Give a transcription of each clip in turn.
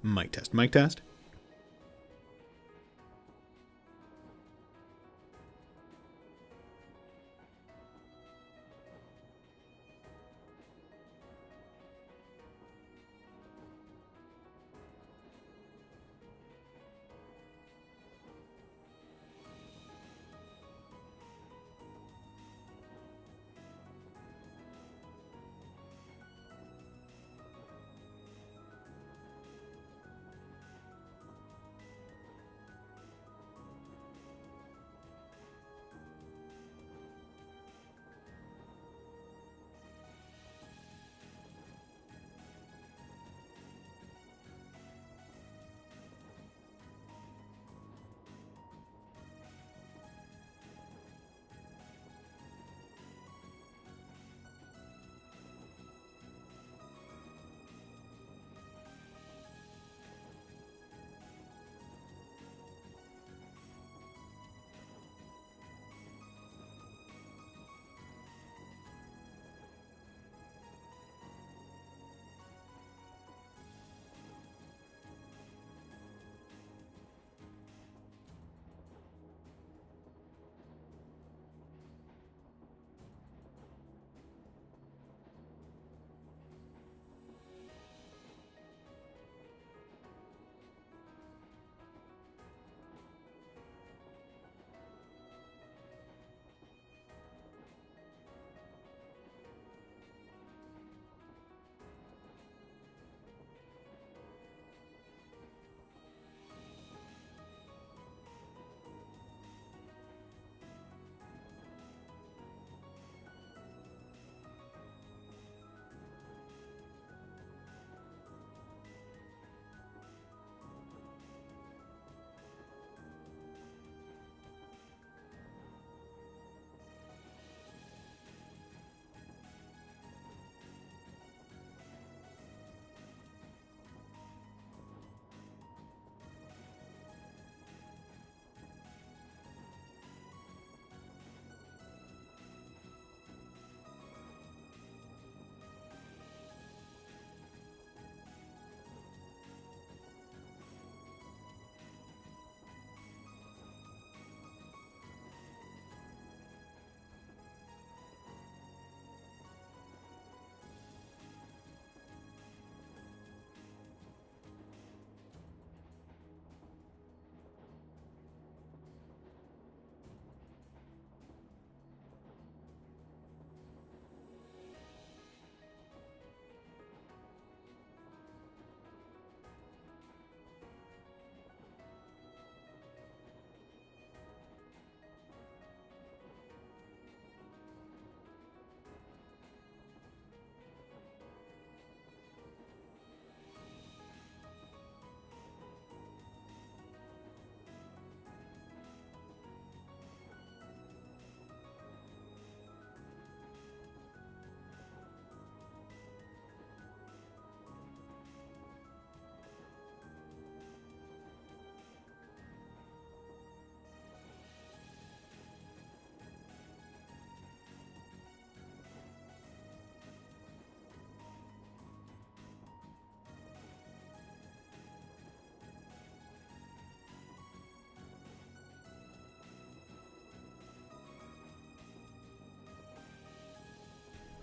Mic test, mic test.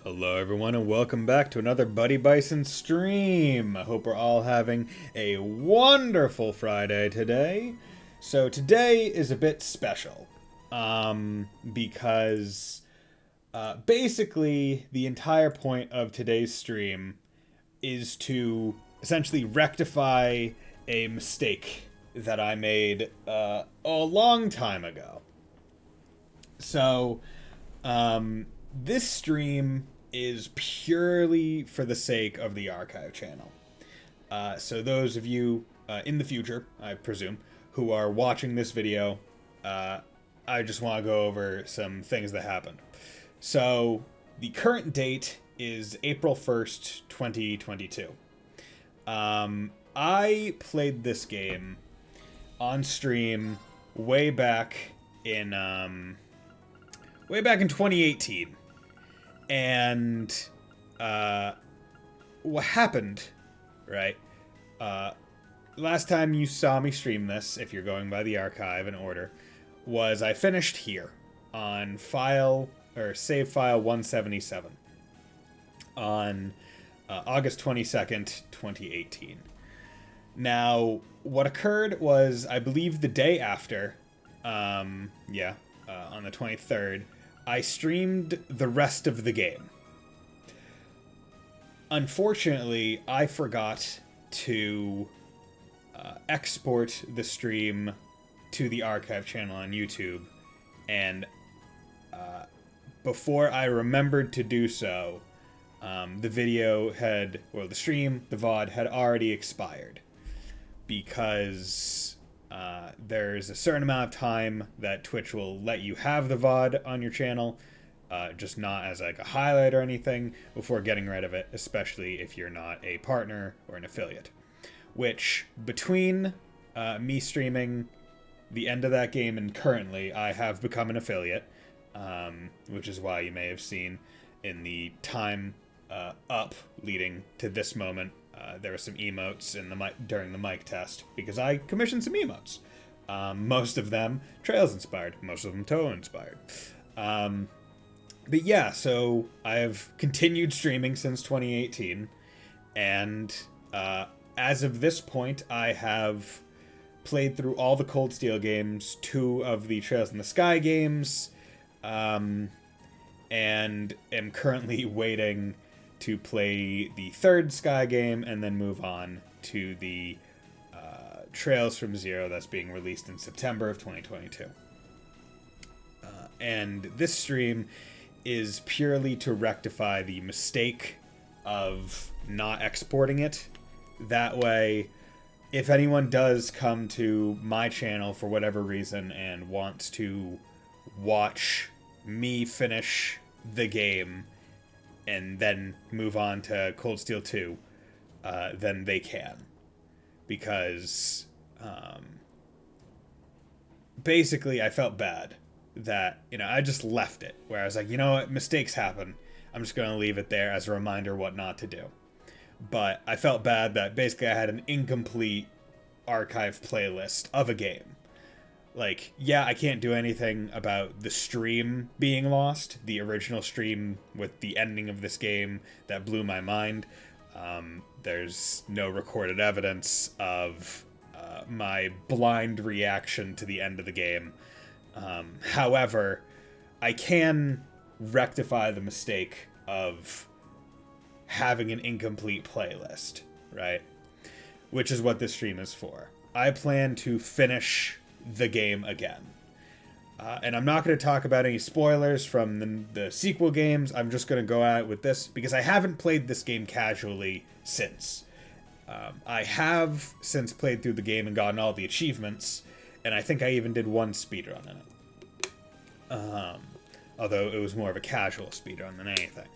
Hello everyone and welcome back to another Buddy Bison stream. I hope we're all having a wonderful Friday today. So today is a bit special because basically the entire point of today's stream is to essentially rectify a mistake that I made a long time ago. So this stream is purely for the sake of the archive channel. So those of you in the future, I presume, who are watching this video, I just want to go over some things that happened. So the current date is April 1st, 2022. I played this game on stream way back in 2018. And what happened, right, last time you saw me stream this, if you're going by the archive in order, was I finished here on file or save file 177 on August 22nd, 2018. Now, what occurred was, I believe the day after, on the 23rd, I streamed the rest of the game. Unfortunately, I forgot to export the stream to the archive channel on YouTube, and before I remembered to do so, the stream, the VOD, had already expired, because there's a certain amount of time that Twitch will let you have the VOD on your channel, just not as like a highlight or anything, before getting rid of it, especially if you're not a partner or an affiliate. Which, between me streaming the end of that game and currently, I have become an affiliate, which is why you may have seen in the time up leading to this moment, there were some emotes in the during the mic test, because I commissioned some emotes. Most of them Trails inspired, most of them Toa inspired. But yeah, so I have continued streaming since 2018, and as of this point, I have played through all the Cold Steel games, 2 of the Trails in the Sky games, and am currently waiting to play the 3rd Sky game and then move on to the Trails from Zero that's being released in September of 2022. And this stream is purely to rectify the mistake of not exporting it. That way, if anyone does come to my channel for whatever reason and wants to watch me finish the game and then move on to Cold Steel 2, then they can. Because, basically, I felt bad that, I just left it. Where I was like, you know what, mistakes happen. I'm just going to leave it there as a reminder what not to do. But I felt bad that basically I had an incomplete archive playlist of a game. Like, yeah, I can't do anything about the stream being lost. The original stream with the ending of this game that blew my mind. There's no recorded evidence of my blind reaction to the end of the game. However, I can rectify the mistake of having an incomplete playlist, right? Which is what this stream is for. I plan to finish the game again. And I'm not going to talk about any spoilers from the sequel games. I'm just going to go at it with this, because I haven't played this game casually since. I have since played through the game and gotten all the achievements, and I think I even did one speedrun in it. Although it was more of a casual speedrun than anything.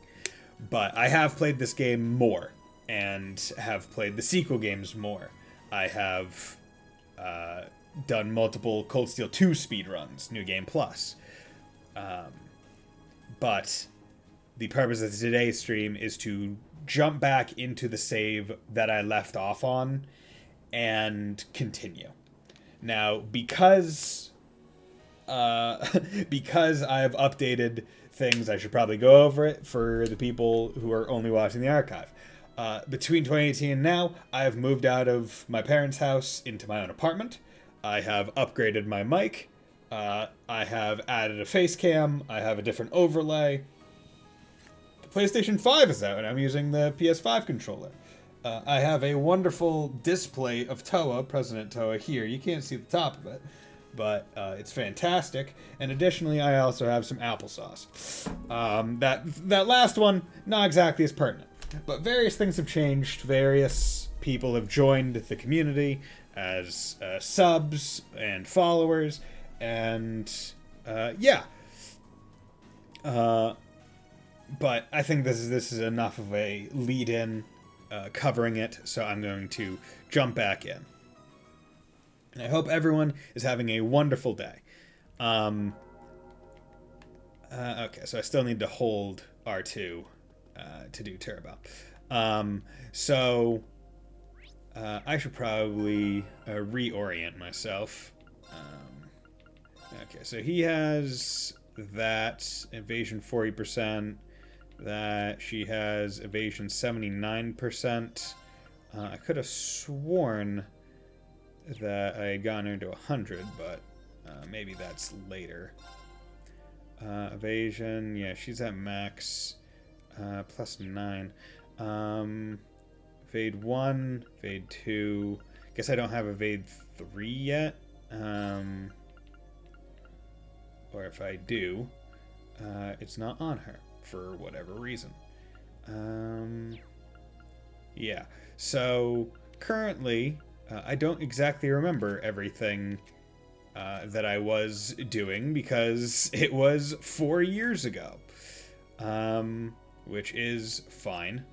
But I have played this game more, and have played the sequel games more. I have done multiple Cold Steel 2 speedruns, New Game Plus. But the purpose of today's stream is to jump back into the save that I left off on and continue. Now, because because I've updated things, I should probably go over it for the people who are only watching the archive. Between 2018 and now, I have moved out of my parents' house into my own apartment. I have upgraded my mic. I have added a face cam. I have a different overlay. The PlayStation 5 is out, and I'm using the PS5 controller. I have a wonderful display of Toa, President Toa, here. You can't see the top of it, but it's fantastic. And additionally, I also have some applesauce. That last one, not exactly as pertinent. But various things have changed. Various people have joined the community as subs and followers. And, yeah. But I think this is enough of a lead-in covering it, so I'm going to jump back in. And I hope everyone is having a wonderful day. Okay, so I still need to hold R2 to do Turbo. I should probably reorient myself. Okay, so he has that evasion 40%. That she has evasion 79%. I could have sworn that I had gotten her to 100, but maybe that's later. Evasion, yeah, she's at max. Plus 9. Evade 1, evade 2. Guess I don't have evade 3 yet. Or if I do, it's not on her for whatever reason. Yeah, so currently, I don't exactly remember everything that I was doing because it was 4 years ago, which is fine.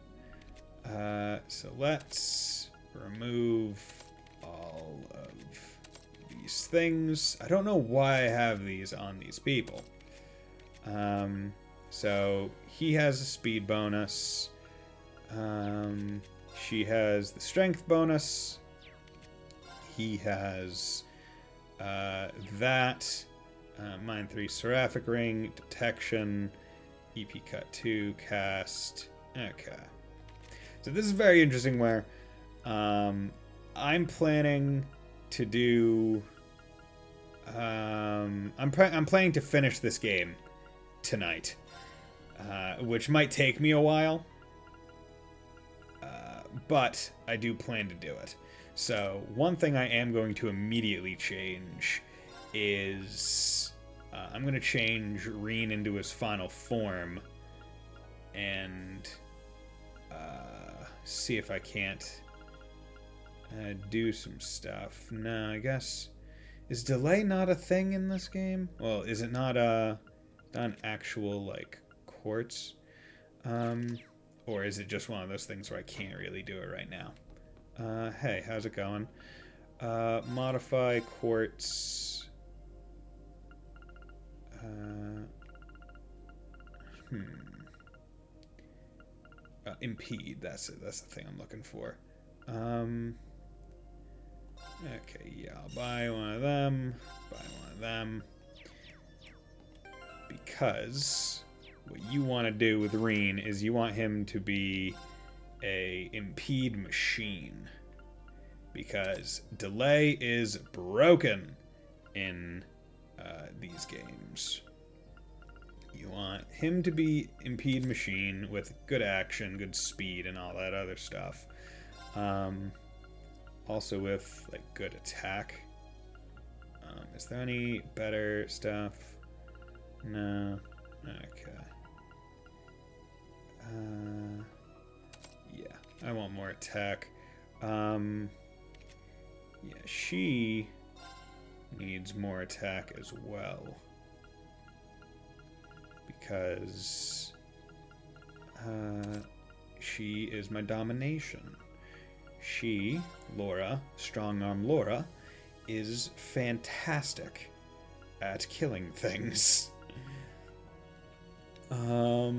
So let's remove all of these things. I don't know why I have these on these people. So he has a speed bonus. She has the strength bonus. He has that. Mind 3 Seraphic Ring, Detection, EP Cut 2, Cast. Okay. So this is very interesting where I'm planning to do... I'm planning to finish this game tonight, which might take me a while, but I do plan to do it. So one thing I am going to immediately change is I'm going to change Reen into his final form and see if I can't do some stuff. No, I guess... Is delay not a thing in this game? Well, is it not an actual, like, quartz? Or is it just one of those things where I can't really do it right now? Hey, how's it going? Modify quartz. Impede, that's it. That's the thing I'm looking for. Okay, yeah, I'll buy one of them. Buy one of them. Because what you want to do with Reen is you want him to be a impede machine. Because delay is broken in these games. You want him to be impede machine with good action, good speed, and all that other stuff. Also with, like, good attack. Is there any better stuff? No. Okay. Yeah, I want more attack. Yeah, she needs more attack as well. Because she is my domination. She, Laura, Strong Arm Laura, is fantastic at killing things. Now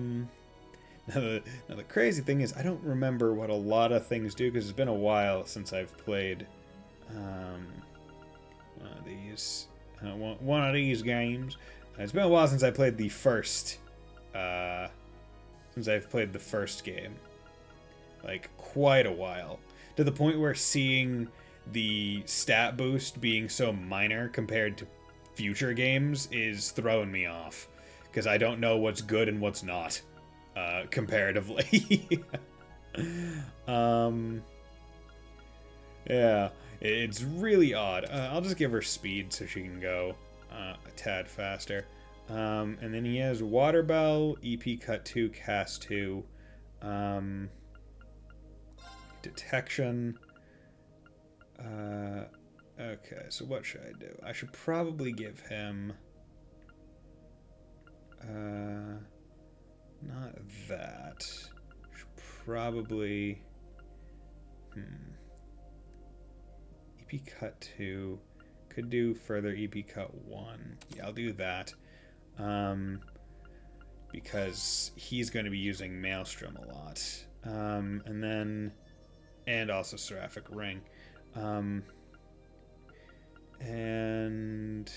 the crazy thing is I don't remember what a lot of things do because it's been a while since I've played one of these games. It's been a while since I played the first game. Like, quite a while. To the point where seeing the stat boost being so minor compared to future games is throwing me off. Because I don't know what's good and what's not, comparatively. Yeah, it's really odd. I'll just give her speed so she can go a tad faster. And then he has Water Bell, EP Cut 2, Cast 2, Detection. Okay, so what should I do? I should probably give him... not that. Should probably... EP Cut 2. Could do further EP Cut 1. Yeah, I'll do that. Because he's going to be using Maelstrom a lot. And then And also Seraphic Ring. And,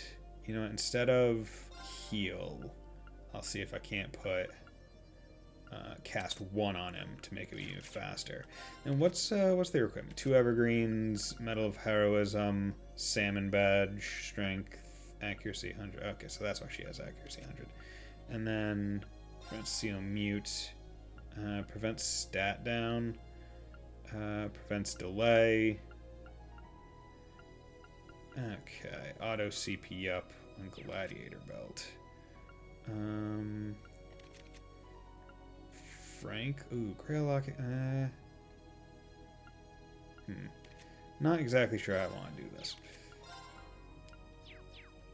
you know, instead of heal, I'll see if I can't put cast 1 on him to make it even faster. And what's their equipment? 2 evergreens, Medal of Heroism, Salmon Badge, Strength, Accuracy 100. Okay, so that's why she has Accuracy 100. And then prevents Seal Mute, prevents Stat Down, prevents Delay. Okay, Auto CP up on Gladiator Belt. Frank, ooh, Grail Locket, not exactly sure I want to do this.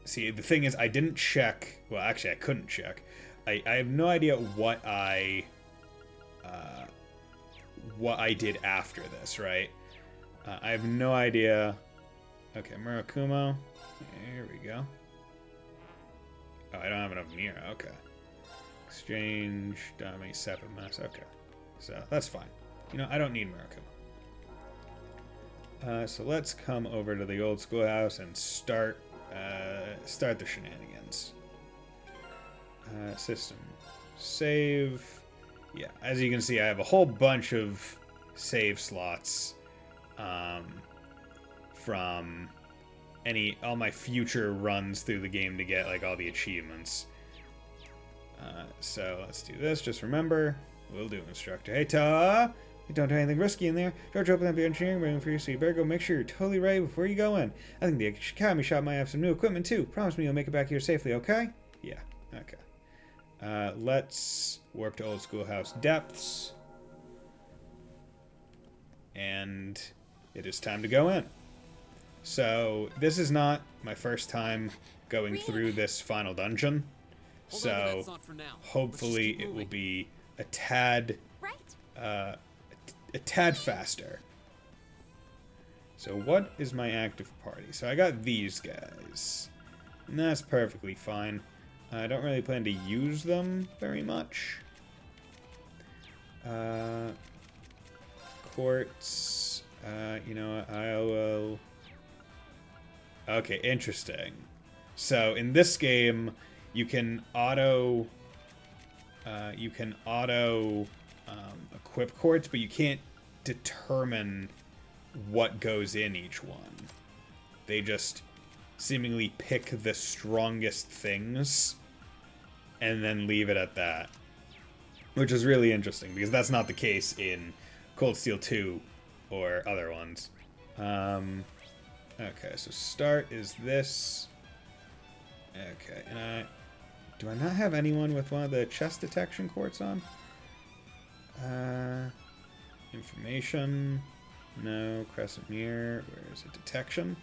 See, the thing is, I didn't check, well, actually, I couldn't check. I have no idea what I did after this, right? I have no idea. Okay, Murakumo, there we go. Oh, I don't have enough Mira, okay. Exchange, Dami, Separate Mass. Okay. So that's fine. You know, I don't need Murakuma. So let's come over to the old schoolhouse and start the shenanigans. System. Save. Yeah, as you can see, I have a whole bunch of save slots from all my future runs through the game to get like all the achievements. So let's do this. Just remember, we'll do instructor. Hey, Ta! You don't do anything risky in there. George, open up your engineering room for you, so you better go make sure you're totally ready before you go in. I think the Academy shop might have some new equipment too. Promise me you'll make it back here safely, okay? Yeah, okay. Let's warp to Old Schoolhouse Depths. And it is time to go in. So this is not my first time going through this final dungeon. So hopefully it will be a tad faster. So what is my active party? So I got these guys, and that's perfectly fine. I don't really plan to use them very much. Quartz, you know, I will. Okay, interesting. So in this game, you can auto equip quartz, but you can't determine what goes in each one. They just seemingly pick the strongest things and then leave it at that, which is really interesting because that's not the case in Cold Steel 2 or other ones. Okay, so start is this. Okay, and do I not have anyone with one of the chest detection quartz on? Information. No. Crescent Mirror. Where is it? Detection.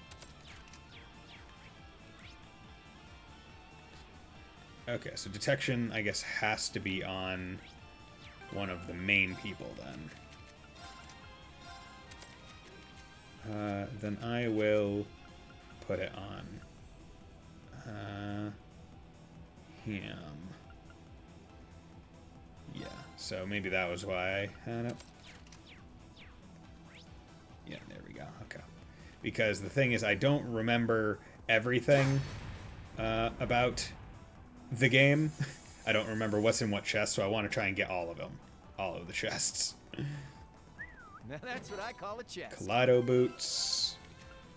Okay, so detection, I guess, has to be on one of the main people then. Then I will put it on him. Yeah, so maybe that was why I had it. Yeah, there we go. Okay. Because the thing is, I don't remember everything about the game. I don't remember what's in what chest, so I want to try and get all of them. All of the chests. Now that's what I call a chest. Kaleido boots.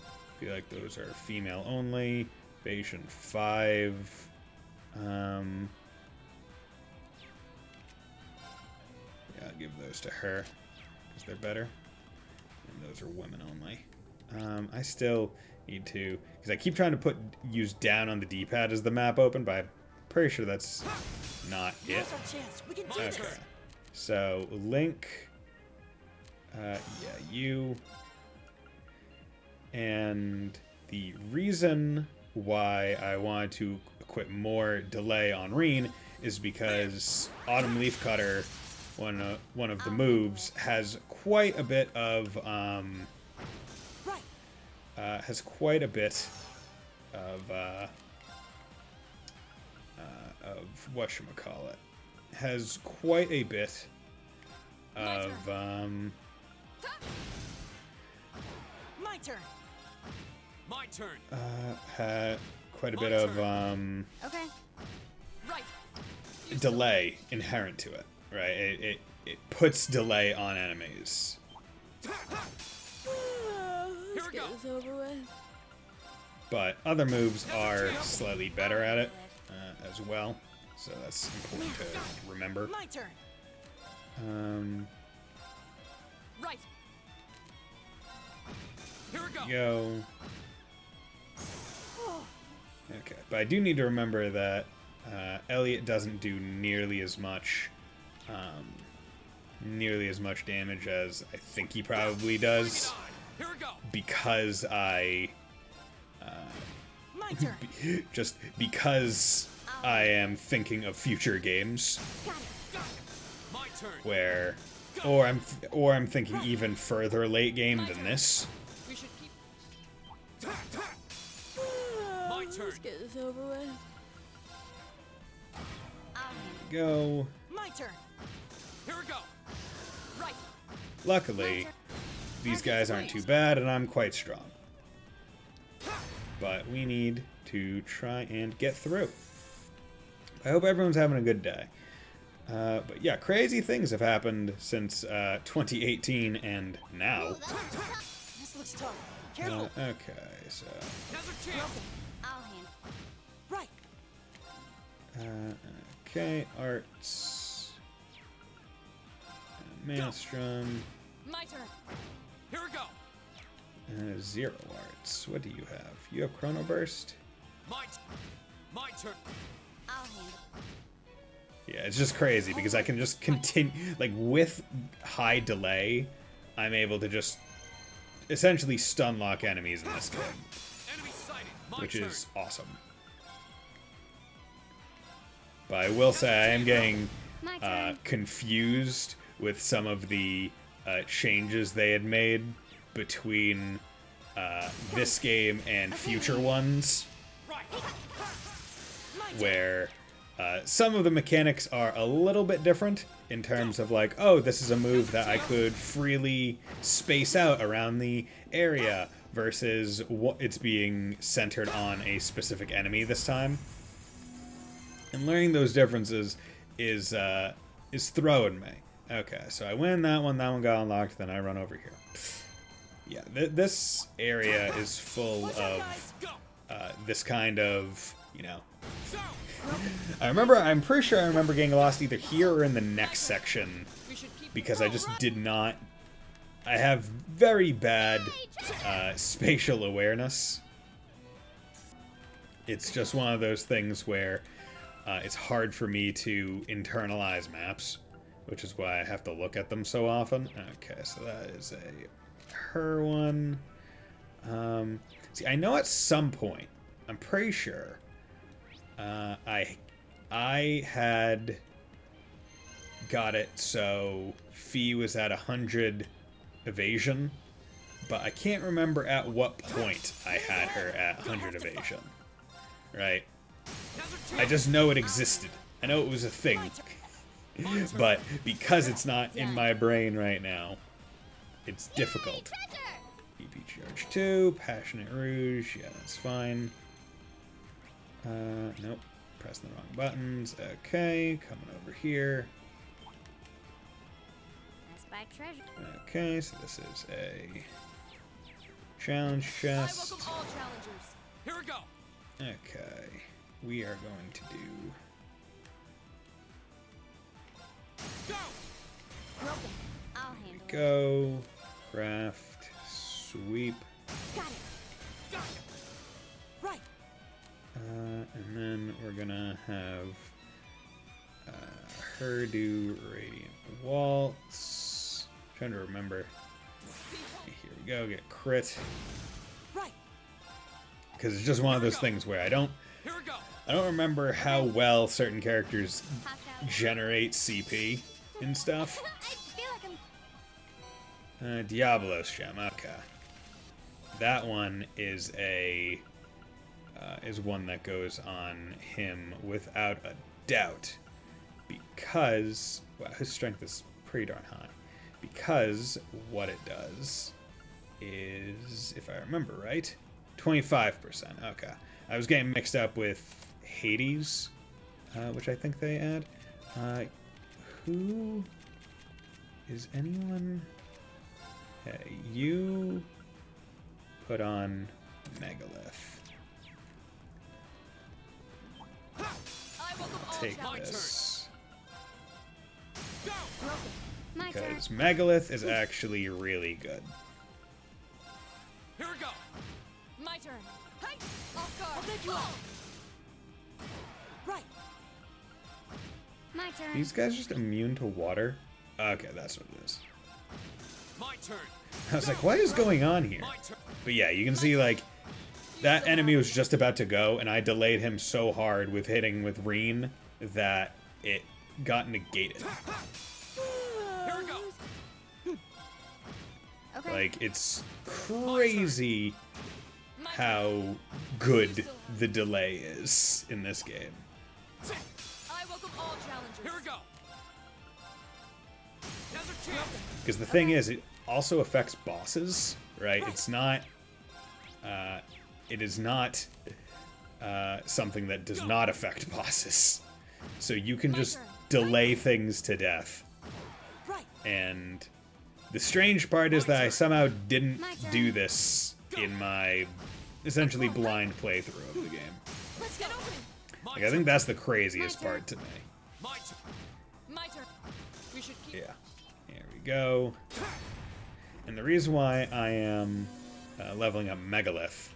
I feel like those are female only. Bison 5. Yeah, I'll give those to her because they're better. And those are women only. I still need to, because I keep trying to use down on the D-pad as the map open, but I'm pretty sure that's not it. Okay. So Link. Yeah, you. And the reason why I wanted to equip more delay on Reen is because Autumn Leaf Cutter, one of the moves, has quite a bit of whatchamacallit, has quite a bit of My turn. My turn. Had quite a bit of Okay. Right. delay inherent to it, right? It puts delay on enemies. Here we go. This over with. But other moves are slightly better at it as well, so that's important to remember. My turn. Right. Here we go. Go. Okay, but I do need to remember that Elliot doesn't do nearly as much damage as I think he probably does, Here we go. because I My turn. just because I am thinking of future games Got it. My turn. where, or I'm thinking even further late game than this. We should keep. My turn. Let's get this over with. Go. My turn. Here we go. Right. Luckily, these guys aren't too bad, and I'm quite strong. But we need to try and get through. I hope everyone's having a good day. But yeah, crazy things have happened since 2018 and now. This looks tough. Careful. Okay, so Another chance. I'll handle. Right. okay, arts, Maelstrom, My turn. Here we go. Zero arts. What do you have? You have Chrono Burst? My turn. I'll handle. Yeah, it's just crazy because I can just continue, like, with high delay, I'm able to just essentially stun lock enemies in this game, Enemy sighted. My which turn. is awesome. But I will say I am getting My turn. confused with some of the changes they had made between this game and future ones, Right. My turn. where some of the mechanics are a little bit different in terms of like, oh, this is a move that I could freely space out around the area versus what it's being centered on a specific enemy this time. And learning those differences is throwing me. Okay, so I win that one got unlocked, then I run over here. Yeah, this area is full of this kind of, you know, Go. I'm pretty sure I remember getting lost either here or in the next section We should keep. because I just did not. I have very bad spatial awareness. It's just one of those things where it's hard for me to internalize maps, which is why I have to look at them so often. Okay, so that is her one. See, I know at some point, I'm pretty sure, I had got it so Fee was at 100 evasion, but I can't remember at what point I had her at 100 evasion. Right? I just know it existed. I know it was a thing. But because it's not in my brain right now, it's difficult. BP Charge 2, Passionate Rouge, yeah, that's fine. Nope, pressing the wrong buttons. Okay, coming over here. That's by treasure. Okay, so this is a challenge I chest. welcome all challengers. Here we go. Okay, we are going to do... Go. Welcome. I'll handle it. Go, craft, sweep, Got it. Got it. Right. and then we're gonna have her do Radiant Waltz. Trying to remember. Here we go, get crit. Right. Because it's just one of those things where I don't remember how well certain characters generate CP and stuff. I feel like I'm. Diablo's Gem, okay. That one is one that goes on him without a doubt, because his strength is pretty darn high. Because what it does is, if I remember right, 25%. Okay. I was getting mixed up with Hades, which I think they add. Who is anyone? Hey, you put on Megalith. Take this. My turn. Because Megalith is actually really good. Here we go. My turn. Hey, off guard. I'll pick you up. Right. My turn. These guys just immune to water? Okay, that's what it is. My turn. I was like, what is going on here? My turn. But yeah, you can see, like, that enemy was just about to go, and I delayed him so hard with hitting with Reen that it got negated. Here we go. Okay. Like, it's crazy how good the delay is in this game. I welcome all challengers. Here we go. Another chance. Because the thing is, it also affects bosses, right? It's not... it is not something that does not affect bosses. So you can just delay things to death. And the strange part is that I somehow didn't do this in my essentially blind playthrough of the game. Let's get open. Like, I think that's the craziest part to me. My turn. My turn. We should keep. Yeah. Here we go. And the reason why I am leveling up Megalith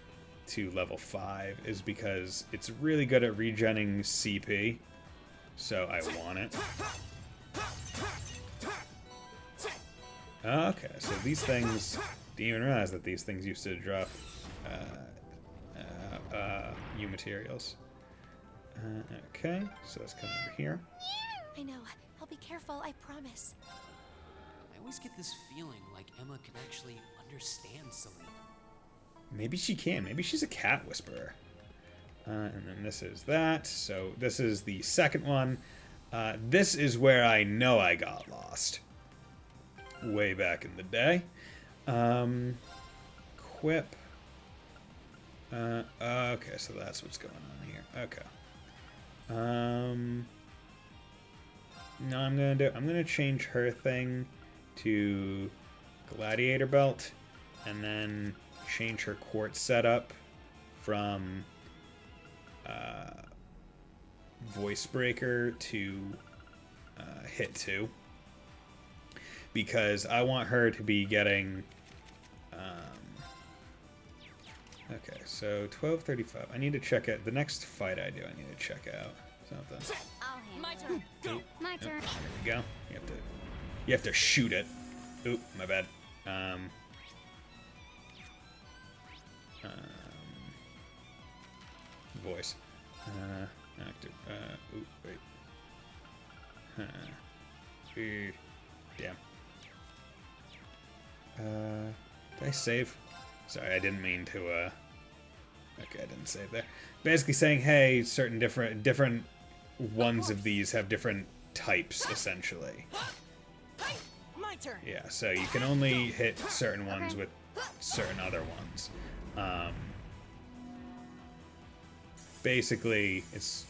to level 5 is because it's really good at regenning CP. So I want it. Okay, so these things... Didn't even realize that these things used to drop new materials. Okay, so let's come over here. I know. I'll be careful. I promise. I always get this feeling like Emma can actually understand Selena. Maybe she can. Maybe she's a cat whisperer. And then this is that. So this is the second one. This is where I know I got lost. Way back in the day. Quip. Okay, so that's what's going on here. Okay. No, I'm gonna change her thing to Gladiator Belt, and then change her court setup from Voice Breaker to Hit 2, because I want her to be getting okay, so 12:35. I need to check out the next fight I do. I need to check out something. I'll handle My it. turn. Go. My turn. There we go. You have to shoot it. Oop, my bad. Voice. Active. Oop, wait. Damn. Did I save? Sorry, I didn't mean to, okay, I didn't save there. Basically saying, hey, certain different ones of these have different types, essentially. My turn. Yeah, so you can only hit certain ones with certain other ones. Basically, it's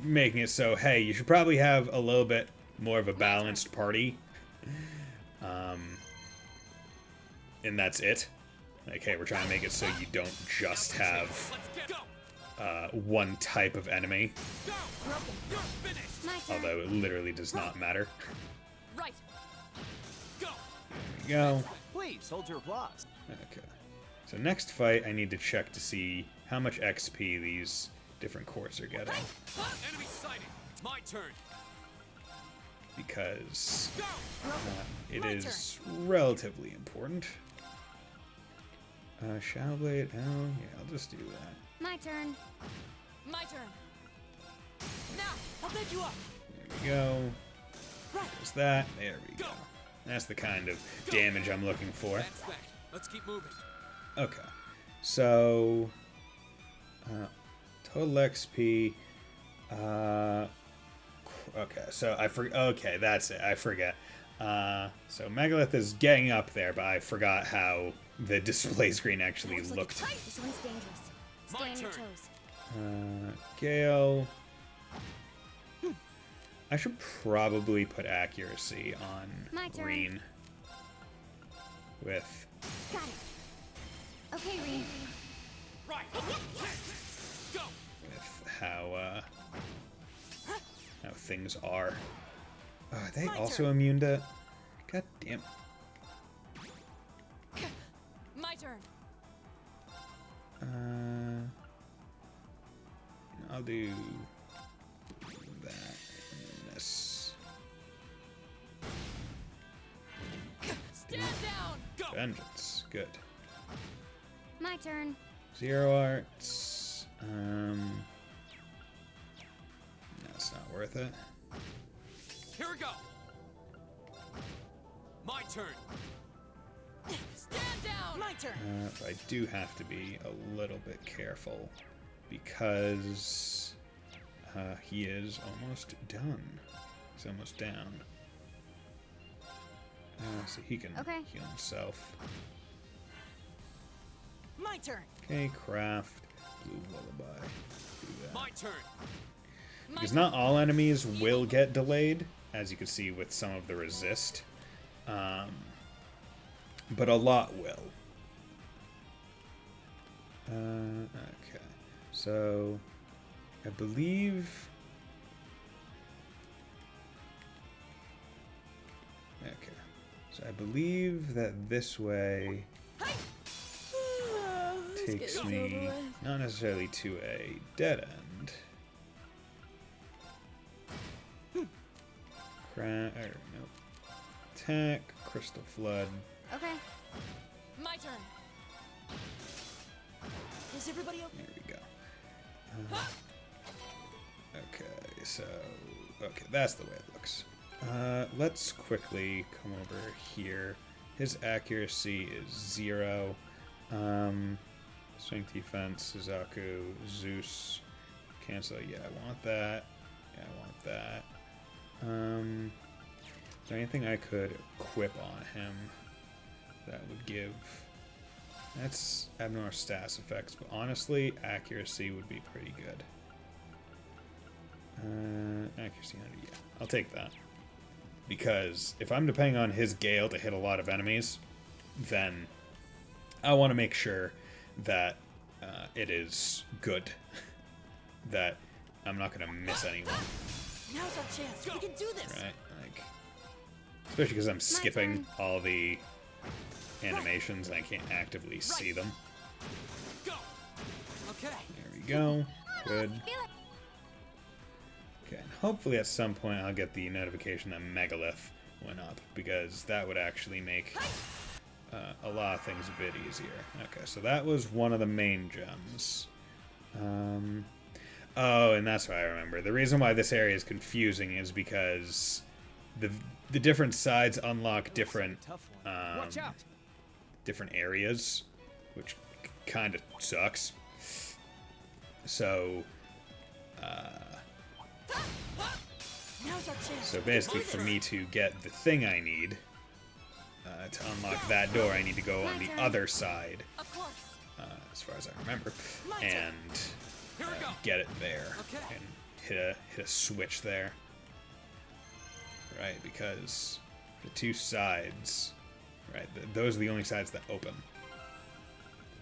making it so, hey, you should probably have a little bit more of a balanced party. And that's it. Like, hey, we're trying to make it so you don't just have one type of enemy. My turn. Although it literally does not matter. Right. Go. There we go. Please hold your applause. Okay. So next fight, I need to check to see how much XP these different courts are getting. Enemy sighted. My turn. Because Go. it is relatively important. Shadow Blade, oh, yeah, I'll just do that. My turn. My turn. Now, I'll pick you up. There we go. There's that. There we go. That's the kind of damage I'm looking for. That's that. Let's keep moving. Okay. So, total XP. Okay, so okay, that's it. I forget. So Megalith is getting up there, but I forgot how the display screen actually Looks like looked. it's tight. This one's dangerous. Stay My on your turn. toes. Gale. I should probably put accuracy on My turn. Reen. With Got it. Okay, Reen. Right. Go. how things are. Oh, are they My also turn. immune to? God damn. My turn. I'll do that and this. Stand down. Go. Vengeance. Good. My turn. 0 arts. That's not worth it. Here we go. My turn. Stand down. My turn. But I do have to be a little bit careful because he is almost done. He's almost down. So he can Okay. heal himself. My turn. Okay, craft blue lullaby. Do that. My turn. Because not all enemies will get delayed, as you can see with some of the resist. But a lot will. Okay. So, I believe... Okay. So I believe that this way takes me not necessarily to a dead end. Nope. Attack, Crystal Flood. Okay. My turn. Is everybody okay? There we go. Okay, so... Okay, that's the way it looks. Let's quickly come over here. His accuracy is 0. Strength defense, Suzaku, Zeus. Cancel, yeah, I want that. Yeah, I want that. Is there anything I could equip on him that would give... That's abnormal stats effects, but honestly, accuracy would be pretty good. Accuracy 100, yeah. I'll take that. Because if I'm depending on his Gale to hit a lot of enemies, then I want to make sure that it is good. That I'm not going to miss anyone. Now's our chance. We can do this. Right? Like, especially because I'm skipping all the animations and I can't actively see them. Go. Okay. There we go. Good. Okay, and hopefully at some point I'll get the notification that Megalith went up, because that would actually make a lot of things a bit easier. Okay, so that was one of the main gems. Oh, and that's what I remember. The reason why this area is confusing is because the different sides unlock different Watch out. different areas, which kind of sucks. So, Now's our chance. so basically, for me to get the thing I need to unlock that door, I need to go on the other side, Of course. as far as I remember, and Here we go. get it there Okay. and hit a switch there. Right, because the two sides, right, those are the only sides that open.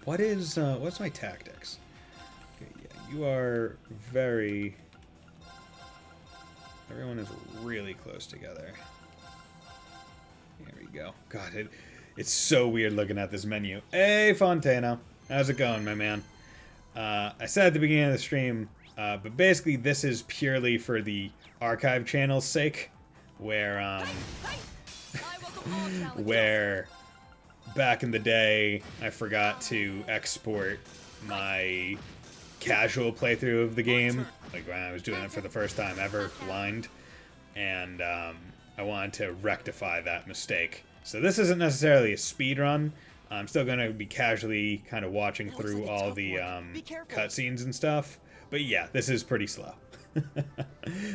What's my tactics? Okay, yeah, you are very... Everyone is really close together. There we go. God, it's so weird looking at this menu. Hey, Fontano. How's it going, my man? I said at the beginning of the stream, but basically this is purely for the archive channel's sake, where, I welcome all challenges. where back in the day I forgot to export my casual playthrough of the game, like when I was doing it for the first time ever blind, and I wanted to rectify that mistake. So this isn't necessarily a speed run. I'm still going to be casually kind of watching through all the cutscenes and stuff, but yeah, this is pretty slow.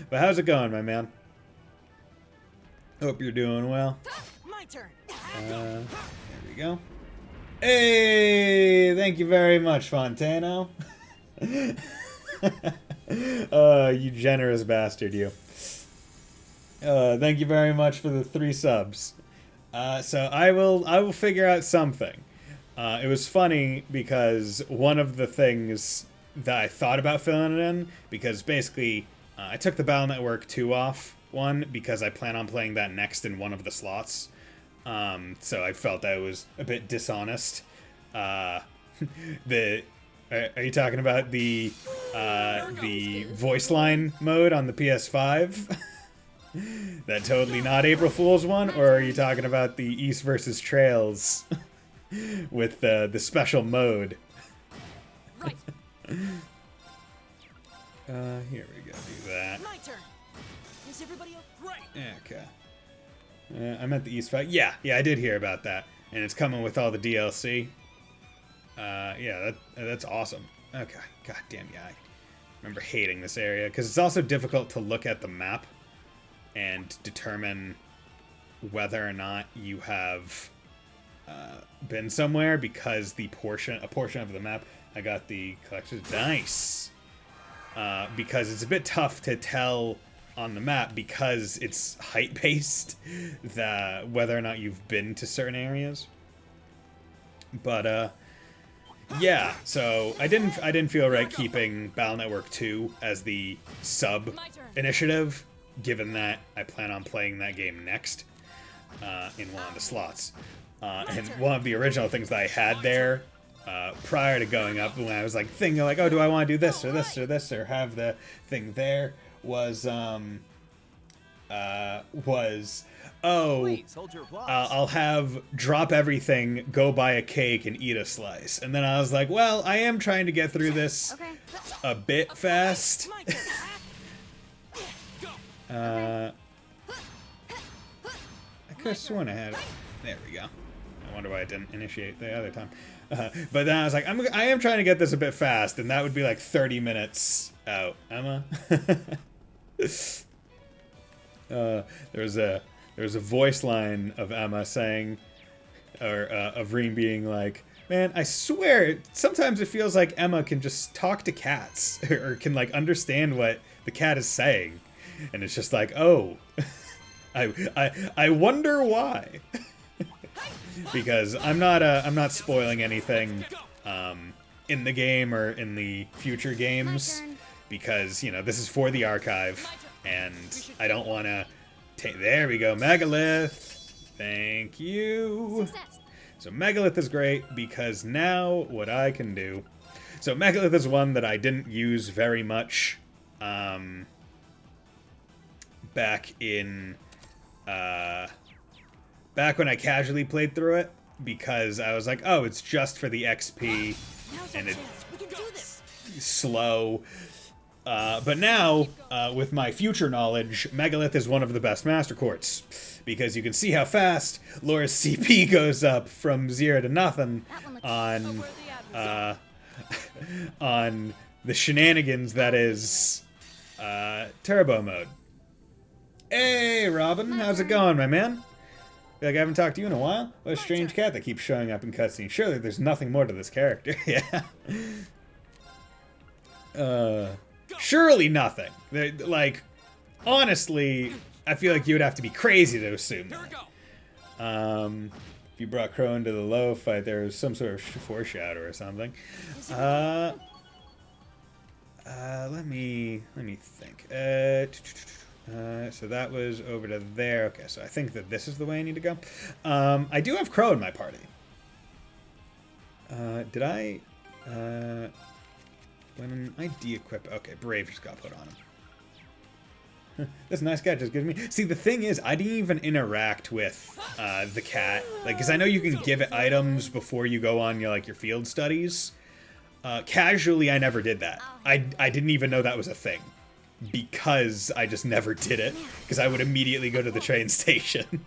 But how's it going, my man? Hope you're doing well. My turn. There we go. Hey, thank you very much, Fontano. You generous bastard, you. Thank you very much for the 3 subs. So I will figure out something. It was funny because one of the things that I thought about filling it in, because basically I took the Battle Network 2 off one because I plan on playing that next in one of the slots. So I felt that was a bit dishonest. Are you talking about the voice line mode on the PS5? That totally not April Fool's one, or are you talking about the East versus Trails with the special mode? Right. Here we go. Do that. My turn. Is everybody up? Right. Okay. I meant the East fight. Yeah, I did hear about that, and it's coming with all the DLC. Yeah, that's awesome. Okay, god damn, yeah, I remember hating this area because it's also difficult to look at the map and determine whether or not you have been somewhere because a portion of the map. I got the collection. Nice. Because it's a bit tough to tell on the map because it's height based whether or not you've been to certain areas. But yeah, so I didn't feel right keeping Battle Network 2 as the sub initiative, given that I plan on playing that game next in one of the slots. And one of the original things that I had there prior to going up, when I was like thinking like, oh, do I want to do this or this or this or have the thing there, was I'll have drop everything, go buy a cake, and eat a slice. And then I was like, well, I am trying to get through this a bit fast. I could have sworn I had it. There we go. I wonder why I didn't initiate the other time. But then I was like, I am trying to get this a bit fast, and that would be like 30 minutes out. Emma? There was a voice line of Emma saying, or of Reem being like, man, I swear, sometimes it feels like Emma can just talk to cats, or can like understand what the cat is saying. And it's just like, oh, I wonder why. Because I'm not spoiling anything in the game or in the future games, because, you know, this is for the archive, and I don't want to take... There we go, Megalith! Thank you! So Megalith is great, because now what I can do... So Megalith is one that I didn't use very much back in... back when I casually played through it, because I was like, oh, it's just for the XP, and it's slow. But now, with my future knowledge, Megalith is one of the best Master Quartz, because you can see how fast Laura's CP goes up from 0 to nothing on on the shenanigans that is Turbo Mode. Hey, Robin, how's it going, my man? Feel like I haven't talked to you in a while? What a strange cat that keeps showing up in cutscenes. Surely there's nothing more to this character. Yeah. Surely nothing. Like, honestly, I feel like you would have to be crazy to assume that. If you brought Crow into the low fight, there was some sort of foreshadow or something. Let me think. So that was over to there. Okay, so I think that this is the way I need to go. I do have Crow in my party. Did I... when I de-equip... Okay, Brave just got put on him. This nice cat just gives me... See, the thing is, I didn't even interact with the cat. Like, because I know you can give it items before you go on your field studies. Casually, I never did that. I didn't even know that was a thing, because I just never did it, because I would immediately go to the train station.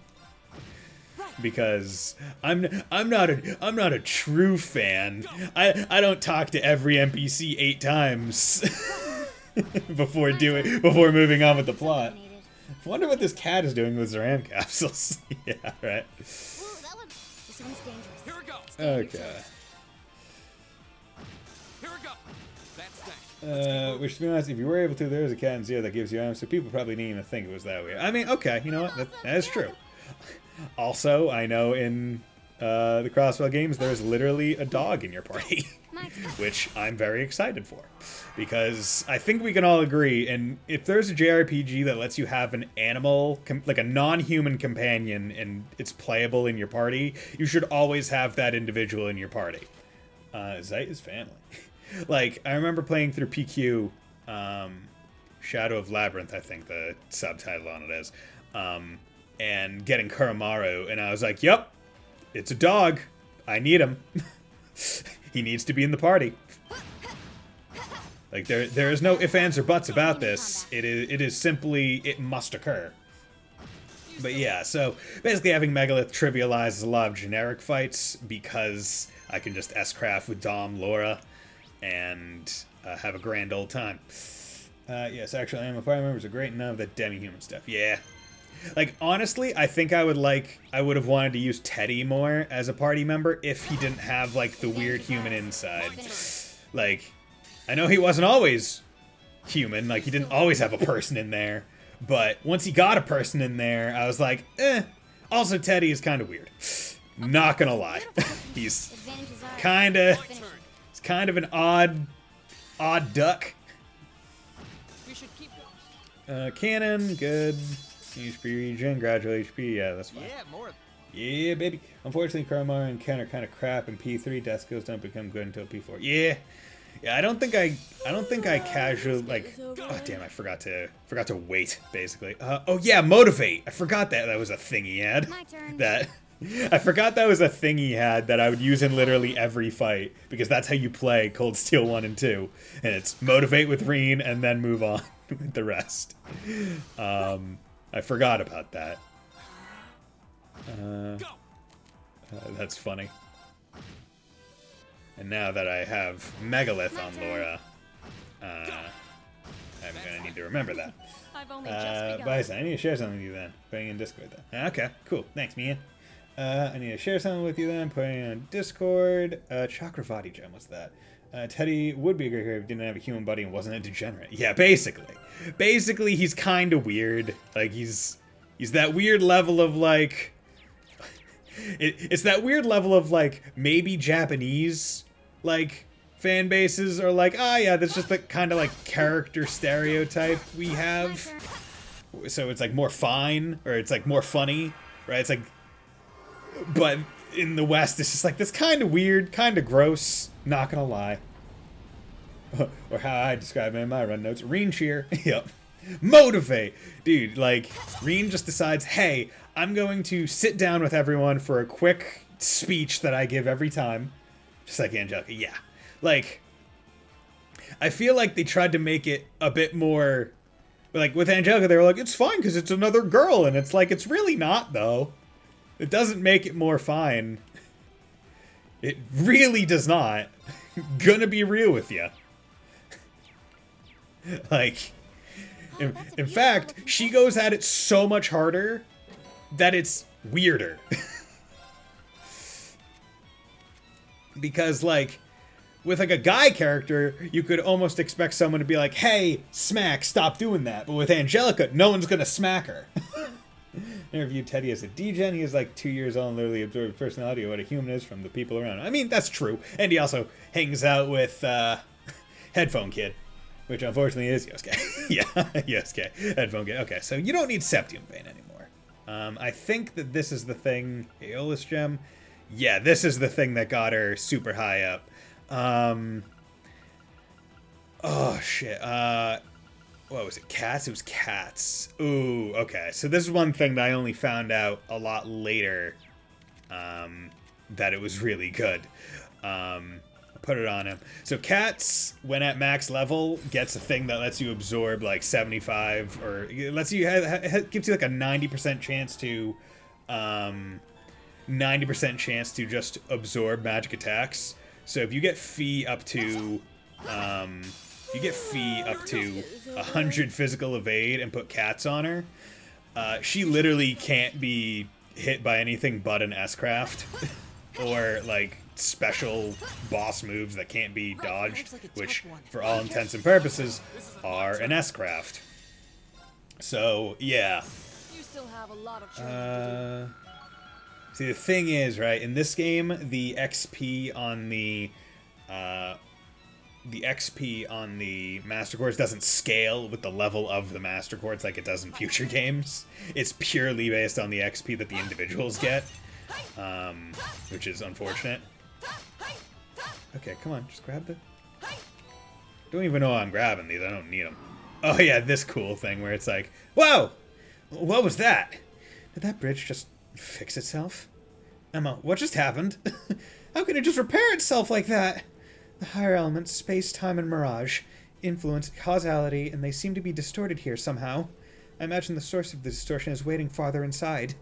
Because I'm not a true fan. I don't talk to every NPC 8 times before moving on with the plot. I wonder what this cat is doing with Zeram capsules. Yeah, right. Ooh, this one's dangerous. Here we go. Okay. Here we go. That's that. Which, to be honest, if you were able to, there is a cat in Zero that gives you items, so people probably didn't even think it was that weird. I mean, okay, you know what? That is true. Also, I know in the Crosswell games, there's literally a dog in your party, which I'm very excited for, because I think we can all agree, and if there's a JRPG that lets you have an animal, like a non-human companion, and it's playable in your party, you should always have that individual in your party. Zeit is family. Like, I remember playing through PQ, Shadow of Labyrinth, I think the subtitle on it is, and getting Kuramaru, and I was like, yep, it's a dog. I need him. He needs to be in the party. Like, there is no ifs, ands, or buts about this. It is simply, it must occur. But yeah, so basically having Megalith trivializes a lot of generic fights because I can just S-craft with Dom, Laura, and have a grand old time. Yes, actual animal party members are great, none of that demi-human stuff. Yeah. Like, honestly, I think I would have wanted to use Teddy more as a party member if he didn't have, like, the weird human inside. Like, I know he wasn't always human, like, he didn't always have a person in there, but once he got a person in there, I was like, eh. Also, Teddy is kind of weird. Not gonna lie. He's kind of an odd duck. We should keep going. Cannon, good. HP regen, gradual HP, yeah, that's fine. Yeah, more. Yeah, baby. Unfortunately, Kuramaru and Ken are kind of crap in P3. Death skills don't become good until P4. Yeah. Yeah, I don't think I casually, like, oh damn, I forgot to wait, basically. Oh yeah, motivate. I forgot that was a thing he had. My turn. I forgot that was a thing he had that I would use in literally every fight, because that's how you play Cold Steel 1 and 2. And it's motivate with Reen and then move on with the rest. I forgot about that. That's funny. And now that I have Megalith on Laura, I'm gonna need to remember that. I've only just begun. Bison, I need to share something with you then. Putting in Discord then. Okay, cool. Thanks, Mia. I need to share something with you then. Putting on Discord. Chakravati gem was that. Teddy would be a great hero if he didn't have a human body and wasn't a degenerate. Yeah, basically. Basically, he's kind of weird. Like, he's that weird level of, like... It's that weird level of, like, maybe Japanese, like, fan bases are like, ah, yeah, that's just the kind of, like, character stereotype we have. So it's, like, more fine, or it's, like, more funny, right? It's, like... But in the West, it's just, like, this kind of weird, kind of gross, not gonna lie. Or how I describe it in my run notes. Reen cheer. Yep. Motivate. Dude, like, Reen just decides, hey, I'm going to sit down with everyone for a quick speech that I give every time. Just like Angelica. Yeah. Like, I feel like they tried to make it a bit more... Like, with Angelica, they were like, it's fine because it's another girl. And it's like, it's really not, though. It doesn't make it more fine. It really does not. Gonna be real with you. Like, in fact, she goes at it so much harder that it's weirder. Because, like, with, like, a guy character, you could almost expect someone to be like, hey, smack, stop doing that. But with Angelica, no one's gonna smack her. Interviewed Teddy as a degen. He is like 2 years old and literally absorbed personality of what a human is from the people around him. I mean, that's true. And he also hangs out with Headphone Kid, which unfortunately is Yosuke. Yeah, Yosuke. Headphone Kid. Okay, so you don't need Septium Vein anymore. I think that this is the thing. Aeolus Gem. Yeah, this is the thing that got her super high up. Oh, shit. What was it? Cats? It was Cats. Ooh, okay. So this is one thing that I only found out a lot later, that it was really good. Put it on him. So Cats, when at max level, gets a thing that lets you absorb like 75, or it lets you gives you like a 90% chance to, 90% chance to just absorb magic attacks. So if you get Fee up to, you get Fee up to 100 physical evade and put Cats on her, she literally can't be hit by anything but an S-craft. or like special boss moves that can't be dodged, which for all intents and purposes are an S-craft. So yeah. You still have a lot of training to See, the thing is, right, in this game, the XP on the Master Quartz doesn't scale with the level of the Master Quartz like it does in future games. It's purely based on the XP that the individuals get, which is unfortunate. Okay, come on, just grab the... Don't even know I'm grabbing these, I don't need them. Oh yeah, this cool thing where it's like, whoa! What was that? Did that bridge just fix itself? Emma, what just happened? How can it just repair itself like that? The higher elements, space, time, and mirage, influence, causality, and they seem to be distorted here somehow. I imagine the source of the distortion is waiting farther inside.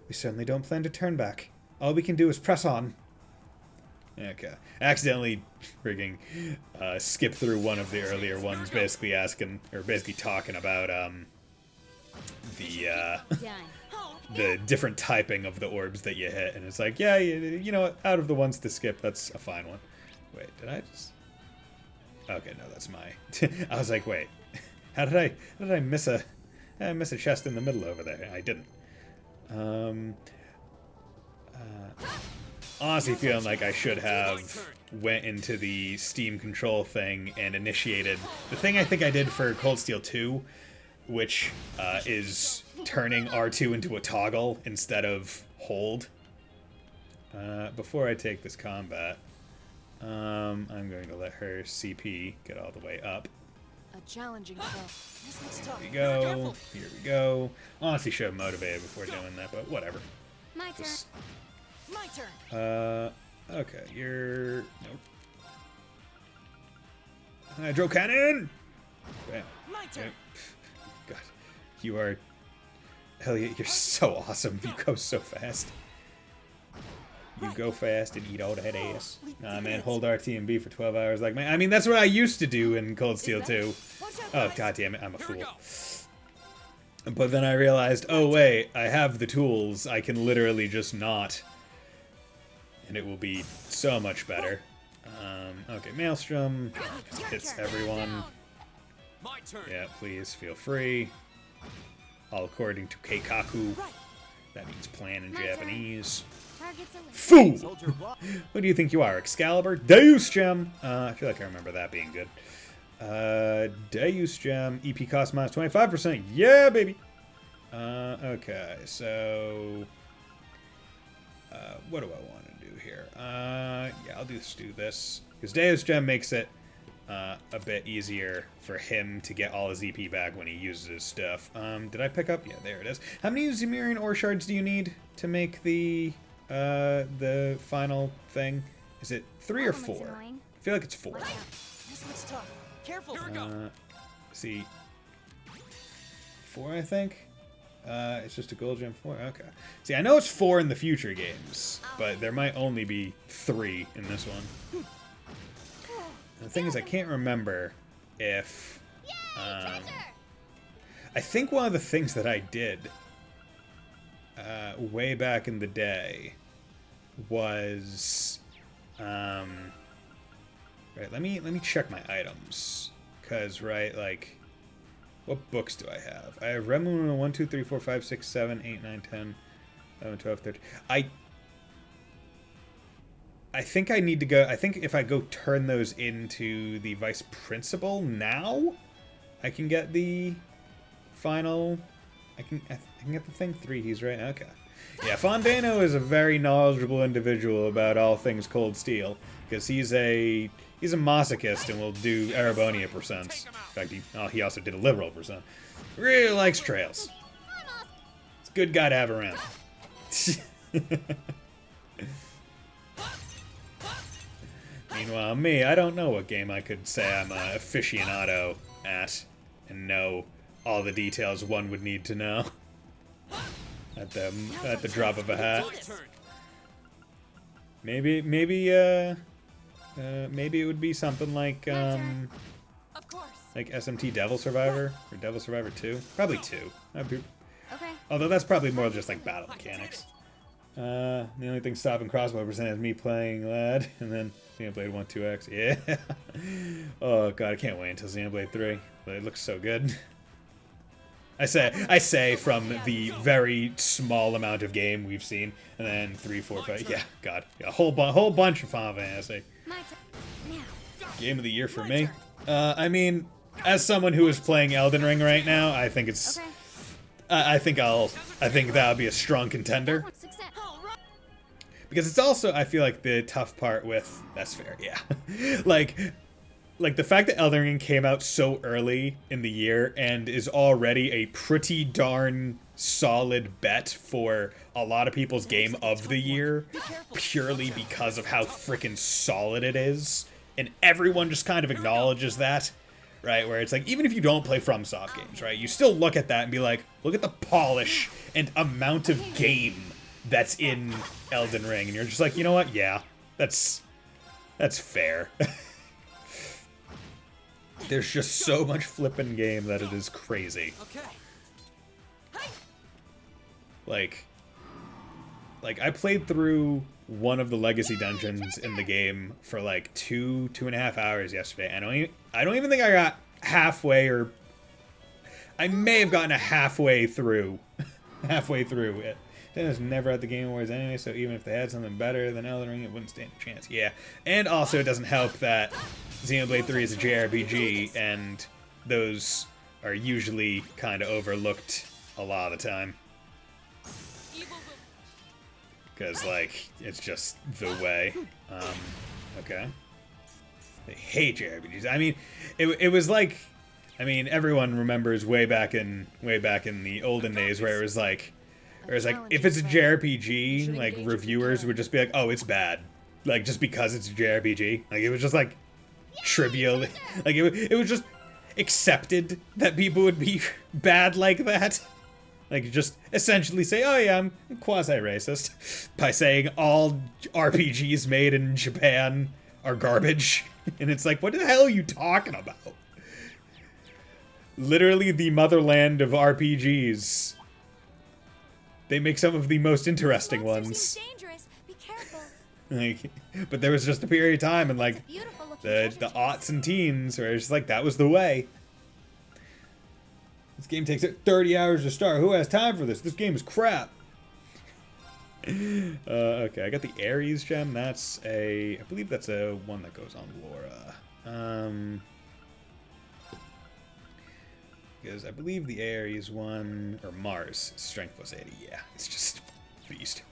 We certainly don't plan to turn back. All we can do is press on. Okay. Accidentally frigging skip through one of the earlier ones, basically asking, or basically talking about the different typing of the orbs that you hit, and it's like, yeah, you know what, out of the ones to skip, that's a fine one. Wait, did I just... Okay, no, that's my... I was like, wait, how did I miss a chest in the middle over there? I didn't. Honestly feeling like I should have went into the Steam control thing and initiated the thing I think I did for Cold Steel 2, which is turning R2 into a toggle instead of hold. Before I take this combat, I'm going to let her CP get all the way up. A challenging throw. This looks tough. Here we go. Here we go. Honestly, should have motivated before doing that, but whatever. My turn. Just, My turn. okay, you're... Nope. Hydro cannon! Bam. My turn. Yep. God, you are... Hell yeah, you're so awesome. You go so fast. You go fast and eat all that ass. Nah, man, hold RT and B for 12 hours like man. I mean, that's what I used to do in Cold Steel 2. Oh, god damn it, I'm a fool. But then I realized, oh wait, I have the tools. I can literally just not. And it will be so much better. Okay, Maelstrom hits everyone. My turn. Yeah, please feel free. All according to Keikaku. That means plan in Japanese. Fool! Who do you think you are, Excalibur? Deus Gem! I feel like I remember that being good. Deus Gem, EP cost minus 25%. Yeah, baby! Okay, so... what do I want to do here? Yeah, I'll just do this. Because Deus Gem makes it a bit easier for him to get all his EP back when he uses his stuff. Did I pick up? Yeah, there it is. How many Zemirian ore shards do you need to make the final thing? Is it 3 or 4? I feel like it's 4. This looks tough. Careful. Here we go. See, 4, I think. It's just a gold gem 4. Okay. See, I know it's 4 in the future games, but there might only be 3 in this one. The thing is, I can't remember if... I think one of the things that I did way back in the day was... right, let me check my items. Because, right, like... What books do I have? I have Remu 1, 2, 3, 4, 5, 6, 7, 8, 9, 10, 11, 12, 13... I think I need to go... I think if I go turn those into the Vice Principal now, I can get the final... I can get the thing 3. He's right. Okay. Yeah, Fondano is a very knowledgeable individual about all things Cold Steel, because he's a masochist and will do Erebonian percents. In fact, he also did a liberal percent. Really likes trails. It's a good guy to have around. Meanwhile, me, I don't know what game I could say I'm an aficionado at and know all the details one would need to know at the drop of a hat. Maybe it would be something like SMT Devil Survivor or Devil Survivor 2. Probably 2. Okay. Although that's probably more just like battle mechanics. The only thing stopping crossbow percent is me playing Lad, and then Xenoblade 1 2X. Yeah. Oh god, I can't wait until Xenoblade 3. But it looks so good. I say from the very small amount of game we've seen, and then 3, 4, 5. Yeah, god, yeah, a whole bunch of Final Fantasy. Game of the year for me. I mean, as someone who is playing Elden Ring right now, I think it's. I think that would be a strong contender. Because it's also, I feel like, the tough part with... That's fair, yeah. like the fact that Elden Ring came out so early in the year and is already a pretty darn solid bet for a lot of people's game of the year, purely because of how freaking solid it is. And everyone just kind of acknowledges that, right? Where it's like, even if you don't play FromSoft games, right? You still look at that and be like, look at the polish and amount of game that's in Elden Ring, and you're just like, you know what? Yeah, that's fair. There's just so much flippin' game that it is crazy. Like I played through one of the legacy dungeons in the game for like 2.5 hours yesterday. I don't even think I got halfway, or I may have gotten halfway through it. Nintendo's never at the Game Awards anyway, so even if they had something better than Elden Ring, it wouldn't stand a chance. Yeah, and also it doesn't help that Xenoblade 3 is a JRPG, and those are usually kind of overlooked a lot of the time. Because, like, it's just the way. Okay. They hate JRPGs. I mean, it was like, I mean, everyone remembers way back in the olden days where it was like, if it's a JRPG, like, reviewers would just be like, oh, it's bad. Like, just because it's a JRPG. Like, it was just, like, trivial. Like, it was just accepted that people would be bad like that. Like, just essentially say, oh yeah, I'm quasi-racist. By saying all RPGs made in Japan are garbage. And it's like, what the hell are you talking about? Literally the motherland of RPGs. They make some of the most interesting ones. Be careful. Like, but there was just a period of time in like the aughts and teens where it's just like that was the way. This game takes 30 hours to start. Who has time for this? This game is crap. Okay, I got the Ares gem. That's I believe that's a one that goes on Laura. Because I believe the Ares one, or Mars, strength plus 80. Yeah, it's just beast.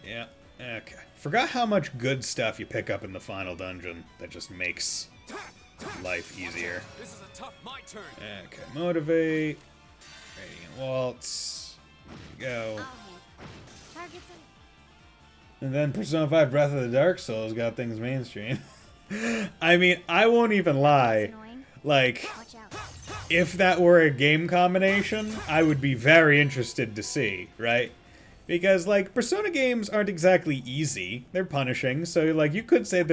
Yeah, okay. Forgot how much good stuff you pick up in the final dungeon that just makes life easier. This is a tough my turn. Okay, motivate. Radiant Waltz. There we go. And then Persona 5 Breath of the Dark Souls got things mainstream. I mean, I won't even lie. Like, if that were a game combination, I would be very interested to see, right? Because, like, Persona games aren't exactly easy. They're punishing, so, like, you could say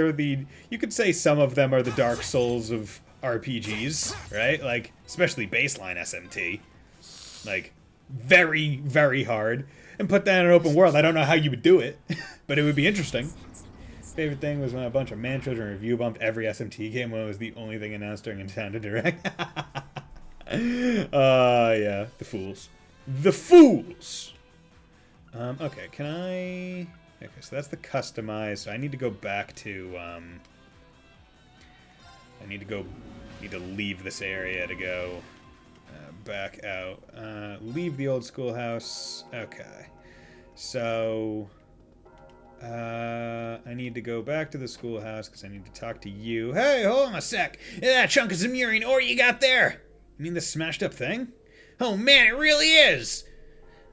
you could say some of them are the Dark Souls of RPGs, right? Like, especially baseline SMT. Like, very, very hard. And put that in an open world. I don't know how you would do it, but it would be interesting. Favorite thing was when a bunch of man children review bumped every SMT game when it was the only thing announced during a Nintendo Direct. Yeah, the fools. The fools! Okay, can I... Okay, so that's the customize. So I need to go back to, I need to leave this area to go back out. Leave the old schoolhouse. Okay. So... I need to go back to the schoolhouse because I need to talk to you. Hey, hold on a sec. That chunk of Zemurian ore you got there. You mean this smashed up thing? Oh man, it really is.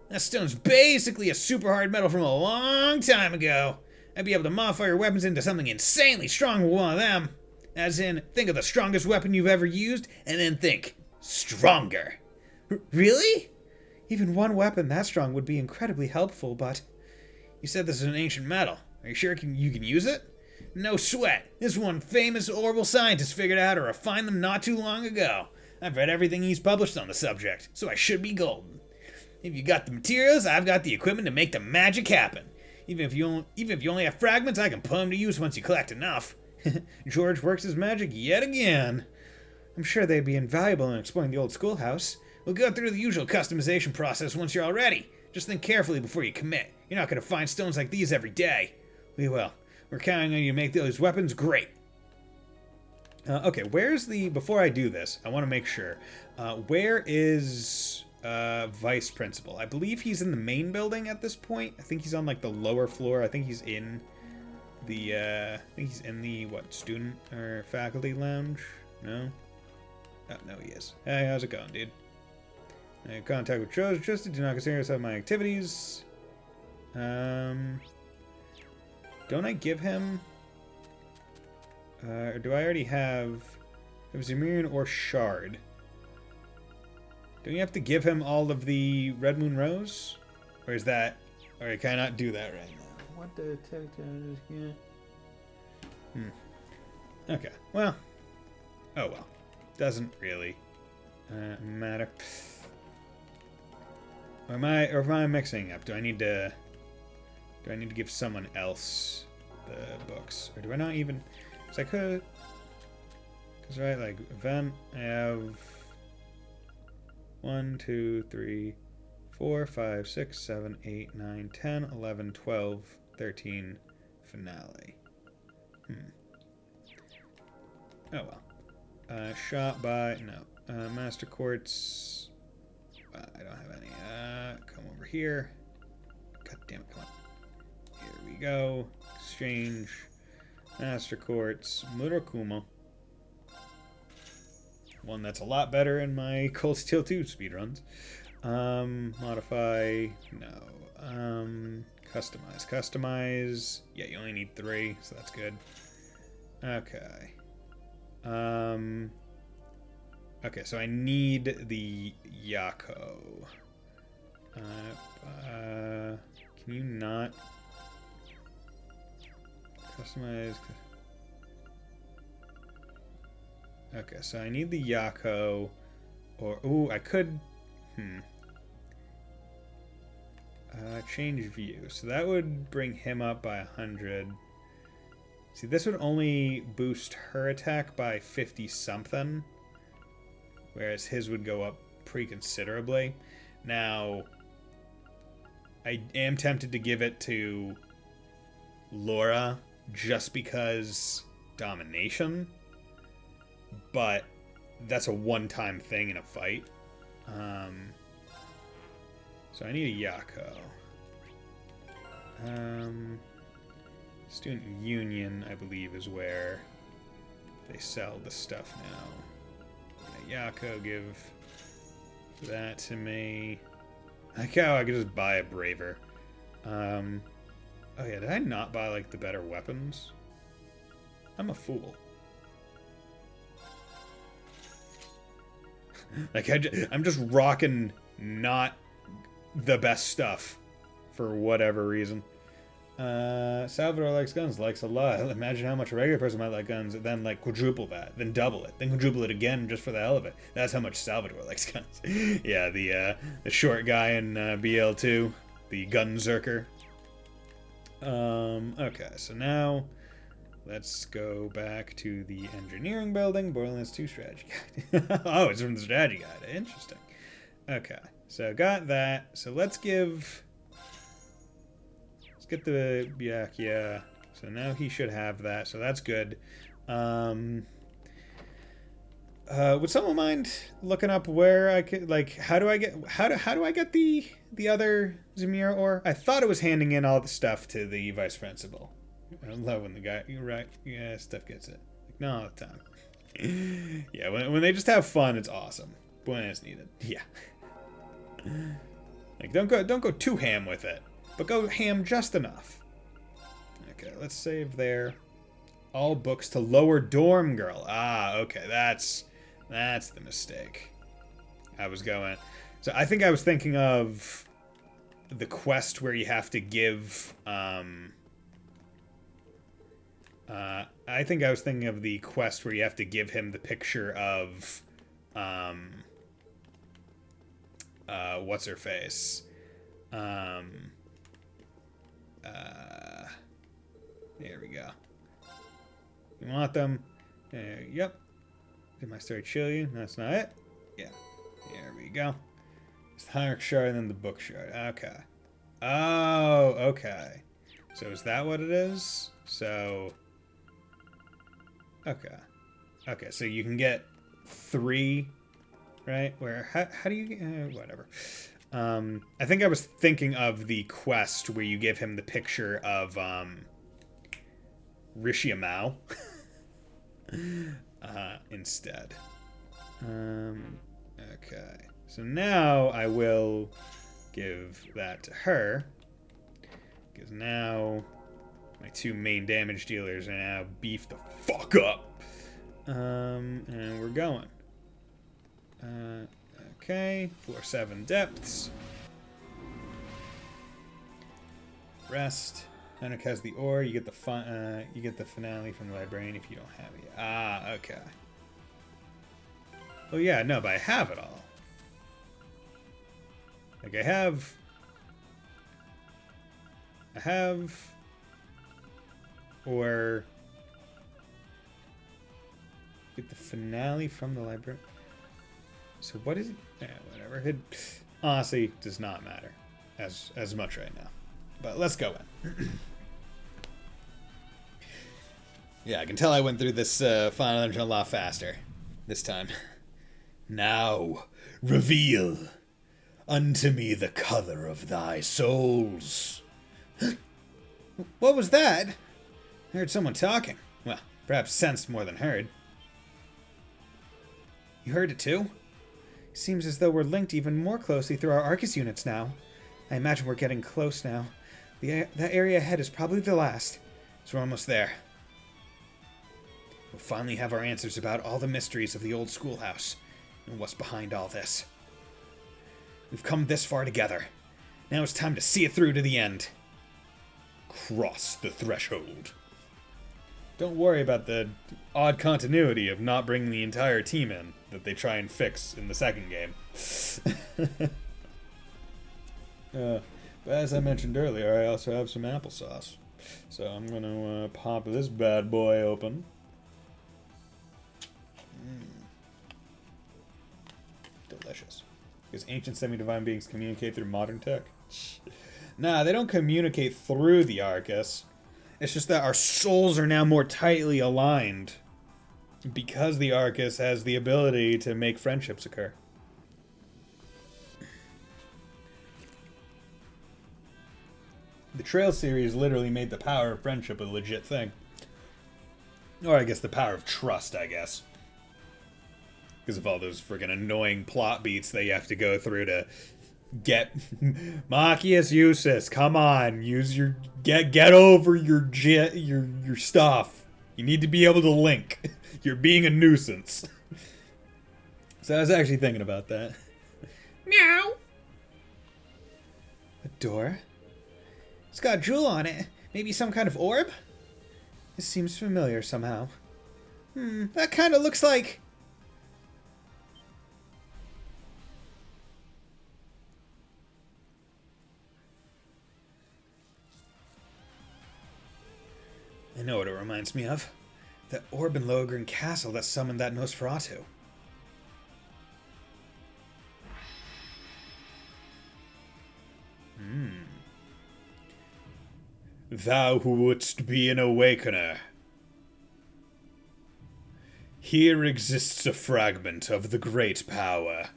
That stone's basically a super hard metal from a long time ago. I'd be able to modify your weapons into something insanely strong with one of them. As in, think of the strongest weapon you've ever used, and then think, stronger. Really? Even one weapon that strong would be incredibly helpful, but... You said this is an ancient metal. Are you sure you can use it? No sweat. This one famous orbital scientist figured out how to refine them not too long ago. I've read everything he's published on the subject, so I should be golden. If you got the materials, I've got the equipment to make the magic happen. Even if you only have fragments, I can put them to use once you collect enough. George works his magic yet again. I'm sure they'd be invaluable in exploring the old schoolhouse. We'll go through the usual customization process once you're all ready. Just think carefully before you commit. You're not going to find stones like these every day. We will. We're counting on you to make those weapons great. Okay, where's the... Before I do this, I want to make sure. Where is Vice Principal? I believe he's in the main building at this point. I think he's on, like, the lower floor. I think he's in the, what, student or faculty lounge? No? Oh, no, he is. Hey, how's it going, dude? Contact with Trusted. Do not consider yourself my activities. Don't I give him... or do I already have Zemirian or Shard? Don't you have to give him all of the Red Moon Rose? Or is that... Or can I not do that right now? What the... Okay, well... Oh well. Doesn't really matter. Or am I mixing up? Do I need to give someone else the books? Or do I not even... Because I could... Because, right, like, event, I have... 1, 2, 3, 4, 5, 6, 7, 8, 9, 10, 11, 12, 13, finale. Oh, well. Shot by... No. Master Quartz... I don't have any. Come over here. God damn it, come on. Here we go. Exchange. Master Quartz. Murakumo. One that's a lot better in my Cold Steel 2 speedruns. Modify. No. Customize. Customize. Yeah, you only need 3, so that's good. Okay. Okay, so I need the Yako. Can you not customize? Okay, so I need the Yako, or ooh, I could. Change view. So that would bring him up by 100. See, this would only boost her attack by 50 something. Whereas his would go up pretty considerably. Now, I am tempted to give it to Laura just because domination. But that's a one-time thing in a fight. So I need a Yako. Student Union, I believe, is where they sell the stuff now. Yako, give that to me. Like how I could just buy a Braver. Oh yeah, did I not buy like the better weapons? I'm a fool. Like I'm just rocking not the best stuff for whatever reason. Salvador likes guns, likes a lot. Imagine how much a regular person might like guns, then like quadruple that, then double it, then quadruple it again just for the hell of it. That's how much Salvador likes guns. Yeah, the short guy in BL2, the gun zerker. Okay, so now let's go back to the engineering building. Borderlands 2 strategy guide. Oh, it's from the strategy guide. Interesting. Okay, so got that. So let's get the yeah. So now he should have that. So that's good. Would someone mind looking up where I could how do I get the other Zemira ore? I thought it was handing in all the stuff to the vice principal. I love when the guy, you're right, yeah, stuff gets it. Like, not all the time. Yeah, when they just have fun, it's awesome. When it's needed. Yeah. Like, don't go too ham with it, but go ham just enough. Okay, let's save there. All books to lower dorm girl. Ah, okay, that's the mistake. I was going. So I think I was thinking of the quest where you have to give. I think I was thinking of the quest where you have to give him the picture of what's her face? There we go. You want them? Yep. Did I start chill you? That's not it. Yeah. There we go. It's the Heinrich shard and then the book shard. Okay. Oh, okay. So is that what it is? So. Okay. Okay, so you can get 3, right? Where, how do you, whatever. I think I was thinking of the quest where you give him the picture of, Rishia Mao. Instead. Okay. So now I will give that to her. Because now my 2 main damage dealers are now beefed the fuck up. And we're going. Okay. 4-7 depths. Rest. Henrik has the ore. You get the finale from the librarian if you don't have it. Ah, okay. Oh yeah, no, but I have it all. Like I have, or get the finale from the library. So what is it? Yeah, whatever. It honestly does not matter as much right now. But let's go in. Yeah, I can tell I went through this final dungeon a lot faster this time. Now, reveal unto me the color of thy souls. What was that? I heard someone talking. Well, perhaps sensed more than heard. You heard it too? Seems as though we're linked even more closely through our Arcus units now. I imagine we're getting close now. That area ahead is probably the last. So we're almost there. We'll finally have our answers about all the mysteries of the old schoolhouse and what's behind all this. We've come this far together. Now it's time to see it through to the end. Cross the threshold. Don't worry about the odd continuity of not bringing the entire team in that they try and fix in the second game. But as I mentioned earlier, I also have some applesauce. So I'm going to pop this bad boy open. Delicious. Because ancient semi-divine beings communicate through modern tech? Nah, they don't communicate through the Arcus. It's just that our souls are now more tightly aligned. Because the Arcus has the ability to make friendships occur. The Trail series literally made the power of friendship a legit thing. Or I guess the power of trust, I guess. Because of all those friggin' annoying plot beats that you have to go through to get Machias Usus, come on, use your get over your stuff. You need to be able to link. You're being a nuisance. So I was actually thinking about that. Meow. A door? It's got a jewel on it. Maybe some kind of orb? This seems familiar somehow. That kind of looks like... I know what it reminds me of. The orb in Lohengrin Castle that summoned that Nosferatu. Thou who wouldst be an awakener. Here exists a fragment of the great power.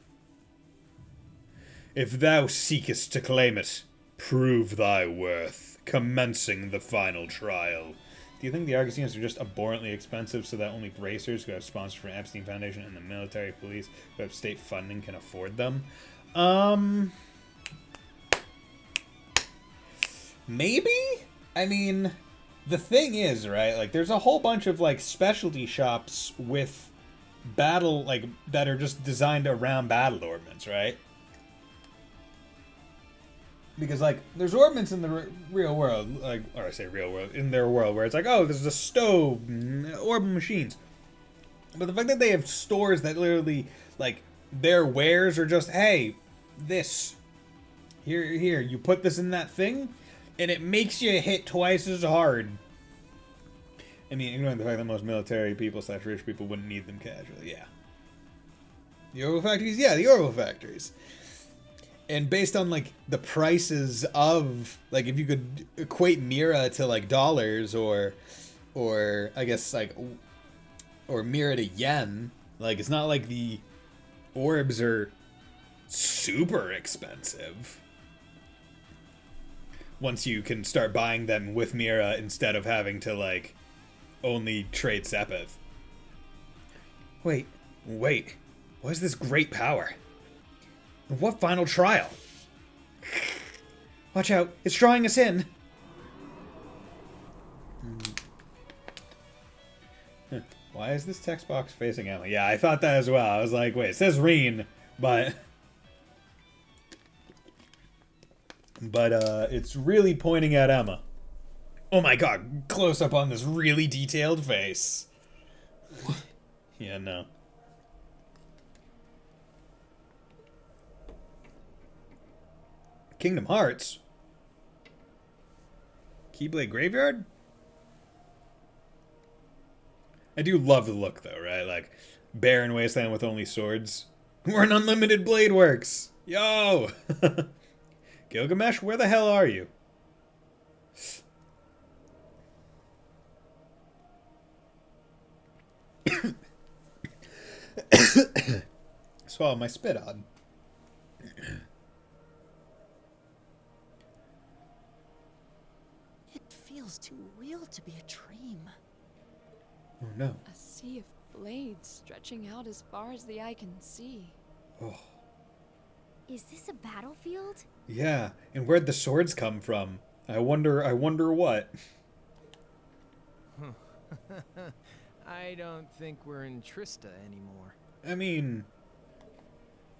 If thou seekest to claim it, prove thy worth, commencing the final trial. Do you think the Argus units are just abhorrently expensive so that only bracers who have sponsored from Epstein Foundation and the military police who have state funding can afford them? Maybe? I mean, the thing is, right, like, there's a whole bunch of, like, specialty shops with battle, like, that are just designed around battle ordnance, right? Because, like, there's ordnance in the real world, like, or I say real world, in their world, where it's like, oh, there's a stove, orb machines. But the fact that they have stores that literally, like, their wares are just, hey, this. Here, you put this in that thing, and it makes you hit twice as hard. I mean, ignoring the fact that most military people / rich people wouldn't need them casually, yeah. The orbital factories? Yeah, the orbital factories. And based on, like, the prices of, like, if you could equate Mira to, like, dollars or I guess, like, or Mira to yen, like, it's not like the orbs are super expensive. Once you can start buying them with Mira instead of having to, like, only trade Sepith. Wait. What is this great power? What final trial? Watch out, it's drawing us in. Why is this text box facing Emma? Yeah, I thought that as well. I was like, wait, it says Reen, but it's really pointing at Emma. Oh my god, close up on this really detailed face. Yeah, no. Kingdom Hearts? Keyblade Graveyard? I do love the look, though, right? Like, barren wasteland with only swords. We're an unlimited blade works! Yo! Gilgamesh, where the hell are you? Swallow my spit on. It feels too real to be a dream. Oh no. A sea of blades stretching out as far as the eye can see. Oh. Is this a battlefield? Yeah, and where'd the swords come from? I wonder what. I don't think we're in Trista anymore. I mean,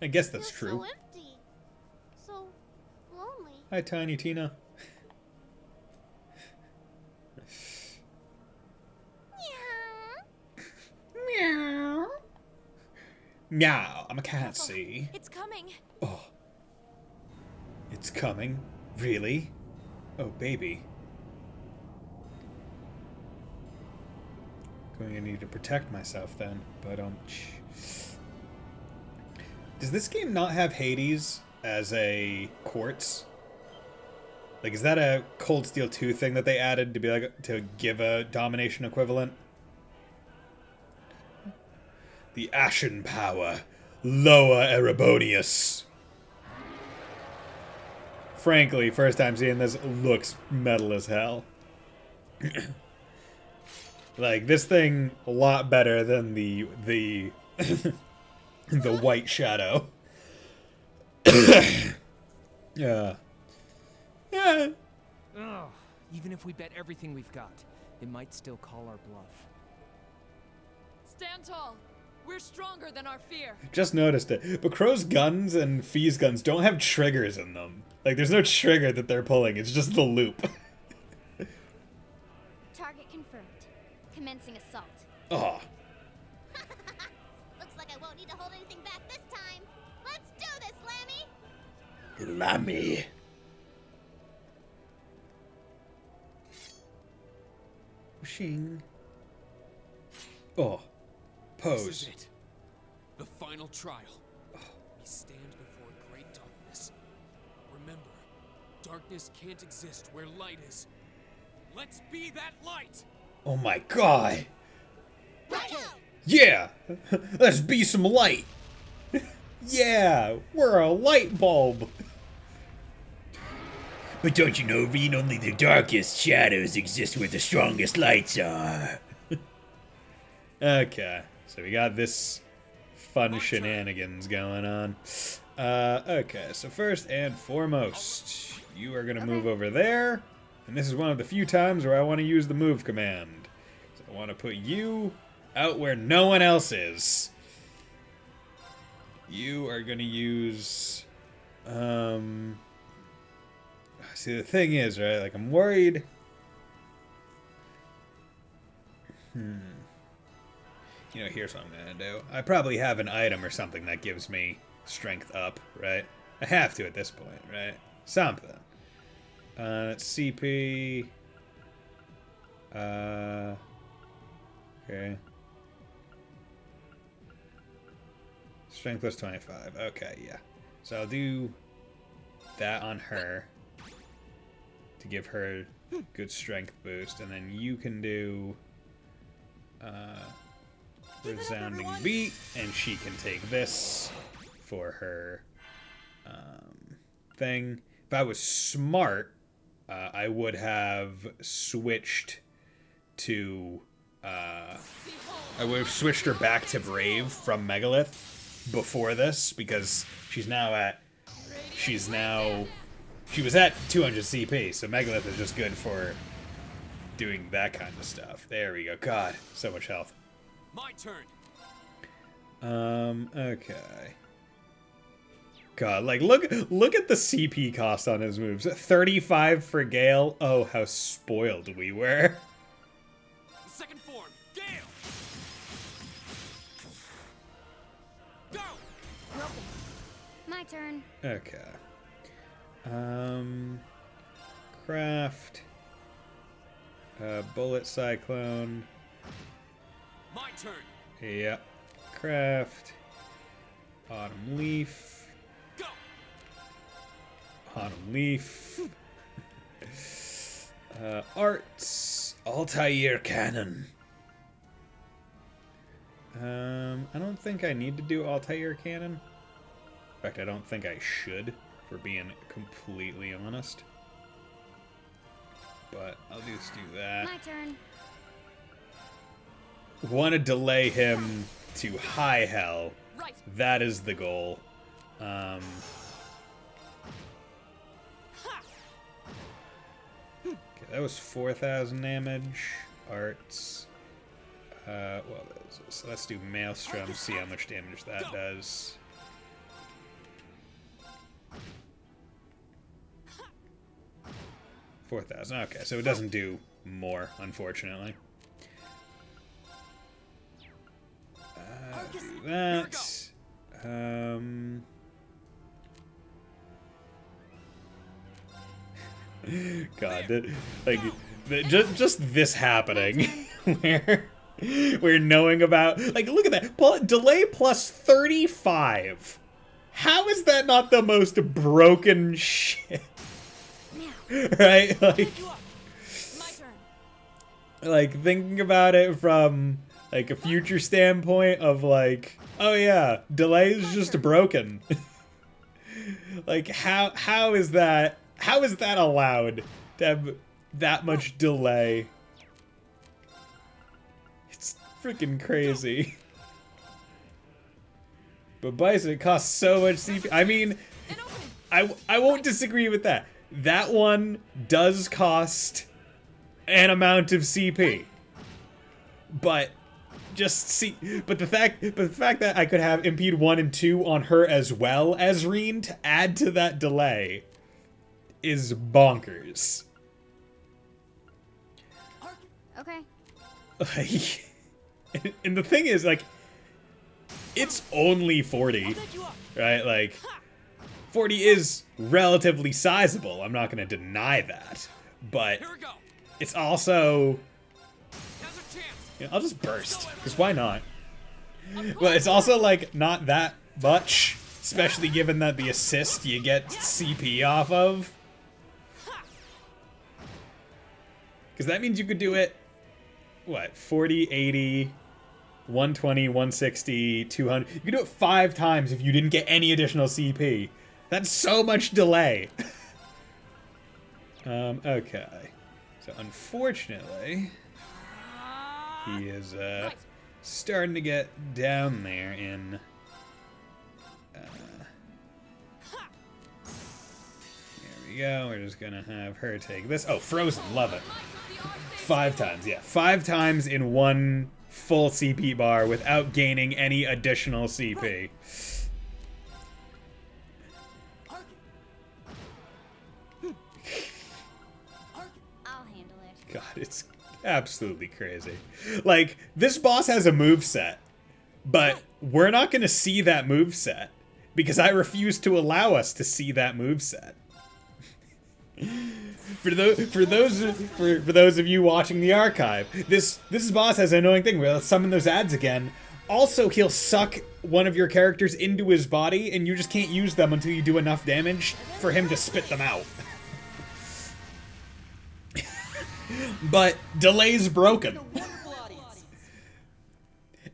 I guess that's It's true. so empty. So lonely. Hi, Tiny Tina. Meow. Meow. I'm a cat, see? It's coming. Oh. It's coming? Really? Oh, baby. Going to need to protect myself then, but does this game not have Hades as a quartz? Like, is that a Cold Steel 2 thing that they added to be like to give a domination equivalent? The Ashen Power, Loa Erebonius. Frankly, first time seeing this, looks metal as hell. Like, this thing a lot better than the the White Shadow. Yeah. Yeah. Ugh. Even if we bet everything we've got, it might still call our bluff. Stand tall. We're stronger than our fear. Just noticed it. But Crow's guns and Fee's guns don't have triggers in them. Like, there's no trigger that they're pulling. It's just the loop. Target confirmed. Commencing assault. Oh. Looks like I won't need to hold anything back this time. Let's do this, Lammy! Lammy. Whooshing. Oh. Pose. This is it. The final trial. We stand before great darkness. Remember, darkness can't exist where light is. Let's be that light! Oh my god. Righto! Yeah! Let's be some light! Yeah! We're a light bulb! But don't you know, Reen, only the darkest shadows exist where the strongest lights are. Okay, so we got this fun shenanigans going on. Okay, so first and foremost, you are going to move over there. And this is one of the few times where I want to use the move command. So I want to put you out where no one else is. You are going to use... See, the thing is, right, like, I'm worried... You know, here's what I'm going to do. I probably have an item or something that gives me strength up, right? I have to at this point, right? Something. That's CP. Okay. Strength plus 25. Okay, yeah. So I'll do that on her to give her good strength boost, and then you can do resounding beat, and she can take this for her thing. If I was smart, I would have switched to I would have switched her back to Brave from Megalith before this, because she was at 200 CP, so Megalith is just good for doing that kind of stuff. There we go. God, so much health. My turn. Okay. God, like, look at the CP cost on his moves. 35 for Gale. Oh, how spoiled we were. Second form, Gale. Go. My turn. Okay. Craft. Bullet Cyclone. My turn. Yep. Craft. Autumn Leaf. Go. Autumn Leaf. Arts. Altair Cannon. I don't think I need to do Altair Cannon. In fact, I don't think I should, for being completely honest. But I'll just do that. My turn. Want to delay him to high hell. Right. That is the goal. Okay, that was 4,000 damage. Arts. Well, so let's do Maelstrom, see how much damage that does. $4,000. Okay, so it doesn't do more, unfortunately. Do that. God, just this happening, where knowing about, like, look at that delay plus 35. How is that not the most broken shit? Right? Like, thinking about it from, like, a future standpoint of, like, oh yeah, delay is just broken. Like, how is that allowed to have that much delay? It's freaking crazy. But Bison, it costs so much CP. I mean, I won't disagree with that. That one does cost an amount of CP. But but the fact that I could have impede 1 and 2 on her as well as Reen to add to that delay is bonkers. Okay. And the thing is, like, it's only 40, right? Like, 40 is relatively sizable. I'm not going to deny that. But it's also... You know, I'll just burst, because why not? But it's also, like, not that much, especially given that the assist you get CP off of. Because that means you could do it, what, 40, 80, 120, 160, 200. You could do it 5 times if you didn't get any additional CP. That's so much delay. Okay. So, unfortunately... He is starting to get down there in... there we go. We're just going to have her take this. Oh, Frozen. Love it. 5 times. Yeah, 5 times in one full CP bar without gaining any additional CP. I'll handle it. God, it's... absolutely crazy. Like, this boss has a moveset, but we're not going to see that moveset because I refuse to allow us to see that moveset. For those of you watching the archive, this boss has an annoying thing where he'll summon those ads again. Also, he'll suck one of your characters into his body, and you just can't use them until you do enough damage for him to spit them out. But delay's broken.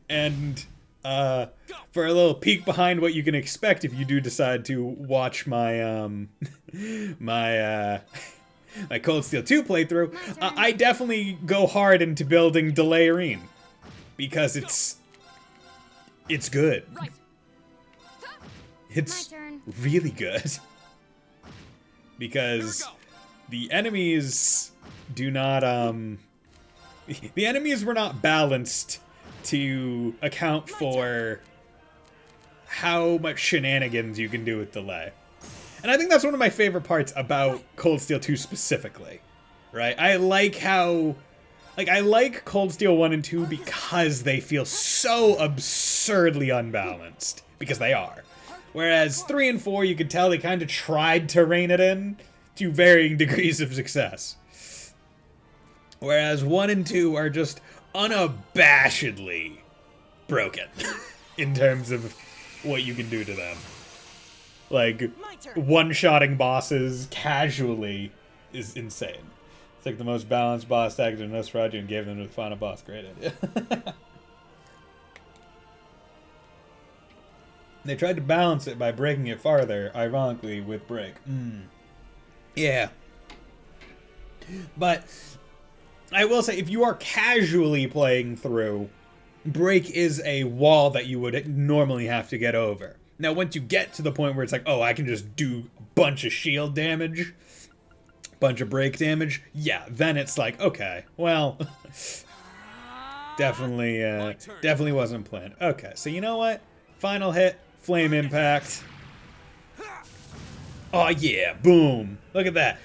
And for a little peek behind what you can expect if you do decide to watch my my Cold Steel 2 playthrough, I definitely go hard into building Delay Arene because it's good. It's really good because the enemies do not the enemies were not balanced to account for how much shenanigans you can do with delay. And I think that's one of my favorite parts about Cold Steel 2 specifically, right? I like how, I like Cold Steel 1 and 2 because they feel so absurdly unbalanced, because they are. Whereas 3 and 4, you could tell they kind of tried to rein it in to varying degrees of success. Whereas 1 and 2 are just unabashedly broken in terms of what you can do to them. Like, one-shotting bosses casually is insane. It's like the most balanced boss tactic in Nosferatu and gave them to the final boss. Great idea. They tried to balance it by breaking it farther, ironically, with Break. Yeah. But I will say, if you are casually playing through, Break is a wall that you would normally have to get over. Now, once you get to the point where it's like, oh, I can just do a bunch of shield damage, bunch of break damage, yeah, then it's like, okay, well, definitely wasn't planned. Okay, so you know what? Final hit, Flame Impact. Oh yeah, boom! Look at that.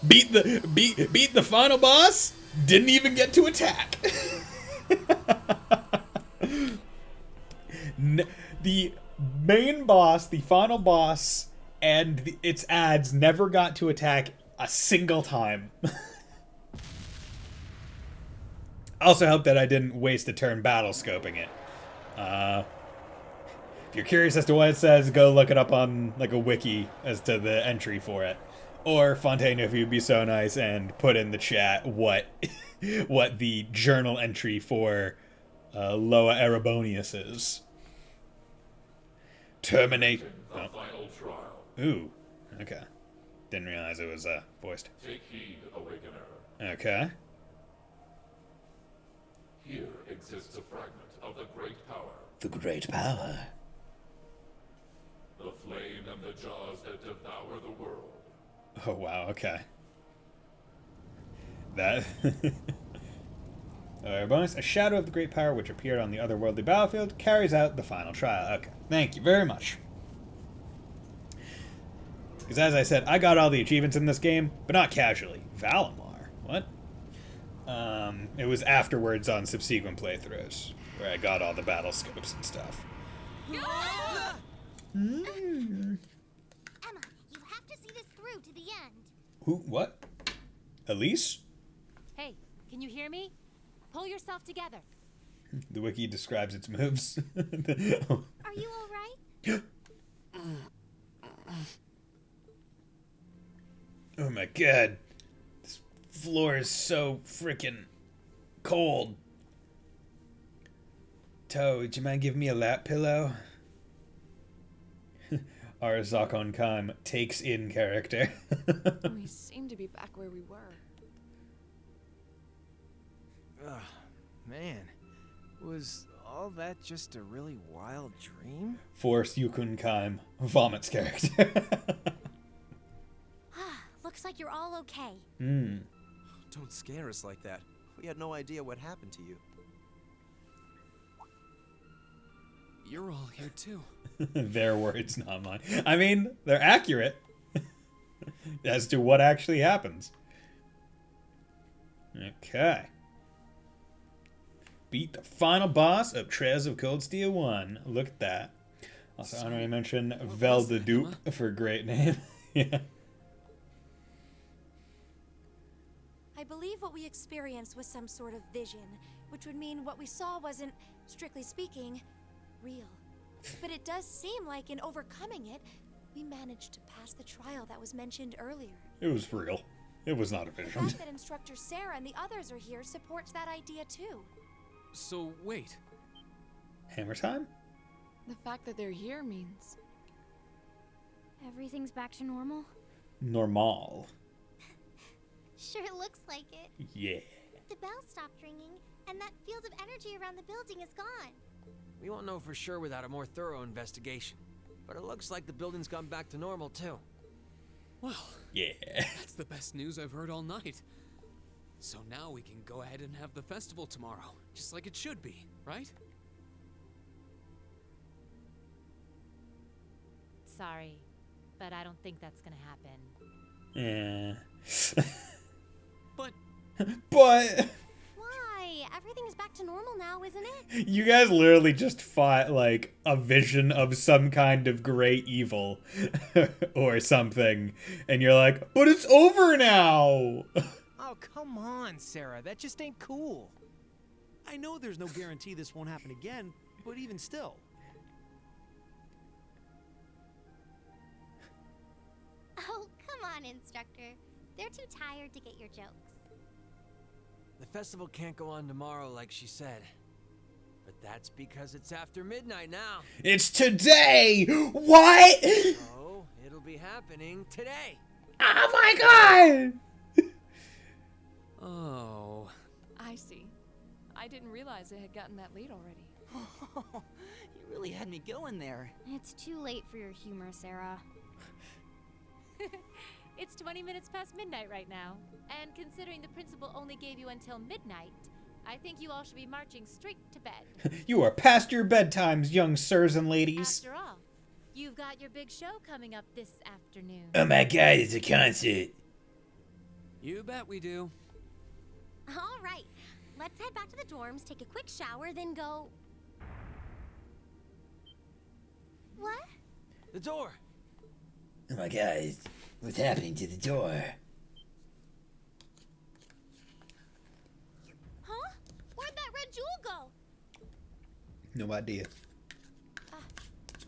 Beat the final boss. Didn't even get to attack. The main boss, the final boss, and its ads never got to attack a single time. Also helped that I didn't waste a turn battle scoping it. If you're curious as to what it says, go look it up on like a wiki as to the entry for it. Or Fontaine, if you'd be so nice and put in the chat what the journal entry for Loa Erebonius is. Terminate. The final trial. Ooh. Okay. Didn't realize it was voiced. Take heed, Awakener. Okay. Here exists a fragment of the great power. The great power. The flame and the jaws that devour the world. Oh wow. Okay. That. Bonus: a shadow of the great power which appeared on the otherworldly battlefield carries out the final trial. Okay. Thank you very much. Because as I said, I got all the achievements in this game, but not casually. Valimar? What? It was afterwards on subsequent playthroughs, where I got all the battle scopes and stuff. Emma, you have to see this through to the end. Who? What? Elise? Hey, can you hear me? Pull yourself together. The wiki describes its moves. Are you all right? Oh my god. This floor is so freaking cold. Toe, would you mind giving me a lap pillow? Our Zakon Khan takes in character. We seem to be back where we were. Ugh, man. Was all that just a really wild dream? Force Yukun Kaim vomits character. Looks like you're all okay. Don't scare us like that. We had no idea what happened to you. You're all here too. Their words, not mine. I mean, they're accurate as to what actually happens. Okay. Beat the final boss of Trez of Cold Steel 1. Look at that. Also, So, honorary mention what Vel was de that, Dupe Emma? for great name. Yeah. I believe what we experienced was some sort of vision, which would mean what we saw wasn't, strictly speaking, real. But it does seem like in overcoming it, we managed to pass the trial that was mentioned earlier. It was real. It was not a The vision. fact that Instructor Sarah and the others are here supports that idea too. So, wait. Hammer time? The fact that they're here means... Everything's back to normal? Normal. Sure looks like it. Yeah. The bell stopped ringing, and that field of energy around the building is gone. We won't know for sure without a more thorough investigation. But it looks like the building's gone back to normal, too. Well, Yeah. that's the best news I've heard all night. So now we can go ahead and have the festival tomorrow, just like it should be, right? Sorry, but I don't think that's gonna happen. Yeah. But But Why? Everything's back to normal now, isn't it? you guys literally just fought like a vision of some kind of great evil or something, and you're like, but it's over now. Oh, come on, Sarah. That just ain't cool. I know there's no guarantee this won't happen again, but even still. Oh, come on, Instructor. They're too tired to get your jokes. The festival can't go on tomorrow like she said. But that's because it's after midnight now. It's today. What? So, it'll be happening today. Oh my god. oh, I see. I didn't realize it had gotten that late already. You really had me going there. It's too late for your humor, Sarah. It's 20 minutes past midnight right now. And considering the principal only gave you until midnight, I think you all should be marching straight to bed. You are past your bedtimes, young sirs and ladies. After all, you've got your big show coming up this afternoon. Oh my god, it's a concert. you bet we do. All right, let's head back to the dorms, take a quick shower, then go... What? The door. Oh my god, what's happening to the door? Huh? Where'd that red jewel go? No idea.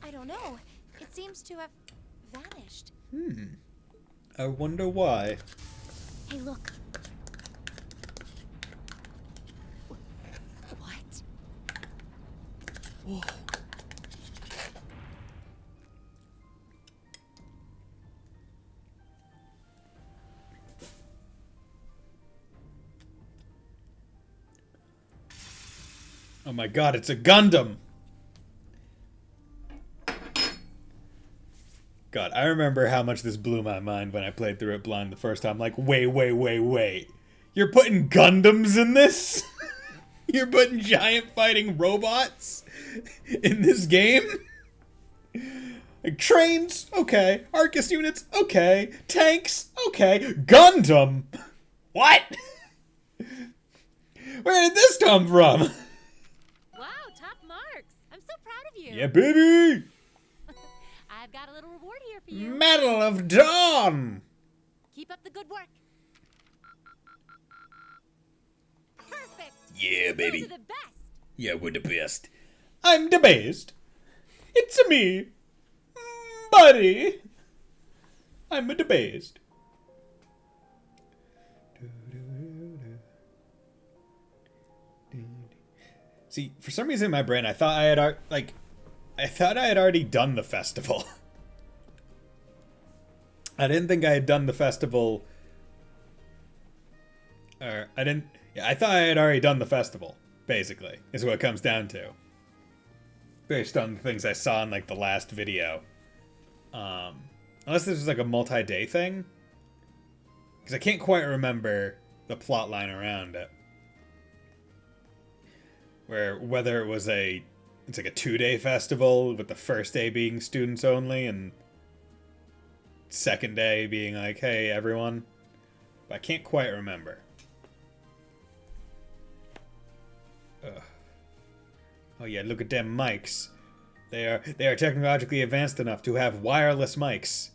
I don't know. It seems to have vanished. I wonder why. Hey, look. What? Oh my god, it's a Gundam! God, I remember how much this blew my mind when I played through it blind the first time. Like, wait. You're putting Gundams in this? You're putting giant fighting robots in this game? Like, trains? Okay. Arcus units? Okay. Tanks? Okay. Gundam? What? Where did this come from? Wow, top marks. I'm so proud of you. Yeah, baby! I've got a little reward here for you. Medal of Dawn! Keep up the good work. Perfect. Yeah, baby. Those are the best. Yeah, we're the best. I'm the best. It's a me. Buddy. I'm the best. See, for some reason in my brain, I thought I had already done the festival. I didn't think I had done the festival. Or I didn't. Yeah, I thought I had already done the festival. Basically, is what it comes down to. Based on the things I saw in like the last video. Unless this was like a multi-day thing, because I can't quite remember the plot line around it. Whether it was it's like a 2-day festival with the first day being students only and second day being like, hey everyone. But I can't quite remember. Ugh. Oh yeah, look at them mics. They are technologically advanced enough to have wireless mics.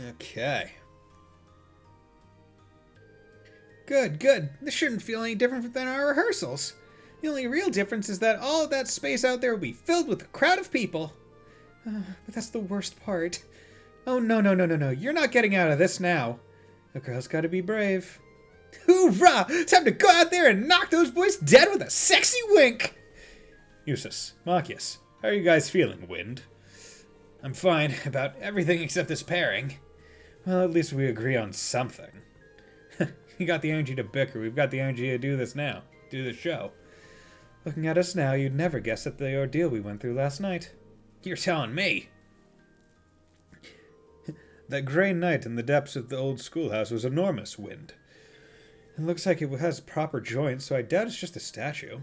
Okay. Good, good. This shouldn't feel any different than our rehearsals. The only real difference is that all of that space out there will be filled with a crowd of people. But that's the worst part. Oh, no, no, no, no, no. You're not getting out of this now. A girl's gotta be brave. Hoorah! Time to go out there and knock those boys dead with a sexy wink! Eustace, Marcus, how are you guys feeling, Wind? I'm fine about everything except this pairing. Well, at least we agree on something. You got the energy to bicker. We've got the energy to do this now. Do the show. Looking at us now, you'd never guess at the ordeal we went through last night. You're telling me. That grey night in the depths of the old schoolhouse was enormous, Wind. It looks like it has proper joints, so I doubt it's just a statue.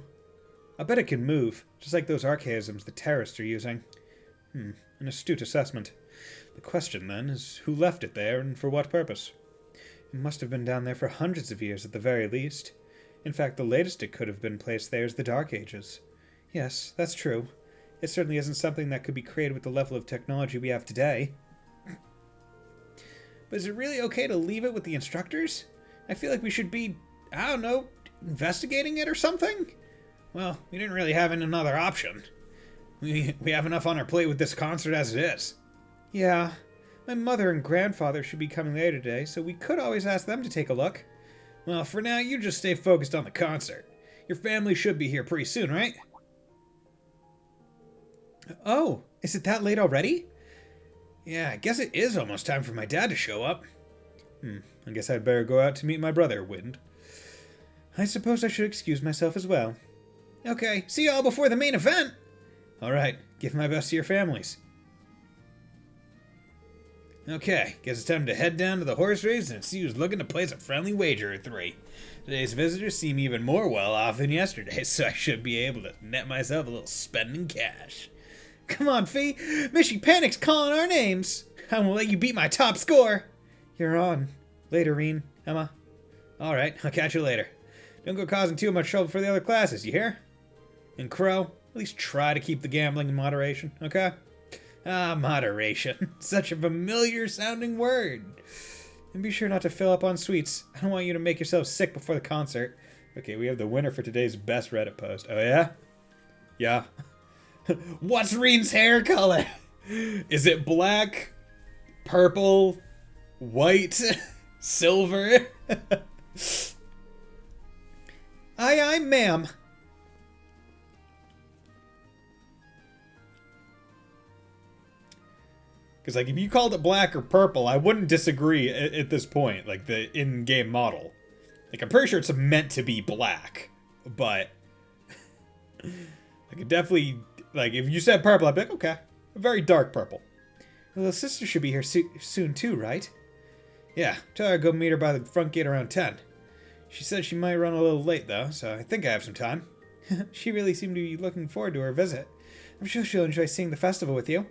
I bet it can move, just like those archaisms the terrorists are using. An astute assessment. The question, then, is who left it there and for what purpose? It must have been down there for hundreds of years at the very least. In fact, the latest it could have been placed there is the Dark Ages. Yes, that's true. It certainly isn't something that could be created with the level of technology we have today. But is it really okay to leave it with the instructors? I feel like we should be, I don't know, investigating it or something? Well, we didn't really have another option. We have enough on our plate with this concert as it is. Yeah, my mother and grandfather should be coming later today, so we could always ask them to take a look. Well, for now, you just stay focused on the concert. Your family should be here pretty soon, right? Oh, is it that late already? Yeah, I guess it is almost time for my dad to show up. I guess I'd better go out to meet my brother, Wind. I suppose I should excuse myself as well. Okay, see you all before the main event! Alright, give my best to your families. Okay, guess it's time to head down to the horse race and see who's looking to place a friendly wager or 3. Today's visitors seem even more well off than yesterday, so I should be able to net myself a little spending cash. Come on, Fee! Mishy Panic's calling our names! I won't let you beat my top score! You're on. Later, Reen. Emma. Alright, I'll catch you later. Don't go causing too much trouble for the other classes, you hear? And Crow, at least try to keep the gambling in moderation, okay? Ah, moderation. Such a familiar sounding word. And be sure not to fill up on sweets. I don't want you to make yourself sick before the concert. Okay, we have the winner for today's best Reddit post. Oh, yeah? Yeah. What's Reen's hair color? Is it black, purple, white, silver? Aye, ma'am. Because, like, if you called it black or purple, I wouldn't disagree at this point, like, the in-game model. Like, I'm pretty sure it's meant to be black, but... like, it definitely... Like, if you said purple, I'd be like, okay. A very dark purple. Your little sister should be here soon, too, right? Yeah, tell her I'll go meet her by the front gate around 10. She said she might run a little late, though, so I think I have some time. She really seemed to be looking forward to her visit. I'm sure she'll enjoy seeing the festival with you.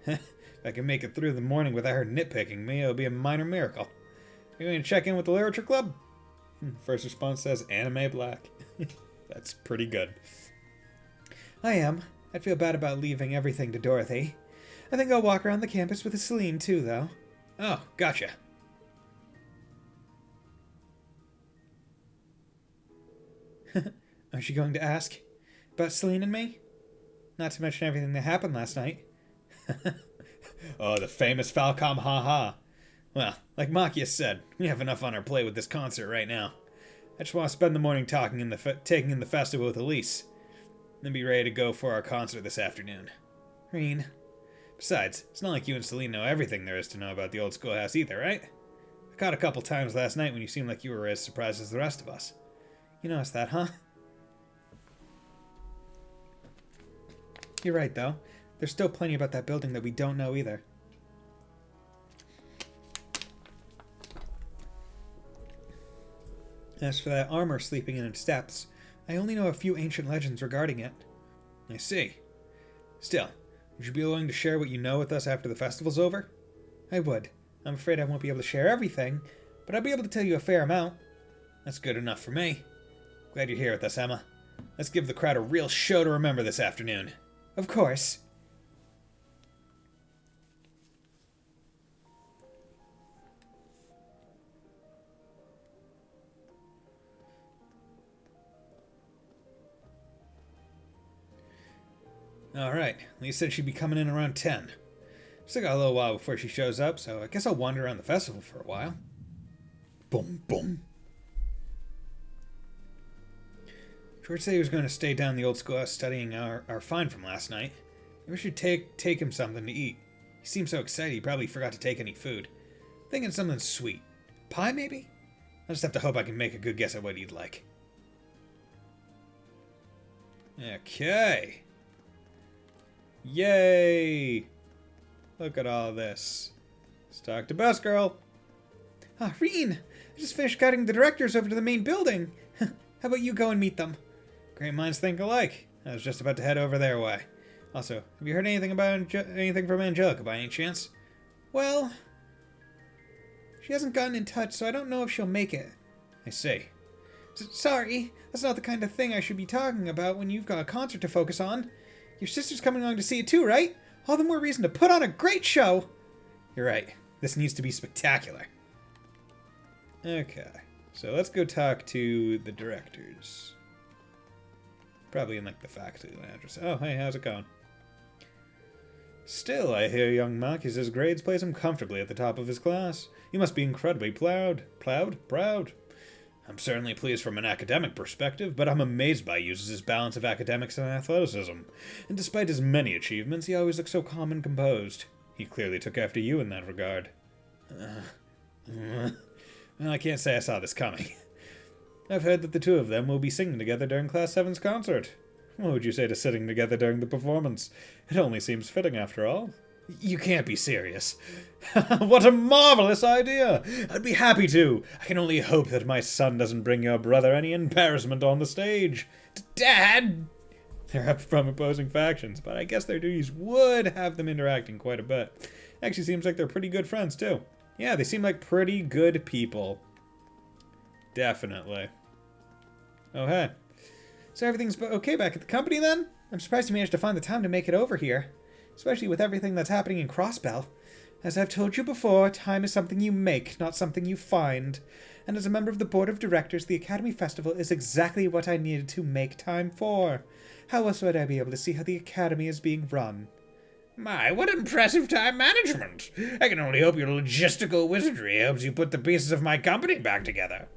If I can make it through the morning without her nitpicking me, it'll be a minor miracle. You going to check in with the literature club? First response says anime black. That's pretty good. I am. I'd feel bad about leaving everything to Dorothy. I think I'll walk around the campus with Celine, too, though. Oh, gotcha. Aren't you going to ask about Celine and me? Not to mention everything that happened last night. Oh, the famous Falcom haha. Well, like Machias said, we have enough on our plate with this concert right now. I just want to spend the morning taking in the festival with Elise. Then be ready to go for our concert this afternoon. Reen. Besides, it's not like you and Celine know everything there is to know about the old schoolhouse either, right? I caught a couple times last night when you seemed like you were as surprised as the rest of us. You noticed that, huh? You're right, though. There's still plenty about that building that we don't know either. As for that armor sleeping in its steps, I only know a few ancient legends regarding it. I see. Still, would you be willing to share what you know with us after the festival's over? I would. I'm afraid I won't be able to share everything, but I'll be able to tell you a fair amount. That's good enough for me. Glad you're here with us, Emma. Let's give the crowd a real show to remember this afternoon. Of course. Alright, Lisa said she'd be coming in around 10. Still got a little while before she shows up, so I guess I'll wander around the festival for a while. Boom, boom. George said he was going to stay down in the old schoolhouse studying our find from last night. Maybe we should take him something to eat. He seemed so excited he probably forgot to take any food. Thinking something sweet. Pie, maybe? I'll just have to hope I can make a good guess at what he'd like. Okay. Yay! Look at all this. Let's talk to Bus Girl. Ah, Reen! I just finished guiding the directors over to the main building. How about you go and meet them? Great minds think alike. I was just about to head over their way. Also, have you heard anything about anything from Angelica by any chance? Well, she hasn't gotten in touch, so I don't know if she'll make it. I see. Sorry, that's not the kind of thing I should be talking about when you've got a concert to focus on. Your sister's coming along to see it too, right? All the more reason to put on a great show! You're right. This needs to be spectacular. Okay, so let's go talk to the directors. Probably in, like, the faculty lounge. Oh, hey, how's it going? Still, I hear young Marcus's grades place him comfortably at the top of his class. You must be incredibly proud. Proud? I'm certainly pleased from an academic perspective, but I'm amazed by Eustace's balance of academics and athleticism. And despite his many achievements, he always looks so calm and composed. He clearly took after you in that regard. Well, I can't say I saw this coming. I've heard that the two of them will be singing together during Class 7's concert. What would you say to sitting together during the performance? It only seems fitting after all. You can't be serious. What a marvelous idea! I'd be happy to. I can only hope that my son doesn't bring your brother any embarrassment on the stage. Dad! They're up from opposing factions, but I guess their duties would have them interacting quite a bit. Actually seems like they're pretty good friends, too. Yeah, they seem like pretty good people. Definitely. Oh, hey. So everything's okay back at the company, then? I'm surprised you managed to find the time to make it over here. Especially with everything that's happening in Crossbell. As I've told you before, time is something you make, not something you find. And as a member of the board of directors, the Academy Festival is exactly what I needed to make time for. How else would I be able to see how the Academy is being run? My, what impressive time management! I can only hope your logistical wizardry helps you put the pieces of my company back together.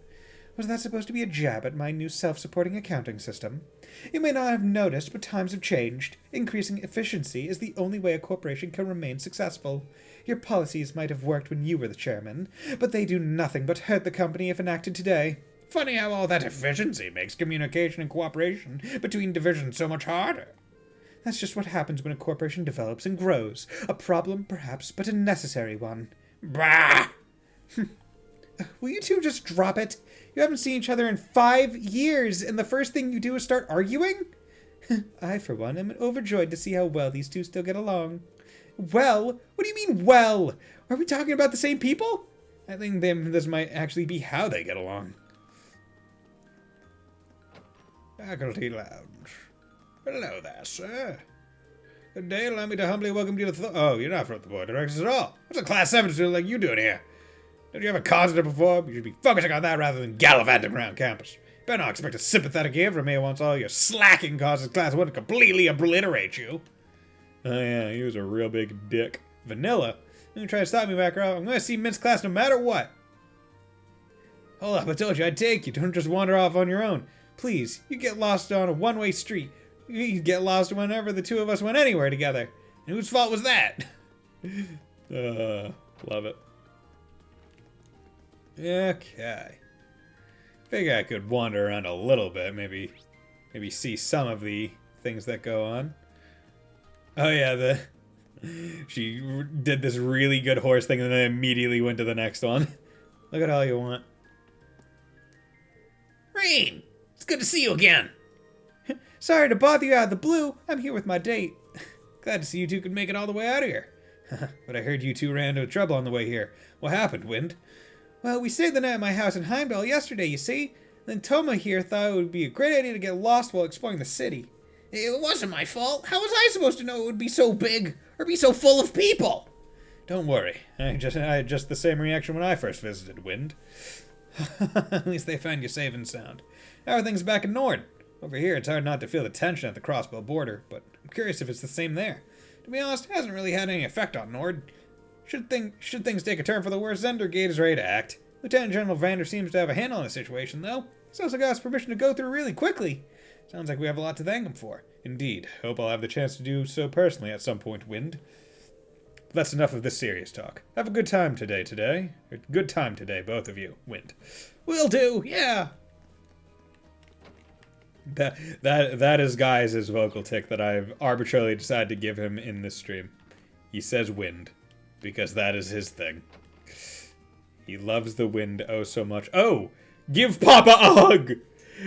Was that supposed to be a jab at my new self-supporting accounting system? You may not have noticed, but times have changed. Increasing efficiency is the only way a corporation can remain successful. Your policies might have worked when you were the chairman, but they do nothing but hurt the company if enacted today. Funny how all that efficiency makes communication and cooperation between divisions so much harder. That's just what happens when a corporation develops and grows. A problem, perhaps, but a necessary one. Bah! Will you two just drop it? You haven't seen each other in 5 years, and the first thing you do is start arguing? I, for one, am overjoyed to see how well these two still get along. Well? What do you mean, well? Are we talking about the same people? I think this might actually be how they get along. Faculty Lounge. Hello there, sir. Good day, allow me to humbly welcome you to oh, you're not from the board of directors at all. What's a Class 7 student like you doing here? Did you have a concert before? You should be focusing on that rather than gallivanting around campus. You better not expect a sympathetic ear from me once all your slacking causes Class 1 to completely obliterate you. Oh yeah, he was a real big dick. Vanilla? You try to stop me back out, I'm gonna see Mint's class no matter what. Hold up, I told you I'd take you. Don't just wander off on your own. Please, you get lost on a one-way street. You get lost whenever the two of us went anywhere together. And whose fault was that? Love it. Okay. Figure I could wander around a little bit, maybe see some of the things that go on. Oh yeah, she did this really good horse thing and then immediately went to the next one. Look at all you want. Rain! It's good to see you again! Sorry to bother you out of the blue. I'm here with my date. Glad to see you two could make it all the way out of here. But I heard you two ran into trouble on the way here. What happened, Wind? Well, we stayed the night at my house in Heimdall yesterday, you see. Then Toma here thought it would be a great idea to get lost while exploring the city. It wasn't my fault. How was I supposed to know it would be so big or be so full of people? Don't worry. I had just the same reaction when I first visited Wind. At least they found you safe and sound. Everything's back in Nord. Over here, it's hard not to feel the tension at the Crossbow border, but I'm curious if it's the same there. To be honest, it hasn't really had any effect on Nord. Should things take a turn for the worse, Zendergate is ready to act. Lieutenant General Vander seems to have a handle on the situation, though. He's also got us permission to go through really quickly. Sounds like we have a lot to thank him for. Indeed. Hope I'll have the chance to do so personally at some point, Wind. But that's enough of this serious talk. Have a good time today. Good time today, both of you, Wind. Will do, yeah! That is Guys' vocal tick that I've arbitrarily decided to give him in this stream. He says wind, because that is his thing. He loves the wind oh so much. Oh! Give Papa a hug!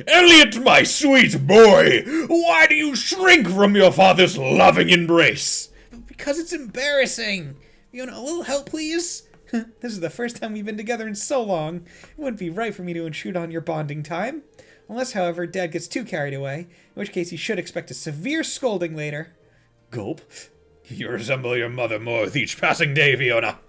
Elliot, my sweet boy! Why do you shrink from your father's loving embrace? Because it's embarrassing. You want a little help, please? This is the first time we've been together in so long. It wouldn't be right for me to intrude on your bonding time. Unless, however, Dad gets too carried away, in which case he should expect a severe scolding later. Gulp. You resemble your mother more with each passing day, Fiona.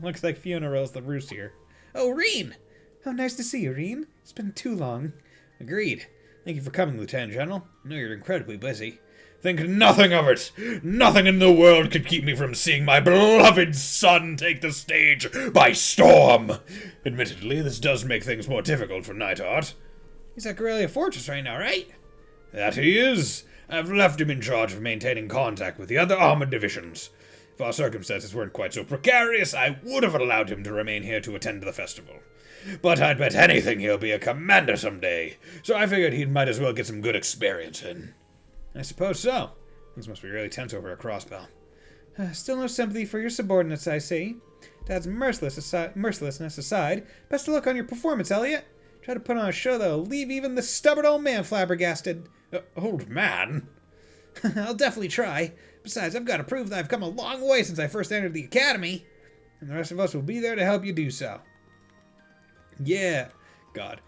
Looks like Fiona rolls the roost here. Oh, Reen! How nice to see you, Reen. It's been too long. Agreed. Thank you for coming, Lieutenant General. I know you're incredibly busy. Think nothing of it. Nothing in the world could keep me from seeing my beloved son take the stage by storm. Admittedly, this does make things more difficult for Neidhart. He's at Guerrilla Fortress right now, right? That he is. I've left him in charge of maintaining contact with the other armored divisions. If our circumstances weren't quite so precarious, I would have allowed him to remain here to attend the festival. But I'd bet anything he'll be a commander someday, so I figured he might as well get some good experience in. I suppose so. Things must be really tense over a crossbow. Still no sympathy for your subordinates, I see. Dad's mercilessness aside, best of luck on your performance, Elliot. Try to put on a show that'll leave even the stubborn old man flabbergasted. Old man? I'll definitely try. Besides, I've got to prove that I've come a long way since I first entered the academy. And the rest of us will be there to help you do so. Yeah. God.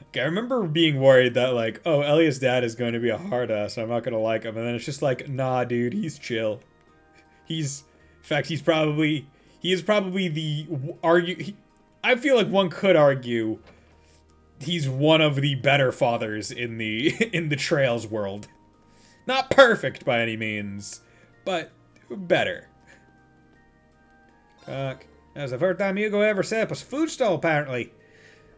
Okay, I remember being worried that, like, oh, Elliot's dad is going to be a hard ass, I'm not going to like him. And then it's just like, nah, dude, he's chill. In fact, he is probably I feel like one could argue he's one of the better fathers in the Trails world. Not perfect by any means, but better. Fuck. That was the first time Hugo ever set up a food stall, apparently.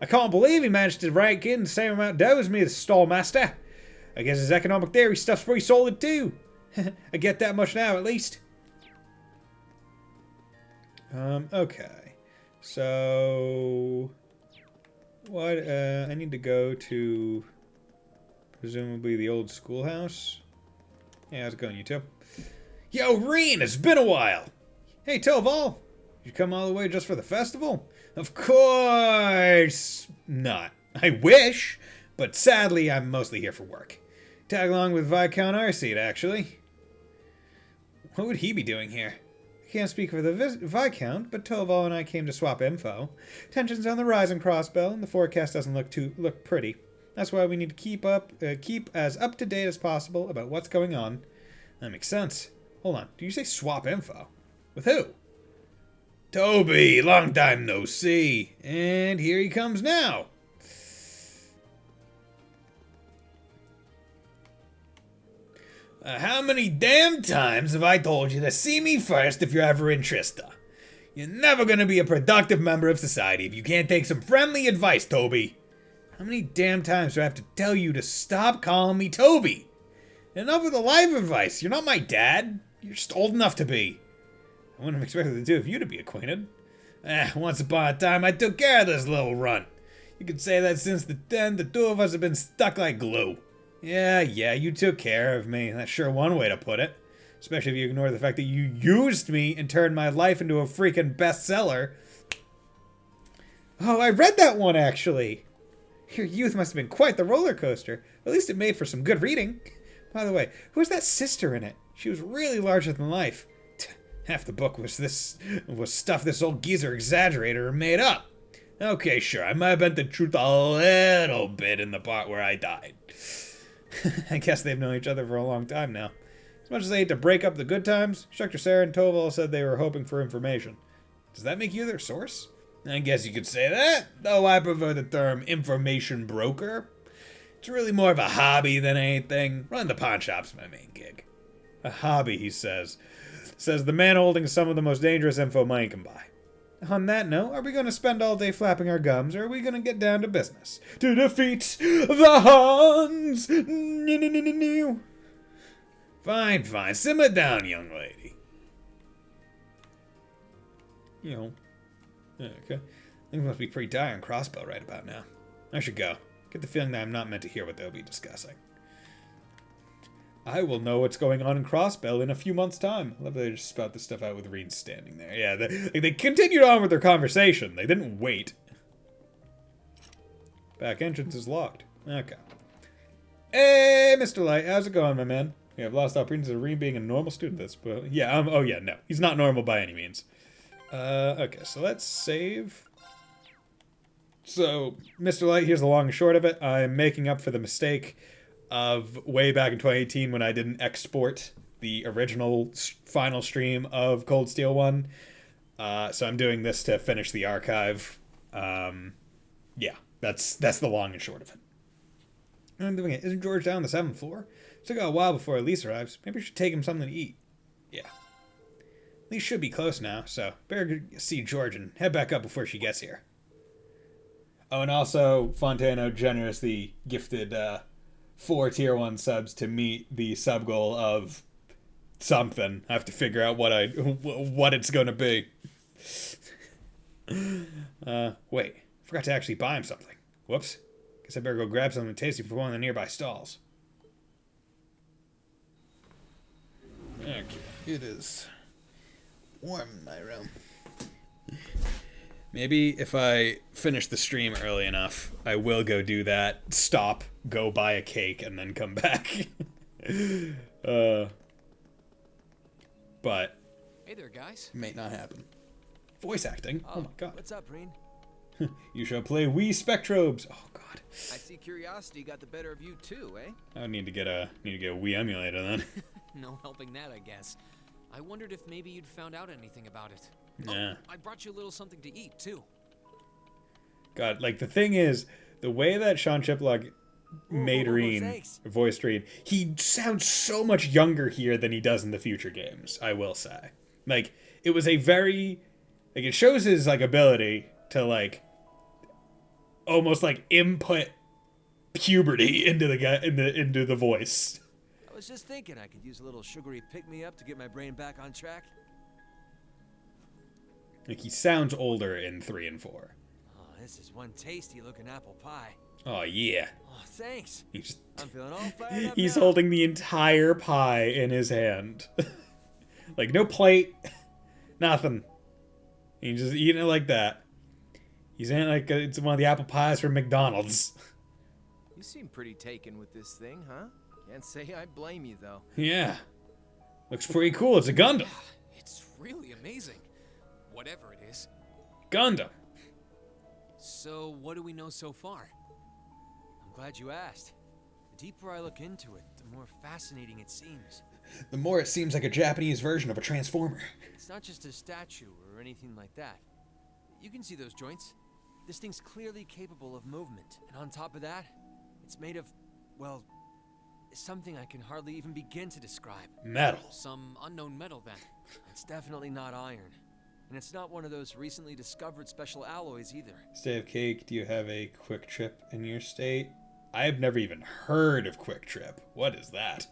I can't believe he managed to rank in the same amount of dough as me, the stall master. I guess his economic theory stuff's pretty solid, too. I get that much now, at least. Okay. So... what, I need to go to... presumably the old schoolhouse? Yeah, how's it going, you two? Yo, Reen, it's been a while! Hey, Toval! You come all the way just for the festival? Of course not. I wish, but sadly I'm mostly here for work. Tag along with Viscount Arseed, actually. What would he be doing here? I can't speak for the Viscount, but Toval and I came to swap info. Tensions on the rise in Crossbell, and the forecast doesn't look pretty. That's why we need to keep as up to date as possible about what's going on. That makes sense. Hold on, did you say swap info? With who? Toby, long time no see. And here he comes now. How many damn times have I told you to see me first if you're ever interested? You're never going to be a productive member of society if you can't take some friendly advice, Toby. How many damn times do I have to tell you to stop calling me Toby? Enough with the life advice. You're not my dad. You're just old enough to be. I wouldn't have expected the two of you to be acquainted. Once upon a time, I took care of this little runt. You could say that since then, the two of us have been stuck like glue. Yeah, you took care of me. That's sure one way to put it. Especially if you ignore the fact that you used me and turned my life into a freaking bestseller. Oh, I read that one, actually. Your youth must have been quite the roller coaster. At least it made for some good reading. By the way, who was that sister in it? She was really larger than life. Half the book was stuff this old geezer exaggerated or made up. Okay, sure, I might have bent the truth a little bit in the part where I died. I guess they've known each other for a long time now. As much as they hate to break up the good times, Instructor Sarah and Toval said they were hoping for information. Does that make you their source? I guess you could say that, though I prefer the term information broker. It's really more of a hobby than anything. Running the pawn shop's my main gig. A hobby, he says. Says the man holding some of the most dangerous info money can buy. On that note, are we going to spend all day flapping our gums, or are we going to get down to business? To defeat the Huns! Fine, fine. Simmer down, young lady. You know. Okay. Things must be pretty dire on Crossbow right about now. I should go. Get the feeling that I'm not meant to hear what they'll be discussing. I will know what's going on in Crossbell in a few months' time. I love that they just spout this stuff out with Reed standing there. Yeah, they continued on with their conversation. They didn't wait. Back entrance is locked. Okay. Hey, Mr. Light, how's it going, my man? Yeah, I've lost all pretense of Reed being a normal student this, but yeah, oh yeah, no. He's not normal by any means. Okay, so let's save. So, Mr. Light, here's the long and short of it. I'm making up for the mistake of way back in 2018 when I didn't export the original final stream of Cold Steel 1. So I'm doing this to finish the archive. Yeah, that's the long and short of it. I'm doing it. Isn't George down on the 7th floor? It's took a while before Elise arrives. Maybe we should take him something to eat. Yeah. Elise should be close now, so better see George and head back up before she gets here. Oh, and also, Fontano generously gifted 4 tier 1 subs to meet the sub goal of something. I have to figure out what it's going to be. Wait. Forgot to actually buy him something. Whoops. Guess I better go grab something tasty from one of the nearby stalls. Okay. It is warm in my room. Maybe if I finish the stream early enough, I will go do that, stop, go buy a cake, and then come back. But hey there, guys. May not happen. Voice acting? Oh my god. What's up, Reen? You shall play Wii Spectrobes. Oh god. I see curiosity got the better of you too, eh? I need to get a Wii emulator then. No helping that, I guess. I wondered if maybe you'd found out anything about it. Yeah. Oh, I brought you a little something to eat, too. God, like, the thing is, the way that Sean Chiplock made Reen, voiced Reen, he sounds so much younger here than he does in the future games, I will say. Like, it was a very, like, it shows his, like, ability to, like, almost, like, input puberty into the guy, into the voice. I was just thinking I could use a little sugary pick-me-up to get my brain back on track. Like, he sounds older in 3 and 4. Oh, this is one tasty-looking apple pie. Oh, yeah. Oh, thanks. I'm feeling all fired up He's now. holding the entire pie in his hand. Like, no plate, nothing. He's just eating it like that. He's in it like it's one of the apple pies from McDonald's. You seem pretty taken with this thing, huh? Can't say I blame you, though. Yeah. Looks pretty cool. It's a Gundam. Yeah, it's really amazing. Whatever it is. Gundam. So, what do we know so far? I'm glad you asked. The deeper I look into it, the more fascinating it seems. The more it seems like a Japanese version of a Transformer. It's not just a statue or anything like that. You can see those joints. This thing's clearly capable of movement. And on top of that, it's made of, well, something I can hardly even begin to describe. Metal. Some unknown metal, then. It's definitely not iron. And it's not one of those recently discovered special alloys either. State of Cake, do you have a Quick Trip in your state? I have never even heard of Quick Trip. What is that?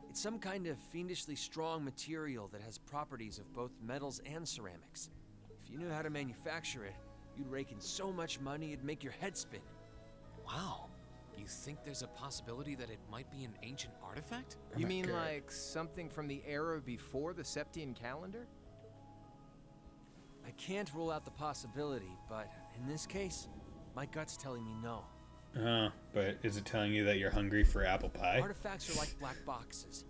It's some kind of fiendishly strong material that has properties of both metals and ceramics. If you knew how to manufacture it, you'd rake in so much money it'd make your head spin. Wow. You think there's a possibility that it might be an ancient artifact? You mean like something from the era before the Septian calendar? I can't rule out the possibility, but in this case, my gut's telling me no. But is it telling you that you're hungry for apple pie? Artifacts are like black boxes.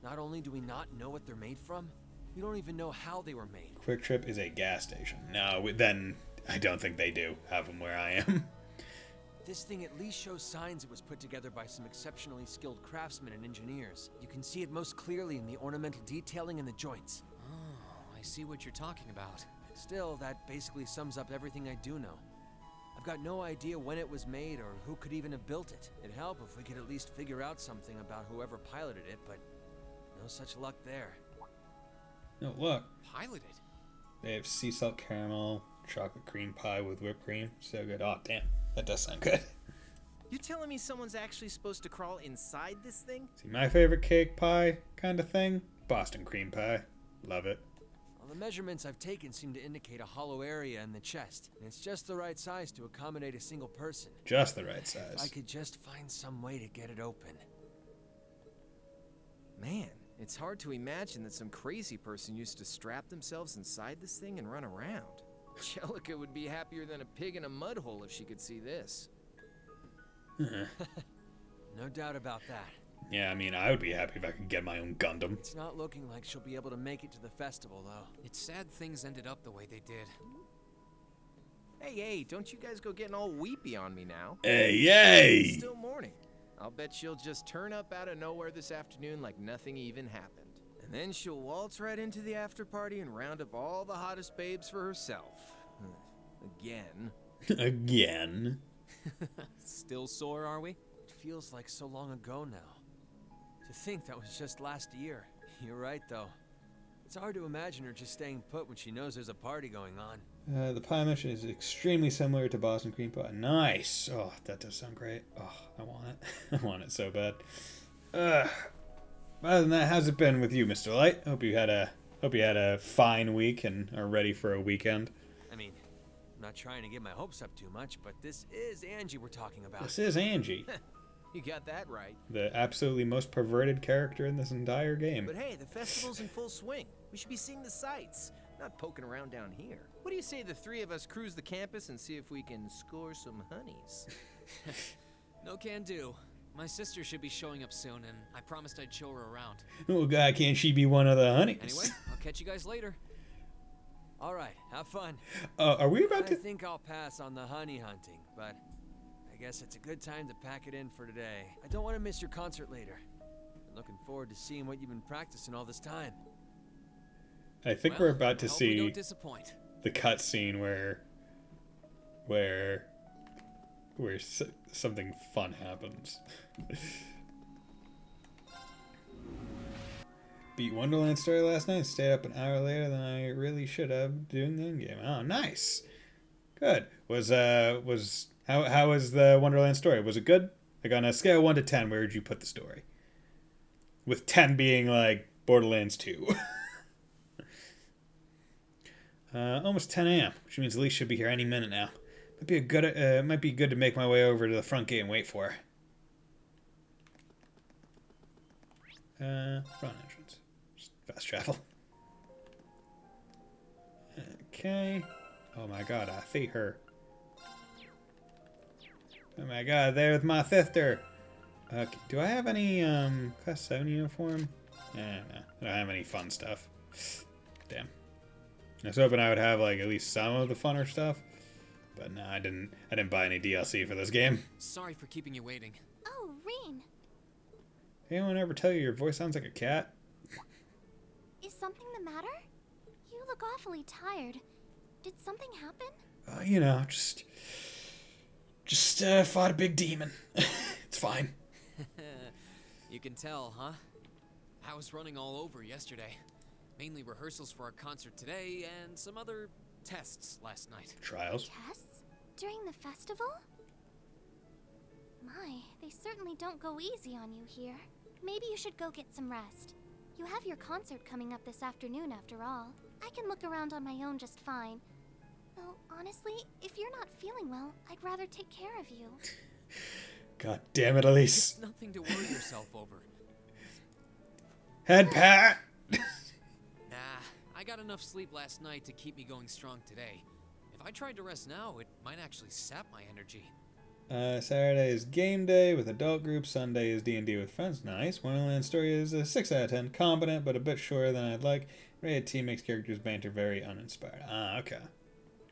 Not only do we not know what they're made from, we don't even know how they were made. Quick Trip is a gas station. No, then I don't think they do have them where I am. This thing at least shows signs it was put together by some exceptionally skilled craftsmen and engineers. You can see it most clearly in the ornamental detailing in the joints. Oh, I see what you're talking about. Still, that basically sums up everything I do know. I've got no idea when it was made or who could even have built it. It'd help if we could at least figure out something about whoever piloted it, but no such luck there. No, look. Piloted? They have sea salt caramel, chocolate cream pie with whipped cream. So good. Oh, damn. That does sound good. You telling me someone's actually supposed to crawl inside this thing? See, my favorite cake pie kind of thing? Boston cream pie. Love it. Well, the measurements I've taken seem to indicate a hollow area in the chest, and it's just the right size to accommodate a single person. Just the right size. If I could just find some way to get it open. Man, it's hard to imagine that some crazy person used to strap themselves inside this thing and run around. Jellica would be happier than a pig in a mud hole if she could see this. No doubt about that. Yeah, I mean, I would be happy if I could get my own Gundam. It's not looking like she'll be able to make it to the festival, though. It's sad things ended up the way they did. Hey, don't you guys go getting all weepy on me now. Hey! It's still morning. I'll bet she'll just turn up out of nowhere this afternoon like nothing even happened. And then she'll waltz right into the after party and round up all the hottest babes for herself. Again. Again. Still sore, are we? It feels like so long ago now. To think that was just last year. You're right, though. It's hard to imagine her just staying put when she knows there's a party going on. The pie mission is extremely similar to Boston cream pie. Nice. Oh, that does sound great. Oh, I want it. I want it so bad. Other than that, how's it been with you, Mr. Light? Hope you had a fine week and are ready for a weekend. I mean, I'm not trying to get my hopes up too much, but this is Angie we're talking about. This is Angie. You got that right. The absolutely most perverted character in this entire game. But hey, the festival's in full swing. We should be seeing the sights, not poking around down here. What do you say the three of us cruise the campus and see if we can score some honeys? No can do. My sister should be showing up soon, and I promised I'd show her around. Oh, God, can't she be one of the honeys? Anyway, I'll catch you guys later. All right, have fun. Are we about to... I think I'll pass on the honey hunting, but I guess it's a good time to pack it in for today. I don't want to miss your concert later. I'm looking forward to seeing what you've been practicing all this time. I think we're about to see don't disappoint. The cutscene where something fun happens. Beat Wonderland story last night. Stayed up an hour later than I really should have doing the end game. Oh, nice. Good. How was the Wonderland story? Was it good? Like on a scale of 1 to 10, where would you put the story? With 10 being like Borderlands 2. Almost 10 a.m., which means Elise should be here any minute now. Might be good to make my way over to the front gate and wait for her. Front entrance. Just fast travel. Okay. Oh my god, I see her. Oh my god, there's my sister. Do I have any class 7 uniform? No, I don't have any fun stuff. Damn. I was hoping I would have like at least some of the funner stuff, but no, I didn't buy any DLC for this game. Sorry for keeping you waiting. Oh, Reen. Anyone ever tell you your voice sounds like a cat? Is something the matter? You look awfully tired. Did something happen? You know, just fought a big demon. It's fine. You can tell, huh? I was running all over yesterday. Mainly rehearsals for our concert today and some other tests last night. Trials? Tests? During the festival? My, they certainly don't go easy on you here. Maybe you should go get some rest. You have your concert coming up this afternoon after all. I can look around on my own just fine. Though, honestly, if you're not feeling well, I'd rather take care of you. God damn it, Elise. It's nothing to worry yourself over. Head pat! Nah, I got enough sleep last night to keep me going strong today. If I tried to rest now, it might actually sap my energy. Saturday is game day with adult group. Sunday is D&D with friends. Nice. Wonderland story is a 6 out of 10. Competent, but a bit shorter than I'd like. Rated T makes characters banter very uninspired. Ah, okay.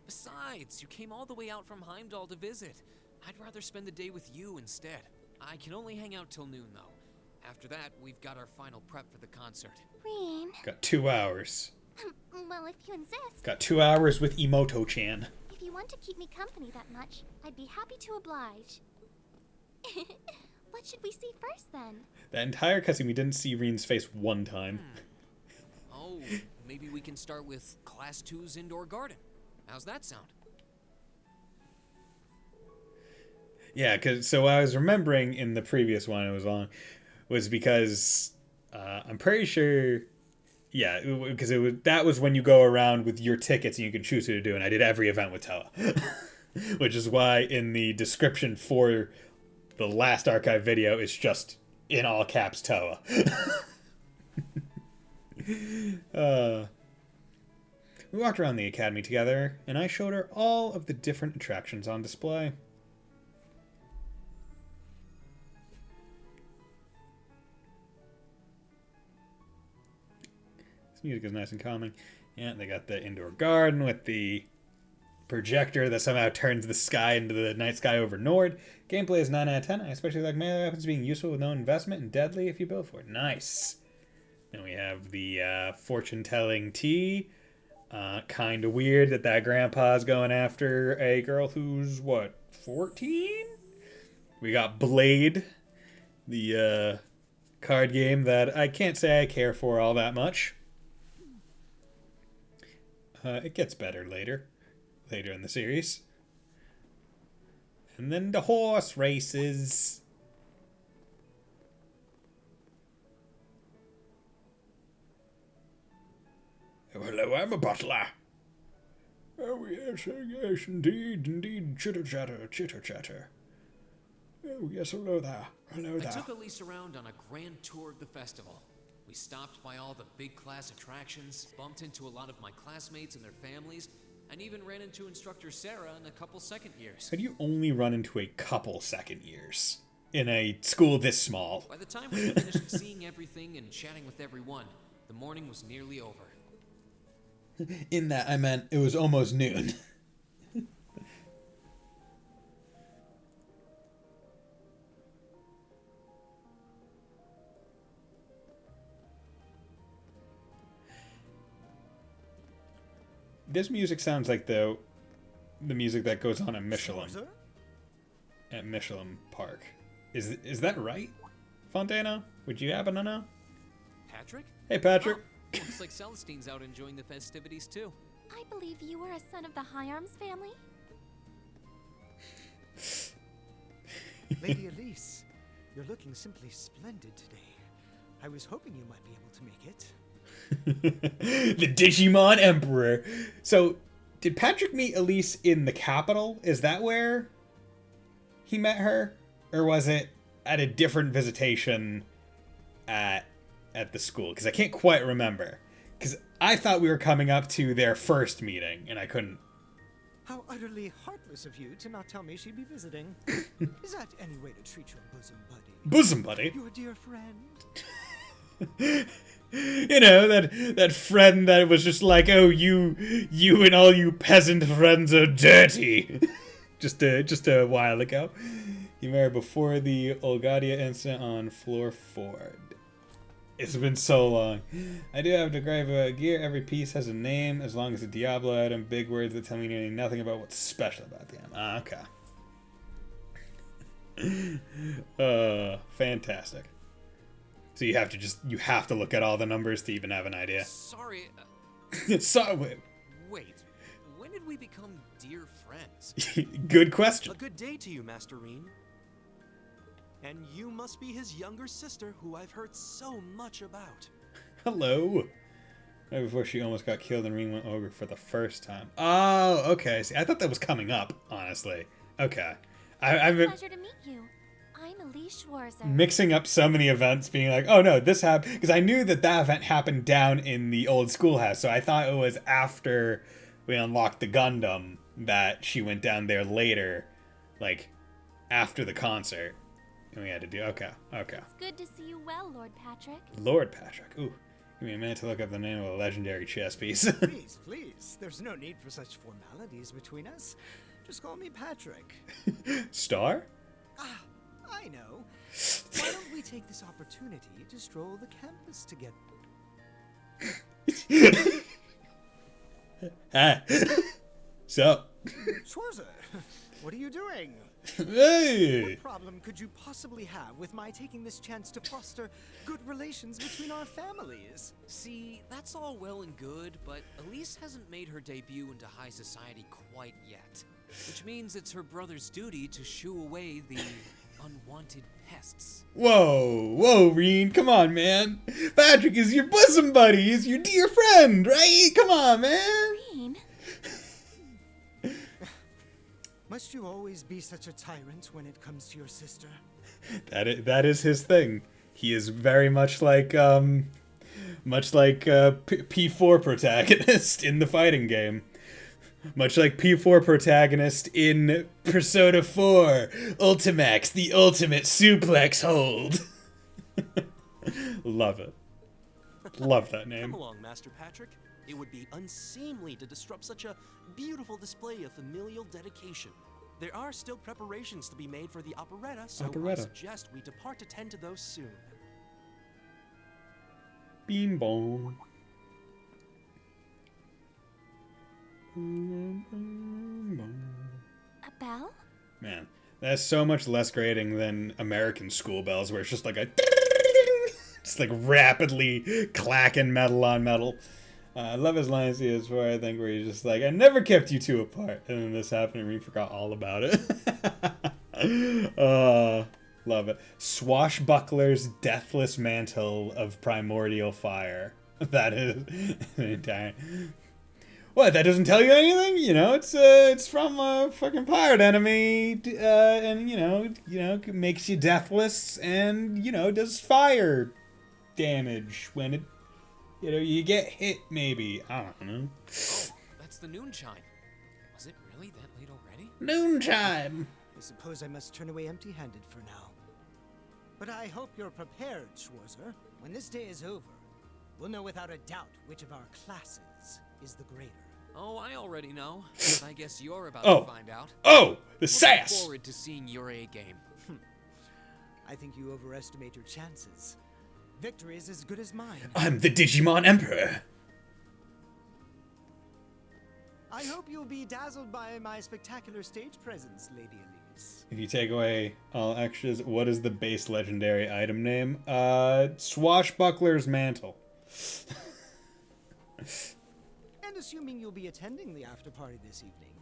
Besides, you came all the way out from Heimdall to visit. I'd rather spend the day with you instead. I can only hang out till noon, though. After that, we've got our final prep for the concert. Reem. Got 2 hours. Well, if you insist. Got 2 hours with Emoto-chan. If you want to keep me company that much, I'd be happy to oblige. What should we see first, then? That entire cutscene, we didn't see Reen's face one time. Oh, maybe we can start with Class 2's indoor garden. How's that sound? Yeah, so what I was remembering in the previous one I was on was because I'm pretty sure, yeah, because that was when you go around with your tickets and you can choose who to do, and I did every event with Toa. Which is why in the description for the last archive video, it's just in all caps Toa. We walked around the academy together, and I showed her all of the different attractions on display. This music is nice and calming. Yeah, they got the indoor garden with the projector that somehow turns the sky into the night sky over Nord. Gameplay is 9 out of 10. I especially like melee weapons being useful with no investment and deadly if you build for it. Nice. Then we have the fortune-telling tea. Kind of weird that grandpa's going after a girl who's, what, 14? We got Blade, the card game that I can't say I care for all that much. It gets better later in the series. And then the horse races. Oh, hello, I'm a butler. Oh, yes, indeed. Chitter chatter. Oh, yes, hello there. I took Elise around on a grand tour of the festival. We stopped by all the big class attractions, bumped into a lot of my classmates and their families, and even ran into instructor Sarah and a couple second years. How do you only run into a couple second years in a school this small? By the time we finished seeing everything and chatting with everyone, the morning was nearly over. In that, I meant it was almost noon. This music sounds like the music that goes on at Michelin. At Michelin Park. Is that right? Fontana? Would you happen to know? Patrick? Hey, Patrick. Oh, looks like Celestine's out enjoying the festivities too. I believe you are a son of the High Arms family? Lady Elise, you're looking simply splendid today. I was hoping you might be able to make it. The Digimon Emperor. So, did Patrick meet Elise in the capital? Is that where he met her? Or was it at a different visitation at the school? Because I can't quite remember. Because I thought we were coming up to their first meeting, and I couldn't. How utterly heartless of you to not tell me she'd be visiting. Is that any way to treat your bosom buddy? Bosom buddy? Your dear friend. You know, that friend that was just like, oh, you and all you peasant friends are dirty. just a while ago. You met her before the Olgadia incident on floor 4. It's been so long. I do have to grab gear. Every piece has a name, as long as a Diablo item. Big words that tell me nearly nothing about what's special about the item. Okay. Fantastic. So you have to look at all the numbers to even have an idea. Sorry. Sorry. Wait. When did we become dear friends? Good question. A good day to you, Master Reen. And you must be his younger sister, who I've heard so much about. Hello. Right before she almost got killed and Reen went ogre for the first time. Oh, okay. See, I thought that was coming up, honestly. Okay. I've been... Pleasure to meet you. I'm Elise Schwarzer. Mixing up so many events, being like, oh no, this happened. Because I knew that event happened down in the old schoolhouse, so I thought it was after we unlocked the Gundam that she went down there later, like, after the concert. And we had to do, okay. It's good to see you well, Lord Patrick. Lord Patrick, ooh. Give me a minute to look up the name of a legendary chess piece. Please, please. There's no need for such formalities between us. Just call me Patrick. Star? Ah, I know. Why don't we take this opportunity to stroll the campus together? Ah. So. Schwarzer, what are you doing? Hey! What problem could you possibly have with my taking this chance to foster good relations between our families? See, that's all well and good, but Elise hasn't made her debut into high society quite yet. Which means it's her brother's duty to shoo away the unwanted pests. Whoa, whoa, Reen, come on, man. Patrick is your bosom buddy, he's your dear friend, right? Come on, man. Reen? Must you always be such a tyrant when it comes to your sister? That is his thing. He is very much like P4 protagonist in the fighting game. Much like P4 protagonist in Persona 4 Ultimax, the ultimate suplex hold. Love it. Love that name. Come along, Master Patrick. It would be unseemly to disrupt such a beautiful display of familial dedication. There are still preparations to be made for the operetta, so I suggest we depart to tend to those soon. Beam bong. A bell? Man, that's so much less grating than American school bells, where it's just like a just like rapidly clacking metal on metal. I love his lines he has for, I think, where he's just like, I never kept you two apart. And then this happened and we forgot all about it. Love it. Swashbuckler's deathless mantle of primordial fire. That is an entire... What, that doesn't tell you anything? You know, it's from a fucking pirate enemy, and, you know, makes you deathless and, you know, does fire damage when it... You know, you get hit, maybe. I don't know. Oh, that's the noon chime. Was it really that late already? Noon chime! I suppose I must turn away empty-handed for now. But I hope you're prepared, Schwarzer. When this day is over, we'll know without a doubt which of our classes is the greater. Oh, I already know. I guess you're about to find out. Oh, the sass! Looking forward to seeing your A game. I think you overestimate your chances. Victory is as good as mine. I'm the Digimon Emperor. I hope you'll be dazzled by my spectacular stage presence, Lady Elise. If you take away all extras, what is the base legendary item name? Swashbuckler's Mantle. And assuming you'll be attending the after party this evening,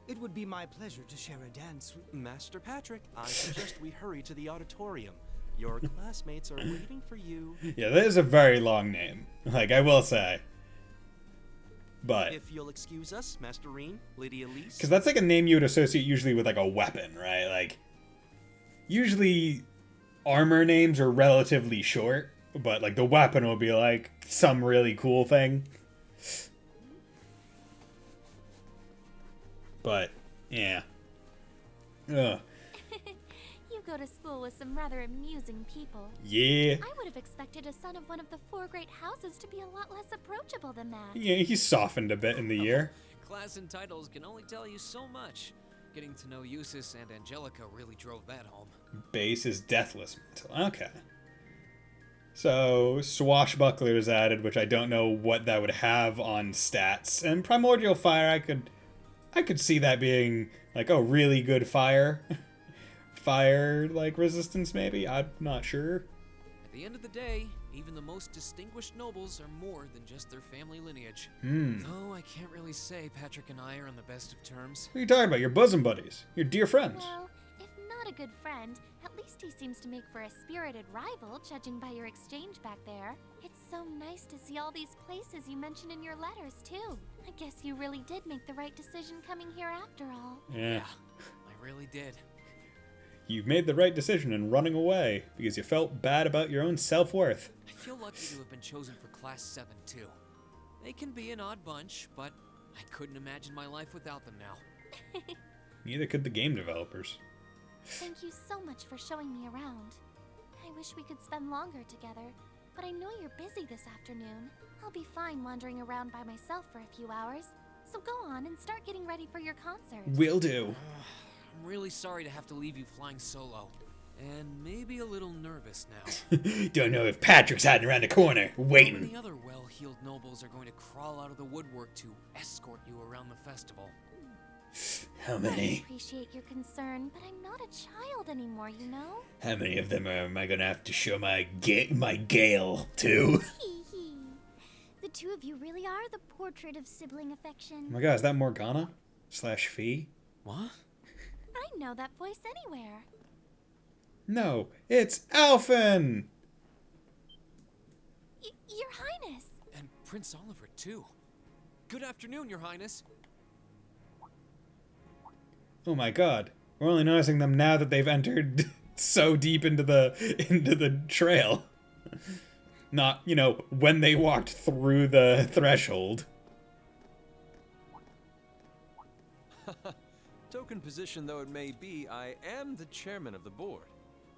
it would be my pleasure to share a dance with... Master Patrick, I suggest we hurry to the auditorium. Your classmates are waiting for you. Yeah, that is a very long name. Like, I will say. But... If you'll excuse us, Master Reen, Lady Elise... Because that's like a name you would associate usually with like a weapon, right? Like, usually armor names are relatively short, but like the weapon will be like some really cool thing. But, yeah. Ugh. You go to school with some rather amusing people. Yeah. I would have expected a son of one of the 4 great houses to be a lot less approachable than that. Yeah, he's softened a bit in the year. Class and titles can only tell you so much. Getting to know Eustace and Angelica really drove that home. Base is deathless mantle. Okay. So, Swashbuckler is added, which I don't know what that would have on stats. And Primordial Fire, I could see that being like, oh, really good fire. Fire, like, resistance, maybe? I'm not sure. At the end of the day, even the most distinguished nobles are more than just their family lineage. Though I can't really say Patrick and I are on the best of terms. What are you talking about? Your bosom buddies. Your dear friends. Well, if not a good friend, at least he seems to make for a spirited rival, judging by your exchange back there. It's so nice to see all these places you mentioned in your letters, too. I guess you really did make the right decision coming here after all. Yeah. I really did. You made the right decision in running away because you felt bad about your own self-worth. I feel lucky to have been chosen for Class 7, too. They can be an odd bunch, but I couldn't imagine my life without them now. Neither could the game developers. Thank you so much for showing me around. I wish we could spend longer together, but I know you're busy this afternoon. I'll be fine wandering around by myself for a few hours. So go on and start getting ready for your concert. Will do. I'm really sorry to have to leave you flying solo. And maybe a little nervous now. Don't know if Patrick's hiding around the corner, waiting. How many other well-heeled nobles are going to crawl out of the woodwork to escort you around the festival? How I many? appreciate your concern, but I'm not a child anymore, you know? How many of them am I gonna have to show my Gale to? The two of you really are the portrait of sibling affection. Oh my god, is that Morgana? / Fee? What? I know that voice anywhere. No, it's Alphen! Your Highness! And Prince Oliver, too. Good afternoon, Your Highness. Oh my god. We're only noticing them now that they've entered so deep into the trail. Not, you know, when they walked through the threshold. Token position though it may be, I am the chairman of the board.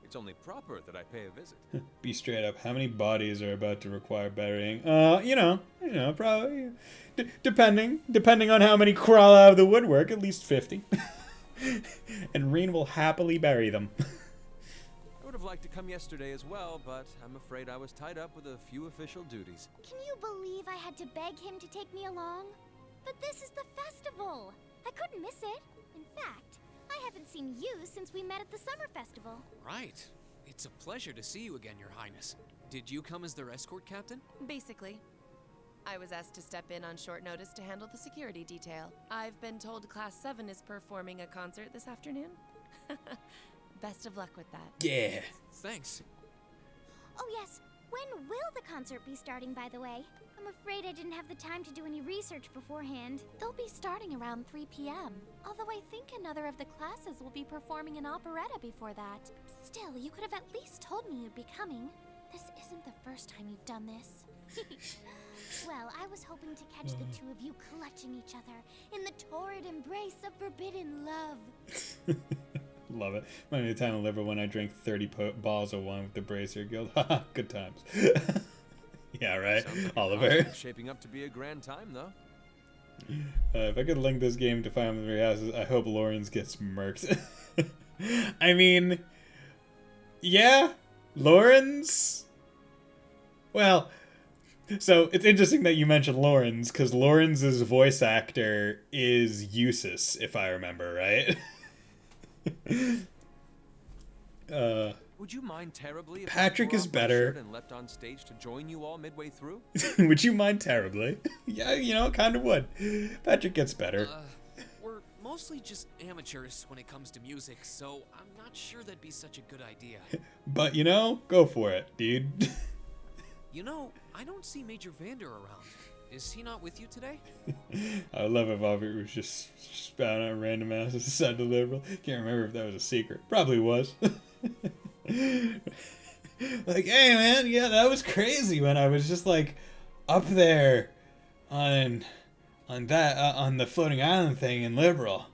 It's only proper that I pay a visit. Be straight up. How many bodies are about to require burying? You know, probably depending on how many crawl out of the woodwork, at least 50. And Reen will happily bury them. I would have liked to come yesterday as well, but I'm afraid I was tied up with a few official duties. Can you believe I had to beg him to take me along? But this is the festival. I couldn't miss it. In fact, I haven't seen you since we met at the summer festival. Right. It's a pleasure to see you again, Your Highness. Did you come as their escort captain? Basically. I was asked to step in on short notice to handle the security detail. I've been told Class 7 is performing a concert this afternoon. Best of luck with that. Yeah. Thanks. Oh yes, when will the concert be starting, by the way? I'm afraid I didn't have the time to do any research beforehand. They'll be starting around 3 p.m. Although I think another of the classes will be performing an operetta before that. Still, you could have at least told me you'd be coming. This isn't the first time you've done this. Well, I was hoping to catch the two of you clutching each other in the torrid embrace of forbidden love. Love it. Remember the time in Liver when I drank 30 balls of wine with the Bracer Guild? Haha, good times. Yeah, right, Like Oliver. shaping up to be a grand time, though. If I could link this game to Final Fantasy Houses, I hope Lawrence gets murked. I mean, yeah, Lawrence? Well, so it's interesting that you mentioned Lawrence, because Lawrence's voice actor is Eustace, if I remember right. Would you mind terribly if Patrick I is tore off my better. shirt and leapt on stage to join you all midway through? Would you mind terribly? Yeah, you know, kind of would. Patrick gets better. We're mostly just amateurs when it comes to music, so I'm not sure that'd be such a good idea. But, you know, go for it, dude. You know, I don't see Major Vander around. Is he not with you today? I love if Oliver was just spouting out random asses aside to liberal. Can't remember if that was a secret. Probably was. Like, hey man, yeah, that was crazy when I was just like up there on the floating island thing in Liberal.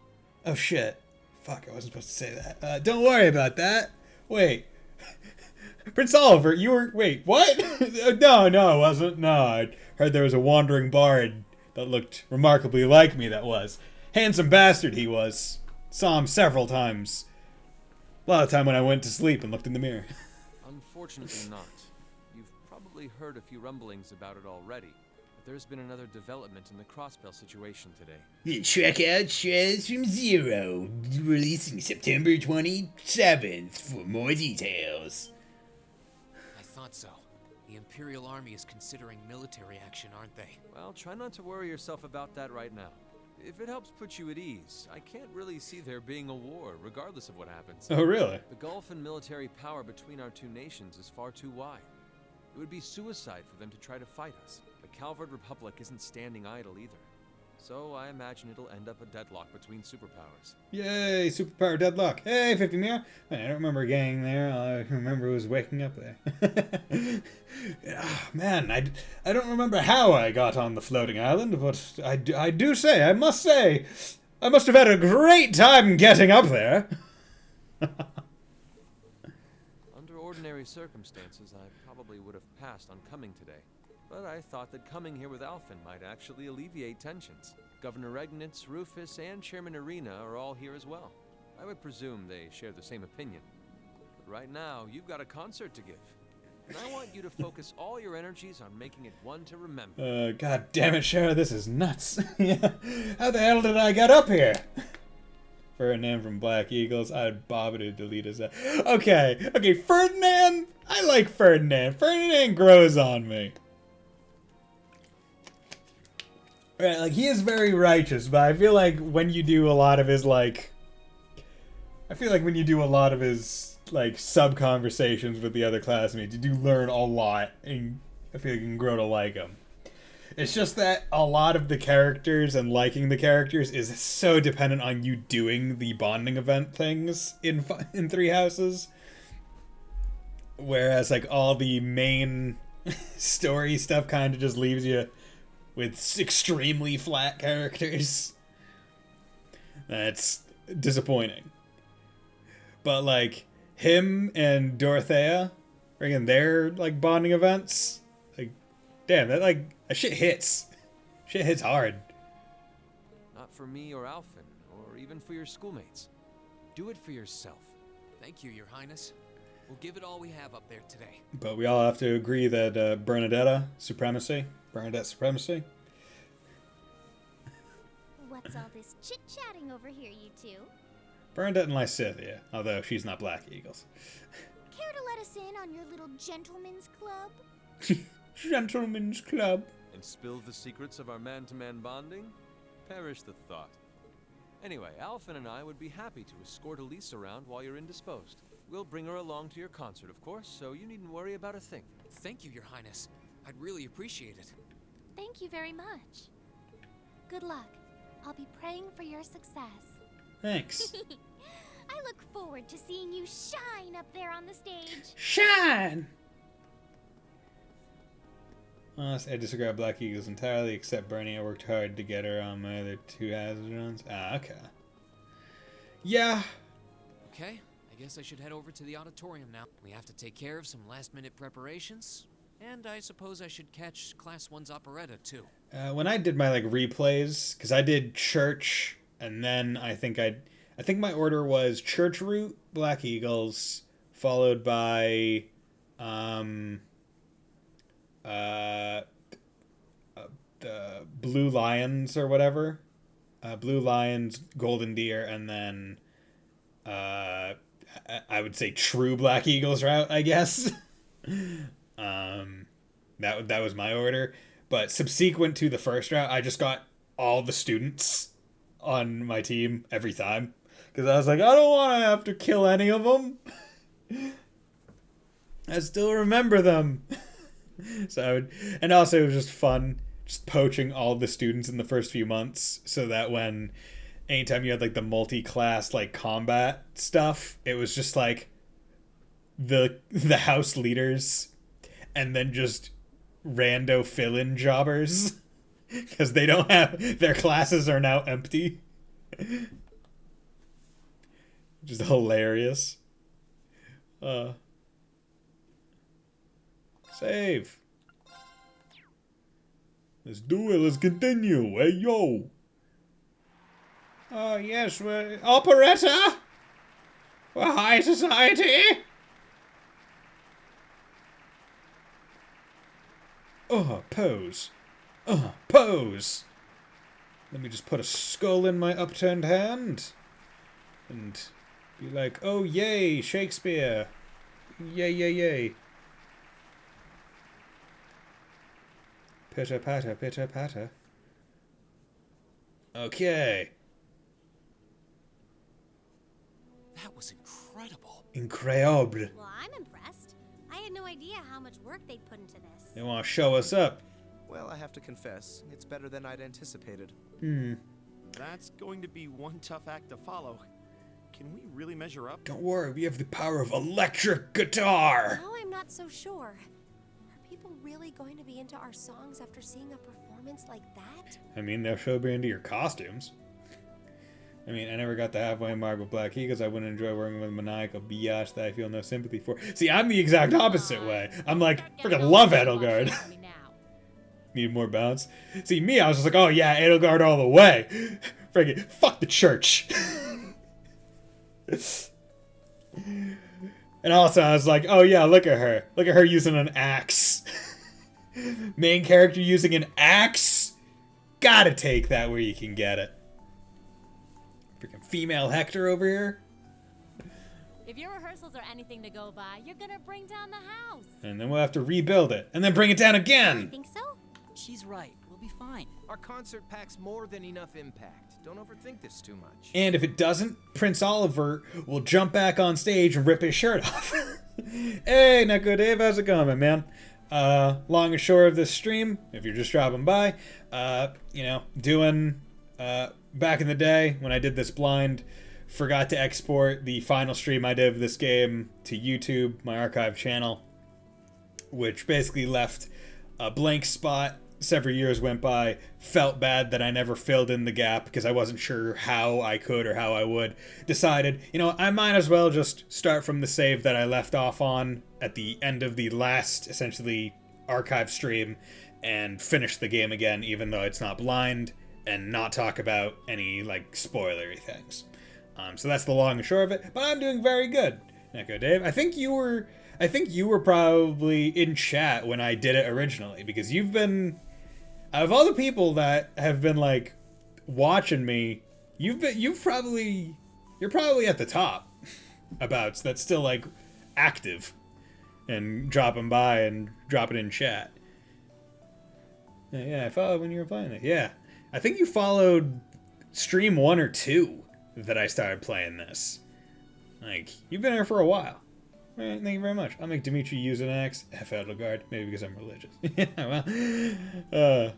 Oh shit. Fuck, I wasn't supposed to say that. Don't worry about that. Wait. Prince Oliver, you were... Wait, what? No, it wasn't. No, I heard there was a wandering bard that looked remarkably like me, that was. Handsome bastard he was. Saw him several times. A lot of time when I went to sleep and looked in the mirror. Unfortunately not. You've probably heard a few rumblings about it already, but there's been another development in the Crossbell situation today. Check out Shreds from Zero, releasing September 27th for more details. I thought so. The Imperial Army is considering military action, aren't they? Well, try not to worry yourself about that right now. If it helps put you at ease, I can't really see there being a war, regardless of what happens. Oh, really? The gulf in military power between our two nations is far too wide. It would be suicide for them to try to fight us. The Calvard Republic isn't standing idle either. So I imagine it'll end up a deadlock between superpowers. Yay, superpower deadlock. Hey, 50 Mia. I don't remember getting there. All I remember was waking up there. Oh, man, I don't remember how I got on the floating island, but I must say, I must have had a great time getting up there. Under ordinary circumstances, I probably would have passed on coming today. But I thought that coming here with Alphen might actually alleviate tensions. Governor Regnitz, Rufus, and Chairman Arena are all here as well. I would presume they share the same opinion. But right now, you've got a concert to give. And I want you to focus all your energies on making it one to remember. God damn it, Shara, this is nuts. Yeah. How the hell did I get up here? Ferdinand from Black Eagles. I'd bother to delete his. Okay, Ferdinand. I like Ferdinand. Ferdinand grows on me. Right, like he is very righteous, but I feel like when you do a lot of his like sub conversations with the other classmates, you do learn a lot, and I feel like you can grow to like him. It's just that a lot of the characters and liking the characters is so dependent on you doing the bonding event things in Three Houses. Whereas like all the main story stuff kind of just leaves you with extremely flat characters. That's disappointing. But like him and Dorothea, again, their like bonding events, like damn, that shit hits. Shit hits hard. Not for me or Alphen, or even for your schoolmates. Do it for yourself. Thank you, Your Highness. We'll give it all we have up there today. But we all have to agree that Bernadette supremacy. What's all this chit-chatting over here, you two? Bernadette and Lysithea, although she's not Black Eagles. Care to let us in on your little gentleman's club? Gentleman's club. And spill the secrets of our man-to-man bonding? Perish the thought. Anyway, Alphen and I would be happy to escort Elise around while you're indisposed. We'll bring her along to your concert, of course, so you needn't worry about a thing. Thank you, Your Highness. I'd really appreciate it. Thank you very much. Good luck. I'll be praying for your success. Thanks. I look forward to seeing you shine up there on the stage. Shine! Honestly, I disagree with Black Eagles entirely, except Bernie. I worked hard to get her on my other two hazard runs. Okay. Yeah. Okay, I guess I should head over to the auditorium now. We have to take care of some last-minute preparations. And I suppose I should catch Class 1's operetta, too. When I did my, replays, because I did church, and then I think my order was church route, Black Eagles, followed by, the Blue Lions or whatever. Blue Lions, Golden Deer, and then, I would say true Black Eagles route, I guess. That was my order. But subsequent to the first route, I just got all the students on my team every time. Because I was like, I don't want to have to kill any of them. I still remember them. And also it was just fun just poaching all the students in the first few months. So that when anytime you had the multi-class combat stuff, it was just the house leaders and then just rando fill-in jobbers because they don't have their classes are now empty. Just hilarious. Save. Let's do it. Let's continue. Hey, yo. Oh, yes, we're operetta. We're high society. Pose. Pose. Let me just put a skull in my upturned hand. And be like, oh, yay, Shakespeare. Yay, yay, yay. Pitter patter, pitter patter. Okay. That was incredible. Incroyable. Well, I'm impressed. I had no idea how much work they'd put into this. They want to show us up. Well, I have to confess, it's better than I'd anticipated. That's going to be one tough act to follow. Can we really measure up? Don't worry, we have the power of electric guitar. Now I'm not so sure. Are people really going to be into our songs after seeing a performance like that? I mean, they'll show me into your costumes. I mean, I never got the halfway mark with Black Key because I wouldn't enjoy working with maniacal biatch that I feel no sympathy for. See, I'm the exact opposite way. I'm like, freaking love Edelgard. Need more bounce. See, me, I was just like, oh yeah, Edelgard all the way. Freaking, fuck the church. And also, I was like, oh yeah, look at her. Look at her using an axe. Main character using an axe? Gotta take that where you can get it. Freaking female Hector over here. If your rehearsals are anything to go by, you're gonna bring down the house. And then we'll have to rebuild it. And then bring it down again. I think so? She's right. We'll be fine. Our concert packs more than enough impact. Don't overthink this too much. And if it doesn't, Prince Oliver will jump back on stage and rip his shirt off. Hey, Neko Dave, how's it going, man? Long and short of this stream, if you're just dropping by, you know, doing, back in the day when I did this blind, forgot to export the final stream I did of this game to YouTube, my archive channel, which basically left a blank spot. Several years went by, felt bad that I never filled in the gap because I wasn't sure how I could or how I would. Decided, you know, I might as well just start from the save that I left off on at the end of the last, essentially, archive stream and finish the game again, even though it's not blind, and not talk about any, like, spoilery things. So that's the long and short of it, but I'm doing very good, Neko Dave. I think you were probably in chat when I did it originally, because you've been... Out of all the people that have been like watching me, you're probably at the top about that's still like active and dropping by and dropping in chat. Yeah, I followed when you were playing it. Yeah, I think you followed stream 1 or 2 that I started playing this. Like, you've been here for a while. All right, thank you very much. I'll make Dimitri use an axe. F. Edelgard. Maybe because I'm religious. Yeah, well.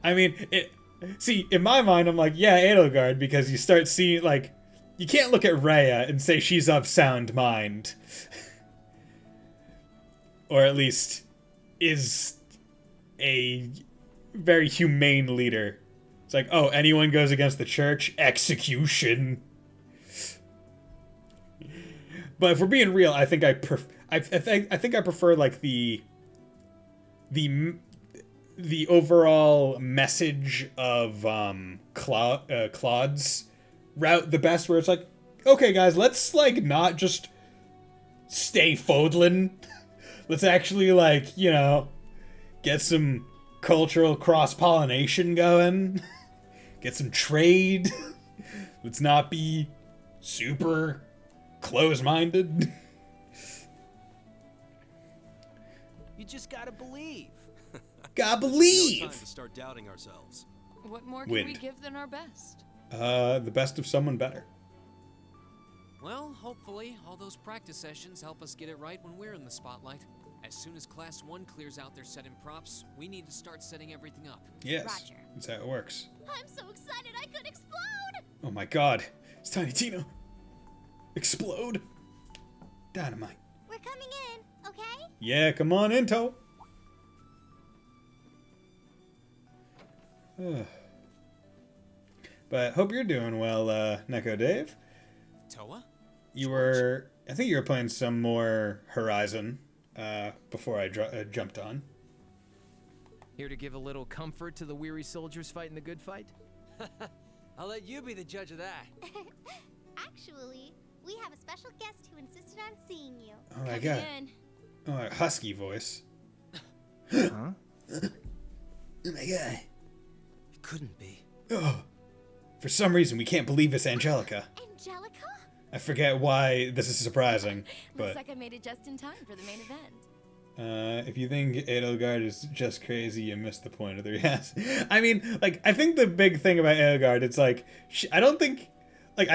I mean, see, in my mind, I'm like, yeah, Edelgard, because you start seeing, like, you can't look at Rhea and say she's of sound mind. Or at least is a very humane leader. It's like, oh, anyone goes against the church, execution. But if we're being real, I think I think I prefer like the overall message of Claude's route the best, where it's like, okay guys, let's like not just stay Fodlan. Let's actually like, you know, get some cultural cross-pollination going. Get some trade. Let's not be super close-minded. You just gotta believe. Gotta believe. No time to start doubting ourselves. What more can we give than our best? The best of someone better. Well, hopefully, all those practice sessions help us get it right when we're in the spotlight. As soon as Class 1 clears out their set and props, we need to start setting everything up. Yes, Roger. That's how it works. I'm so excited I could explode! Oh my god, it's Tiny Tina. Explode. Dynamite. We're coming in, okay? Yeah, come on in, Toe. But hope you're doing well, Neko Dave. Toa? I think you were playing some more Horizon before I jumped on. Here to give a little comfort to the weary soldiers fighting the good fight? I'll let you be the judge of that. Actually, we have a special guest who insisted on seeing you. Oh my Coming god. in. Oh, a husky voice. Huh? Oh my god. It couldn't be. Oh. For some reason, we can't believe it's Angelica. Angelica? I forget why this is surprising, but... Looks like I made it just in time for the main event. If you think Edelgard is just crazy, you missed the point of the yes. I mean, like, I think the big thing about Edelgard, it's like, I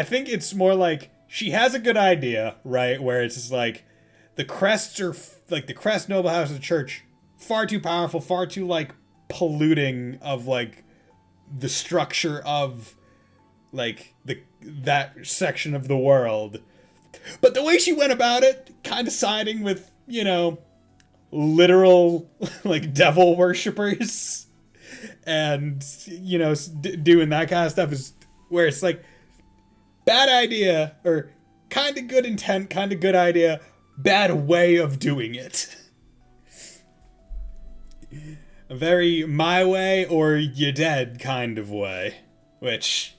think it's more like, she has a good idea, right? Where it's just like, the crests are, like, the crest noble house of the church, far too powerful, far too, like, polluting of, like, the structure of, like, that section of the world. But the way she went about it, kind of siding with, you know, literal, like, devil worshippers, and, you know, doing that kind of stuff is where it's like, bad idea, or kind of good intent, kind of good idea, bad way of doing it. A very my way or you dead kind of way, which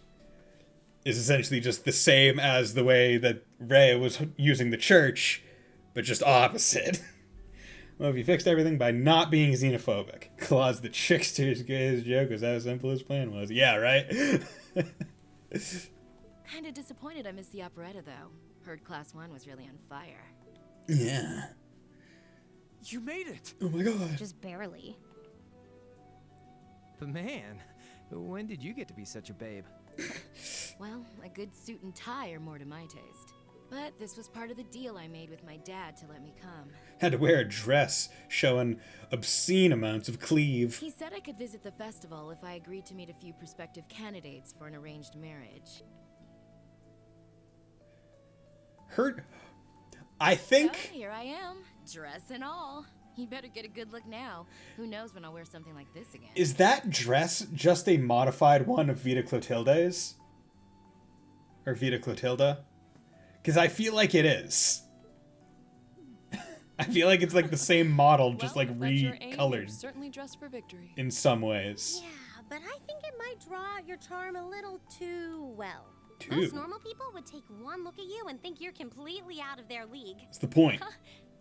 is essentially just the same as the way that Ray was using the church, but just opposite. Well, if you fixed everything by not being xenophobic. Claude's the trickster's greatest joke was how simple his plan was. Yeah, right? Kinda disappointed I missed the operetta, though. Heard Class 1 was really on fire. Yeah. You made it! Oh my god. Just barely. But man, when did you get to be such a babe? Well, a good suit and tie are more to my taste. But this was part of the deal I made with my dad to let me come. Had to wear a dress showing obscene amounts of cleave. He said I could visit the festival if I agreed to meet a few prospective candidates for an arranged marriage. I think... So here I am, dress and all. You better get a good look now. Who knows when I'll wear something like this again. Is that dress just a modified one of Vita Clotilde's? Or Vita Clotilda? Because I feel like it is. I feel like it's like the same model, just like recolored. Certainly dressed for victory. In some ways. Yeah, but I think it might draw out your charm a little too well. Too? Most normal people would take one look at you and think you're completely out of their league. That's the point.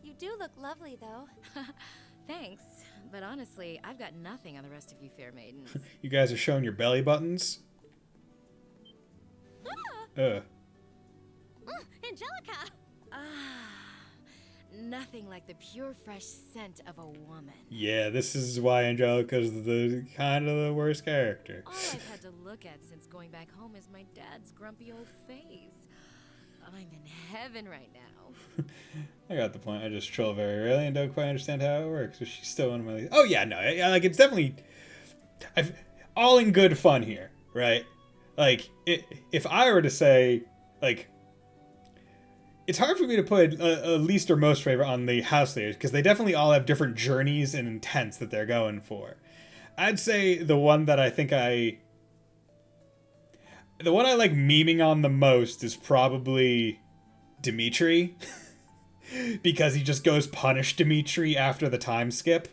You do look lovely, though. Thanks. But honestly, I've got nothing on the rest of you fair maidens. You guys are showing your belly buttons? Angelica! Nothing like the pure, fresh scent of a woman. Yeah, this is why Angelica's the kind of the worst character. All I've had to look at since going back home is my dad's grumpy old face. I'm in heaven right now. I got the point. I just troll very rarely and don't quite understand how it works. So she's still one of my... Oh, yeah, no. Like, it's definitely... all in good fun here, right? Like, if I were to say, like... It's hard for me to put a least or most favorite on the house layers, because they definitely all have different journeys and intents that they're going for. I'd say the one that I think the one I like memeing on the most is probably Dimitri. Because he just goes punish Dimitri after the time skip.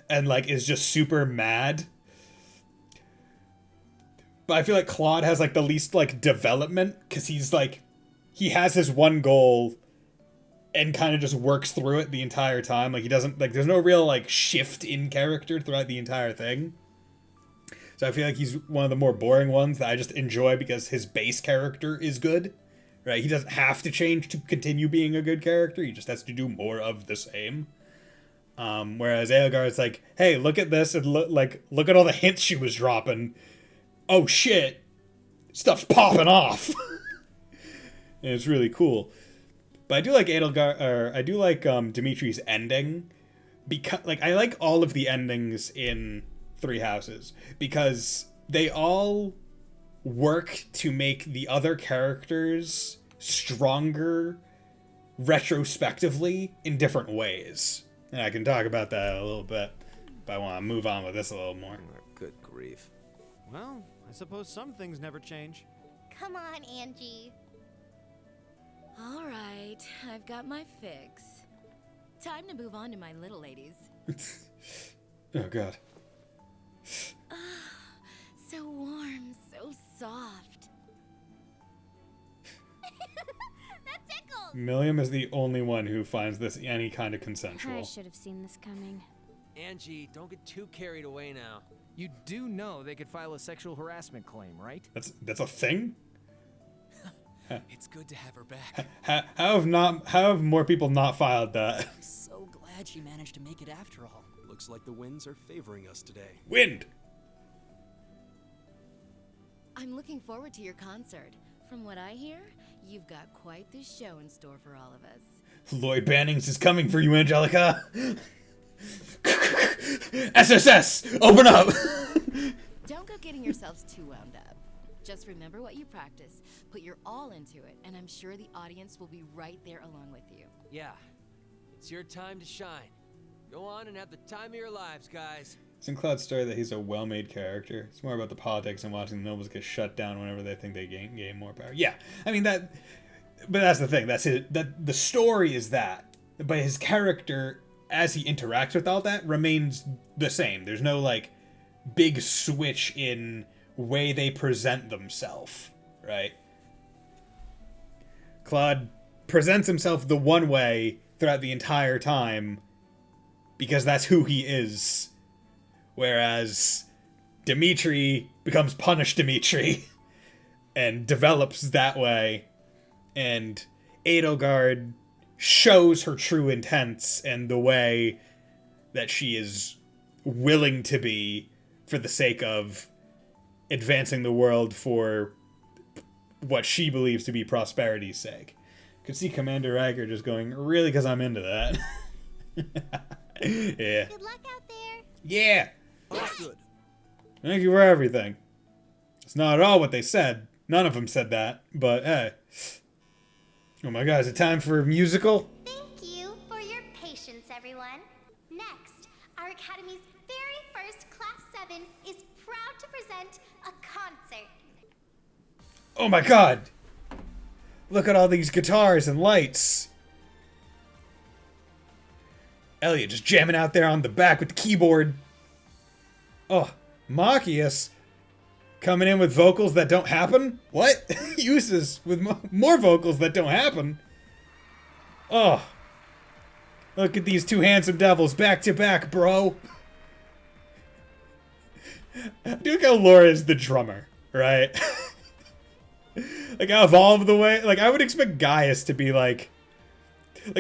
And, like, is just super mad. But I feel like Claude has, like, the least, like, development. Because he's, like... He has his one goal and kind of just works through it the entire time. Like, he doesn't... Like, there's no real, like, shift in character throughout the entire thing. So I feel like he's one of the more boring ones that I just enjoy because his base character is good. Right? He doesn't have to change to continue being a good character. He just has to do more of the same. Whereas Aelgar's like, hey, look at this and look at all the hints she was dropping. Oh, shit. Stuff's popping off. And it's really cool. But I do like Dimitri's ending. Because, like, I like all of the endings in Three Houses. Because they all work to make the other characters stronger retrospectively in different ways. And I can talk about that a little bit. But I want to move on with this a little more. Good grief. Well, I suppose some things never change. Come on, Angie. All right, I've got my fix. Time to move on to my little ladies. Oh, God. So warm, so soft. That tickles! Milliam is the only one who finds this any kind of consensual. I should have seen this coming. Angie, don't get too carried away now. You do know they could file a sexual harassment claim, right? That's a thing? It's good to have her back. How have more people not filed that? I'm so glad she managed to make it after all. Looks like the winds are favoring us today. Wind! I'm looking forward to your concert. From what I hear, you've got quite the show in store for all of us. Lloyd Bannings is coming for you, Angelica! SSS! Open up! Don't go getting yourselves too wound up. Just remember what you practice, put your all into it, and I'm sure the audience will be right there along with you. Yeah, it's your time to shine. Go on and have the time of your lives, guys. It's in Cloud's story that he's a well-made character. It's more about the politics and watching the nobles get shut down whenever they think they gain more power. Yeah, I mean that, but that's the thing. That's his. That the story is that, but his character, as he interacts with all that, remains the same. There's no like big switch in way they present themselves, right? Claude presents himself the one way throughout the entire time because that's who he is. Whereas Dimitri becomes Punish Dimitri and develops that way. And Edelgard shows her true intents and the way that she is willing to be for the sake of advancing the world for what she believes to be prosperity's sake. Could see Commander Riker just going, really, because I'm into that. Yeah. Good luck out there. Yeah. That's good. Thank you for everything. It's not at all what they said. None of them said that, but hey. Oh my god, is it time for a musical? Thank you for your patience, everyone. Next, our Academy's very first Class 7 is proud to present a concert. Oh my god! Look at all these guitars and lights. Elliot just jamming out there on the back with the keyboard. Oh, Machias coming in with vocals that don't happen? What? Uses with more vocals that don't happen? Oh. Look at these two handsome devils back to back, bro. Dude, how Laura is the drummer, right? Like, out of all of the way, like, I would expect Gaius to be like,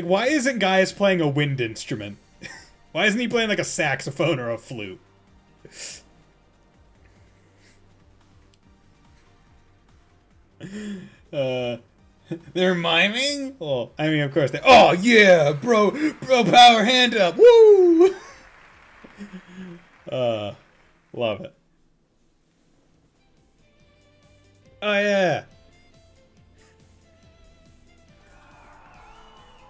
why isn't Gaius playing a wind instrument? Why isn't he playing like a saxophone or a flute? They're miming? Well, I mean, of course they. Oh yeah, bro, power, hand up, woo! Love it. Oh yeah.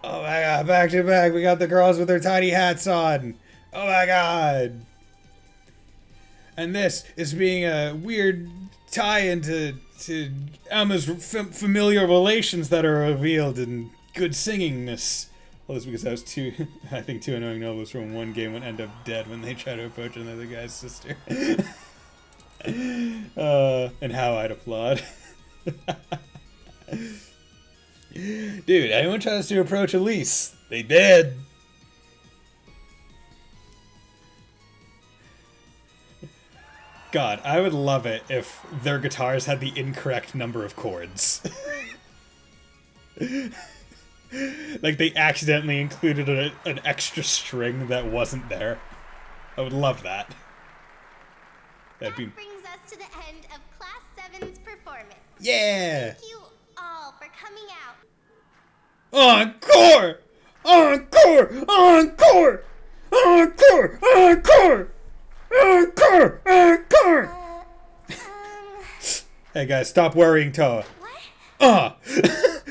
Oh my god, back to back, we got the girls with their tiny hats on. Oh my god. And this is being a weird tie-in to Emma's familiar relations that are revealed in good singingness. Well, that's because I was I think two annoying nobles from one game would end up dead when they try to approach another guy's sister. And how I'd applaud. Dude, anyone tries to approach Elise? They did. God, I would love it if their guitars had the incorrect number of chords. Like they accidentally included an extra string that wasn't there. I would love that. That brings us to the end of Class 7's performance. Yeah! Thank you all for coming out. Encore! Encore! Encore! Encore! Encore! Encore! Encore! Hey guys, stop worrying Toa. What?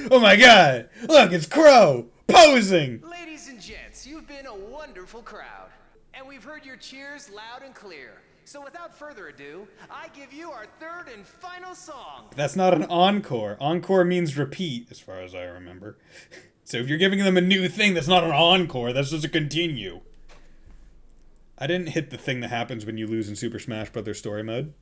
Oh my god! Look, it's Crow! Posing! Ladies and gents, you've been a wonderful crowd. And we've heard your cheers loud and clear. So without further ado, I give you our third and final song. That's not an encore. Encore means repeat, as far as I remember. So if you're giving them a new thing, that's not an encore, that's just a continue. I didn't hit the thing that happens when you lose in Super Smash Bros. Story mode.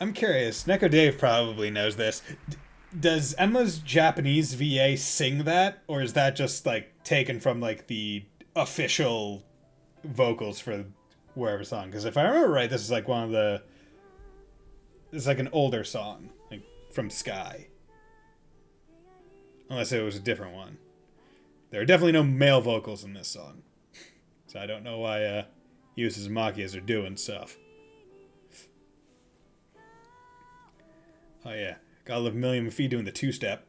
I'm curious, Neko Dave probably knows this. Does Emma's Japanese VA sing that? Or is that just, like, taken from, like, the official vocals for wherever song? Because if I remember right, this is, like, one of the... It's, like, an older song, like, from Sky. Unless it was a different one. There are definitely no male vocals in this song. So I don't know why, Yusa's and Machias are doing stuff. Oh yeah, gotta love Million McPhee doing the two-step.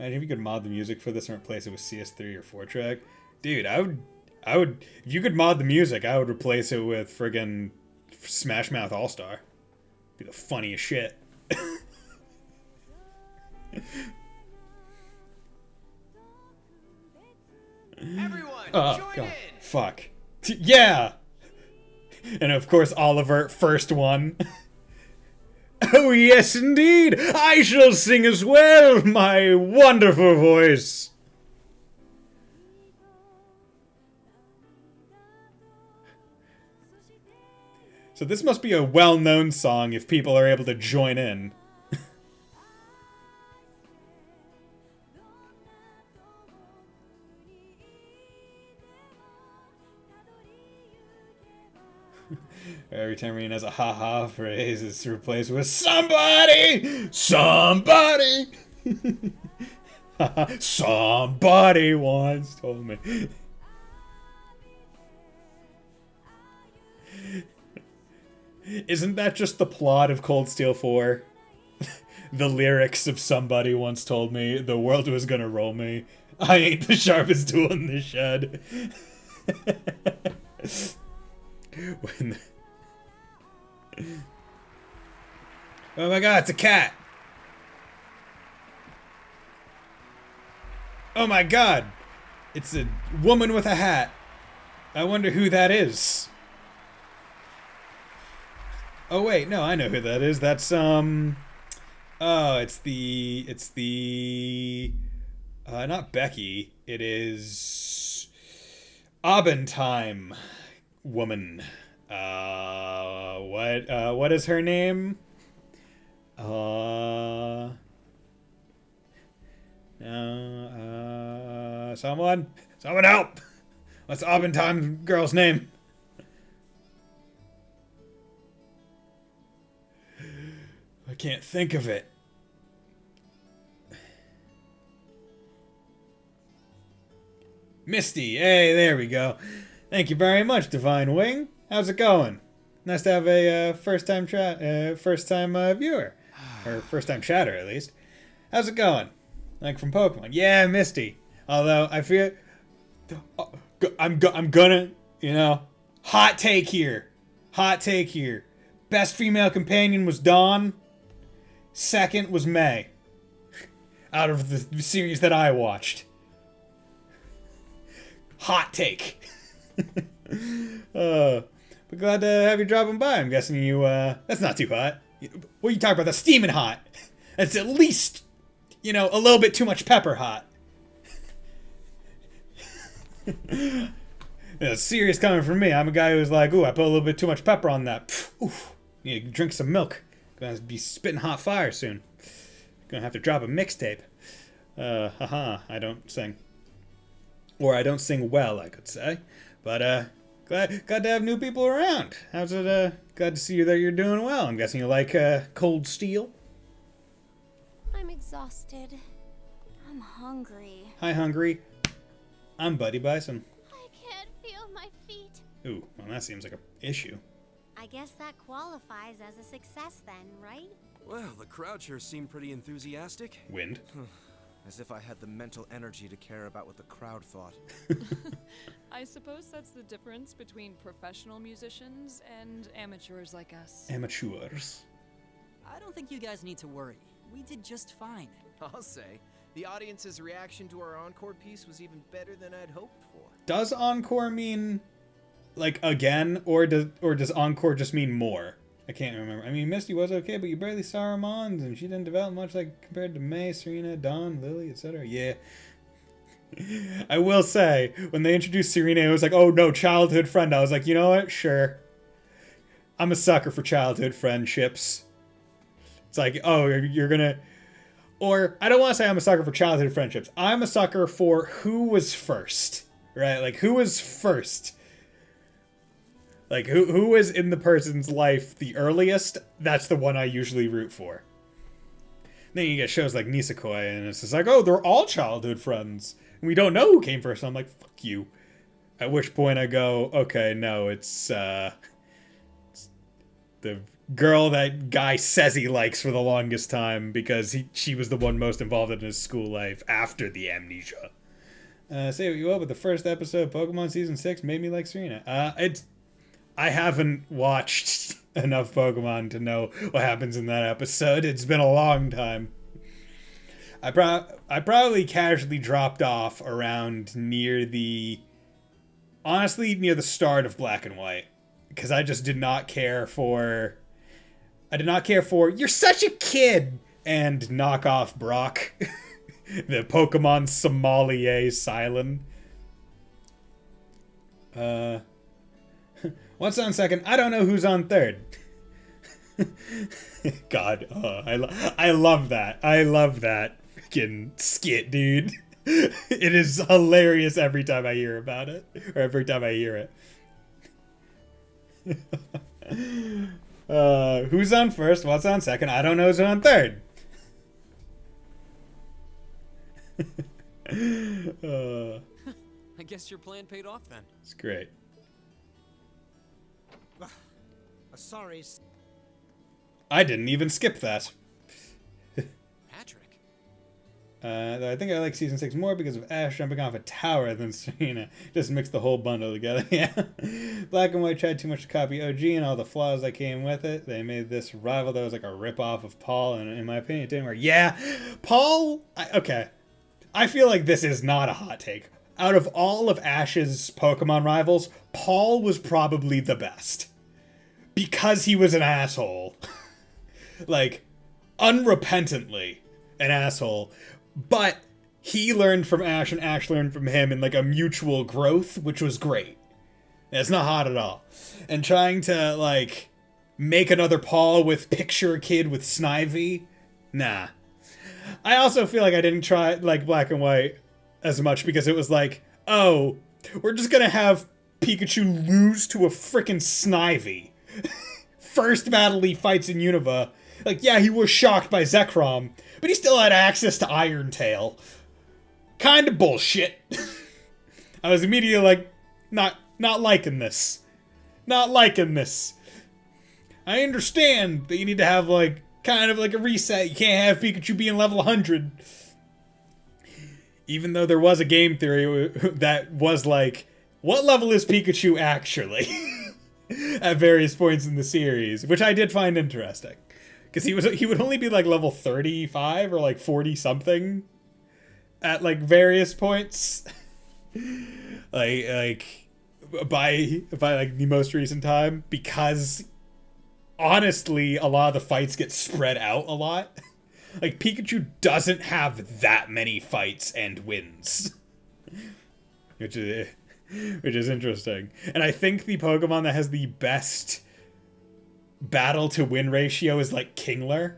Imagine if you could mod the music for this and replace it with CS3 or 4-track. Dude, I would, if you could mod the music, I would replace it with friggin' Smash Mouth All-Star. Be the funniest shit. Everyone, oh, join God. in! Fuck. Yeah! And of course, Oliver, first one. Oh, yes, indeed! I shall sing as well, my wonderful voice! So this must be a well-known song if people are able to join in. Every time Reen has a ha-ha phrase, it's replaced with somebody! Somebody! Somebody once told me. Isn't that just the plot of Cold Steel 4? The lyrics of somebody once told me the world was gonna roll me. I ain't the sharpest tool in the shed. When oh my god, it's a cat! Oh my god! It's a woman with a hat. I wonder who that is. Oh wait, no, I know who that is. That's oh, it's the not Becky. It is Abentime woman. What is her name? Someone help! What's Abentime girl's name? I can't think of it. Misty. Hey, there we go. Thank you very much, Divine Wing. How's it going? Nice to have a first-time viewer, or first-time chatter at least. How's it going? Like from Pokemon? Yeah, Misty. Although I feel I'm gonna, you know, hot take here. Best female companion was Dawn. Second was May. Out of the series that I watched. Hot take. But glad to have you dropping by. I'm guessing you, that's not too hot. What are you talking about? That's steaming hot. That's at least, you know, a little bit too much pepper hot. It's serious coming from me. I'm a guy who's like, ooh, I put a little bit too much pepper on that. Oof. Need to drink some milk. Gonna be spitting hot fire soon. Gonna have to drop a mixtape. I don't sing. Or I don't sing well, I could say. But, glad to have new people around. How's it, glad to see you that you're doing well. I'm guessing you like, Cold Steel? I'm exhausted. I'm hungry. Hi, Hungry. I'm Buddy Bison. I can't feel my feet. Ooh, well, that seems like a issue. I guess that qualifies as a success then, right? Well, the crowd sure seemed pretty enthusiastic. Wind. As if I had the mental energy to care about what the crowd thought. I suppose that's the difference between professional musicians and amateurs like us. Amateurs. I don't think you guys need to worry. We did just fine. I'll say, the audience's reaction to our encore piece was even better than I'd hoped for. Does encore mean, like, again, or does encore just mean more? I can't remember. I mean, Misty was okay, but you barely saw her Mons, and she didn't develop much, like, compared to May, Serena, Dawn, Lily, etc. Yeah. I will say, when they introduced Serena, it was like, oh no, childhood friend. I was like, you know what? Sure. I'm a sucker for childhood friendships. It's like, oh, you're gonna... Or, I don't want to say I'm a sucker for childhood friendships. I'm a sucker for who was first. Right? Like, who was first? Like, who was in the person's life the earliest? That's the one I usually root for. Then you get shows like Nisekoi, and it's just like, oh, they're all childhood friends. And we don't know who came first. I'm like, fuck you. At which point I go, okay, no, it's the girl that guy says he likes for the longest time because she was the one most involved in his school life after the amnesia. Say what you will, but the first episode of Pokemon Season 6 made me like Serena. I haven't watched enough Pokemon to know what happens in that episode. It's been a long time. I probably casually dropped off around near the start of Black and White, because I just did not care for "You're such a kid" and knockoff Brock, the Pokemon sommelier Silent. What's on second? I don't know who's on third. God, I love that. I love that freaking skit, dude. It is hilarious every time I hear about it, or every time I hear it. Who's on first? What's on second? I don't know who's on third. I guess your plan paid off then. It's great. Sorry. I didn't even skip that. Patrick. Though I think I like Season 6 more because of Ash jumping off a tower than Serena. Just mix the whole bundle together, yeah. Black and White tried too much to copy OG and all the flaws that came with it. They made this rival that was like a ripoff of Paul, and in my opinion, it didn't work. Yeah, Paul... Okay. I feel like this is not a hot take. Out of all of Ash's Pokemon rivals, Paul was probably the best. Because he was an asshole. Like, unrepentantly an asshole. But he learned from Ash and Ash learned from him in like a mutual growth, which was great. It's not hot at all. And trying to like make another Paul with picture a kid with Snivy, nah. I also feel like I didn't try like Black and White as much because it was like, oh, we're just gonna have Pikachu lose to a frickin' Snivy. First battle he fights in Unova. Like, yeah, he was shocked by Zekrom, but he still had access to Iron Tail. Kind of bullshit. I was immediately like, not liking this. Not liking this. I understand that you need to have, like, kind of like a reset. You can't have Pikachu being level 100. Even though there was a game theory that was like, what level is Pikachu actually? At various points in the series, which I did find interesting. Because he would only be like level 35 or like 40 something at like various points. like by like the most recent time, because honestly a lot of the fights get spread out a lot. Like Pikachu doesn't have that many fights and wins. Which is interesting. And I think the Pokemon that has the best battle to win ratio is like Kingler.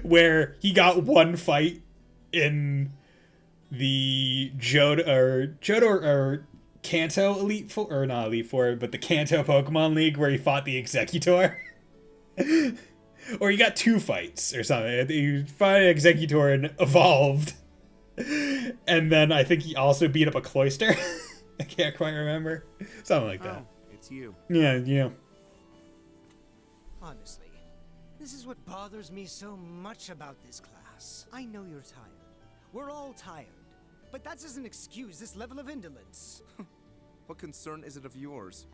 Where he got one fight in the Johto or Kanto Elite Four, or not Elite Four, but the Kanto Pokemon League where he fought the Executor. Or he got two fights or something. He fought an Executor and evolved. And then I think he also beat up a Cloyster. I can't quite remember. Something like that. Oh, it's you. Yeah. Honestly, this is what bothers me so much about this class. I know you're tired. We're all tired. But that doesn't excuse this level of indolence. What concern is it of yours?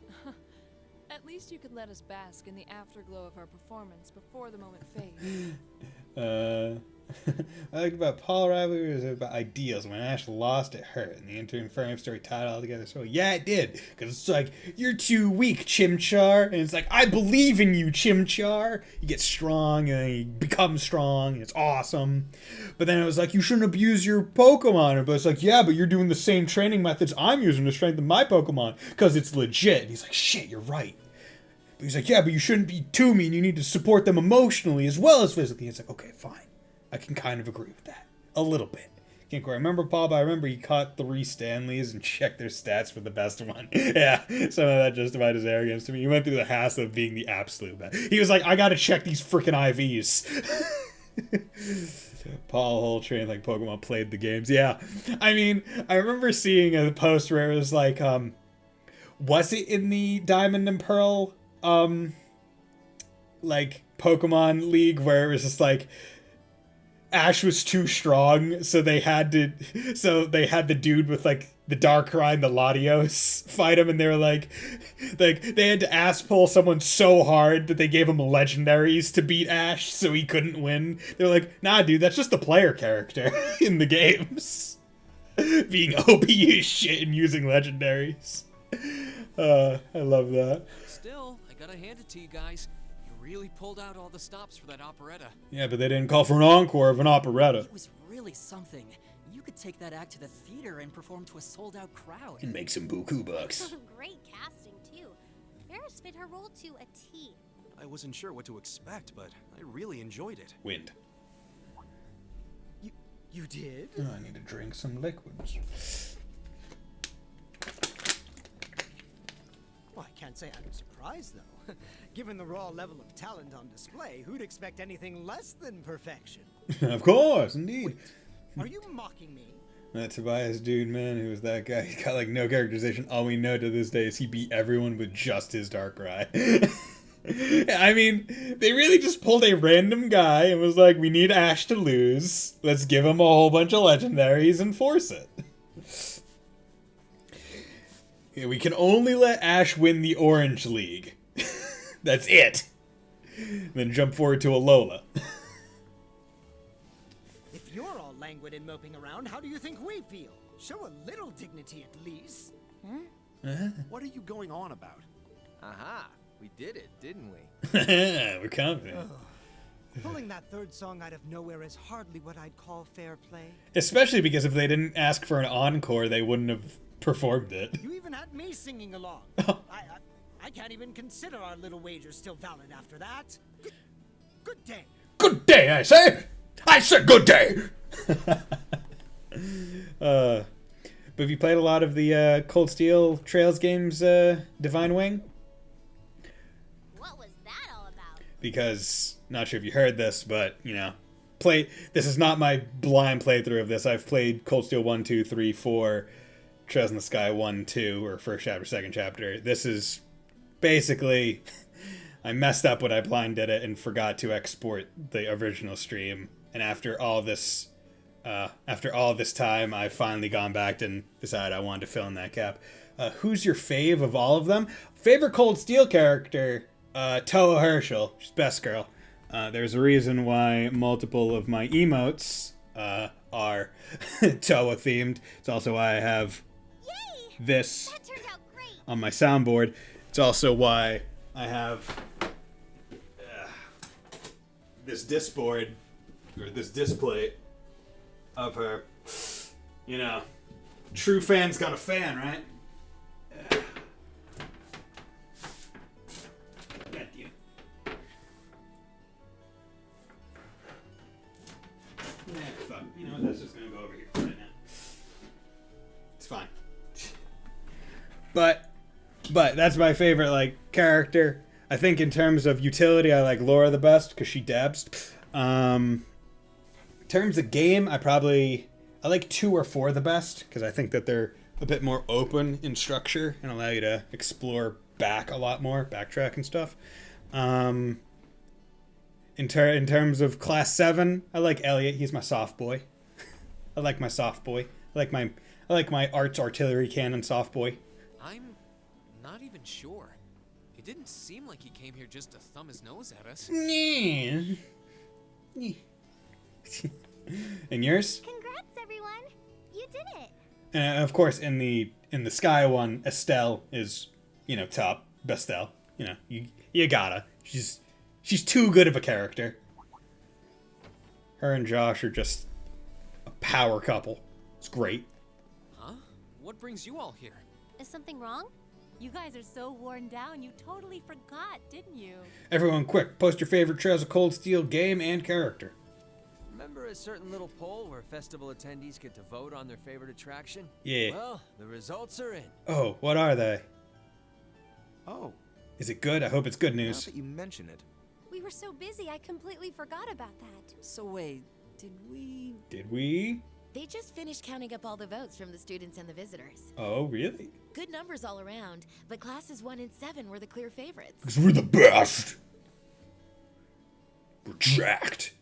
At least you could let us bask in the afterglow of our performance before the moment fades. I like about Paul rivalry was about ideals. When Ash lost, it hurt, and the interim frame story tied it all together. So yeah, it did, because it's like, you're too weak, Chimchar, and it's like, I believe in you, Chimchar. You get strong, and then you become strong, and it's awesome. But then it was like, you shouldn't abuse your Pokemon. But it's like, yeah, but you're doing the same training methods I'm using to strengthen my Pokemon, because it's legit. And he's like, shit, you're right. But he's like, yeah, but you shouldn't be too mean. You need to support them emotionally as well as physically. It's like, okay, fine. I can kind of agree with that. A little bit. Can't quite remember Paul, but I remember he caught 3 Stanleys and checked their stats for the best one. Yeah, some of that justified his arrogance to me. He went through the hassle of being the absolute best. He was like, I gotta check these freaking IVs. Paul whole train like Pokemon played the games. Yeah. I mean, I remember seeing a post where it was like, was it in the Diamond and Pearl like Pokemon League where it was just like Ash was too strong, so they had the dude with like the Darkrai and the Latios fight him, and they were like they had to ass pull someone so hard that they gave him legendaries to beat Ash, so he couldn't win. They're like, nah, dude, that's just the player character in the games, being OP as shit and using legendaries. I love that. Still, I gotta hand it to you guys. You really pulled out all the stops for that operetta. Yeah, but they didn't call for an encore of an operetta. It was really something. You could take that act to the theater and perform to a sold-out crowd. And make some buku bucks. Great casting, too. Eris fit her role to a T. I wasn't sure what to expect, but I really enjoyed it. Wind. You did? Oh, I need to drink some liquids. Well, I can't say I'm surprised, though. Given the raw level of talent on display, who'd expect anything less than perfection? Of course, indeed. Wait, are you mocking me? That Tobias dude, man, who was that guy? He's got like no characterization. All we know to this day is he beat everyone with just his Darkrai. I mean, they really just pulled a random guy and was like, we need Ash to lose. Let's give him a whole bunch of legendaries and force it. Yeah, we can only let Ash win the Orange League. That's it. And then jump forward to Alola. If you're all languid and moping around, how do you think we feel? Show a little dignity at least. Huh? What are you going on about? Aha! We did it, didn't we? We're confident. Pulling that third song out of nowhere is hardly what I'd call fair play. Especially because if they didn't ask for an encore, they wouldn't have performed it. You even had me singing along. I can't even consider our little wager still valid after that. Good day. Good day, I say! I said good day! But have you played a lot of the Cold Steel Trails games, Divine Wing? What was that all about? Because, not sure if you heard this, but, you know, this is not my blind playthrough of this. I've played Cold Steel 1, 2, 3, 4, Trails in the Sky 1, 2, or first chapter, second chapter. This is basically, I messed up when I blind did it and forgot to export the original stream. And after all this time, I've finally gone back and decided I wanted to fill in that gap. Who's your fave of all of them? Favorite Cold Steel character, Toa Herschel. She's best girl. There's a reason why multiple of my emotes are Toa themed. It's also why I have this on my soundboard. It's also why I have this disboard, or this display of her. You know, true fan's got a fan, right? God damn. Nah, fuck. You know what? That's just gonna go over here for right now. It's fine. But that's my favorite, like, character. I think in terms of utility, I like Laura the best because she dabs. In terms of game, I like 2 or 4 the best because I think that they're a bit more open in structure and allow you to explore back a lot more, backtrack and stuff. In terms of Class 7, I like Elliot. He's my soft boy. I like my soft boy. I like my arts artillery cannon soft boy. I'm not even sure. It didn't seem like he came here just to thumb his nose at us. And yours? Congrats, everyone! You did it! And of course, in the Sky one, Estelle is, you know, top. Bestel. You know, you gotta. She's too good of a character. Her and Josh are just a power couple. It's great. Huh? What brings you all here? Is something wrong? You guys are so worn down, you totally forgot, didn't you? Everyone, quick, post your favorite Trails of Cold Steel game and character. Remember a certain little poll where festival attendees get to vote on their favorite attraction? Yeah. Well, the results are in. Oh, what are they? Oh. Is it good? I hope it's good Now news. that you mention it. We were so busy, I completely forgot about that. So wait, did we? Did we? They just finished counting up all the votes from the students and the visitors. Oh, really? Good numbers all around, but classes 1 and 7 were the clear favorites. Because we're the best! jacked.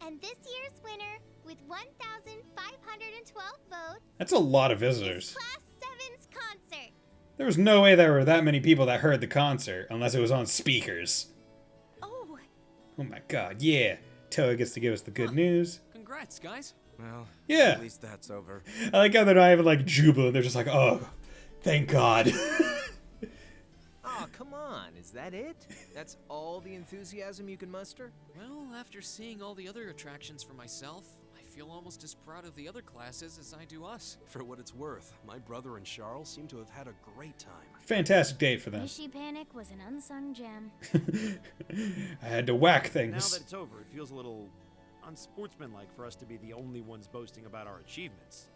And this year's winner, with 1,512 votes, That's a lot of visitors. Class 7's concert. There was no way there were that many people that heard the concert, unless it was on speakers. Oh. Oh my god, yeah. Toa gets to give us the good news. Congrats, guys. Well, Yeah. at least that's over. I like how they're not even like jubilant. They're just like, oh, thank God. Aw, come on. Is that it? That's all the enthusiasm you can muster? Well, after seeing all the other attractions for myself, I feel almost as proud of the other classes as I do us. For what it's worth, my brother and Charles seem to have had a great time. Fantastic date for them. Wishy Panic was an unsung gem. I had to whack Now things. that it's over, it feels a little unsportsmanlike for us to be the only ones boasting about our achievements.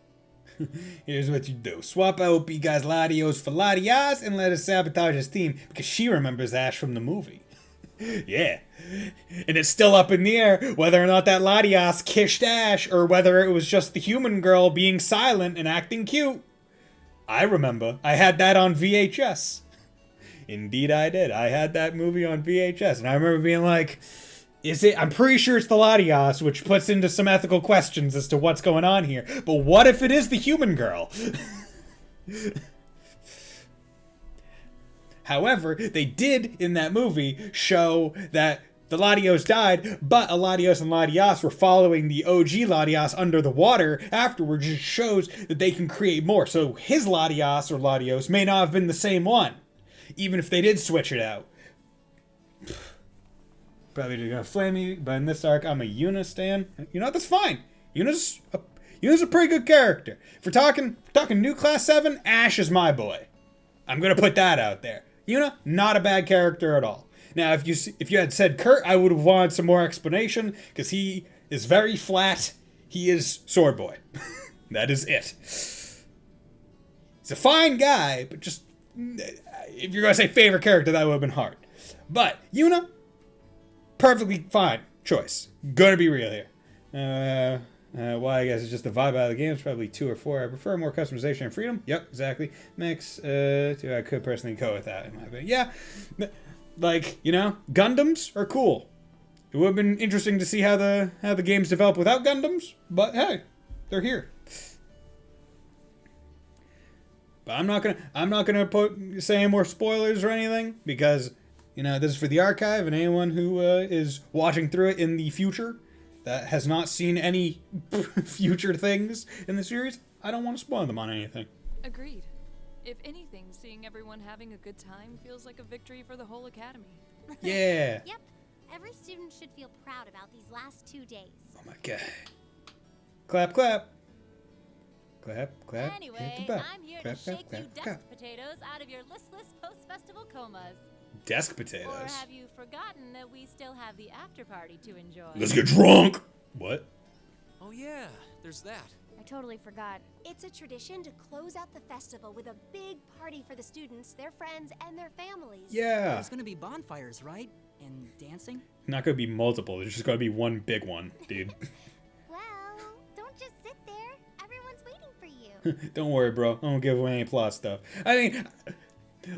Here's what you do. Swap out Bigas Latios for Latias and let us sabotage his team because she remembers Ash from the movie. Yeah. And it's still up in the air whether or not that Latias kissed Ash or whether it was just the human girl being silent and acting cute. I remember. I had that on VHS. Indeed I did. I had that movie on VHS and I remember being like, is it? I'm pretty sure it's the Latias, which puts into some ethical questions as to what's going on here. But what if it is the human girl? However, they did in that movie show that the Latios died, but Latios and Latias were following the OG Latias under the water afterwards, which shows that they can create more. So his Latias or Latios may not have been the same one, even if they did switch it out. Probably gonna flame me, but in this arc, I'm a Yuna stan. You know what? That's fine. Yuna's a pretty good character. If we're talking new class 7, Ash is my boy. I'm gonna put that out there. Yuna, not a bad character at all. Now, if you had said Kurt, I would have wanted some more explanation because he is very flat. He is Sword Boy. That is it. He's a fine guy, but just if you're gonna say favorite character, that would have been hard. But Yuna, perfectly fine choice. Gonna be real here. Well, I guess it's just the vibe out of the game. It's probably 2 or 4. I prefer more customization and freedom. Yep, exactly. Mix. 2. I could personally go with that in my opinion. Yeah, like Gundams are cool. It would have been interesting to see how the games develop without Gundams, but hey, they're here. But I'm not gonna say any more spoilers or anything because this is for the archive and anyone who is watching through it in the future that has not seen any future things in the series. I don't want to spoil them on anything. Agreed. If anything, seeing everyone having a good time feels like a victory for the whole academy. Yeah. Yep. Every student should feel proud about these last 2 days. Oh my god. Clap, clap. Clap, clap. Anyway, I'm here to shake you desk potatoes out of your listless post-festival comas. Desk potatoes. Or have you forgotten that we still have the after party to enjoy? Let's get drunk. What? Oh yeah, there's that. I totally forgot. It's a tradition to close out the festival with a big party for the students, their friends, and their families. Yeah. There's gonna be bonfires, right? And dancing? Not gonna be multiple. There's just gonna be one big one, dude. Well, don't just sit there. Everyone's waiting for you. Don't worry, bro. I won't give away any plot stuff. I mean,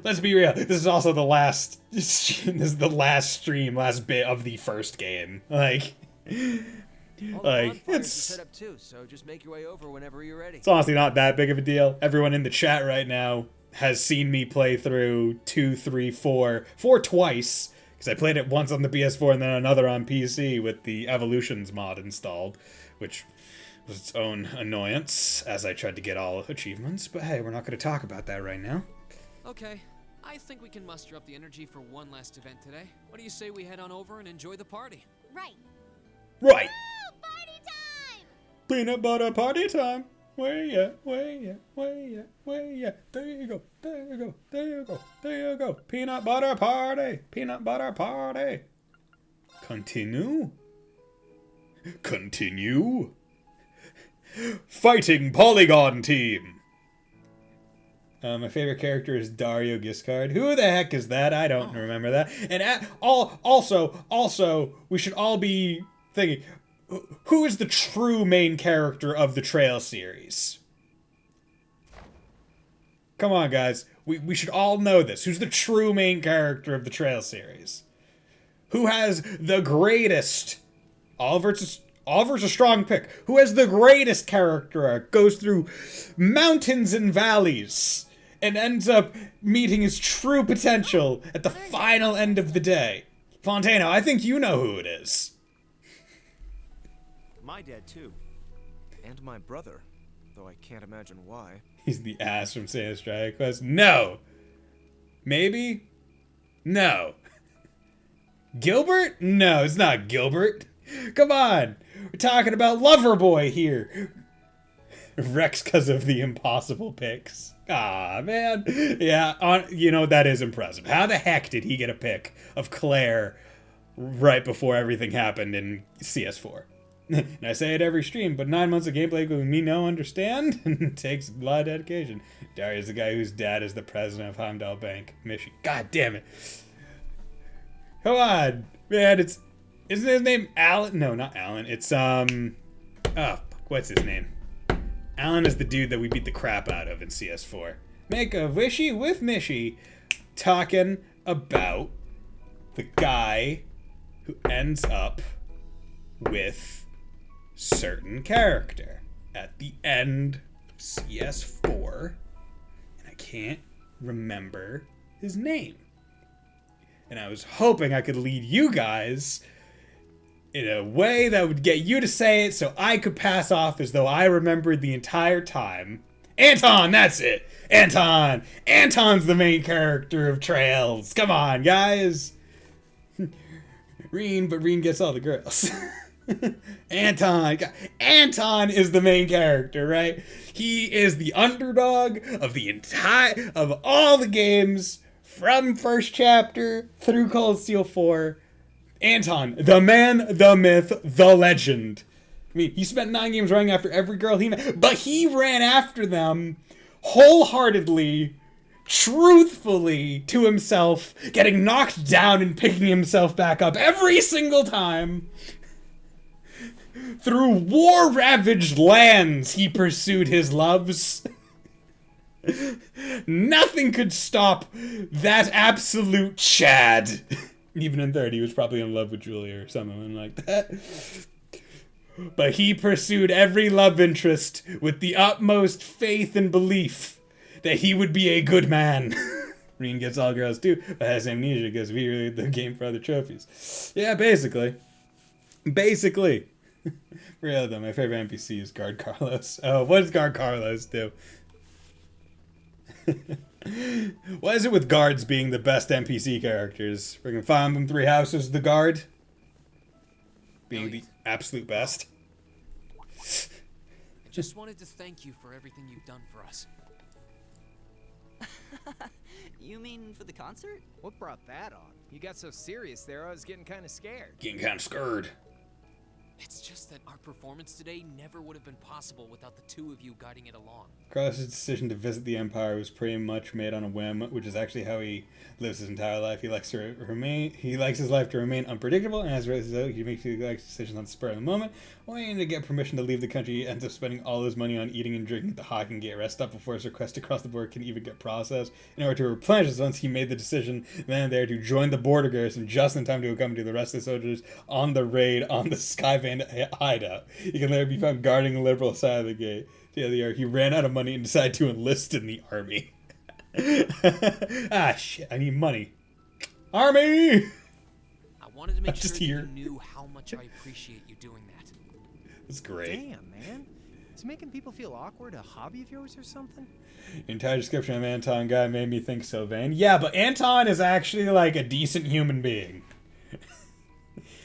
let's be real. This is also the last. This is the last stream, last bit of the first game. It's set up too, so just make your way over whenever you're ready. It's honestly not that big of a deal. Everyone in the chat right now has seen me play through 2, 3, 4 twice because I played it once on the PS4 and then another on PC with the Evolutions mod installed, which was its own annoyance as I tried to get all achievements. But hey, we're not going to talk about that right now. Okay, I think we can muster up the energy for one last event today. What do you say we head on over and enjoy the party? Right. Right. Woo! Party time! Peanut butter party time. Where ya? Where ya? Where ya? Where ya? There you go. There you go. There you go. There you go. Peanut butter party. Peanut butter party. Continue. Continue. Fighting Polygon Team. My favorite character is Dario Giscard. Who the heck is that? I don't remember that. And also, we should all be thinking, who is the true main character of the Trail series? Come on, guys. We should all know this. Who's the true main character of the Trail series? who has the greatest, Oliver's a strong pick, who has the greatest character arc, goes through mountains and valleys, and ends up meeting his true potential at the final end of the day. Fontano, I think you know who it is. My dad, too. And my brother, though I can't imagine why. He's the ass from Santa's Dragon Quest. No! Maybe? No. Gilbert? No, it's not Gilbert. Come on! We're talking about Loverboy here. Rex because of the impossible picks. Ah, man. Yeah, you know, that is impressive. How the heck did he get a pick of Claire right before everything happened in CS4? And I say it every stream, but 9 months of gameplay with me no understand it takes a lot of dedication. Darius, the guy whose dad is the president of Heimdall Bank, Michigan. God damn it. Come on, man, isn't his name Alan? No, not Alan. It's, what's his name? Alan is the dude that we beat the crap out of in CS4. Make a wishy with Mishy, talking about the guy who ends up with certain character at the end of CS4, and I can't remember his name. And I was hoping I could lead you guys in a way that would get you to say it so I could pass off as though I remembered the entire time. Anton, that's it! Anton! Anton's the main character of Trails. Come on, guys! Reen, but Reen gets all the girls. Anton is the main character, right? He is the underdog of all the games from first chapter through Cold Steel 4. Anton, the man, the myth, the legend. I mean, he spent 9 games running after every girl he met, but he ran after them wholeheartedly, truthfully to himself, getting knocked down and picking himself back up every single time. Through war-ravaged lands, he pursued his loves. Nothing could stop that absolute Chad. Even in third, he was probably in love with Julia or something like that. But he pursued every love interest with the utmost faith and belief that he would be a good man. Reen gets all girls too, but has amnesia because we really the game for other trophies. Yeah, basically. Really though, my favorite NPC is Guard Carlos. Oh, what does Guard Carlos do? What is it with guards being the best NPC characters? We're gonna find them 3 houses, the guard being the absolute best. I just wanted to thank you for everything you've done for us. You mean for the concert? What brought that on? You got so serious there, I was getting kind of scared. Getting kind of scared. It's just that our performance today never would have been possible without the 2 of you guiding it along. Carlos's decision to visit the Empire was pretty much made on a whim, which is actually how he lives his entire life. He likes his life to remain unpredictable, and as a result, he makes decisions on the spur of the moment. Only to get permission to leave the country, he ends up spending all his money on eating and drinking at the Hawking Gate rest stop before his request to cross the border can even get processed. In order to replenish his funds, he made the decision then and there to join the border garrison just in time to accompany the rest of the soldiers on the raid on the Skyvan hideout. He can later be found guarding the liberal side of the gate. He ran out of money and decided to enlist in the army. Ah, shit, I need money. Army! I wanted to make sure here. that you knew how much I appreciate you doing that. That's great. Damn, man. Is making people feel awkward a hobby of yours or something? The entire description of Anton guy made me think so, Vane. Yeah, but Anton is actually like a decent human being.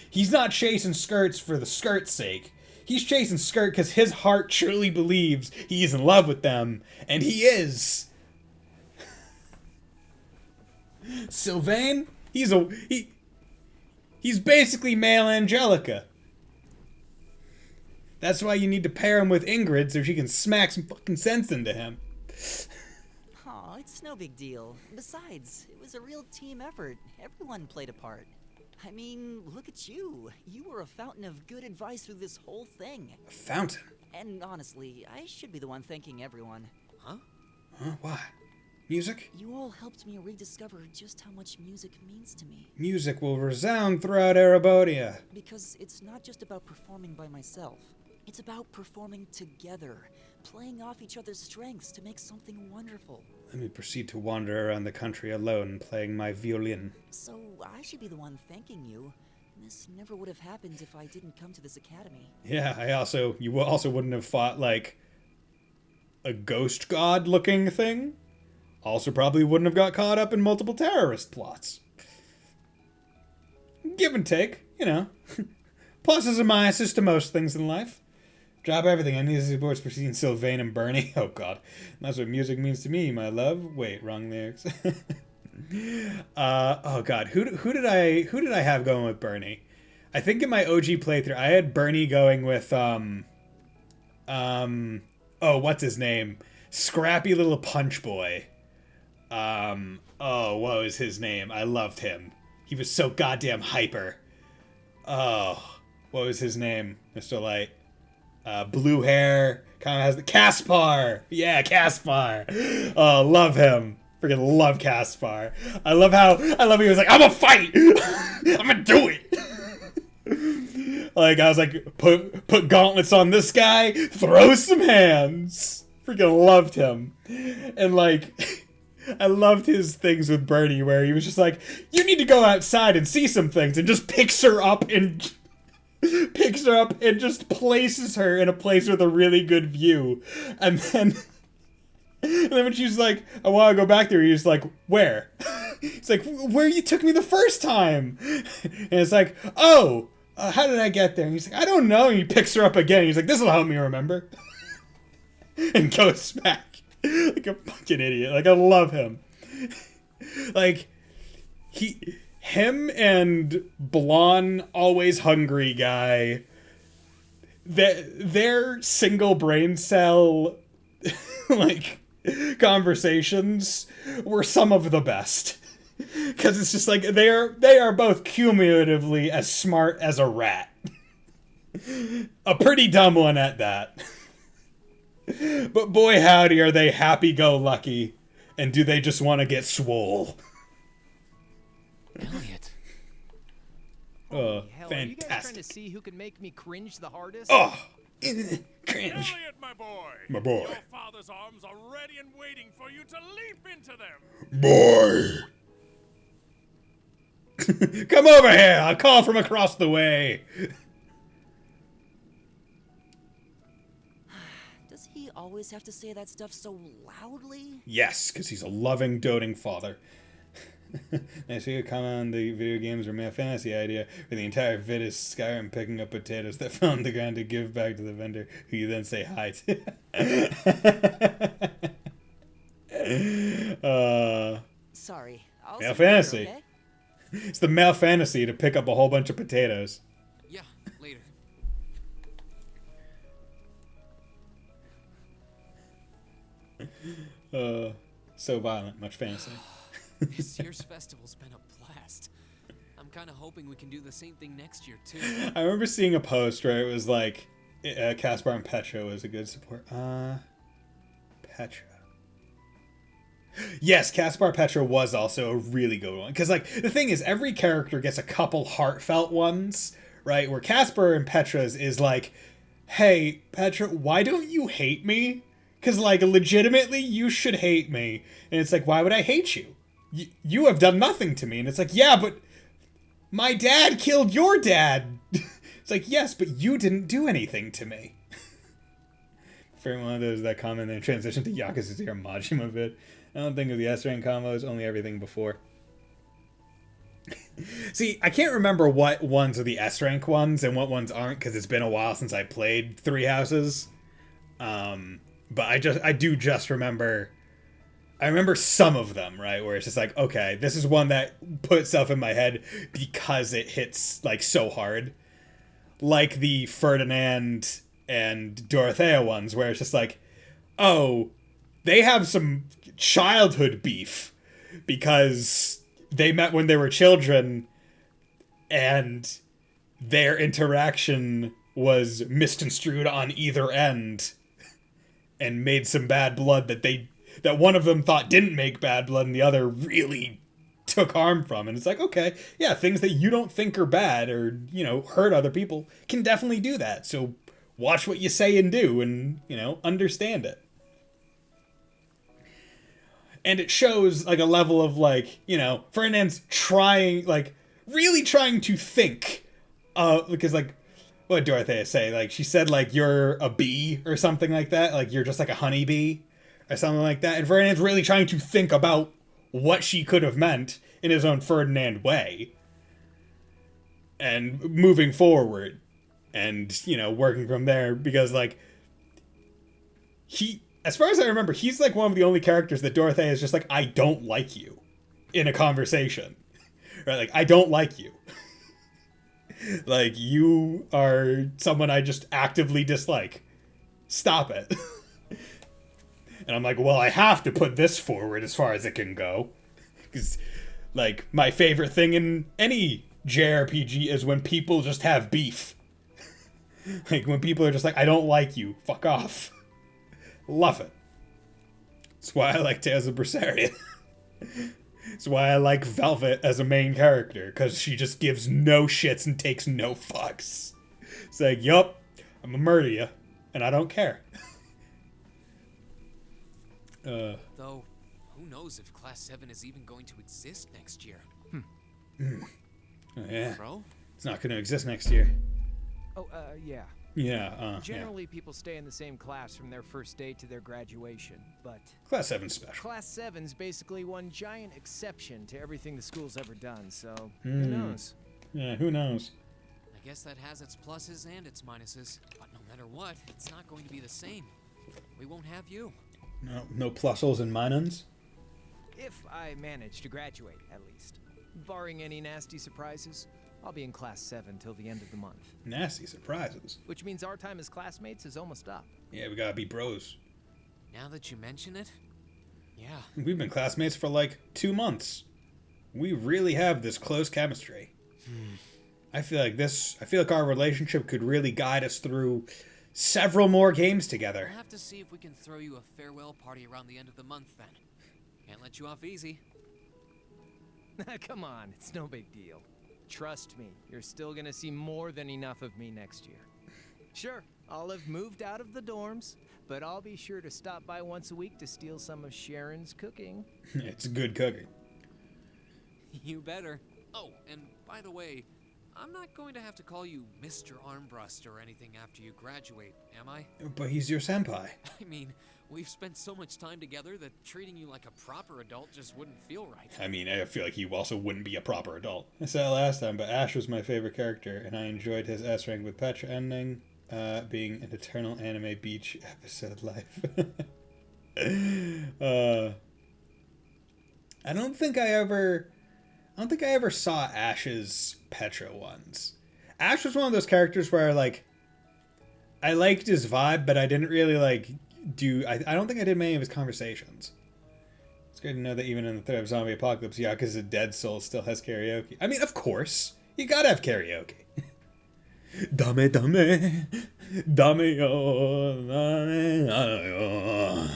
He's not chasing skirts for the skirt's sake. He's chasing skirt because his heart truly believes he's in love with them, and he is. Sylvain, he's basically male Angelica. That's why you need to pair him with Ingrid so she can smack some fucking sense into him. Aw, it's no big deal. Besides, it was a real team effort. Everyone played a part. I mean, look at you. You were a fountain of good advice through this whole thing. A fountain? And honestly, I should be the one thanking everyone. Huh? Huh? Why? Music? You all helped me rediscover just how much music means to me. Music will resound throughout Erebodea. Because it's not just about performing by myself. It's about performing together, playing off each other's strengths to make something wonderful. Let me proceed to wander around the country alone, playing my violin. So I should be the one thanking you. This never would have happened if I didn't come to this academy. Yeah, you also wouldn't have fought, like, a ghost god-looking thing. Also probably wouldn't have got caught up in multiple terrorist plots. Give and take, you know. Pluses and minuses to most things in life. Drop everything. I need to support preceding Sylvain and Bernie. Oh god. That's what music means to me, my love. Wait, wrong lyrics. Oh god. Who did I have going with Bernie? I think in my OG playthrough I had Bernie going with oh, what's his name? Scrappy little punch boy. Oh, what was his name? I loved him. He was so goddamn hyper. Oh, what was his name? Mr. Light. Blue hair. Kind of has the Caspar. Yeah, Caspar. Oh, love him. Freaking love Caspar. I love he was like, I'm gonna fight. I'm gonna do it. Like, I was like, put gauntlets on this guy, throw some hands. Freaking loved him. And like, I loved his things with Bernie where he was just like, you need to go outside and see some things, and just picks her up and just places her in a place with a really good view. And then when she's like, I want to go back there, he's like, where? It's like, where you took me the first time. And it's like, oh, how did I get there? And he's like, I don't know. And he picks her up again. He's like, this will help me remember. And goes back. Like a fucking idiot. Like, I love him. Like, him and Blonde, always hungry guy, their single brain cell, like, conversations were some of the best. Because it's just like, they are both cumulatively as smart as a rat. A pretty dumb one at that. But boy howdy are they happy-go-lucky, and do they just want to get swole. Elliot. Oh, hell, fantastic. Are you guys trying to see who can make me cringe the hardest? Oh, cringe. Elliot, my boy. My boy. Your father's arms are ready and waiting for you to leap into them. Boy. Come over here. I'll call from across the way. Does he always have to say that stuff so loudly? Yes, because he's a loving, doting father. I see a comment on the video games or male fantasy idea where the entire vid is Skyrim picking up potatoes that fell on the ground to give back to the vendor, who you then say hi to. Sorry. Male fantasy. Okay? It's the male fantasy to pick up a whole bunch of potatoes. Yeah, later. So violent, much fantasy. This year's festival's been a blast. I'm kind of hoping we can do the same thing next year, too. I remember seeing a post where it was like, Caspar and Petra was a good support. Petra. Yes, Caspar Petra was also a really good one. Because, like, the thing is, every character gets a couple heartfelt ones, right? Where Caspar and Petra's is like, hey, Petra, why don't you hate me? Because, like, legitimately, you should hate me. And it's like, why would I hate you? You have done nothing to me. And it's like, yeah, but my dad killed your dad. It's like, yes, but you didn't do anything to me. For one of those that comment and transition to Yakuza 0 Majima vid. I don't think of the S-Rank combos, only everything before. See, I can't remember what ones are the S-Rank ones and what ones aren't, because it's been a while since I played Three Houses. But I do just remember... I remember some of them, right, where it's just like, okay, this is one that put itself in my head because it hits, like, so hard. Like the Ferdinand and Dorothea ones, where it's just like, oh, they have some childhood beef because they met when they were children and their interaction was misconstrued on either end and made some bad blood that that one of them thought didn't make bad blood and the other really took harm from. And it's like, okay, yeah, things that you don't think are bad or, you know, hurt other people can definitely do that. So watch what you say and do and, you know, understand it. And it shows, like, a level of, like, you know, Ferdinand's trying, like, really trying to think. Because, like, what did Dorothea say? Like, she said, like, you're a bee or something like that. Like, you're just like a honeybee or something like that. And Ferdinand's really trying to think about what she could have meant in his own Ferdinand way. And moving forward. And, you know, working from there. Because, like, as far as I remember, he's like one of the only characters that Dorothea is just like, I don't like you in a conversation. Right? Like, I don't like you. Like, you are someone I just actively dislike. Stop it. And I'm like, well, I have to put this forward as far as it can go. Because, like, my favorite thing in any JRPG is when people just have beef. Like, when people are just like, I don't like you. Fuck off. Love it. That's why I like Tales of Berseria. That's why I like Velvet as a main character, because she just gives no shits and takes no fucks. It's like, yup, I'm gonna murder you, and I don't care. Though, who knows if Class 7 is even going to exist next year? Oh, yeah. Bro? It's not gonna exist next year. Oh, yeah. Yeah, Generally, people stay in the same class from their first day to their graduation, but... Class 7's special. Class 7's basically one giant exception to everything the school's ever done, so who Hmm. knows? Yeah, who knows? I guess that has its pluses and its minuses, but no matter what, it's not going to be the same. We won't have you. No plusals and minus? If I manage to graduate, at least. Barring any nasty surprises, I'll be in Class 7 till the end of the month. Nasty surprises. Which means our time as classmates is almost up. Yeah, we gotta be bros. Now that you mention it, yeah. We've been classmates for like 2 months. We really have this close chemistry. I feel like our relationship could really guide us through several more games together. We'll have to see if we can throw you a farewell party around the end of the month then. Can't let you off easy. Come on, it's no big deal. Trust me, you're still gonna see more than enough of me next year. Sure, I'll have moved out of the dorms, but I'll be sure to stop by once a week to steal some of Sharon's cooking. It's good cooking. You better. Oh, and by the way, I'm not going to have to call you Mr. Armbrust or anything after you graduate, am I? But he's your senpai. I mean, we've spent so much time together that treating you like a proper adult just wouldn't feel right. I mean, I feel like he also wouldn't be a proper adult. I said it last time, but Ash was my favorite character, and I enjoyed his S-rank with Petra ending, being an eternal anime beach episode life. I don't think I ever saw Ash's Petra ones. Ash was one of those characters where, like, I liked his vibe, but I didn't really, like, I don't think I did many of his conversations. It's good to know that even in the threat of zombie apocalypse, Yakuza Dead Soul still has karaoke. I mean, of course. You gotta have karaoke. Dame, dame, dame yo, dame yo.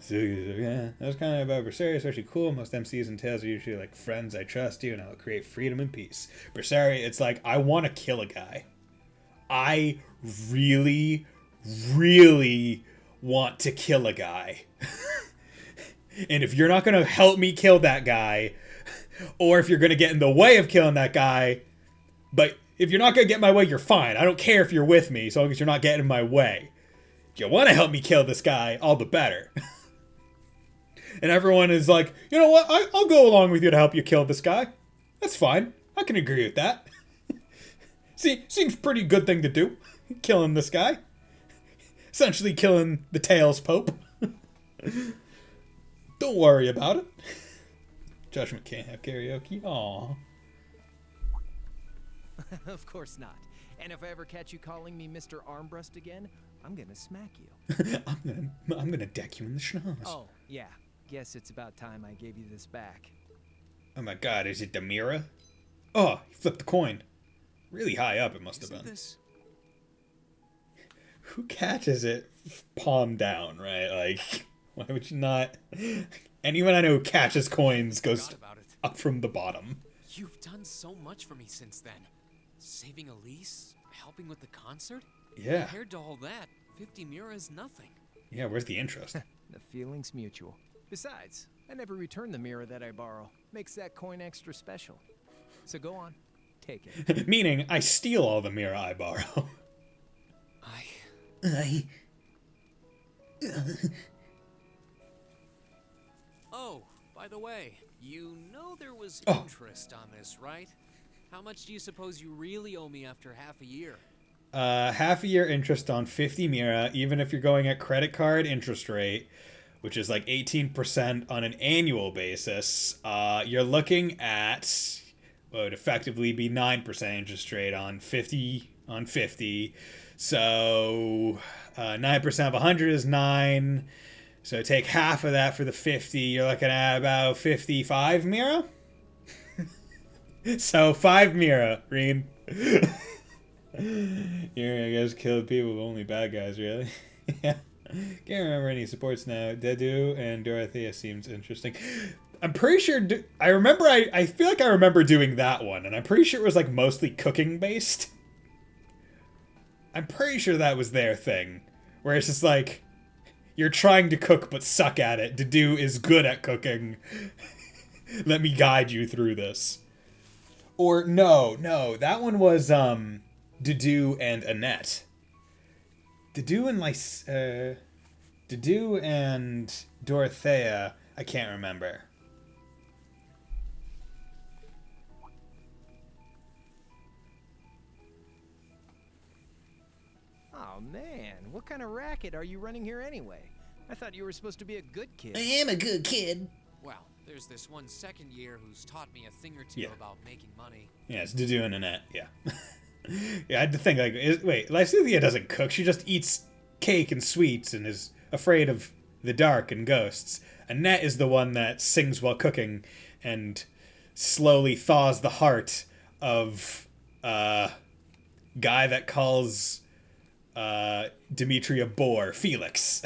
So, yeah, that was kind of about Berseria. It's actually cool. Most MCs and tales are usually like, friends, I trust you, and I'll create freedom and peace. Berseria, it's like, I want to kill a guy. I really, really want to kill a guy. And if you're not going to help me kill that guy, or if you're going to get in the way of killing that guy, but if you're not going to get in my way, you're fine. I don't care if you're with me, so long as you're not getting in my way. If you want to help me kill this guy, all the better. And everyone is like, you know what? I'll go along with you to help you kill this guy. That's fine. I can agree with that. See, seems pretty good thing to do. Killing this guy. Essentially killing the Tails Pope. Don't worry about it. Judgment can't have karaoke. Aww. Of course not. And if I ever catch you calling me Mr. Armbrust again, I'm gonna smack you. I'm gonna deck you in the schnoz. Oh, yeah. Guess it's about time I gave you this back. Oh my god, is it the mirror? Oh, he flipped the coin. Really high up it must have been. Who catches it palm down, right? Like, Why would you not? Anyone I know who catches coins goes up from the bottom. You've done so much for me since then. Saving Elise, helping with the concert. Yeah. Compared to all that, 50 Mira is nothing. Yeah, where's the interest? The feeling's mutual. Besides, I never return the mirror that I borrow. Makes that coin extra special. So go on, take it. Meaning, I steal all the mirror I borrow. Oh, by the way, you know there was interest on this, right? How much do you suppose you really owe me after half a year? Half a year interest on 50 Mira, even if you're going at credit card interest rate, which is like 18% on an annual basis. You're looking at what would effectively be 9% interest rate on 50 on 50. So 9% of 100 is 9. So take half of that for the 50. You're looking at about 55 Mira. So 5 Mira, Reen. You're, I guess, killed people, only bad guys, really. Yeah. Can't remember any supports now. Dedu and Dorothea seems interesting. I'm pretty sure... I feel like I remember doing that one, and I'm pretty sure it was, like, mostly cooking-based. I'm pretty sure that was their thing. Where it's just like, you're trying to cook but suck at it. Dedu is good at cooking. Let me guide you through this. Or, no, that one was, Dedu and Annette. Dedu and Dorothea, I can't remember. Oh man, what kind of racket are you running here anyway? I thought you were supposed to be a good kid. I am a good kid. Well, there's this one second year who's taught me a thing or two about making money. Yeah, it's Dedu and Annette, yeah. Yeah, I had to think, like, wait, Lysithea doesn't cook, she just eats cake and sweets and is afraid of the dark and ghosts. Annette is the one that sings while cooking and slowly thaws the heart of guy that calls Dimitri a bore, Felix.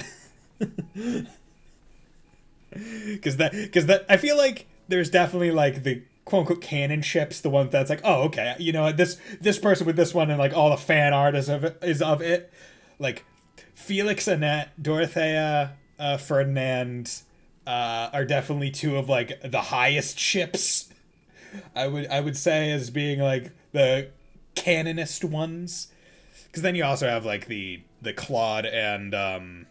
Because that I feel like there's definitely like the quote-unquote canon ships, the one that's like, oh, okay, you know, this person with this one and like all the fan art is of it. Like Felix, Annette, Dorothea, Ferdinand are definitely two of like the highest ships. I would say as being like the canonist ones. Because then you also have like the Claude and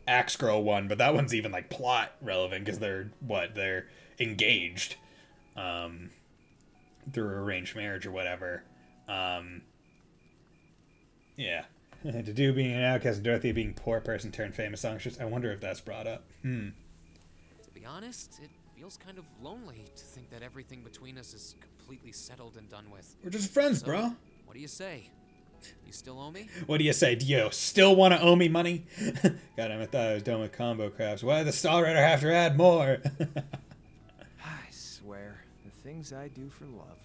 Axe Girl one, but that one's even like plot relevant because they're engaged through arranged marriage or whatever. Yeah. Dedu being an outcast and Dorothy being poor person turned famous songstress. I wonder if that's brought up. To be honest, it feels kind of lonely to think that everything between us is completely settled and done with. We're just friends, so, bro. What do you say? You still owe me? What do you say? Do you still want to owe me money? God, I thought I was done with combo crafts. Why does the Star Rider have to add more? I swear, the things I do for love.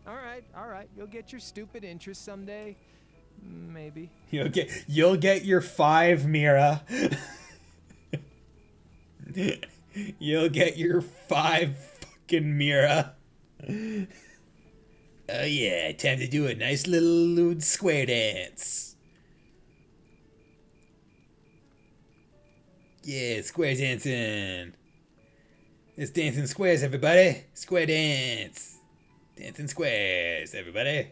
All right. You'll get your stupid interest someday. Maybe. You'll get your 5 Mira. You'll get your 5 fucking Mira. Oh yeah, time to do a nice little square dance. Yeah, square dancing. Let's dance in squares, everybody. Square dance. Dancing squares, everybody.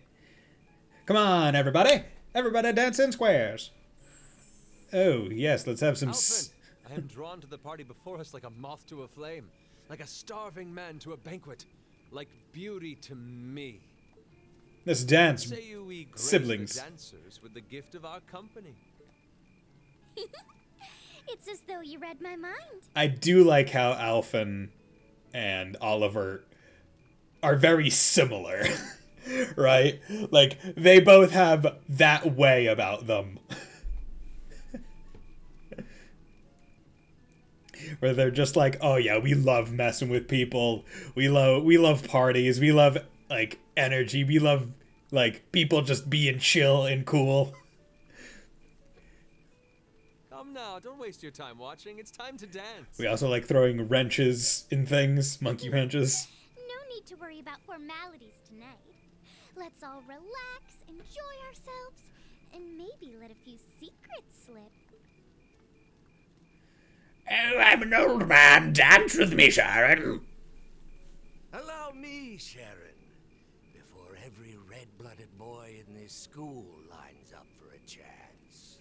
Come on, everybody. Everybody dance in squares. Oh, yes, let's have some... I am drawn to the party before us like a moth to a flame. Like a starving man to a banquet. Like beauty to me. Let's dance, Say you we grace siblings. The dancers with the gift of our company. It's as though you read my mind. I do like how Alphen and Oliver are very similar, right? Like, they both have that way about them. Where they're just like, oh yeah, we love messing with people. We love parties. We love, like, energy. We love, like, people just being chill and cool. now, don't waste your time watching. It's time to dance. We also like throwing wrenches in things, monkey wrenches. No need to worry about formalities tonight. Let's all relax, enjoy ourselves, and maybe let a few secrets slip. Oh, I'm an old man. Dance with me, Sharon. Allow me, Sharon, before every red-blooded boy in this school lines up for a chance.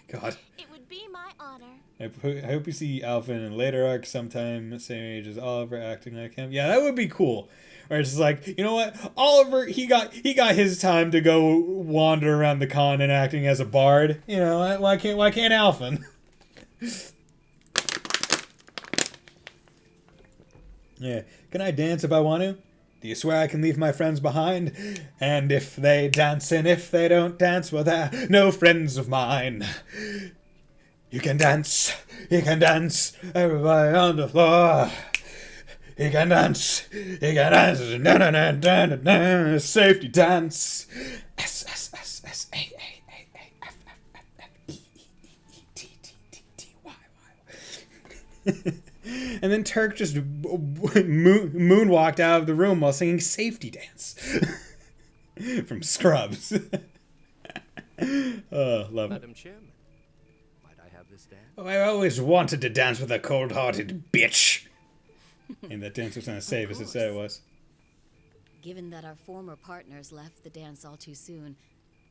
God. It would be my honor. I hope you see Alvin in later arc sometime, same age as Oliver, acting like him. Yeah, that would be cool. Or it's just like, you know what? Oliver, he got his time to go wander around the continent acting as a bard. You know, why can't Alvin? Yeah. Can I dance if I want to? Do you swear I can leave my friends behind? And if they dance and if they don't dance, well, they're no friends of mine. You can dance, everybody on the floor. You can dance, na na na na na na, safety dance. S S S S A A A A F F F F E E E E T T T T Y Y. And then Turk just moonwalked out of the room while singing Safety Dance from Scrubs. Oh, love it. Madam Chairman, might I have this dance? Oh, I always wanted to dance with a cold-hearted bitch. And that dance was not as safe as it said it was. Given that our former partners left the dance all too soon,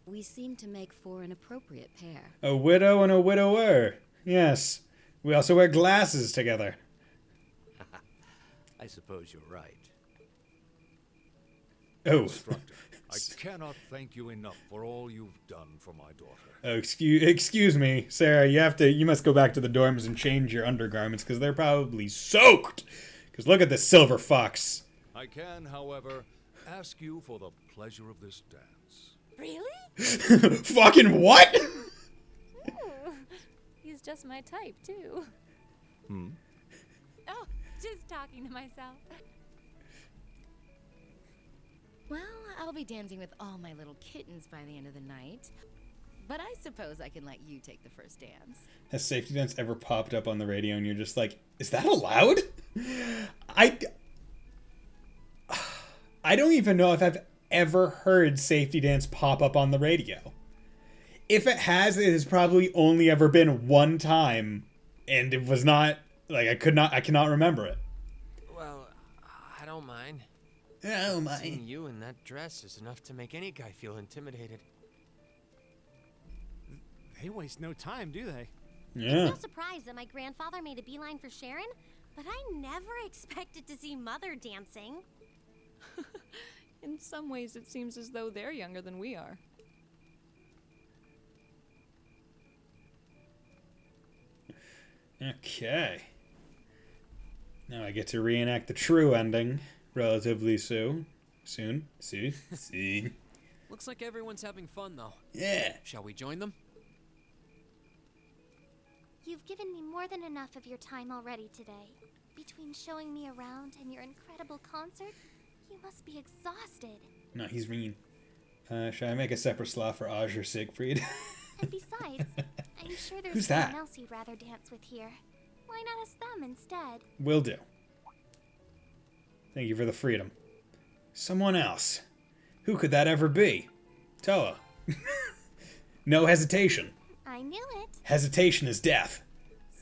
we seem to make for an appropriate pair. A widow and a widower. Yes. We also wear glasses together. I suppose you're right. Oh. Instructor, I cannot thank you enough for all you've done for my daughter. Oh, excuse me, Sarah. You must go back to the dorms and change your undergarments because they're probably soaked. Because look at this silver fox. I can, however, ask you for the pleasure of this dance. Really? Fucking what? Ooh, he's just my type, too. Oh, just talking to myself. Well, I'll be dancing with all my little kittens by the end of the night. But I suppose I can let you take the first dance. Has Safety Dance ever popped up on the radio and you're just like, is that allowed? I don't even know if I've ever heard Safety Dance pop up on the radio. If it has probably only ever been one time, and it was not, like, I cannot remember it. Well, I don't mind. I don't mind. Seeing you in that dress is enough to make any guy feel intimidated. They waste no time, do they? Yeah. It's no surprise that my grandfather made a beeline for Sharon, but I never expected to see Mother dancing. In some ways, it seems as though they're younger than we are. Okay. Now I get to reenact the true ending relatively soon. Soon. Looks like everyone's having fun, though. Yeah. Shall we join them? You've given me more than enough of your time already today. Between showing me around and your incredible concert, you must be exhausted. No, he's mean. Should I make a separate slot for Aj or Siegfried? And besides, I'm sure there's Who's someone that? else you'd rather dance with here. Why not ask them instead? Will do. Thank you for the freedom. Someone else. Who could that ever be? Toa. No hesitation. I knew it. Hesitation is death.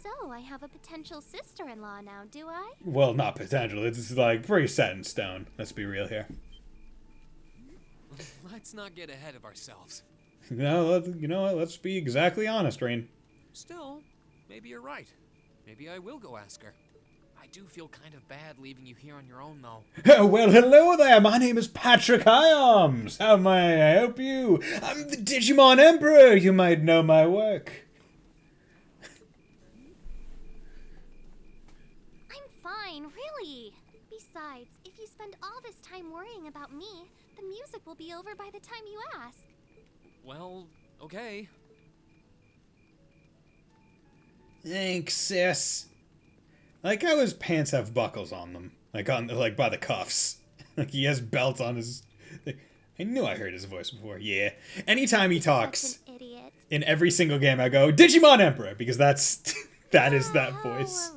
So I have a potential sister-in-law now, do I? Well, not potential. It's like pretty set in stone. Let's be real here. Let's not get ahead of ourselves. No, you know what? Let's be exactly honest, Rain. Still, maybe you're right. Maybe I will go ask her. I do feel kind of bad leaving you here on your own, though. Oh, well, hello there. My name is Patrick Hyams. How may I help you? I'm the Digimon Emperor. You might know my work. I'm fine, really. Besides, if you spend all this time worrying about me, the music will be over by the time you ask. Well, okay. Thanks, sis. Like how his pants have buckles on them, like by the cuffs. Like he has belts on his. I knew I heard his voice before. Yeah. Anytime he talks. Such an idiot. in every single game I go, Digimon Emperor, because that is that voice.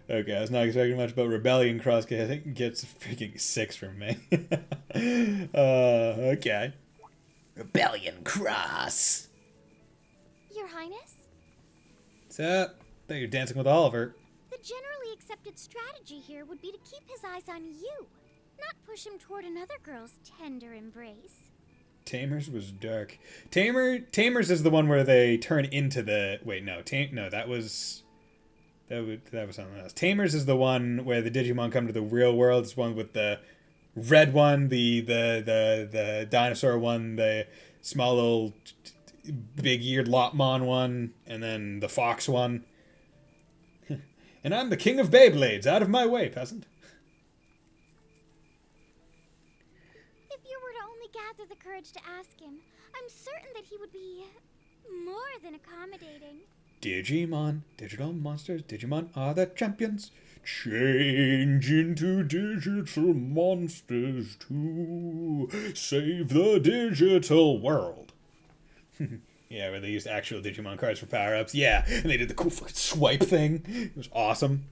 Okay, I was not expecting much, but Rebellion Cross gets a freaking 6 from me. Okay. Rebellion Cross. Your Highness? What's up? Thought you were dancing with Oliver. The generally accepted strategy here would be to keep his eyes on you, not push him toward another girl's tender embrace. Tamers was dark. Tamers is the one where they turn into the... Wait, no. No, that was something else. Tamers is the one where the Digimon come to the real world. It's one with the red one, the dinosaur one, the small little big-eared Lopmon one, and then the fox one. And I'm the king of Beyblades. Out of my way, peasant. If you were to only gather the courage to ask him, I'm certain that he would be more than accommodating. Digimon, digital monsters, Digimon are the champions. Change into digital monsters to save the digital world. Yeah, where they used actual Digimon cards for power-ups. Yeah, and they did the cool fucking swipe thing. It was awesome.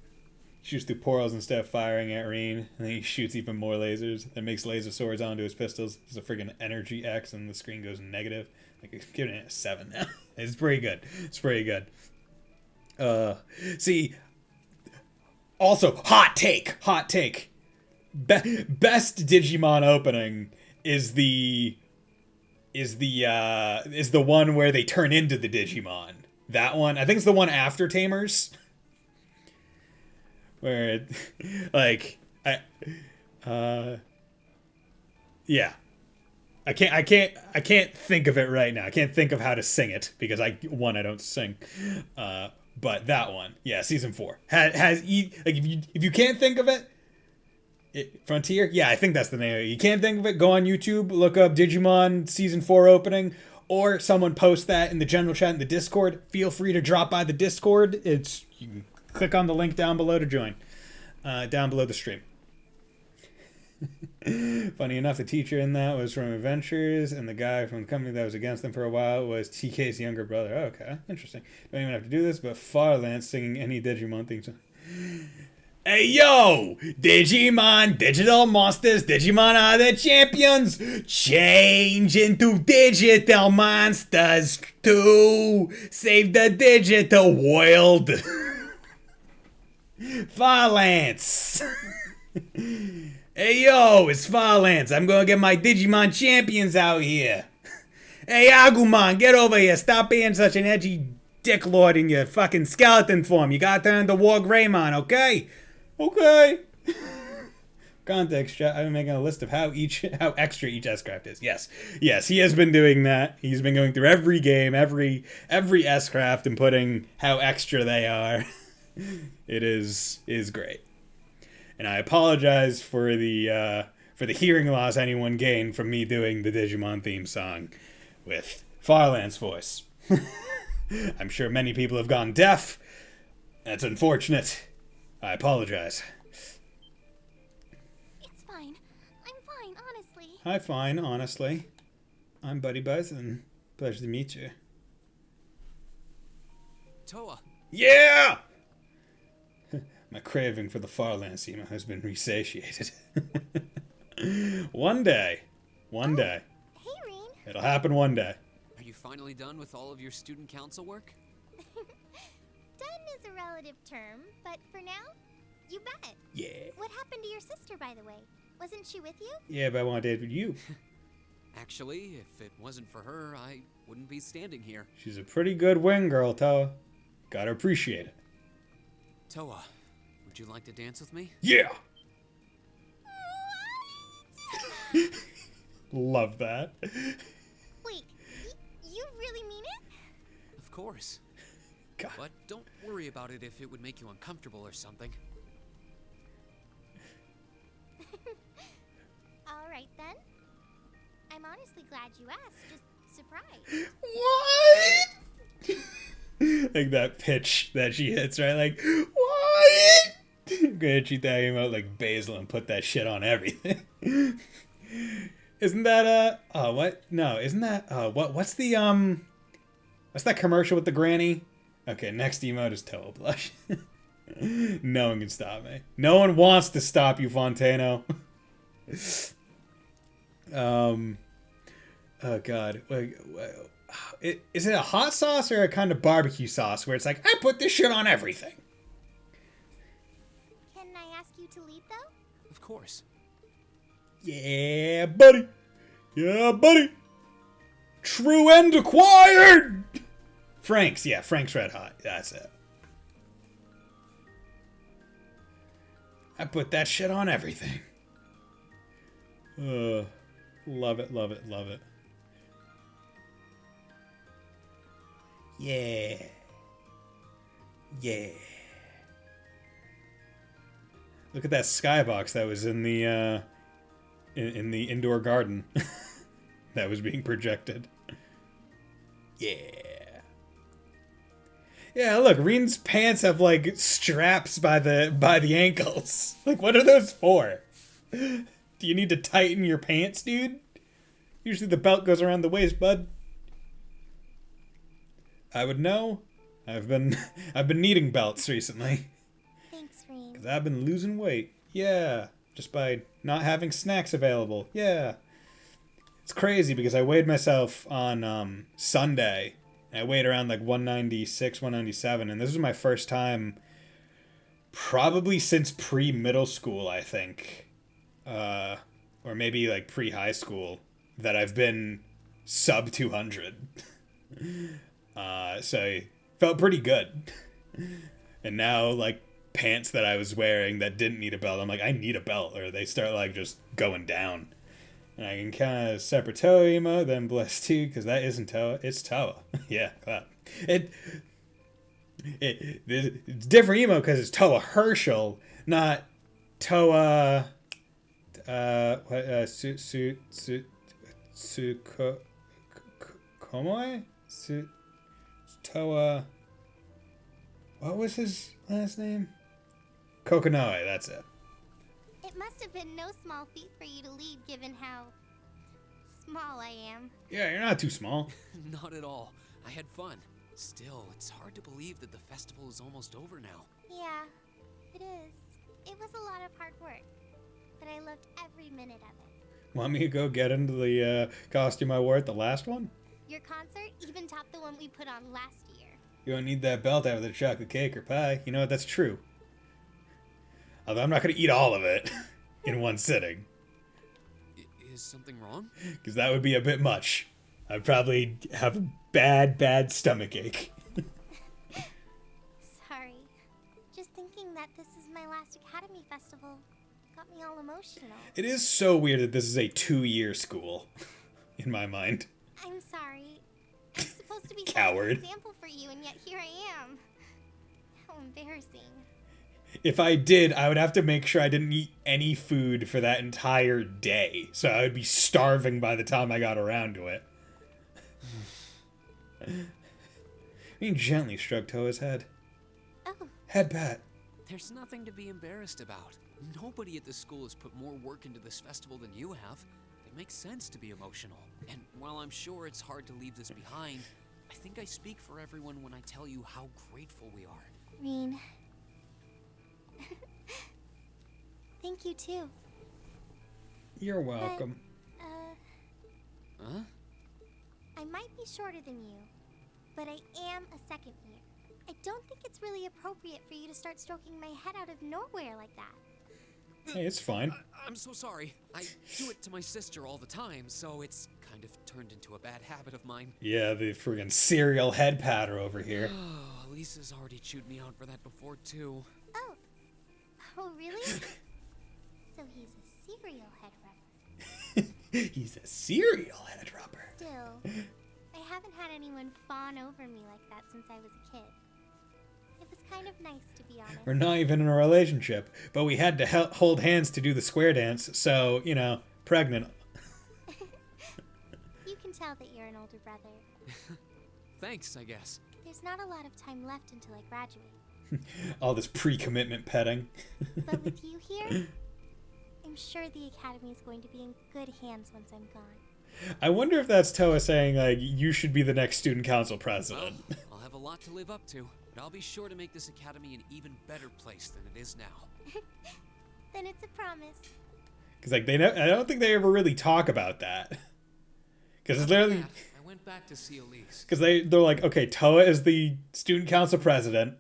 Shoots through portals instead of firing at Reen. And then he shoots even more lasers. And makes laser swords onto his pistols. There's a friggin' energy X and the screen goes negative. Like, it's giving it a 7 now. It's pretty good. It's pretty good. See, also, hot take. Best Digimon opening is the one where they turn into the Digimon. That one, I think it's the one after Tamers. Where, like, yeah. I can't think of it right now. I can't think of how to sing it because I don't sing. But that one, yeah, season 4 has like if you can't think of it, Frontier, yeah, I think that's the name of it. You can't think of it, go on YouTube, look up Digimon season 4 opening, or someone post that in the general chat in the Discord. Feel free to drop by the Discord. You can click on the link down below to join, down below the stream. Funny enough, the teacher in that was from Adventures, and the guy from the company that was against them for a while was TK's younger brother. Oh, okay, interesting. Don't even have to do this, but Farland singing any Digimon theme song. Hey yo! Digimon, digital monsters, Digimon are the champions! Change into digital monsters to save the digital world! Farlance! Hey yo, it's Farlance. I'm gonna get my Digimon champions out here. Hey Agumon, get over here. Stop being such an edgy dicklord in your fucking skeleton form. You gotta turn into War Greymon, okay? Okay. Context chat. I've been making a list of how extra each S-craft is. Yes, he has been doing that. He's been going through every game, every S-craft, and putting how extra they are. It is great. And I apologize for the hearing loss anyone gained from me doing the Digimon theme song with Farland's voice. I'm sure many people have gone deaf. That's unfortunate. I apologize. It's fine. I'm fine, honestly. Hi, fine, honestly. I'm Buddy Bison. Pleasure to meet you. Toa. Yeah! My craving for the Farland theme has been resatiated. One day. Hey, Reen. It'll happen one day. Are you finally done with all of your student council work? Done is a relative term, but for now, you bet. Yeah. What happened to your sister, by the way? Wasn't she with you? Yeah, but I want to date with you. Actually, if it wasn't for her, I wouldn't be standing here. She's a pretty good wing girl, Toa. Gotta appreciate it. Toa, would you like to dance with me? Yeah! Love that. Wait, you really mean it? Of course. God. But don't worry about it if it would make you uncomfortable or something. All right, then. I'm honestly glad you asked. Just surprised. What? Like that pitch that she hits, right? Like, what? I'm gonna treat that game out like Basil and put that shit on everything. Isn't that what? No, isn't that what's the What's that commercial with the granny? Okay, next emote is Toa Blush. No one can stop me. No one wants to stop you, Fontano. Oh god. Is it a hot sauce or a kind of barbecue sauce where it's like, I put this shit on everything? Can I ask you to lead, though? Of course. Yeah, buddy. Yeah, buddy. True end acquired. Frank's, yeah, Frank's Red Hot. That's it. I put that shit on everything. Love it, love it, love it. Yeah. Yeah. Look at that skybox that was in the in the indoor garden that was being projected. Yeah. Yeah, look, Reen's pants have like straps by the ankles. Like, what are those for? Do you need to tighten your pants, dude? Usually the belt goes around the waist, bud. I would know. I've been needing belts recently. Thanks, Reen. Cause I've been losing weight. Yeah, just by not having snacks available. Yeah. It's crazy because I weighed myself on Sunday. I weighed around like 196, 197, and this was my first time probably since pre-middle school, I think. Or maybe like pre-high school that I've been sub 200. So it felt pretty good. And now like pants that I was wearing that didn't need a belt, I'm like, I need a belt, or they start like just going down. And I can kind of separate Toa emote, then bless too, because that isn't Toa, it's Toa. Yeah, clap. It's different emote because it's Toa Herschel, not Toa. Komoe? Toa. What was his last name? Kokonoe, that's it. It must have been no small feat for you to lead, given how small I am. Yeah, you're not too small. Not at all. I had fun. Still, it's hard to believe that the festival is almost over now. Yeah, it is. It was a lot of hard work, but I loved every minute of it. Want me to go get into the costume I wore at the last one? Your concert even topped the one we put on last year. You don't need that belt out of the chocolate cake or pie. You know what? That's true. Although I'm not going to eat all of it in one sitting. Is something wrong? Because that would be a bit much. I'd probably have a bad stomach ache. Sorry. Just thinking that this is my last Academy Festival got me all emotional. It is so weird that this is a 2-year school, in my mind. I'm sorry. I'm supposed to be Coward. an example for you, and yet here I am. How embarrassing. If I did, I would have to make sure I didn't eat any food for that entire day. So I would be starving by the time I got around to it. He gently stroked Toa's head. Oh. Head pat. There's nothing to be embarrassed about. Nobody at this school has put more work into this festival than you have. It makes sense to be emotional. And while I'm sure it's hard to leave this behind, I think I speak for everyone when I tell you how grateful we are. Reen. Thank you, too. You're welcome. But, huh? I might be shorter than you, but I am a second year. I don't think it's really appropriate for you to start stroking my head out of nowhere like that. Hey, it's fine. I'm so sorry. I do it to my sister all the time, so it's kind of turned into a bad habit of mine. Yeah, the friggin' serial head patter over here. Oh, Lisa's already chewed me out for that before, too. Oh. Oh, really? So he's a serial head rubber. He's a serial head rubber. Still, I haven't had anyone fawn over me like that since I was a kid. It was kind of nice, to be honest. We're not even in a relationship, but we had to hold hands to do the square dance, so, you know, pregnant. You can tell that you're an older brother. Thanks, I guess. There's not a lot of time left until I graduate. All this pre-commitment petting. But with you here, I'm sure the Academy is going to be in good hands once I'm gone. I wonder if that's Toa saying, like, you should be the next student council president. Well, I'll have a lot to live up to, but I'll be sure to make this academy an even better place than it is now. Then it's a promise. Because, like, I don't think they ever really talk about that. Because it's literally... I went back to see Elise. Because they're like, okay, Toa is the student council president.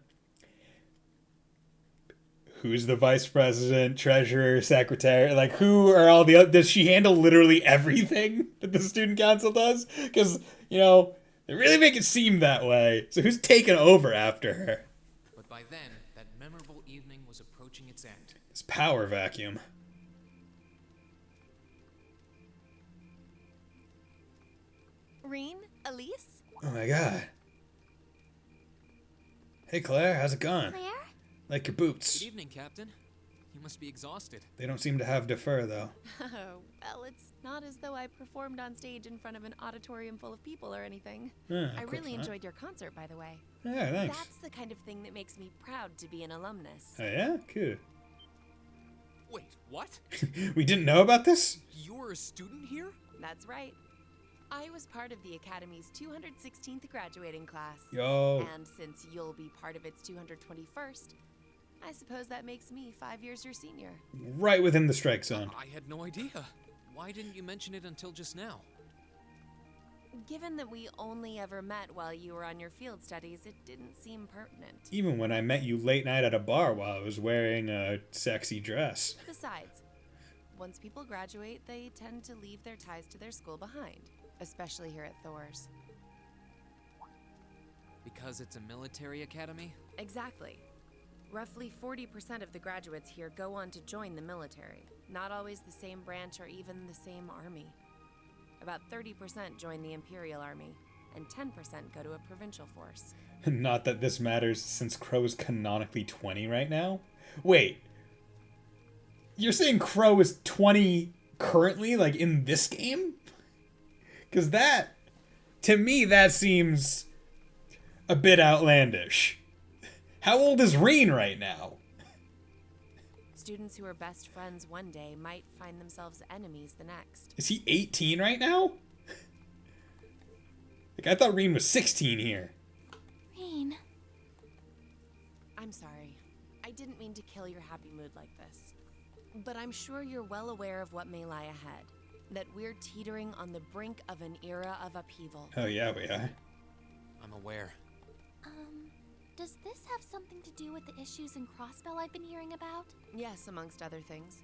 Who's the vice president, treasurer, secretary? Like, who are all the other... Does she handle literally everything that the student council does? Because, you know, they really make it seem that way. So who's taking over after her? But by then, that memorable evening was approaching its end. This power vacuum. Reen? Elise? Oh my god. Hey Claire, how's it going? Claire? Like your boots. Good evening, Captain. You must be exhausted. They don't seem to have defer, though. Oh, well, it's not as though I performed on stage in front of an auditorium full of people or anything. Yeah, I of really course not. enjoyed your concert, by the way. Yeah, thanks. That's the kind of thing that makes me proud to be an alumnus. Oh yeah? Cool. Wait, what? We didn't know about this? You're a student here? That's right. I was part of the Academy's 216th graduating class. Yo. And since you'll be part of its 221st, I suppose that makes me 5 years your senior. Right within the strike zone. I had no idea. Why didn't you mention it until just now? Given that we only ever met while you were on your field studies, it didn't seem pertinent. Even when I met you late night at a bar while I was wearing a sexy dress. Besides, once people graduate, they tend to leave their ties to their school behind, especially here at Thor's. Because it's a military academy? Exactly. Roughly 40% of the graduates here go on to join the military. Not always the same branch or even the same army. About 30% join the Imperial Army, and 10% go to a provincial force. Not that this matters since Crow's canonically 20 right now? Wait. You're saying Crow is 20 currently, like in this game? Because that, to me, that seems a bit outlandish. How old is Reen right now? Students who are best friends one day might find themselves enemies the next. Is he 18 right now? Like, I thought Reen was 16 here. Reen. I'm sorry. I didn't mean to kill your happy mood like this. But I'm sure you're well aware of what may lie ahead. That we're teetering on the brink of an era of upheaval. Oh yeah, we are. I'm aware. Does this have something to do with the issues in Crossbell I've been hearing about? Yes, amongst other things.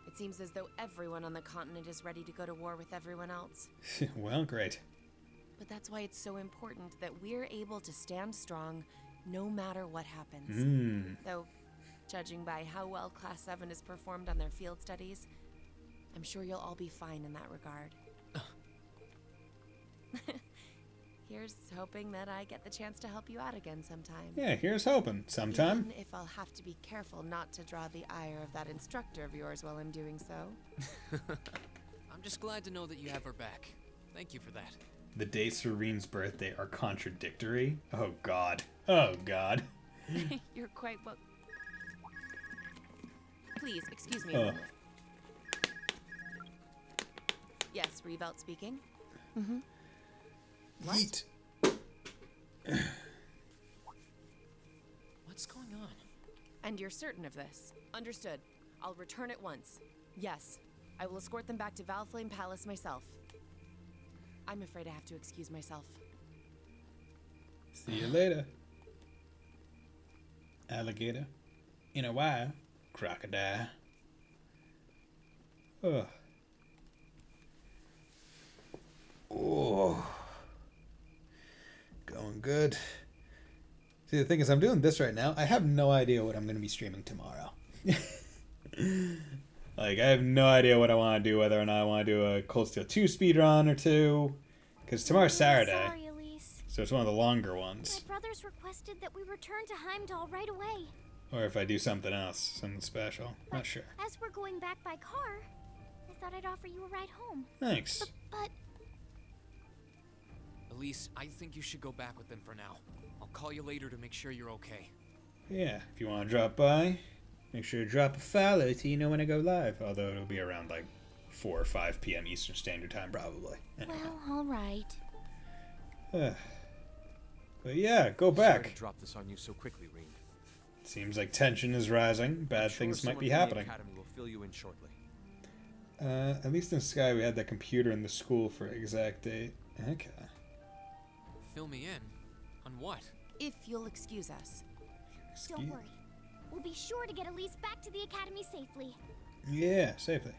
It seems as though everyone on the continent is ready to go to war with everyone else. Well, great. But that's why it's so important that we're able to stand strong no matter what happens. Though, judging by how well Class 7 has performed on their field studies, I'm sure you'll all be fine in that regard. Here's hoping that I get the chance to help you out again sometime. Yeah, here's hoping. Sometime. Even if I'll have to be careful not to draw the ire of that instructor of yours while I'm doing so. I'm just glad to know that you have her back. Thank you for that. The dates for Reen's birthday are contradictory? Oh god. Oh god. You're quite well. Please, excuse me. Oh. Yes, Revelt speaking. What? Yeet. What's going on? And you're certain of this? Understood. I'll return at once. Yes, I will escort them back to Valflame Palace myself. I'm afraid I have to excuse myself. See you later. Alligator. In a while. Crocodile. Oh. Oh. Going good. See, the thing is, I'm doing this right now. I have no idea what I'm going to be streaming tomorrow. Like, I have no idea what I want to do, whether or not I want to do a Cold Steel 2 speedrun or 2. Because tomorrow's Saturday. Sorry, Elise. So it's one of the longer ones. My brothers requested that we return to Heimdall right away. Or if I do something else, something special. Not sure. As we're going back by car, I thought I'd offer you a ride home. Thanks. But Elise, I think you should go back with them for now. I'll call you later to make sure you're okay. Yeah, if you want to drop by, make sure to drop a follow so you know when I go live. Although it'll be around like 4 or 5 p.m. Eastern Standard Time, probably. Well, all right. But yeah, go back. Sorry to drop this on you so quickly, Reed. Seems like tension is rising. Bad things might be happening. The Academy will fill you in shortly. At least in Sky, we had that computer in the school for exact date. Okay. Fill me in? On what? If you'll excuse us. Don't worry. We'll be sure to get Elise back to the academy safely. Yeah, safely.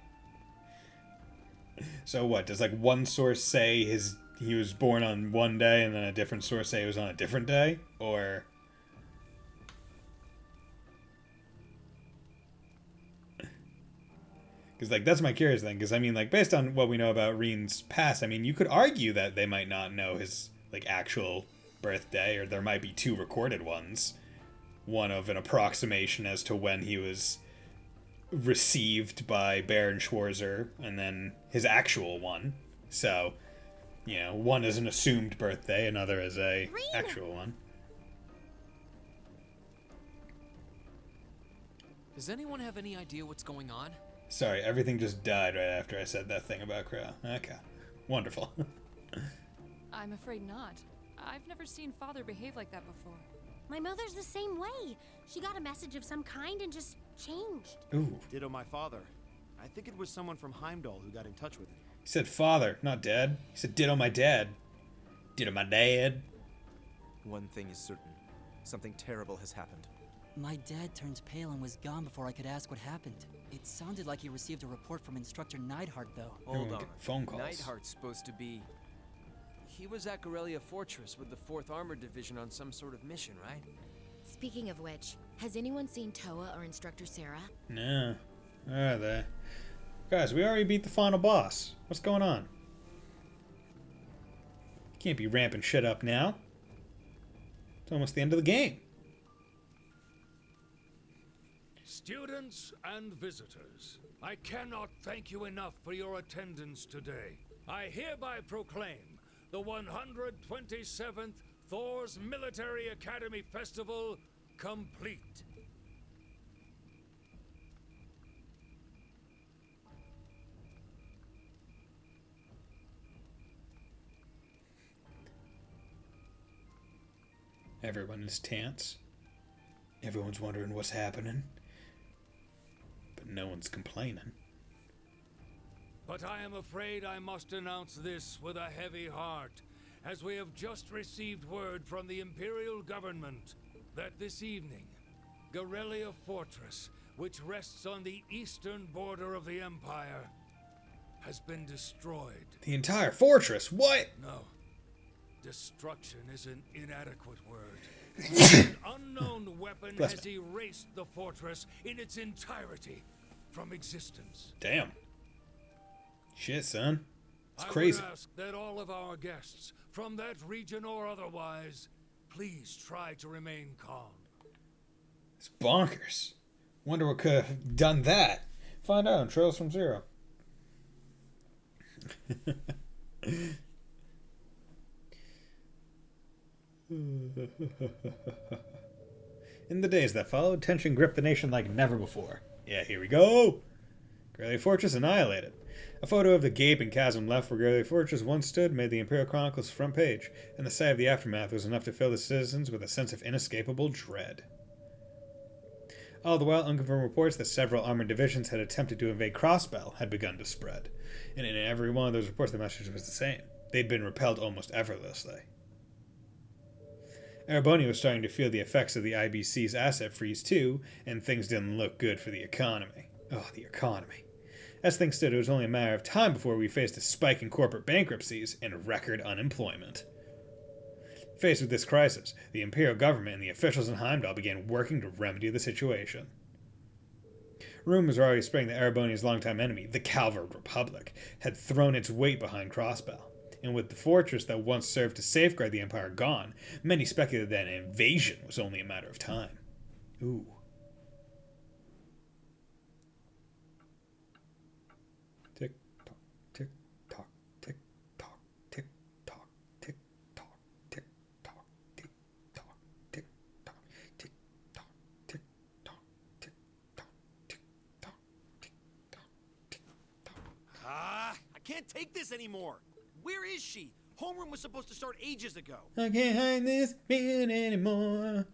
So what? Does like one source say he was born on one day, and then a different source say it was on a different day, or? Because like that's my curious thing. Because I mean, like based on what we know about Reen's past, I mean, you could argue that they might not know his like actual birthday, or there might be 2 recorded ones. One of an approximation as to when he was received by Baron Schwarzer, and then his actual one. So, you know, one is an assumed birthday, another is a actual one. Does anyone have any idea what's going on? Sorry, everything just died right after I said that thing about Crow. Okay. Wonderful. I'm afraid not. I've never seen Father behave like that before. My mother's the same way. She got a message of some kind and just changed. Ooh. Ditto my father. I think it was someone from Heimdall who got in touch with him. He said father, not dad. He said ditto my dad. Ditto my dad. One thing is certain. Something terrible has happened. My dad turned pale and was gone before I could ask what happened. It sounded like he received a report from Instructor Neidhart, though. Hold on. Phone calls. Neidhart's supposed to be... He was at Gorelia Fortress with the 4th Armored Division on some sort of mission, right? Speaking of which, has anyone seen Toa or Instructor Sarah? No. Where are they? Guys, we already beat the final boss. What's going on? Can't be ramping shit up now. It's almost the end of the game. Students and visitors, I cannot thank you enough for your attendance today. I hereby proclaim the 127th Thor's Military Academy Festival complete. Everyone is tense. Everyone's wondering what's happening. But no one's complaining. But I am afraid I must announce this with a heavy heart, as we have just received word from the Imperial government that this evening, Gorelia Fortress, which rests on the eastern border of the Empire, has been destroyed. The entire fortress? What? No. Destruction is an inadequate word. An unknown weapon has erased the fortress in its entirety from existence. Damn. Shit, son. It's I crazy. would ask that all of our guests, from that region or otherwise, please try to remain calm. It's bonkers. Wonder what could have done that. Find out on Trails from Zero. In the days that followed, tension gripped the nation like never before. Yeah, here we go! Gorelia Fortress annihilated. A photo of the gaping chasm left where Gorelia Fortress once stood made the Imperial Chronicles front page, and the sight of the aftermath was enough to fill the citizens with a sense of inescapable dread. All the while, unconfirmed reports that several armored divisions had attempted to invade Crossbell had begun to spread, and in every one of those reports the message was the same. They'd been repelled almost effortlessly. Ereboni was starting to feel the effects of the IBC's asset freeze too, and things didn't look good for the economy. Oh, the economy. As things stood, it was only a matter of time before we faced a spike in corporate bankruptcies and record unemployment. Faced with this crisis, the Imperial government and the officials in Heimdall began working to remedy the situation. Rumors were already spreading that Ereboni's longtime enemy, the Calvard Republic, had thrown its weight behind Crossbell. And with the fortress that once served to safeguard the Empire gone, many speculated that an invasion was only a matter of time. Ooh. Tick tock, tick tock, tick tock, tick tock, tick tock, tick tock, tick tock, tick tock, tick tock, tick tock, tick tock, tick tock, tick tock, tick tock. can't take this anymore. Where is she? Homeroom was supposed to start ages ago. I can't hide this pain anymore.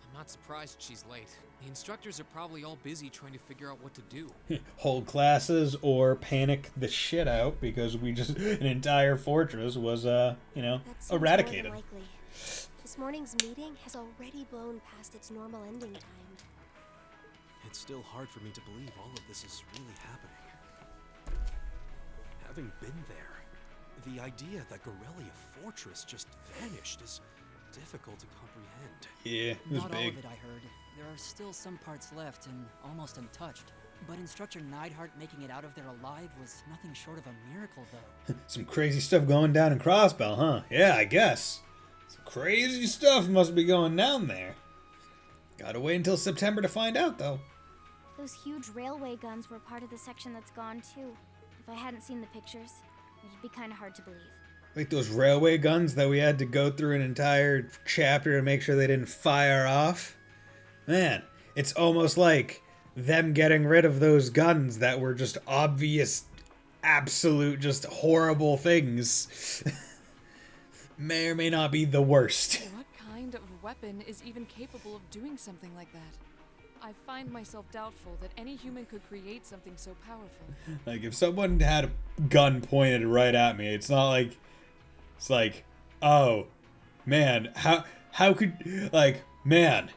I'm not surprised she's late. The instructors are probably all busy trying to figure out what to do. Hold classes or panic the shit out because an entire fortress was, eradicated. More than likely. This morning's meeting has already blown past its normal ending time. It's still hard for me to believe all of this is really happening. Having been there, the idea that Gorelia Fortress just vanished is difficult to comprehend. Yeah, it was Not big. all of it, I heard. There are still some parts left and almost untouched. But Instructor Neidhart making it out of there alive was nothing short of a miracle, though. Some crazy stuff going down in Crossbell, huh? Yeah, I guess. Some crazy stuff must be going down there. Gotta wait until September to find out, though. Those huge railway guns were part of the section that's gone, too. If I hadn't seen the pictures, it'd be kind of hard to believe. Like those railway guns that we had to go through an entire chapter to make sure they didn't fire off. Man, it's almost like them getting rid of those guns that were just obvious, absolute, just horrible things. May or may not be the worst. What kind of weapon is even capable of doing something like that? I find myself doubtful that any human could create something so powerful. Like, if someone had a gun pointed right at me, it's not like... It's like, oh, man, how could... Like, man,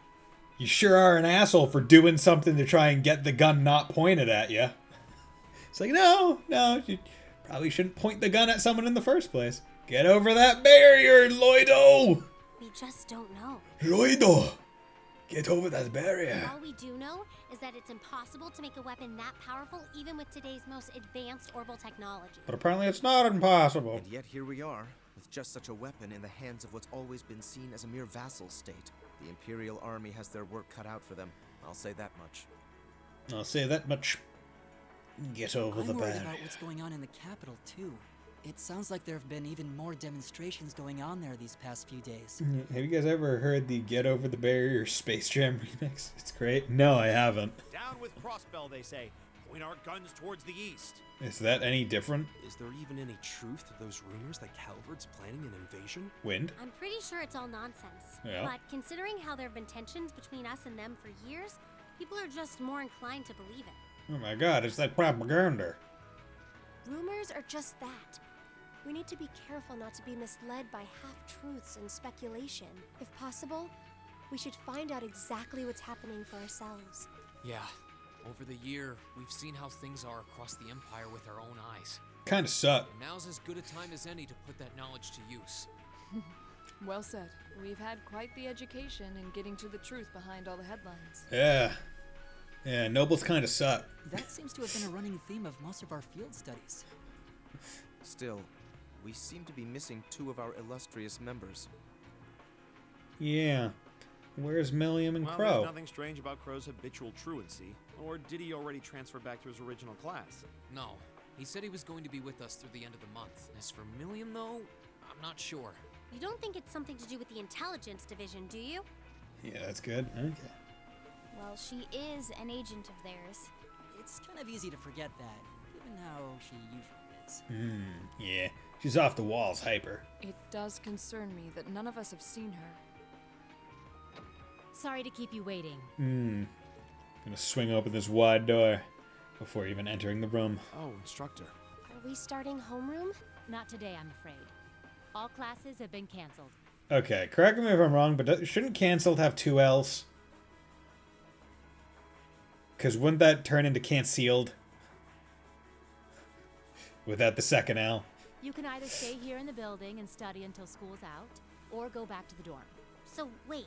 you sure are an asshole for doing something to try and get the gun not pointed at you. It's like, no, you probably shouldn't point the gun at someone in the first place. Get over that barrier, Lloydo! We just don't know. Lloydo! Get over that barrier. All we do know is that it's impossible to make a weapon that powerful even with today's most advanced orbital technology. But apparently it's not impossible. And yet here we are, with just such a weapon in the hands of what's always been seen as a mere vassal state. The Imperial Army has their work cut out for them. I'll say that much. I'll say that much. Get over the I'm worried barrier. about what's going on in the capital, too. It sounds like there have been even more demonstrations going on there these past few days. Have you guys ever heard the Get Over the Barrier Space Jam remix? It's great. No, I haven't. Down with Crossbell, they say. Point our guns towards the east. Is that any different? Is there even any truth to those rumors that Calvard's planning an invasion? Wind? I'm pretty sure it's all nonsense. Yeah. But considering how there have been tensions between us and them for years, people are just more inclined to believe it. Oh my god, it's like propaganda. Rumors are just that. We need to be careful not to be misled by half-truths and speculation. If possible, we should find out exactly what's happening for ourselves. Yeah, over the year, we've seen how things are across the Empire with our own eyes. Kinda suck. And now's as good a time as any to put that knowledge to use. Well said. We've had quite the education in getting to the truth behind all the headlines. Yeah. Yeah, nobles kinda suck. That seems to have been a running theme of most of our field studies. Still, we seem to be missing two of our illustrious members. Yeah. Where's Milliam and Well, Crow? there's nothing strange about Crow's habitual truancy. Or did he already transfer back to his original class? No, he said he was going to be with us through the end of the month. As for Milliam, though, I'm not sure. You don't think it's something to do with the intelligence division, do you? Yeah, that's good. Okay. Well, she is an agent of theirs. It's kind of easy to forget that, given how she usually is. Yeah. She's off the walls, hyper. It does concern me that none of us have seen her. Sorry to keep you waiting. Gonna swing open this wide door before even entering the room. Oh, instructor. Are we starting homeroom? Not today, I'm afraid. All classes have been canceled. Okay, correct me if I'm wrong, but shouldn't canceled have two L's? Because wouldn't that turn into canceled? Without the second L. You can either stay here in the building and study until school's out, or go back to the dorm. So, wait.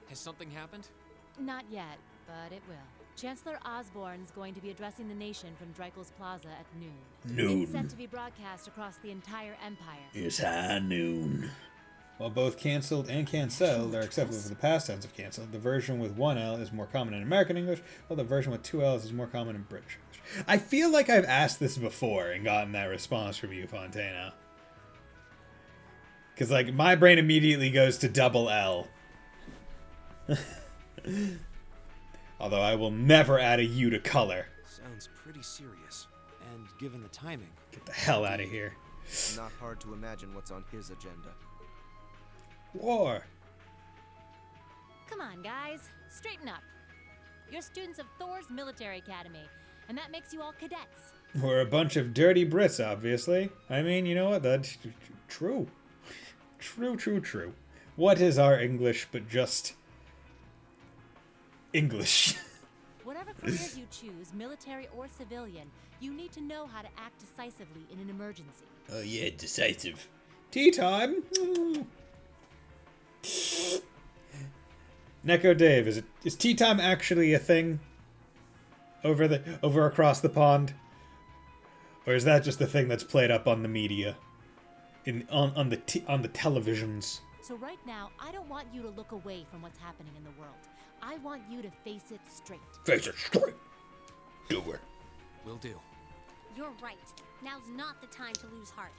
Has something happened? Not yet, but it will. Chancellor Osborne's going to be addressing the nation from Dreikel's Plaza at noon. Noon. It's set to be broadcast across the entire Empire. It's high noon. While both canceled and cancelled are acceptable for the past tense of canceled, the version with one L is more common in American English, while the version with two L's is more common in British English. I feel like I've asked this before and gotten that response from you, Fontana. Because, like, my brain immediately goes to double L. Although I will never add a U to color. Sounds pretty serious. And given the timing... Get the hell out of here. Not hard to imagine what's on his agenda. War. Come on, guys. Straighten up. You're students of Thor's military academy, and that makes you all cadets. We're a bunch of dirty Brits, obviously. I mean, you know what? That's true. True. What is our English but just English? Whatever careers you choose, military or civilian, you need to know how to act decisively in an emergency. Oh yeah, decisive. Tea time. Neko Dave, is tea time actually a thing over across the pond, or is that just a thing that's played up on the media, on the televisions? So right now, I don't want you to look away from what's happening in the world. I want you to face it straight. Face it straight. Do it. Will do. You're right. Now's not the time to lose heart.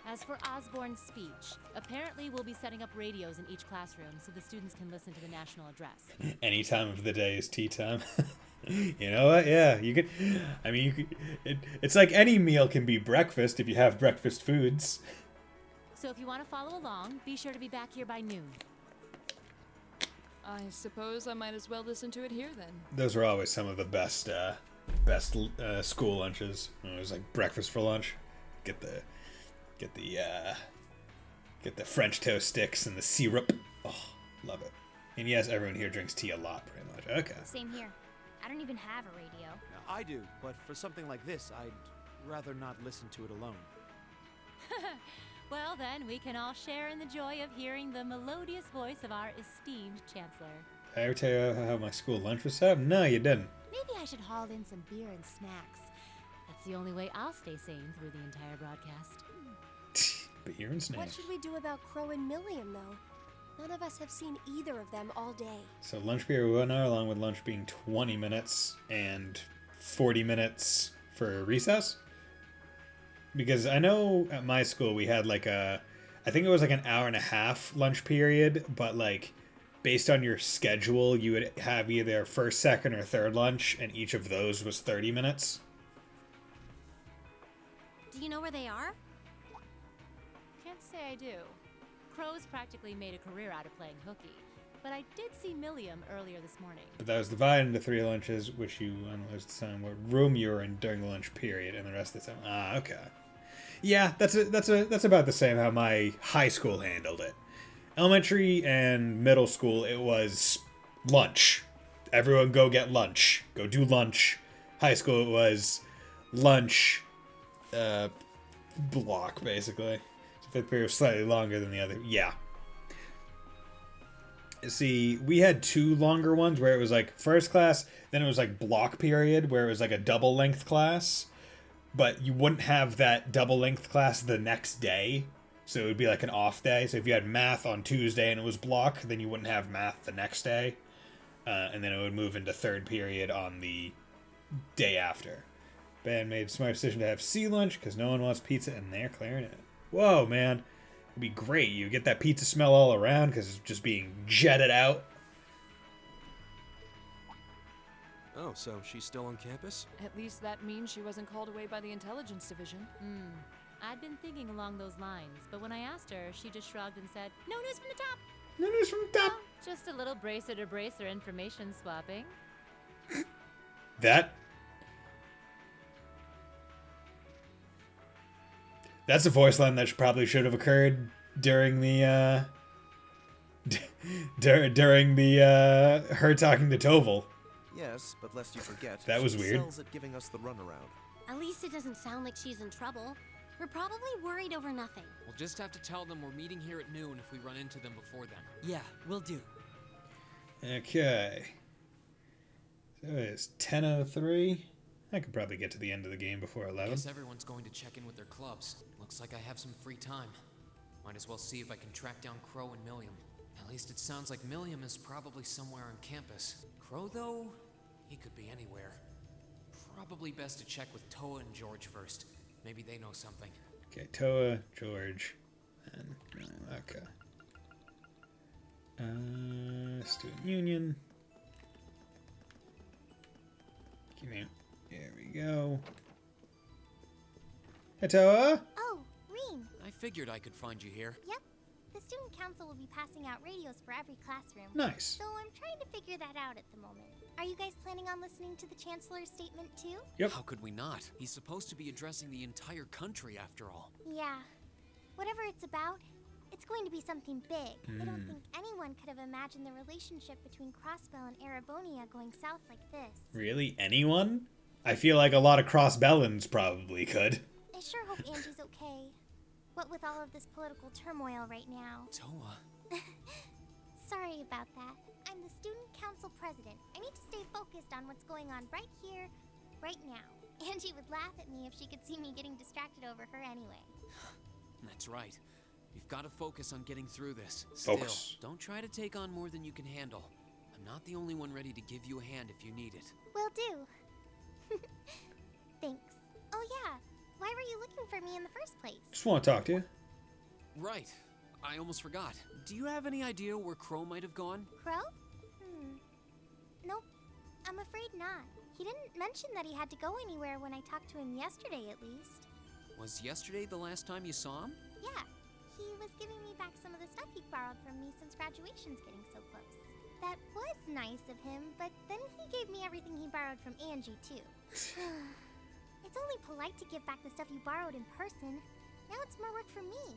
As for Osborne's speech, apparently we'll be setting up radios in each classroom so the students can listen to the national address. Any time of the day is tea time. You know what? Yeah, you could. I mean, you could. It's like any meal can be breakfast if you have breakfast foods. So if you want to follow along, be sure to be back here by noon. I suppose I might as well listen to it here then. Those are always some of the best school lunches. It was like breakfast for lunch. Get the French toast sticks and the syrup. Oh, love it. And yes, everyone here drinks tea a lot, pretty much. Okay. Same here. I don't even have a radio. I do, but for something like this, I'd rather not listen to it alone. Well then, we can all share in the joy of hearing the melodious voice of our esteemed Chancellor. Did I ever tell you how my school lunch was set up? No, you didn't. Maybe I should haul in some beer and snacks. That's the only way I'll stay sane through the entire broadcast. Beer and snacks. What should we do about Crow and Milliam, though? None of us have seen either of them all day. So lunch period 1 hour, along with lunch being 20 minutes and 40 minutes for recess. Because I know at my school we had like I think it was like an hour and a half lunch period, but like based on your schedule, you would have either first, second, or third lunch, and each of those was 30 minutes. Do you know where they are? Can't say I do. Crow's practically made a career out of playing hooky, but I did see Milliam earlier this morning. But that was divided into 3 lunches, which you analyzed the time what room you were in during the lunch period, and the rest of the time. Ah, okay. Yeah, that's about the same how my high school handled it. Elementary and middle school, it was lunch. Everyone go get lunch. Go do lunch. High school, it was lunch block, basically. So 5th period was slightly longer than the other. Yeah. See, we had 2 longer ones where it was like first class, then it was like block period where it was like a double length class. But you wouldn't have that double length class the next day. So it would be like an off day. So if you had math on Tuesday and it was block, then you wouldn't have math the next day. And then it would move into 3rd period on the day after. Band made a smart decision to have C lunch because no one wants pizza and they're clearing it. Whoa, man. It'd be great. You get that pizza smell all around because it's just being jetted out. Oh, so she's still on campus? At least that means she wasn't called away by the intelligence division. I'd been thinking along those lines, but when I asked her, she just shrugged and said, "No news from the top." No news from the top. Well, just a little bracer-to-bracer information swapping. That's a voice line that probably should have occurred during the her talking to Toval. Yes, but lest you forget, that was she weird. Sells at giving us the runaround. At least it doesn't sound like she's in trouble. We're probably worried over nothing. We'll just have to tell them we're meeting here at noon if we run into them before then. Yeah, will do. Okay. So it's 10:03. I could probably get to the end of the game before 11. Guess everyone's going to check in with their clubs. Looks like I have some free time. Might as well see if I can track down Crow and Milliam. At least it sounds like Milliam is probably somewhere on campus. Crow, though, he could be anywhere. Probably best to check with Toa and George first. Maybe they know something. Okay, Toa, George, and okay. Student Union. Here we go. Hey, Toa. Oh, Reem. I figured I could find you here. Yep. The student council will be passing out radios for every classroom. Nice. So I'm trying to figure that out at the moment. Are you guys planning on listening to the Chancellor's statement too? Yep. How could we not? He's supposed to be addressing the entire country after all. Yeah. Whatever it's about, it's going to be something big. I don't think anyone could have imagined the relationship between Crossbell and Arabonia going south like this. Really? Anyone? I feel like a lot of Crossbellans probably could. I sure hope Angie's okay. What with all of this political turmoil right now. Toa. Sorry about that. I'm the student council president. I need to stay focused on what's going on right here, right now. Angie would laugh at me if she could see me getting distracted over her anyway. That's right. You've got to focus on getting through this. Focus. Still, don't try to take on more than you can handle. I'm not the only one ready to give you a hand if you need it. Will do. Thanks. Oh yeah, why were you looking for me in the first place? Just want to talk to you. Right. I almost forgot. Do you have any idea where Crow might have gone? Crow? Nope. I'm afraid not. He didn't mention that he had to go anywhere when I talked to him yesterday, at least. Was yesterday the last time you saw him? Yeah. He was giving me back some of the stuff he borrowed from me since graduation's getting so close. That was nice of him, but then he gave me everything he borrowed from Angie, too. It's only polite to give back the stuff you borrowed in person. Now it's more work for me.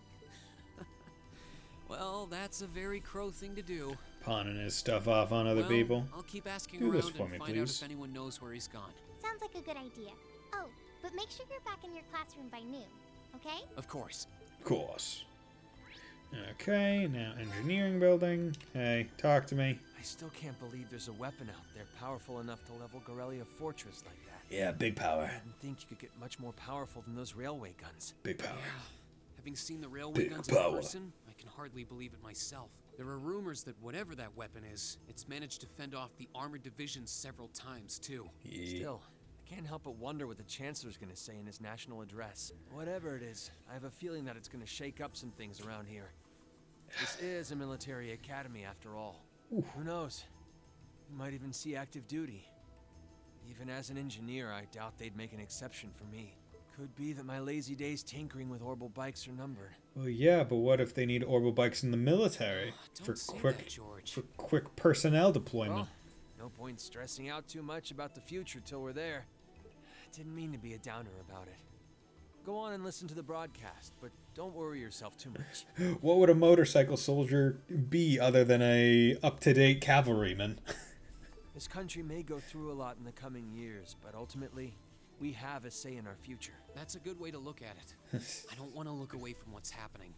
Well, that's a very Crow thing to do. Pawning his stuff off on other Well, people. I'll keep asking Do around this for and me, find out please. if anyone knows where he's gone. Sounds like a good idea. Oh, but make sure you're back in your classroom by noon, okay? Of course. Of course. Okay, now engineering building. Hey, talk to me. I still can't believe there's a weapon out there powerful enough to level Gorelia Fortress like that. Yeah, big power. I didn't think you could get much more powerful than those railway guns. Big power. Having seen the railway Big guns power. in person, I can hardly believe it myself. There are rumors that whatever that weapon is, it's managed to fend off the armored divisions several times, too. Still, I can't help but wonder what the Chancellor's gonna say in his national address. Whatever it is, I have a feeling that it's gonna shake up some things around here. This is a military academy after all. Who knows? We might even see active duty. Even as an engineer, I doubt they'd make an exception for me. Could be that my lazy days tinkering with orbital bikes are numbered. Well, yeah, but what if they need orbital bikes in the military for quick personnel deployment? Well, no point stressing out too much about the future till we're there. I didn't mean to be a downer about it. Go on and listen to the broadcast, but don't worry yourself too much. What would a motorcycle soldier be other than a up-to-date cavalryman? This country may go through a lot in the coming years, but ultimately, we have a say in our future. That's a good way to look at it. I don't want to look away from what's happening.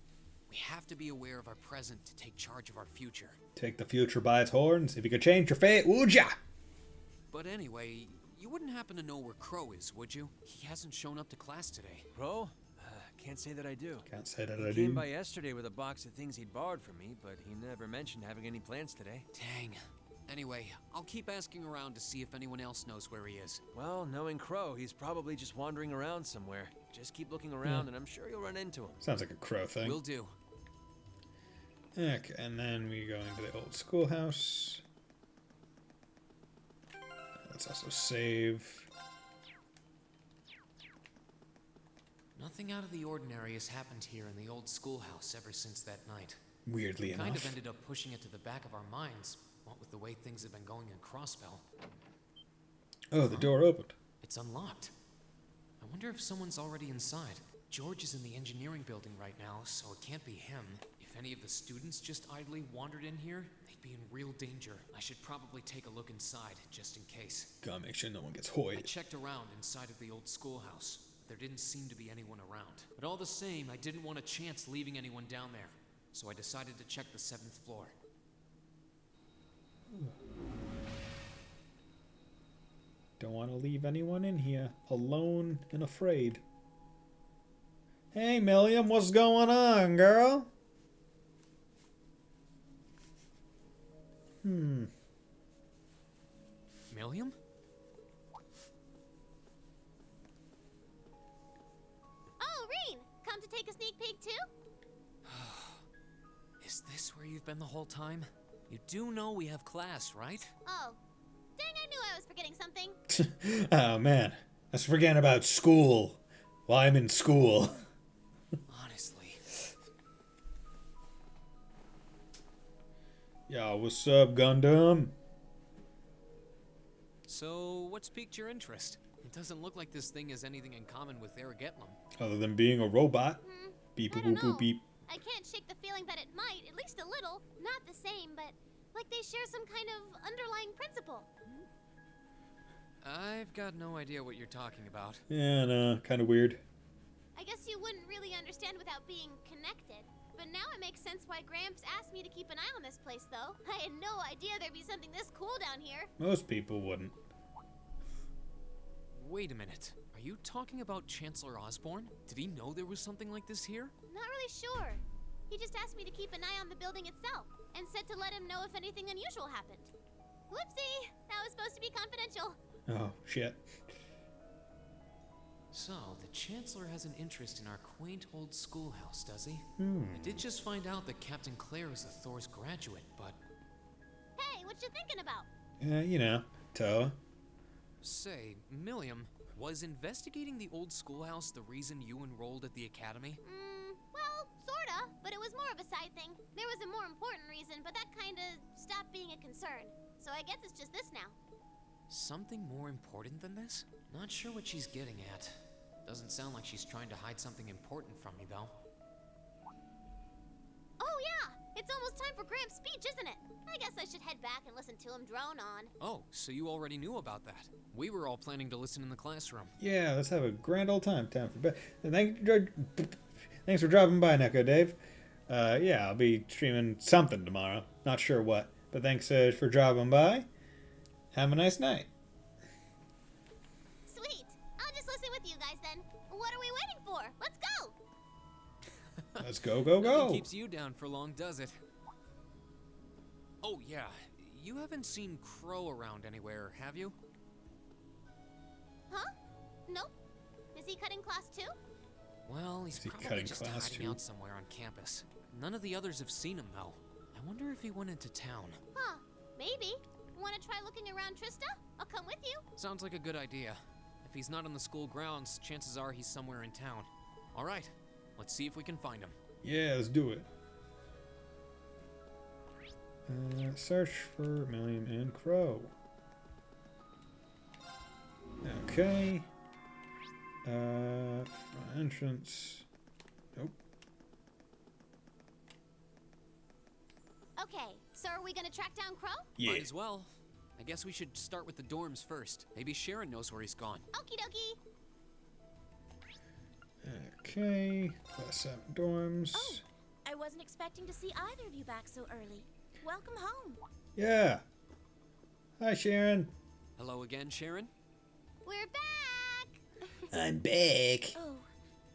We have to be aware of our present to take charge of our future. Take the future by its horns. If you could change your fate, would ya? But anyway, you wouldn't happen to know where Crow is, would you? He hasn't shown up to class today. Crow? Can't say that I do. Can't say that he I came do. by yesterday with a box of things he'd borrowed from me, but he never mentioned having any plans today. Dang. Anyway, I'll keep asking around to see if anyone else knows where he is. Well, knowing Crow, he's probably just wandering around somewhere. Just keep looking around, and I'm sure you'll run into him. Sounds like a Crow thing. Will do. Okay, and then we go into the old schoolhouse. Let's also save. Nothing out of the ordinary has happened here in the old schoolhouse ever since that night. Weirdly We kind enough. of ended up pushing it to the back of our minds, what with the way things have been going in Crossbell. Oh, the door opened. It's unlocked. I wonder if someone's already inside. George is in the engineering building right now, so it can't be him. If any of the students just idly wandered in here, they'd be in real danger. I should probably take a look inside, just in case. Gotta make sure no one gets I hoyed. checked around inside of the old schoolhouse. There didn't seem to be anyone around. But all the same, I didn't want a chance leaving anyone down there. So I decided to check the 7th floor. Don't want to leave anyone in here alone and afraid. Hey, Milliam, what's going on, girl? Milliam? Oh, Reen! Come to take a sneak peek too? Is this where you've been the whole time? You do know we have class, right? Oh. Dang, I knew I was forgetting something. Oh man, I was forgetting about school. Well, I'm in school. Honestly. Yo, what's up, Gundam? So, what's piqued your interest? It doesn't look like this thing has anything in common with Aragetlum. Other than being a robot. Beep boop boop boop beep. I can't shake the feeling that it might, at least a little. Not the same, but like they share some kind of underlying principle. I've got no idea what you're talking about. Yeah, no, kind of weird. I guess you wouldn't really understand without being connected. But now it makes sense why Gramps asked me to keep an eye on this place, though. I had no idea there'd be something this cool down here. Most people wouldn't. Wait a minute. Are you talking about Chancellor Osborne? Did he know there was something like this here? Not really sure. He just asked me to keep an eye on the building itself, and said to let him know if anything unusual happened. Whoopsie! That was supposed to be confidential. Oh, shit. So, the Chancellor has an interest in our quaint old schoolhouse, does he? Hmm. I did just find out that Captain Claire is the Thor's graduate, but... Hey, what you thinking about? You know, Toa. Say, Milliam, was investigating the old schoolhouse the reason you enrolled at the academy? Well, sorta, but it was more of a side thing. There was a more important reason, but that kinda stopped being a concern. So I guess it's just this now. Something more important than this? Not sure what she's getting at. Doesn't sound like she's trying to hide something important from me, though. Oh yeah! It's almost time for Gramps' speech, isn't it? I guess I should head back and listen to him drone on. Oh, so you already knew about that. We were all planning to listen in the classroom. Yeah, let's have a grand old time. Time for bed. Thanks for dropping by, Neko Dave. Yeah, I'll be streaming something tomorrow. Not sure what, but thanks for dropping by. Have a nice night. Sweet. I'll just listen with you guys then. What are we waiting for? Let's go! Let's go, go, Nothing go. keeps you down for long, does it? Oh, yeah. You haven't seen Crow around anywhere, have you? Huh? Nope. Is he cutting class too? Well, he's probably just hiding out somewhere on campus. None of the others have seen him, though. I wonder if he went into town. Huh. Maybe. Want to try looking around, Trista? I'll come with you. Sounds like a good idea. If he's not on the school grounds, chances are he's somewhere in town. All right, let's see if we can find him. Yeah, let's do it. Search for Milliam and Crow. Okay. Entrance. Nope. Okay, so are we gonna track down Crow? Yeah. Might as well. I guess we should start with the dorms first. Maybe Sharon knows where he's gone. Okie dokie. Okay. Class 7 dorms. Oh, I wasn't expecting to see either of you back so early. Welcome home. Yeah. Hi, Sharon. Hello again, Sharon. We're back! I'm back. Oh,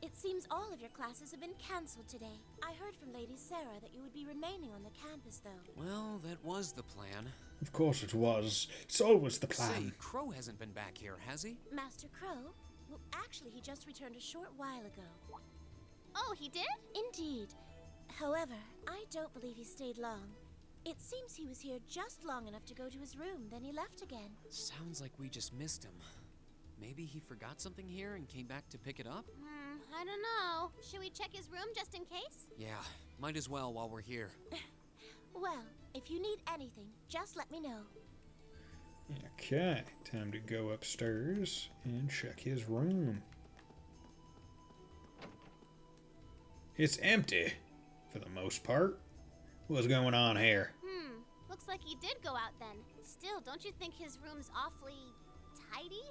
it seems all of your classes have been cancelled today. I heard from Lady Sarah that you would be remaining on the campus, though. Well, that was the plan. Of course it was. It's always the plan. Say, Crow hasn't been back here, has he? Master Crow? Well, actually, he just returned a short while ago. Oh, he did? Indeed. However, I don't believe he stayed long. It seems he was here just long enough to go to his room, then he left again. Sounds like we just missed him. Maybe he forgot something here and came back to pick it up? I don't know. Should we check his room just in case? Yeah, might as well while we're here. Well, if you need anything, just let me know. Okay, time to go upstairs and check his room. It's empty, for the most part. What's going on here? Looks like he did go out then. Still, don't you think his room's awfully tidy?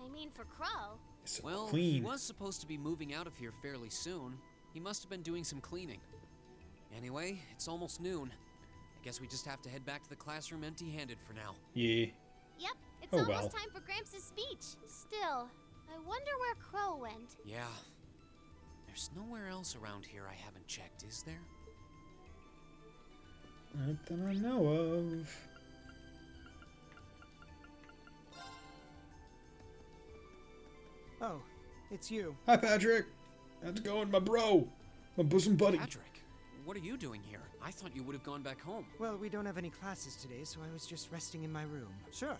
I mean, for Crow. It's well, clean. He was supposed to be moving out of here fairly soon. He must have been doing some cleaning. Anyway, it's almost noon. I guess we just have to head back to the classroom empty-handed for now. Yeah. Yep, it's Oh, almost well. time for Gramps' speech. Still, I wonder where Crow went. Yeah. There's nowhere else around here I haven't checked, is there? Not that I know of. Oh, it's you. Hi, Patrick. How's it going, my bro? My bosom buddy. Patrick, what are you doing here? I thought you would have gone back home. Well, we don't have any classes today, so I was just resting in my room. Sure,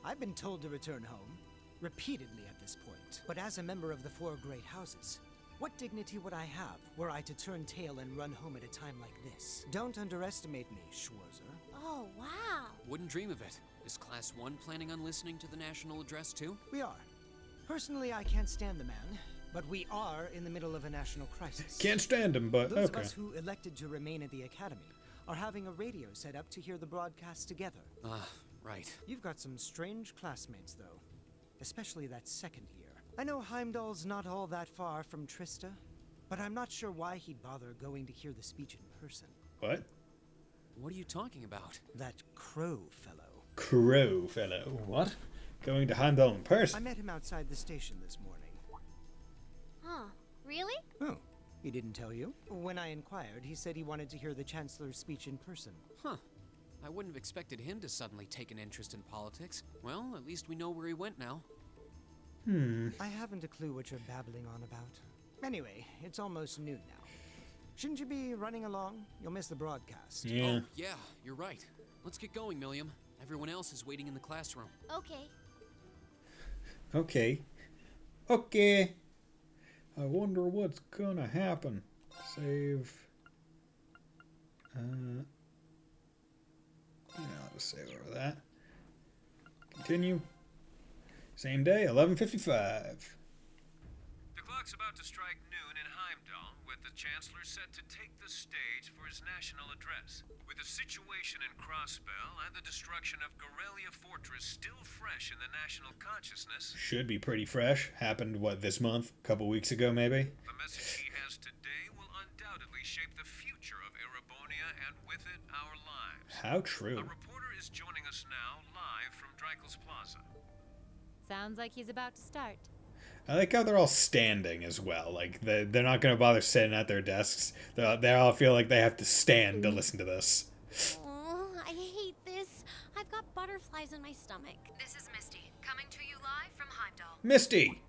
I've been told to return home. repeatedly at this point. But as a member of the four great houses, what dignity would I have were I to turn tail and run home at a time like this? Don't underestimate me, Schwarzer. Oh, wow. Wouldn't dream of it. Is Class 1 planning on listening to the national address too? We are. Personally, I can't stand the man, but we are in the middle of a national crisis. Can't stand him, but Those okay. of us who elected to remain at the academy are having a radio set up to hear the broadcast together. Right. You've got some strange classmates, though. Especially that second year. I know Heimdall's not all that far from Trista, but I'm not sure why he'd bother going to hear the speech in person. What? What are you talking about? That Crow fellow. Crow fellow? What? Going to Heimdall in person? I met him outside the station this morning. Huh. Really? Oh, he didn't tell you? When I inquired, he said he wanted to hear the Chancellor's speech in person. Huh. I wouldn't have expected him to suddenly take an interest in politics. Well, at least we know where he went now. I haven't a clue what you're babbling on about. Anyway, it's almost noon now. Shouldn't you be running along? You'll miss the broadcast. Yeah. Oh, yeah, you're right. Let's get going, Milliam. Everyone else is waiting in the classroom. Okay. Okay. Okay. I wonder what's gonna happen. Save. Yeah, I'll just save over that. Continue. Same day, 11:55. The clock's about to strike noon in Heimdall, with the Chancellor set to take the stage for his national address. With the situation in Crossbell and the destruction of Gorelia Fortress still fresh in the national consciousness, Should be pretty fresh. Happened, what, this month? A couple weeks ago, maybe? the message he has today will undoubtedly shape the future of Erebonia and with it our lives. How true. A reporter is joining us now live from Dreikel's Plaza. Sounds like he's about to start. I like how they're all standing as well. Like, they're not going to bother sitting at their desks. They all feel like they have to stand to listen to this. Oh, I hate this. I've got butterflies in my stomach. This is Misty, coming to you live from Heimdall. Misty!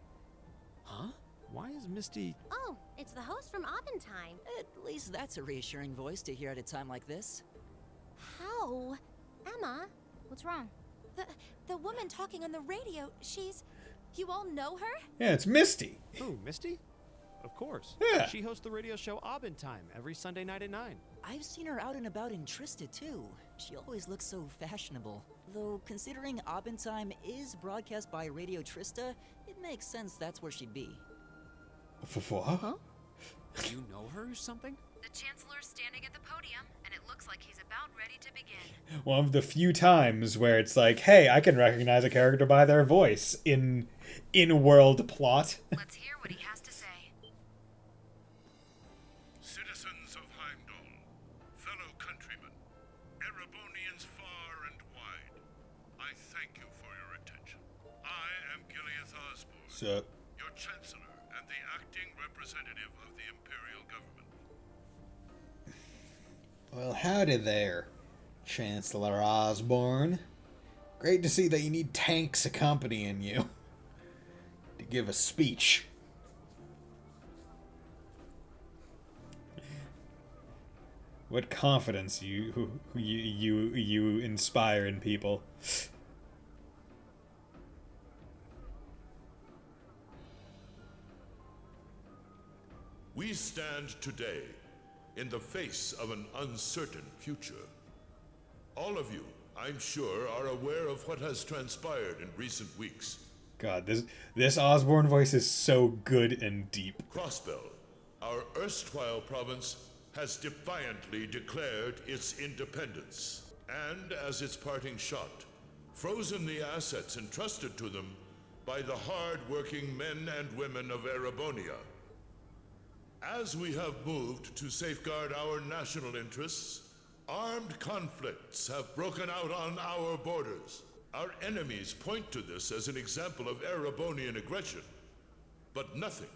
Huh? Why is Misty... Oh, it's the host from Abendheim. At least that's a reassuring voice to hear at a time like this. How? Emma, what's wrong? The woman talking on the radio, she's... You all know her? Yeah, it's Misty. Who, Misty? Of course. Yeah. She hosts the radio show Abendheim every Sunday night at 9. I've seen her out and about in Trista, too. She always looks so fashionable. Though, considering Abendheim is broadcast by Radio Trista, it makes sense that's where she'd be. What? Huh? You know her or something? The Chancellor's standing at the podium, and it looks like he's about ready to begin. One of the few times where it's like, hey, I can recognize a character by their voice in world plot. Let's hear what he has to say. Citizens of Heimdall, fellow countrymen, Erebonians far and wide, I thank you for your attention. I am Gileath Osborne, Sup? your Chancellor and the acting representative of the Imperial Government. Well, howdy there, Chancellor Osborne. Great to see that you need tanks accompanying you to give a speech. What confidence you inspire in people. We stand today in the face of an uncertain future. All of you, I'm sure, are aware of what has transpired in recent weeks. God, this Osborne voice is so good and deep. Crossbell, our erstwhile province, has defiantly declared its independence, and as its parting shot, frozen the assets entrusted to them by the hard-working men and women of Erebonia. As we have moved to safeguard our national interests, armed conflicts have broken out on our borders. Our enemies point to this as an example of Erebonian aggression, but nothing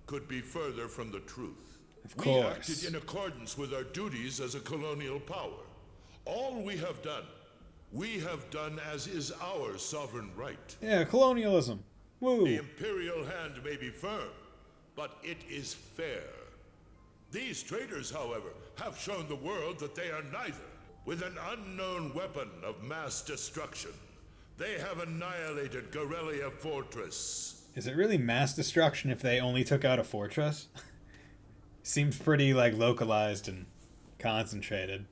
could be further from the truth. Of We course. acted in accordance with our duties as a colonial power. All we have done as is our sovereign right. Yeah, colonialism. Woo. The imperial hand may be firm, but it is fair. These traitors, however, have shown the world that they are neither. With an unknown weapon of mass destruction, They have annihilated Gorelia Fortress. Is it really mass destruction if they only took out a fortress? Seems pretty, like, localized and concentrated.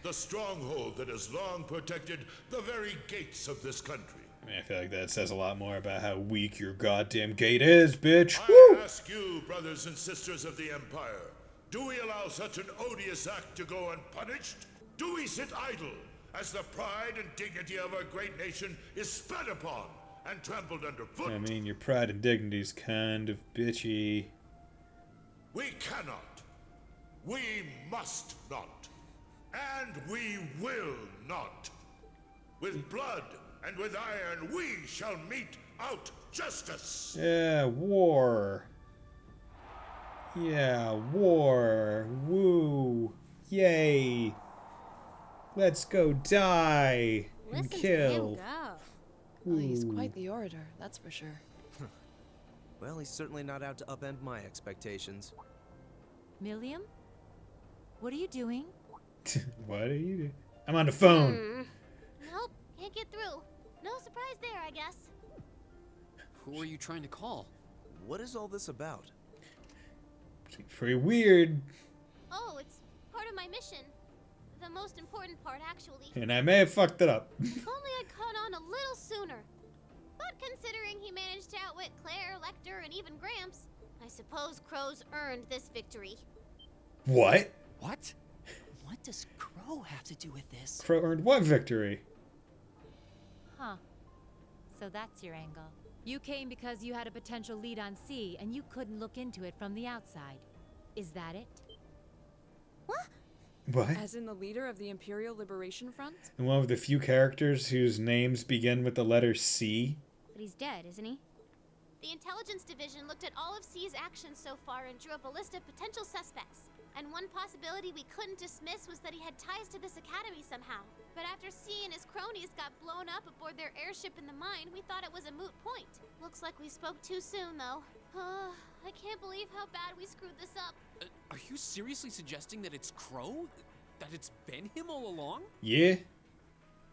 The stronghold that has long protected the very gates of this country. I mean, I feel like that says a lot more about how weak your goddamn gate is, bitch. I ask you, brothers and sisters of the Empire, do we allow such an odious act to go unpunished? Do we sit idle as the pride and dignity of our great nation is spat upon and trampled underfoot? I mean, your pride and dignity's kind of bitchy. We cannot. We must not. And we will not. With blood and with iron we shall mete out justice. Yeah, war. Yeah, war. Woo. Yay. Let's go die and kill. Well, he's quite the orator, that's for sure. Well, he's certainly not out to upend my expectations. Milliam? What are you doing? What are you doing? I'm on the phone. Nope, can't get through. No surprise there, I guess. Who are you trying to call? What is all this about? Seems pretty weird. Oh, it's part of my mission. The most important part, actually. And I may have fucked it up. If only I'd caught on a little sooner. But considering he managed to outwit Claire, Lecter, and even Gramps, I suppose Crow's earned this victory. What? What? What does Crow have to do with this? Crow earned what victory? Huh. So that's your angle. You came because you had a potential lead on C, and you couldn't look into it from the outside. Is that it? What? As in the leader of the Imperial Liberation Front? And one of the few characters whose names begin with the letter C? But he's dead, isn't he? The Intelligence Division looked at all of C's actions so far and drew up a list of potential suspects. And one possibility we couldn't dismiss was that he had ties to this academy somehow. But after C and his cronies got blown up aboard their airship in the mine, we thought it was a moot point. Looks like we spoke too soon, though. I can't believe how bad we screwed this up. Are you seriously suggesting that it's Crow? That it's been him all along? Yeah.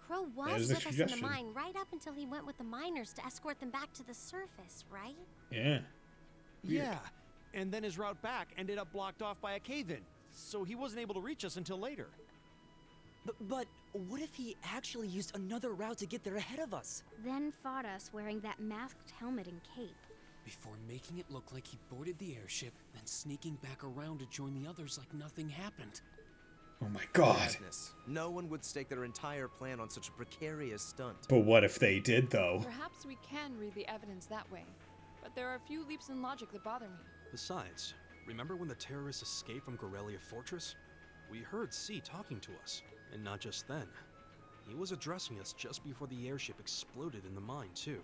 Crow That was is a with us in the suggestion. mine right up until he went with the miners to escort them back to the surface, right? Yeah. Yeah, and then his route back ended up blocked off by a cave-in, so he wasn't able to reach us until later. But what if he actually used another route to get there ahead of us? Then fought us wearing that masked helmet and cape. Before making it look like he boarded the airship, then sneaking back around to join the others like nothing happened. Oh my god. Madness. No one would stake their entire plan on such a precarious stunt. But what if they did, though? Perhaps we can read the evidence that way, but there are a few leaps in logic that bother me. Besides, remember when the terrorists escaped from Gorelia Fortress? We heard C talking to us, and not just then. He was addressing us just before the airship exploded in the mine, too.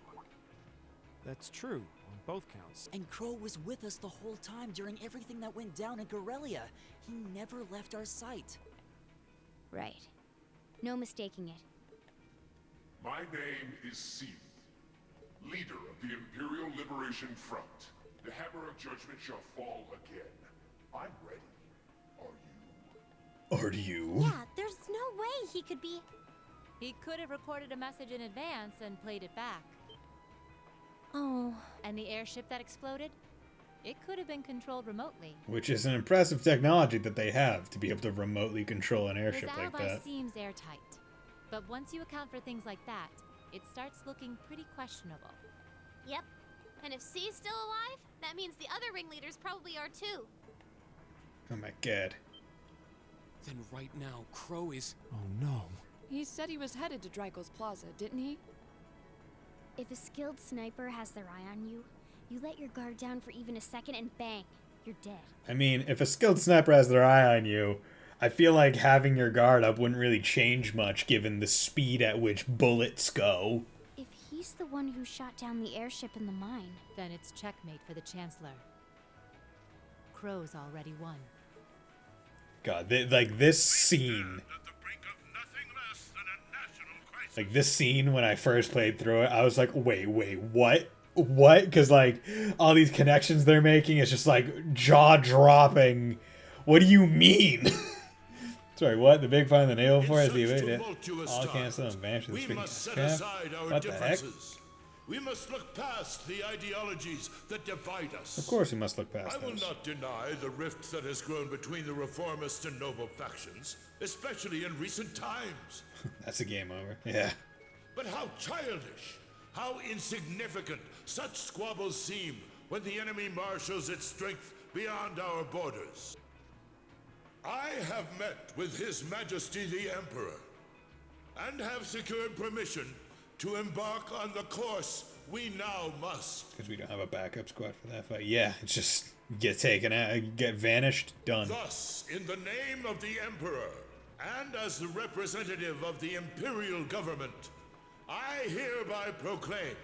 That's true, on both counts. And Crow was with us the whole time during everything that went down in Gorelia. He never left our sight. Right. No mistaking it. My name is C, leader of the Imperial Liberation Front. The hammer of judgment shall fall again. I'm ready. Are you? Yeah, there's no way he could be. He could have recorded a message in advance and played it back. Oh. And the airship that exploded? It could have been controlled remotely. Which is an impressive technology that they have to be able to remotely control an airship His like alibi that. seems airtight. But once you account for things like that, it starts looking pretty questionable. Yep. And if C's still alive, that means the other ringleaders probably are too. Oh my god. Then right now, Crow is... Oh no. He said he was headed to Dryko's Plaza, didn't he? If a skilled sniper has their eye on you, you let your guard down for even a second and bang, you're dead. I mean, if a skilled sniper has their eye on you, I feel like having your guard up wouldn't really change much given the speed at which bullets go. If he's the one who shot down the airship in the mine, then it's checkmate for the Chancellor. Crow's already won. God, like this scene. Like this scene when I first played through it, I was like, wait, what? What? Because like all these connections they're making is just like jaw dropping. What do you mean? Sorry, what? The big find the naval In force such the evade tumultuous all times, cancel and vanish the we street. must set Crap. aside our What the heck? differences. We must look past the ideologies that divide us. Of course we must look past I will those. not deny the rift that has grown between the reformist and noble factions, especially in recent times. That's a game over. Yeah. But how childish, how insignificant such squabbles seem when the enemy marshals its strength beyond our borders. I have met with His Majesty the Emperor, and have secured permission to embark on the course we now must. Because we don't have a backup squad for that fight. Yeah, it's just get taken out, get vanished, done. Thus, in the name of the Emperor, and as the representative of the Imperial Government, I hereby proclaim.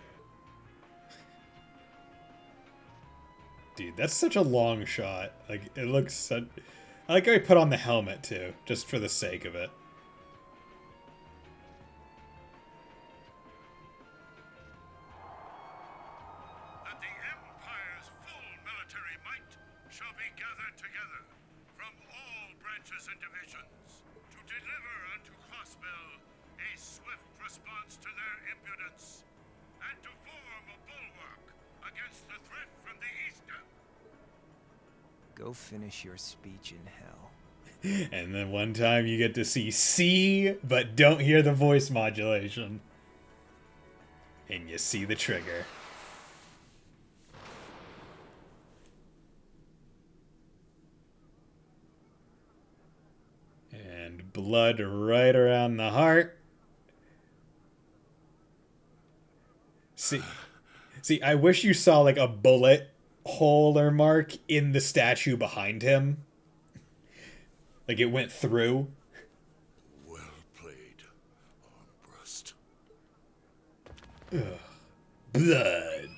Dude, that's such a long shot. Like, it looks such... I like how he put on the helmet, too, just for the sake of it. That the Empire's full military might shall be gathered together from all branches and divisions to deliver unto Cosbel a swift response to their impudence and to form a bulwark against the threat from the eastern. Go finish your speech in hell. And then one time you get to see, but don't hear the voice modulation. And you see the trigger. And blood right around the heart. See, I wish you saw like a bullet hole or mark in the statue behind him. Like it went through. Well played, Armbrust. Ugh. Blood.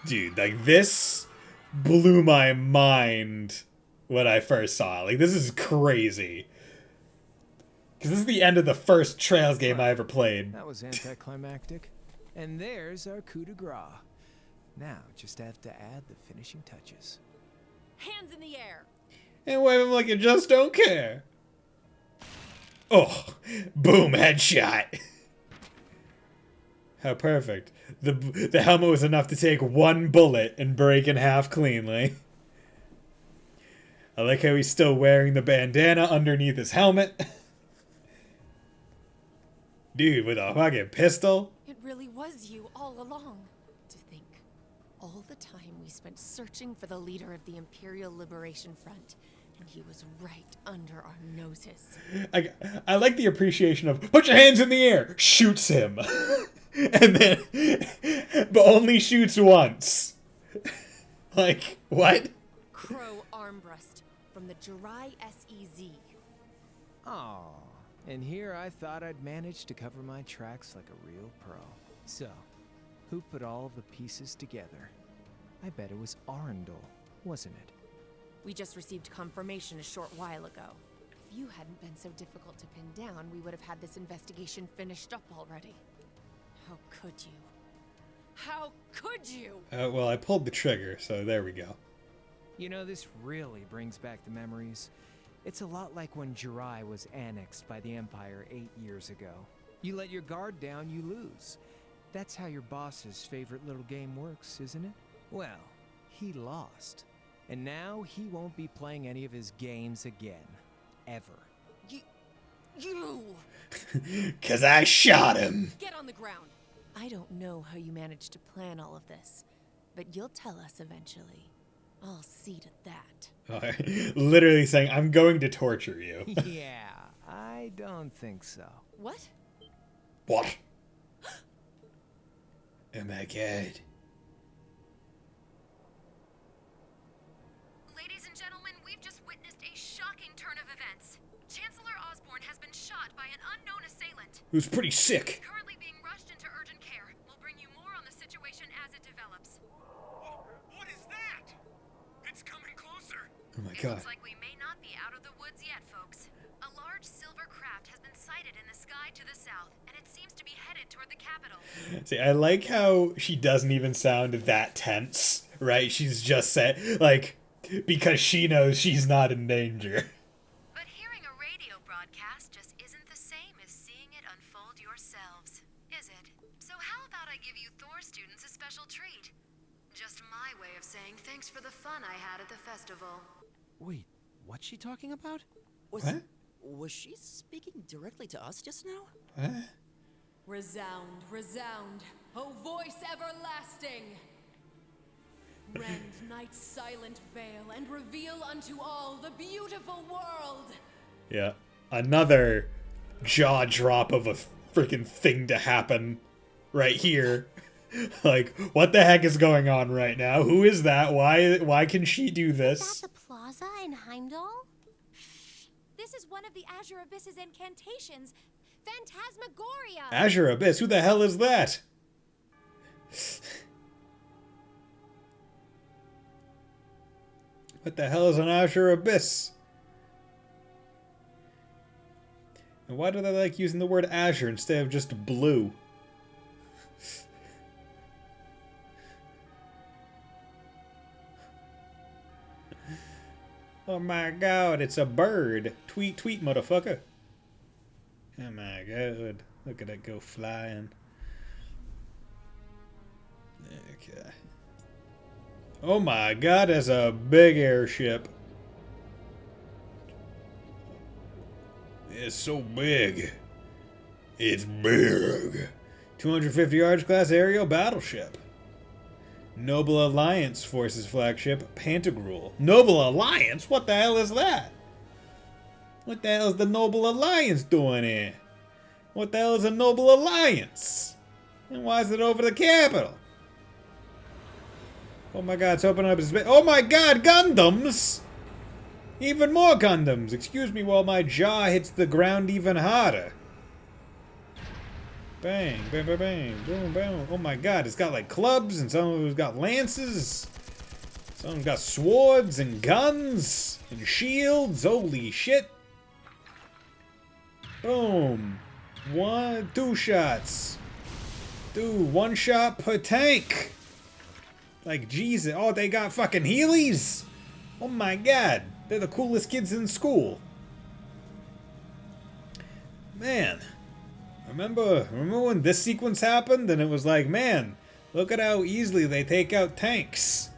Dude, like this blew my mind when I first saw it. Like this is crazy. Because this is the end of the first Trails game I ever played. That was anticlimactic. And there's our coup de grace. Now, just have to add the finishing touches. Hands in the air. And wave him like you just don't care. Oh, boom, headshot. How perfect. The helmet was enough to take one bullet and break in half cleanly. I like how he's still wearing the bandana underneath his helmet. Dude, with a fucking pistol. It really was you all along. To think, all the time we spent searching for the leader of the Imperial Liberation Front, and he was right under our noses. I like the appreciation of, put your hands in the air, shoots him. And then, but only shoots once. Like, what? Crow Armbrust from the Jirai SEZ. Aw, and here I thought I'd manage to cover my tracks like a real pro. So, who put all the pieces together? I bet it was Arundel, wasn't it? We just received confirmation a short while ago. If you hadn't been so difficult to pin down, we would have had this investigation finished up already. How could you? How could you? Well, I pulled the trigger, so there we go. You know, this really brings back the memories. It's a lot like when Jirai was annexed by the Empire 8 years ago. You let your guard down, you lose. That's how your boss's favorite little game works, isn't it? Well, he lost. And now he won't be playing any of his games again. Ever. You! 'Cause I shot him. Get on the ground. I don't know how you managed to plan all of this, but you'll tell us eventually. I'll see to that. Literally saying, I'm going to torture you. Yeah, I don't think so. What? What? Oh my god. Ladies and gentlemen, we've just witnessed a shocking turn of events. Chancellor Osborne has been shot by an unknown assailant. Who's pretty sick. Currently being rushed into urgent care. We'll bring you more on the situation as it develops. What is that? It's coming closer. Oh my It god. looks like we may not be out of the woods yet, folks. A large silver craft has been sighted in the sky to the south, and it seems to be headed toward the capital. See, I like how she doesn't even sound that tense, right? She's just said, like, because she knows she's not in danger. But hearing a radio broadcast Thanks for the fun I had at the festival. Wait, what's she talking about? Was she speaking directly to us just now? What? Resound, resound, O voice everlasting! Rend night's silent veil and reveal unto all the beautiful world! Yeah. Another jaw drop of a freaking thing to happen right here. Like, what the heck is going on right now? Who is that? Why can she do this? Is that the plaza in Heimdall? This is one of the Azure Abyss's incantations. Phantasmagoria! Azure Abyss? Who the hell is that? What the hell is an Azure Abyss? And why do they like using the word Azure instead of just blue? Oh my god, it's a bird. Tweet, tweet, motherfucker. Oh my god. Look at it go flying. Okay. Oh my god, that's a big airship. It's so big. It's big. 250 yards class aerial battleship. Noble Alliance Forces flagship, Pantagruel. Noble Alliance? What the hell is that? What the hell is the Noble Alliance doing here? What the hell is a Noble Alliance? And why is it over the capital? Oh my god, it's opening up his... Oh my god, Gundams! Even more Gundams! Excuse me while my jaw hits the ground even harder. Bang, bang, bang, bang, boom, boom. Oh my god, it's got like clubs, and some of it's got lances. Some of them got swords and guns and shields. Holy shit. Boom. 2 shots. Dude, 1 shot per tank. Like, Jesus. Oh, they got fucking Heelys? Oh my god. They're the coolest kids in school. Man. Remember when this sequence happened and it was like, man, look at how easily they take out tanks.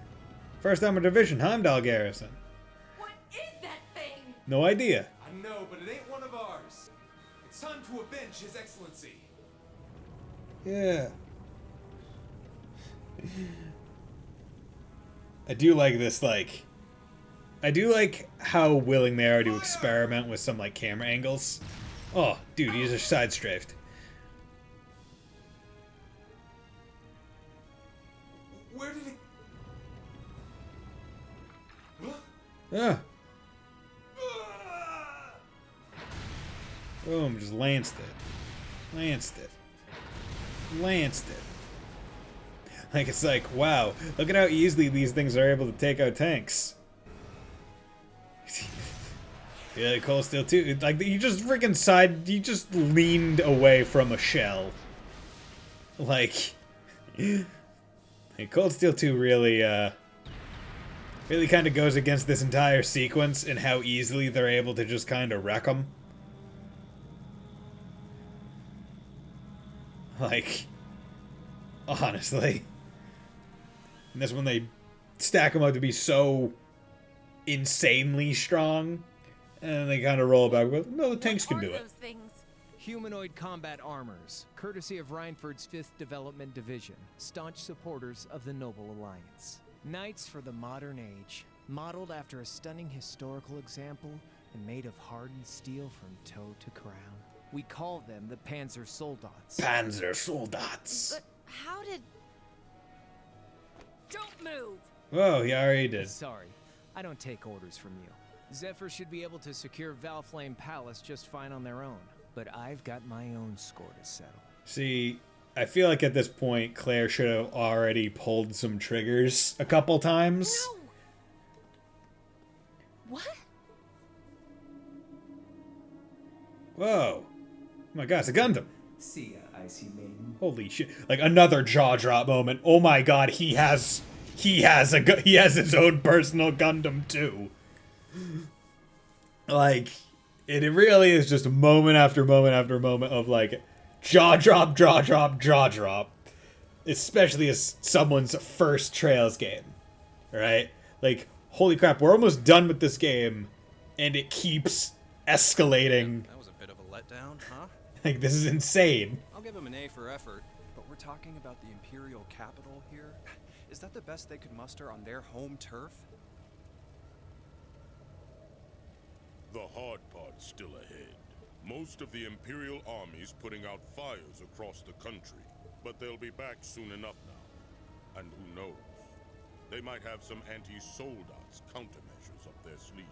First Armored Division, Heimdall Garrison. What is that thing? No idea. I know, but it ain't one of ours. It's time to avenge His Excellency. Yeah. I do like this, like... I do like how willing they are to experiment with some, like, camera angles. Oh, dude, he's just side strafed. Where did it... Yeah. Boom, just lanced it. Lanced it. Lanced it. Like, it's like, wow, look at how easily these things are able to take out tanks. Yeah, Cold Steel 2. Like, you just freaking you just leaned away from a shell. Like, Cold Steel 2 really, really kind of goes against this entire sequence and how easily they're able to just kind of wreck them. Like, honestly. And that's when they stack them up to be so insanely strong. And they kind of roll back with, no, the tanks can do it. Humanoid combat armors, courtesy of Reinford's 5th Development Division, staunch supporters of the Noble Alliance. Knights for the modern age, modeled after a stunning historical example and made of hardened steel from toe to crown. We call them the Panzer Soldats. Panzer Soldats. But how did... Don't move! Whoa, he already did. Sorry, I don't take orders from you. Zephyr should be able to secure Valflame Palace just fine on their own, but I've got my own score to settle. See, I feel like at this point, Claire should have already pulled some triggers a couple times. No! What? Whoa. Oh my god, it's a Gundam. See ya, Icy Maiden. Holy shit. Like, another jaw drop moment. Oh my god, he has his own personal Gundam too. Like, it really is just moment after moment after moment of, like, jaw drop, jaw drop, jaw drop. Especially as someone's first Trails game. right? Like, holy crap, we're almost done with this game, and it keeps escalating. That was a bit of a letdown, huh? Like, this is insane. I'll give him an A for effort. But we're talking about the Imperial capital here? Is that the best they could muster on their home turf? The hard part's still ahead. Most of the Imperial army's putting out fires across the country, but they'll be back soon enough now. And who knows? They might have some anti-Soldats countermeasures up their sleeves.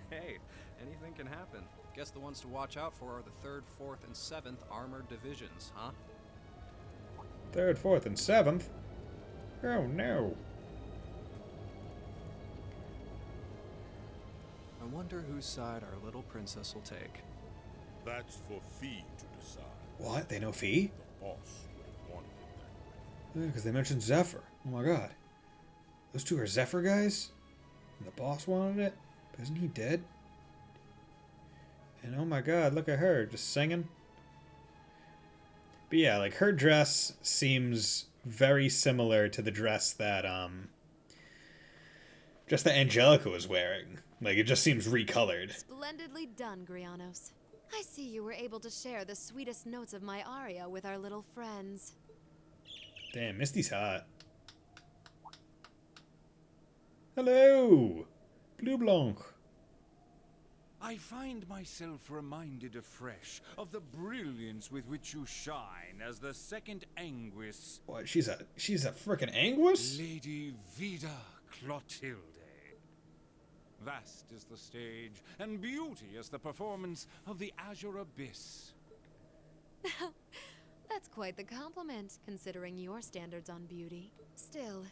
Hey, anything can happen. Guess the ones to watch out for are the 3rd, 4th, and 7th Armored Divisions, huh? 3rd, 4th, and 7th? Oh no. I wonder whose side our little princess will take. That's for Fee to decide. What? They know Fee? The boss would want it that way. Because they mentioned Zephyr. Oh my god. Those two are Zephyr guys? And the boss wanted it? But isn't he dead? And oh my god, look at her, just singing. But yeah, like, her dress seems very similar to the dress that Angelica was wearing. Like, it just seems recolored. Splendidly done, Grianos. I see you were able to share the sweetest notes of my aria with our little friends. Damn, Misty's hot. Hello! Blue Blanc. I find myself reminded afresh of the brilliance with which you shine as the second Anguis. What, she's a frickin' Anguis? Lady Vida Clotilde. Vast is the stage, and beauty is the performance of the Azure Abyss. That's quite the compliment, considering your standards on beauty. Still,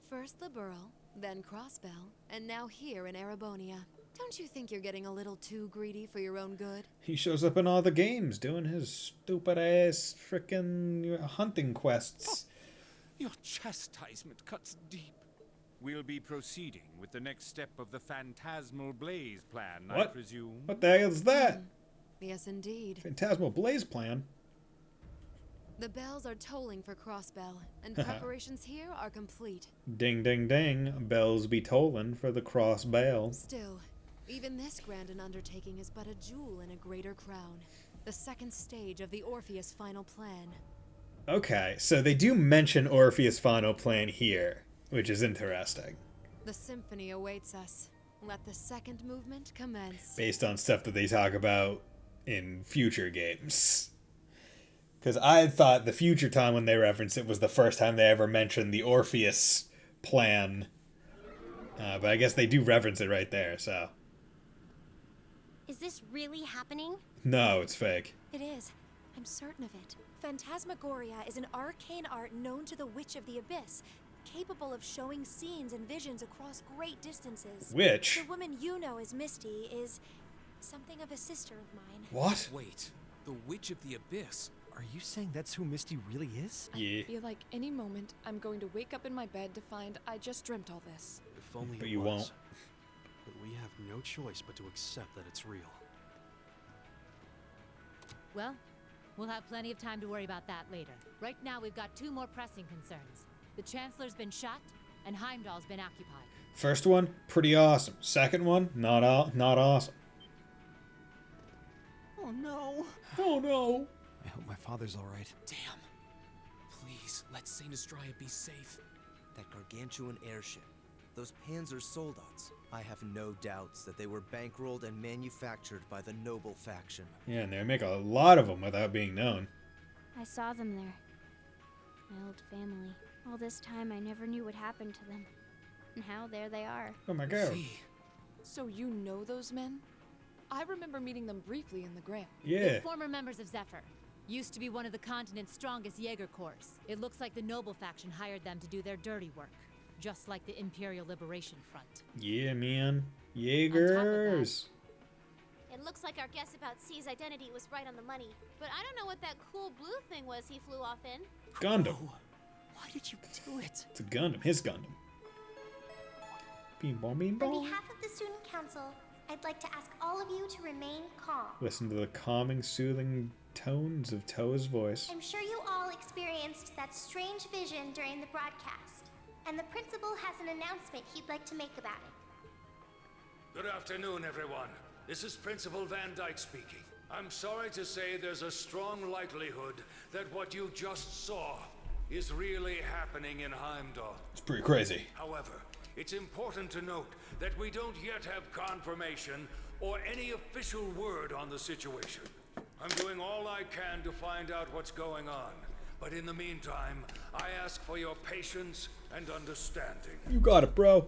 first the Burl, then Crossbell, and now here in Erebonia. Don't you think you're getting a little too greedy for your own good? He shows up in all the games doing his stupid ass frickin' hunting quests. Your chastisement cuts deep. We'll be proceeding with the next step of the Phantasmal Blaze plan, What? I presume. What the hell is that? Yes, indeed. Phantasmal Blaze plan? The bells are tolling for Crossbell, and preparations here are complete. Ding, ding, ding. Bells be tollin' for the cross bell. Still, even this grand an undertaking is but a jewel in a greater crown. The second stage of the Orpheus final plan. Okay, so they do mention Orpheus' final plan here, which is interesting. The symphony awaits us. Let the second movement commence. Based on stuff that they talk about in future games. Because I thought the future time when they referenced it was the first time they ever mentioned the Orpheus plan. But I guess they do reference it right there, so. Is this really happening? No, it's fake. It is. I'm certain of it. Phantasmagoria is an arcane art known to the Witch of the Abyss, capable of showing scenes and visions across great distances. Witch? The woman you know as Misty is something of a sister of mine. What? Wait, the Witch of the Abyss. Are you saying that's who Misty really is? Yeah. I feel like any moment I'm going to wake up in my bed to find I just dreamt all this. If only But it you was. won't. But we have no choice but to accept that it's real. Well, we'll have plenty of time to worry about that later. Right now, we've got two more pressing concerns. The Chancellor's been shot, and Heimdall's been occupied. First one, pretty awesome. Second one, not awesome. Oh no. Oh no. I hope my father's alright. Damn. Please, let Saint Astraea be safe. That gargantuan airship. Those Panzer Soldats. I have no doubts that they were bankrolled and manufactured by the noble faction. Yeah, and they make a lot of them without being known. I saw them there. My old family. All this time I never knew what happened to them. And now there they are. Oh my god. So you know those men? I remember meeting them briefly in the Grail. Yeah. They're former members of Zephyr. Used to be one of the continent's strongest Jaeger corps. It looks like the noble faction hired them to do their dirty work. Just like the Imperial Liberation Front. Yeah, man. Jaegers. It looks like our guess about C's identity was right on the money. But I don't know what that cool blue thing was he flew off in. Gundam. Why did you do it? It's a Gundam. His Gundam. Beam bom, beam On bom. behalf of the Student Council, I'd like to ask all of you to remain calm. Listen to the calming, soothing tones of Toa's voice. I'm sure you all experienced that strange vision during the broadcast. and the principal has an announcement he'd like to make about it. Good afternoon, everyone. This is Principal Van Dyke speaking. I'm sorry to say there's a strong likelihood that what you just saw is really happening in Heimdall. It's pretty crazy. However, it's important to note that we don't yet have confirmation or any official word on the situation. I'm doing all I can to find out what's going on, but in the meantime, I ask for your patience and understanding. You got it, bro.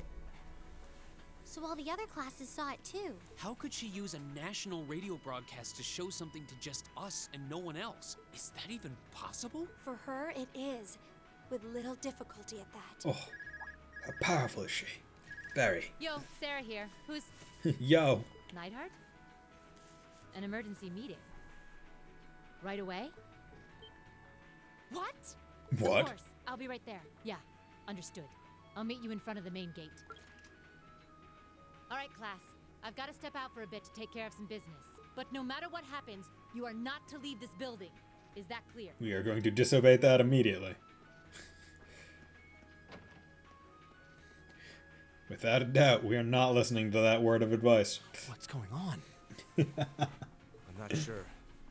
So all the other classes saw it too. How could she use a national radio broadcast to show something to just us and no one else? Is that even possible? For her, it is. With little difficulty at that. Oh, how powerful is she? Very. Yo, Sarah here. Who's... Yo. Neidhart? An emergency meeting. Right away? What? What? Of course. I'll be right there. Yeah, understood. I'll meet you in front of the main gate. All right, class. I've got to step out for a bit to take care of some business. But no matter what happens, you are not to leave this building. Is that clear? We are going to disobey that immediately. Without a doubt, we are not listening to that word of advice. What's going on? I'm not sure,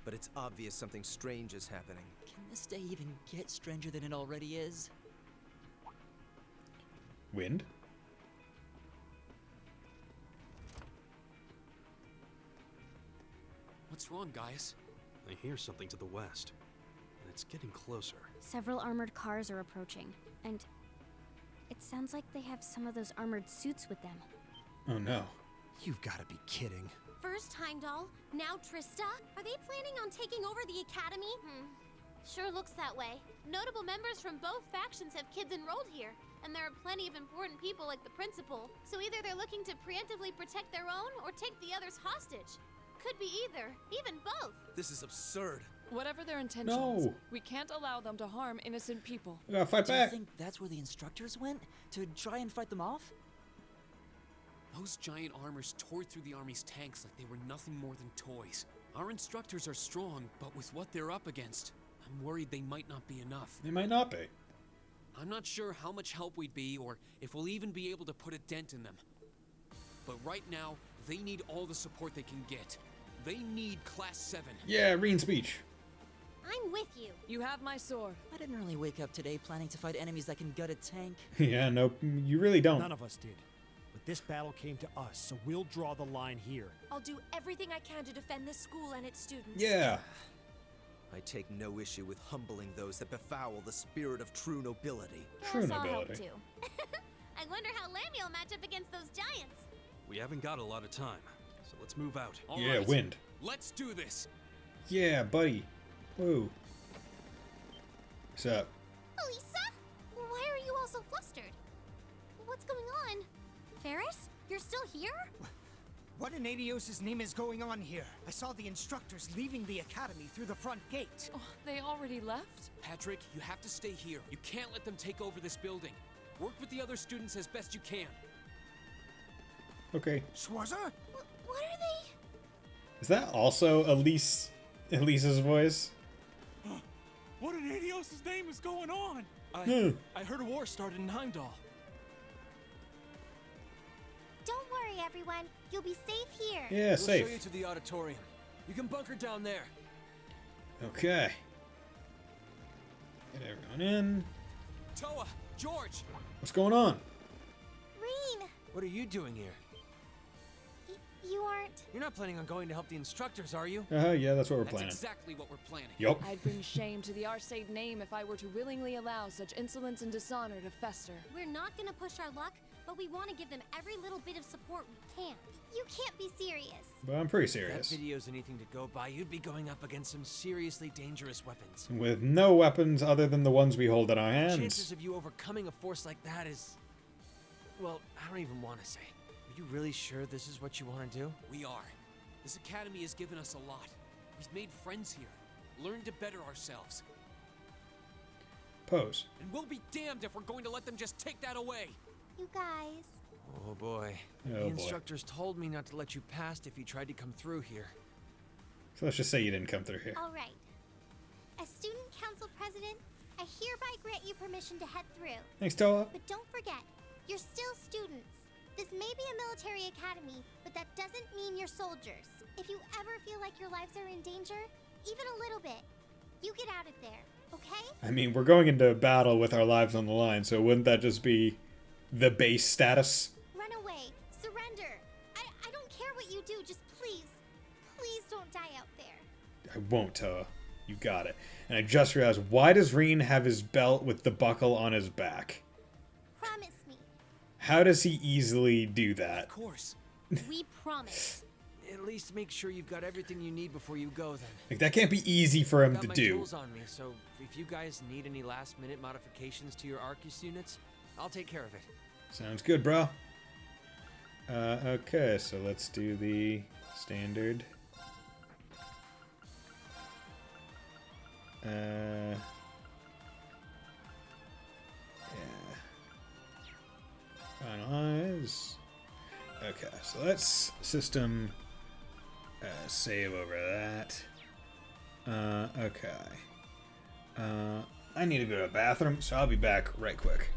but it's obvious something strange is happening. Can this day even get stranger than it already is? Wind? What's wrong, guys? I hear something to the west, and it's getting closer. Several armored cars are approaching, and it sounds like they have some of those armored suits with them. Oh no. You've got to be kidding. First Heimdall, now Trista? Are they planning on taking over the academy? Sure looks that way. Notable members from both factions have kids enrolled here, and there are plenty of important people like the principal. So either they're looking to preemptively protect their own or take the others hostage. Could be either, even both. This is absurd. Whatever their intentions, No. we can't allow them to harm innocent people. We gotta fight back. Do you think that's where the instructors went? To try and fight them off? Those giant armors tore through the army's tanks like they were nothing more than toys. Our instructors are strong, but with what they're up against, I'm worried they might not be enough. They might not be. I'm not sure how much help we'd be or if we'll even be able to put a dent in them. But right now, they need all the support they can get. They need Class 7. Yeah, Reen speech. I'm with you. You have my sword. I didn't really wake up today planning to fight enemies that can gut a tank. Yeah, nope, you really don't. None of us did. But this battle came to us, so we'll draw the line here. I'll do everything I can to defend this school and its students. Yeah. I take no issue with humbling those that befoul the spirit of true nobility. True Guess I'll help nobility. too. I wonder how Lammy will match up against those giants. We haven't got a lot of time, so let's move out. All Yeah, right, wind. Let's do this. Yeah, buddy. Woo. What's up? Elisa? Why are you all so flustered? What's going on? Ferris? You're still here? What in Adios' name is going on here? I saw the instructors leaving the academy through the front gate. Oh, they already left? Patrick, you have to stay here. You can't let them take over this building. Work with the other students as best you can. Okay. Schwarzer? What are they? Is that also Elise's voice? What in Adios' name is going on? I heard a war started in Heimdall. Don't worry, everyone. You'll be safe here. Yeah, We'll safe. show you to the auditorium. You can bunker down there. Okay. Get everyone in. Toa, George. What's going on? Reen, What are you doing here? you aren't. You're not planning on going to help the instructors, are you? Yeah, that's what we're That's planning. exactly what we're planning. Yup. I'd bring shame to the Arcade name if I were to willingly allow such insolence and dishonor to fester. We're not gonna push our luck, but we want to give them every little bit of support we can. You can't be serious. But I'm pretty If serious. that video's anything to go by, you'd be going up against some seriously dangerous weapons. With no weapons other than the ones we hold in our Chances hands. of you overcoming a force like that is... Well, I don't even want to say. Are you really sure this is what you want to do? We are. This academy has given us a lot. We've made friends here, learned to better ourselves. Pose. And we'll be damned if we're going to let them just take that away. You guys. Oh boy. Oh, The boy. instructors told me not to let you past if you tried to come through here. So let's just say you didn't come through here. All right. As student council president, I hereby grant you permission to head through. Thanks, Toa. But don't forget, you're still students. This may be a military academy, but that doesn't mean you're soldiers. If you ever feel like your lives are in danger, even a little bit, you get out of there, okay? I mean, we're going into battle with our lives on the line, so wouldn't that just be the base status? Run away. Surrender. I don't care what you do, just please don't die out there. I won't, Toa. You got it. And I just realized, why does Reen have his belt with the buckle on his back? Promise me. How does he easily do that? Of course. We promise. At least make sure you've got everything you need before you go, then. Like, that can't be easy for him I've to got my do. tools on me, so if you guys need any last-minute modifications to your Arcus units, I'll take care of it. Sounds good, bro. Okay, so let's do the standard. Yeah. Finalize. Okay, so let's system save over that. Okay. I need to go to the bathroom, so I'll be back right quick.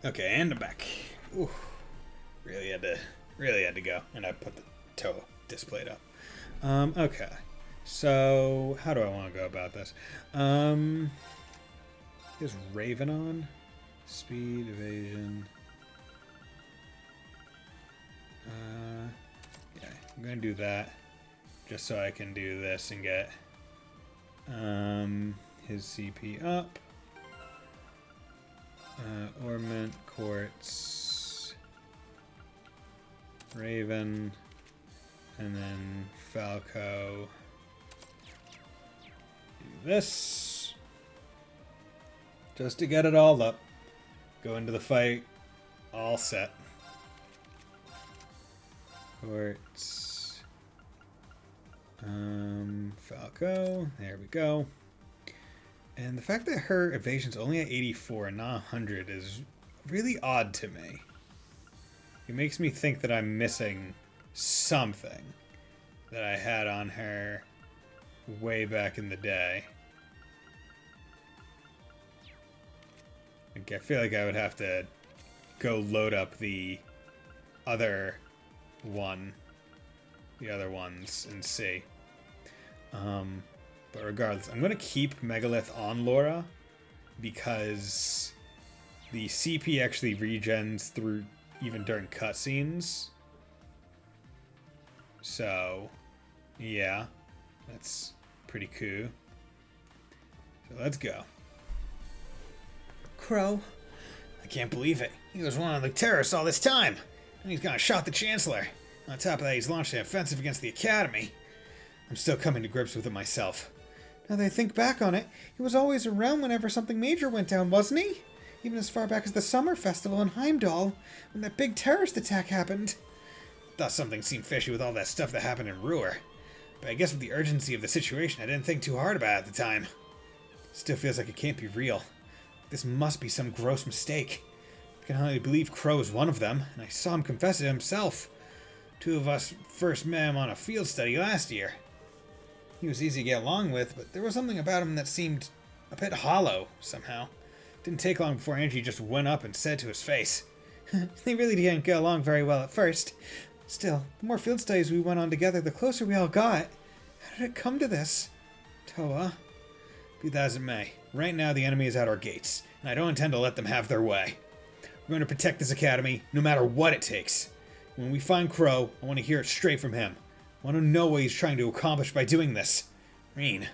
Okay, and I'm back. Ooh, really had to go, and I put the toe display up. Okay, so how do I want to go about this? Is Raven on? Speed, evasion. Yeah, I'm gonna do that just so I can do this and get his CP up. Ornament, Quartz, Raven, and then Falco. Do this. Just to get it all up. Go into the fight all set. Quartz. Falco. There we go. And the fact that her evasion's only at 84 and not 100 is really odd to me. It makes me think that I'm missing something that I had on her way back in the day. Like, I feel like I would have to go load up the other ones and see. But regardless, I'm going to keep Megalith on Laura because the CP actually regens through even during cutscenes. So, yeah, that's pretty cool. So let's go. Crow, I can't believe it. He was one of the terrorists all this time. And he's gonna shot the Chancellor. On top of that, he's launched an offensive against the Academy. I'm still coming to grips with it myself. Now that I think back on it, he was always around whenever something major went down, wasn't he? Even as far back as the summer festival in Heimdall, when that big terrorist attack happened. Thought something seemed fishy with all that stuff that happened in Ruhr. But I guess with the urgency of the situation, I didn't think too hard about it at the time. Still feels like it can't be real. This must be some gross mistake. I can hardly believe Crow's one of them, and I saw him confess it himself. 2 of us first met him on a field study last year. He was easy to get along with, but there was something about him that seemed a bit hollow, somehow. Didn't take long before Angie just went up and said to his face. They really didn't get along very well at first. Still, the more field studies we went on together, the closer we all got. How did it come to this? Toa. Be that as it may, right now the enemy is at our gates, and I don't intend to let them have their way. We're going to protect this academy, no matter what it takes. When we find Crow, I want to hear it straight from him. I want to know what he's trying to accomplish by doing this. Rean.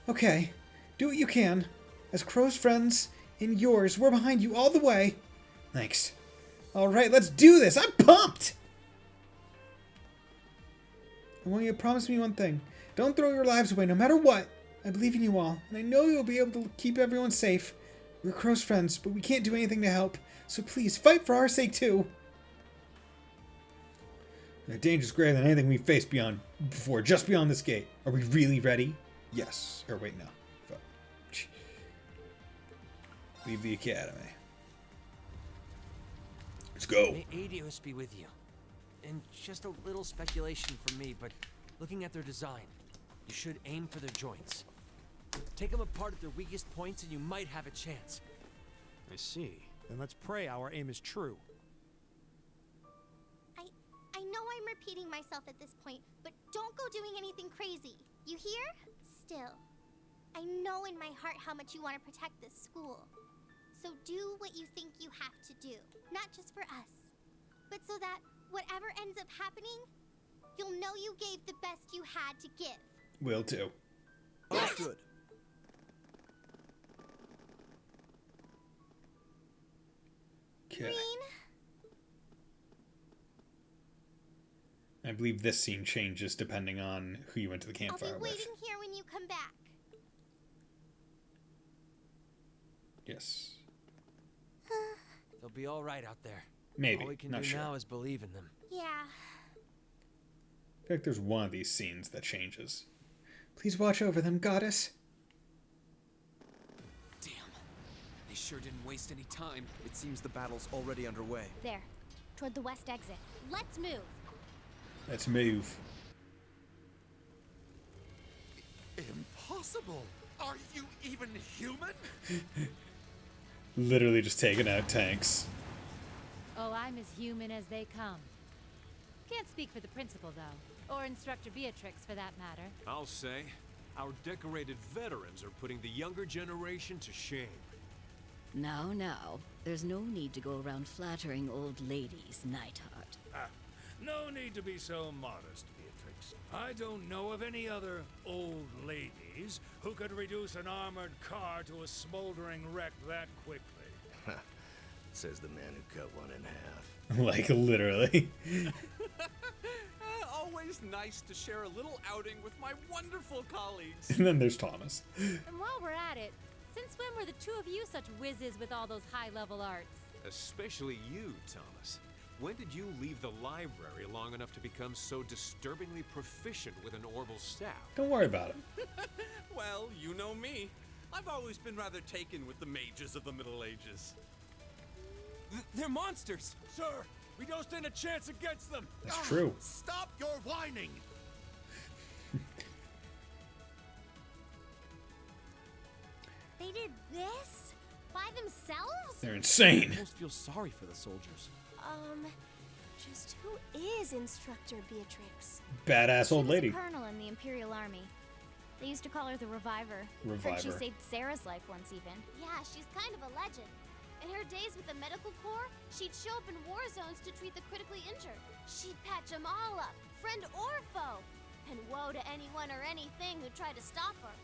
Okay, do what you can. As Crow's friends, and yours, we're behind you all the way. Thanks. Alright, let's do this! I'm pumped! I want you to promise me one thing. Don't throw your lives away, no matter what. I believe in you all, and I know you'll be able to keep everyone safe. We're Crow's friends, but we can't do anything to help. So please, fight for our sake, too. The danger's greater than anything we've faced before, just beyond this gate. Are we really ready? Yes. Or wait, no. Fuck. Leave the academy. Let's go. May Adios be with you. And just a little speculation from me, but looking at their design, you should aim for their joints. Take them apart at their weakest points and you might have a chance. I see. Then let's pray our aim is true. I know I'm repeating myself at this point, but don't go doing anything crazy. You hear? Still, I know in my heart how much you want to protect this school. So do what you think you have to do. Not just for us, but so that whatever ends up happening, you'll know you gave the best you had to give. Will do. Understood. Okay. I believe this scene changes depending on who you went to the campfire with. I'll be waiting here when you come back. Yes. They'll be all right out there. Maybe. All we can Not do sure. now is believe in them. Yeah. I feel like there's one of these scenes that changes. Please watch over them, goddess. Damn. They sure didn't waste any time. It seems the battle's already underway. There, toward the west exit. Let's move. Let's move. Impossible! Are you even human? Literally just taking out tanks. Oh, I'm as human as they come. Can't speak for the principal, though. Or Instructor Beatrix, for that matter. I'll say, our decorated veterans are putting the younger generation to shame. Now, there's no need to go around flattering old ladies, Neidhart. No need to be so modest, Beatrix. I don't know of any other old ladies who could reduce an armored car to a smoldering wreck that quickly. Says the man who cut one in half. Like, literally. Always nice to share a little outing with my wonderful colleagues. And then there's Thomas. And while we're at it, since when were the two of you such whizzes with all those high-level arts? Especially you, Thomas. When did you leave the library long enough to become so disturbingly proficient with an orbital staff? Don't worry about it. Well, you know me. I've always been rather taken with the mages of the Middle Ages. They're monsters! Sir, we don't stand a chance against them! That's true. Stop your whining! They did this? By themselves? They're insane. I almost feel sorry for the soldiers. Just who is Instructor Beatrix? Badass old lady. She was a colonel in the Imperial Army. They used to call her the Reviver. Heard she Reviver. saved Sarah's life once even. Yeah, she's kind of a legend. In her days with the medical corps, she'd show up in war zones to treat the critically injured. She'd patch them all up, friend or foe. And woe to anyone or anything who tried to stop her.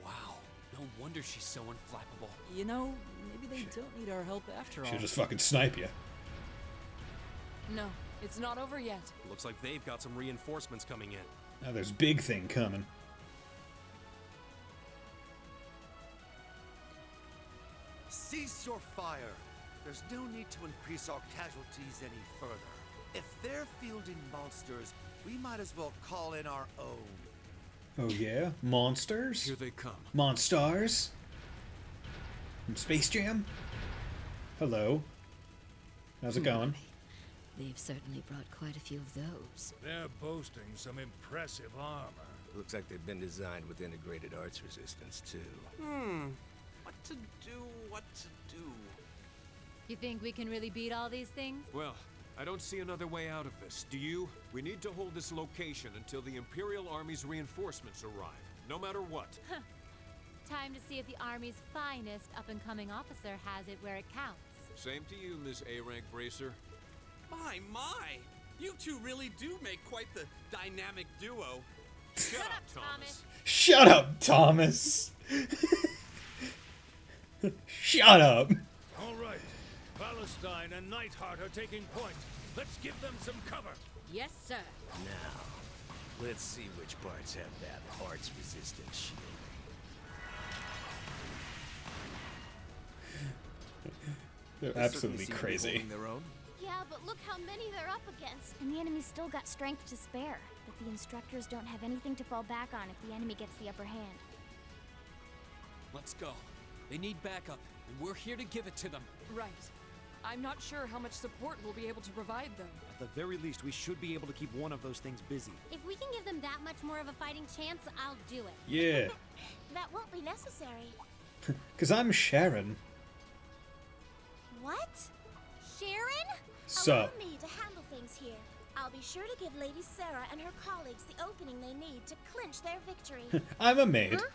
Wow. No wonder she's so unflappable. You know, maybe they don't need our help after all. She'll just fucking snipe you. No, it's not over yet. Looks like they've got some reinforcements coming in. Now there's big thing coming. Cease your fire. There's no need to increase our casualties any further. If they're fielding monsters, we might as well call in our own. Oh yeah? Monsters? Here they come. Monstars? From Space Jam? Hello. How's it going? They've certainly brought quite a few of those. They're boasting some impressive armor. Looks like they've been designed with integrated arts resistance, too. What to do? You think we can really beat all these things? Well, I don't see another way out of this. Do you? We need to hold this location until the Imperial Army's reinforcements arrive. No matter what. Time to see if the Army's finest up-and-coming officer has it where it counts. Same to you, Ms. A-Rank Bracer. My! You two really do make quite the dynamic duo. Shut up, Thomas. Shut up, Thomas! Shut up! All right. Palestine and Nightheart are taking point. Let's give them some cover. Yes, sir. Now, let's see which parts have that arts-resistant shield. They're absolutely crazy. Yeah, but look how many they're up against. And the enemy's still got strength to spare. But the instructors don't have anything to fall back on if the enemy gets the upper hand. Let's go. They need backup, and we're here to give it to them. Right. I'm not sure how much support we'll be able to provide, though. At the very least, we should be able to keep one of those things busy. If we can give them that much more of a fighting chance, I'll do it. Yeah. That won't be necessary. Because I'm Sharon. What? Sharon? So. Allow me to handle things here. I'll be sure to give Lady Sarah and her colleagues the opening they need to clinch their victory. I'm a maid. Huh?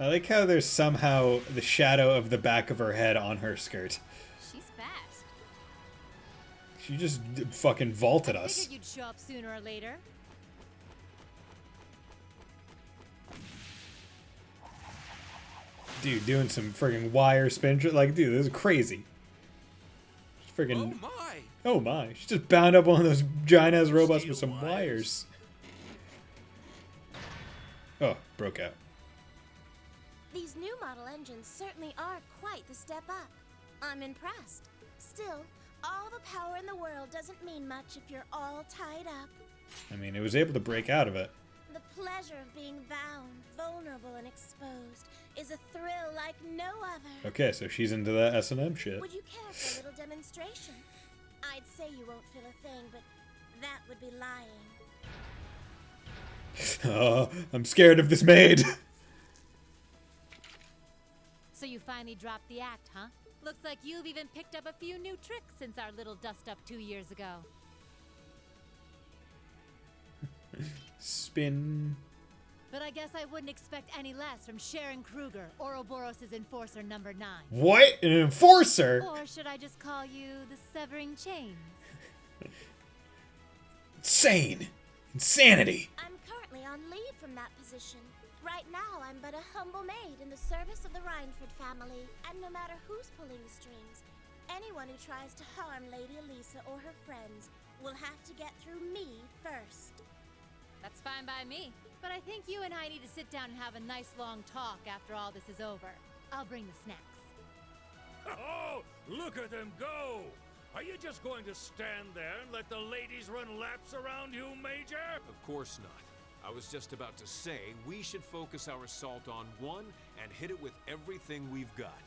I like how there's somehow the shadow of the back of her head on her skirt. She's fast. She just fucking vaulted us. I figured you'd show up sooner or later. Dude, doing some friggin' wire spin. Like, dude, this is crazy. Friggin'. Oh my! Oh my! She just bound up one of those giant ass robots with some wires. Oh, broke out. These new model engines certainly are quite the step up. I'm impressed. Still, all the power in the world doesn't mean much if you're all tied up. I mean, it was able to break out of it. The pleasure of being bound, vulnerable, and exposed is a thrill like no other. Okay, so she's into that S&M shit. Would you care for a little demonstration? I'd say you won't feel a thing, but that would be lying. Oh, I'm scared of this maid. So you finally dropped the act, huh? Looks like you've even picked up a few new tricks since our little dust-up 2 years ago. Spin. But I guess I wouldn't expect any less from Sharon Kruger, Ouroboros' enforcer number 9. What? An enforcer? Or should I just call you the Severing Chains? Insane. Insanity. I'm currently on leave from that position. Right now, I'm but a humble maid in the service of the Rhineford family. And no matter who's pulling the strings, anyone who tries to harm Lady Elisa or her friends will have to get through me first. That's fine by me. But I think you and I need to sit down and have a nice long talk after all this is over. I'll bring the snacks. Oh, look at them go! Are you just going to stand there and let the ladies run laps around you, Major? Of course not. I was just about to say we should focus our assault on one and hit it with everything we've got.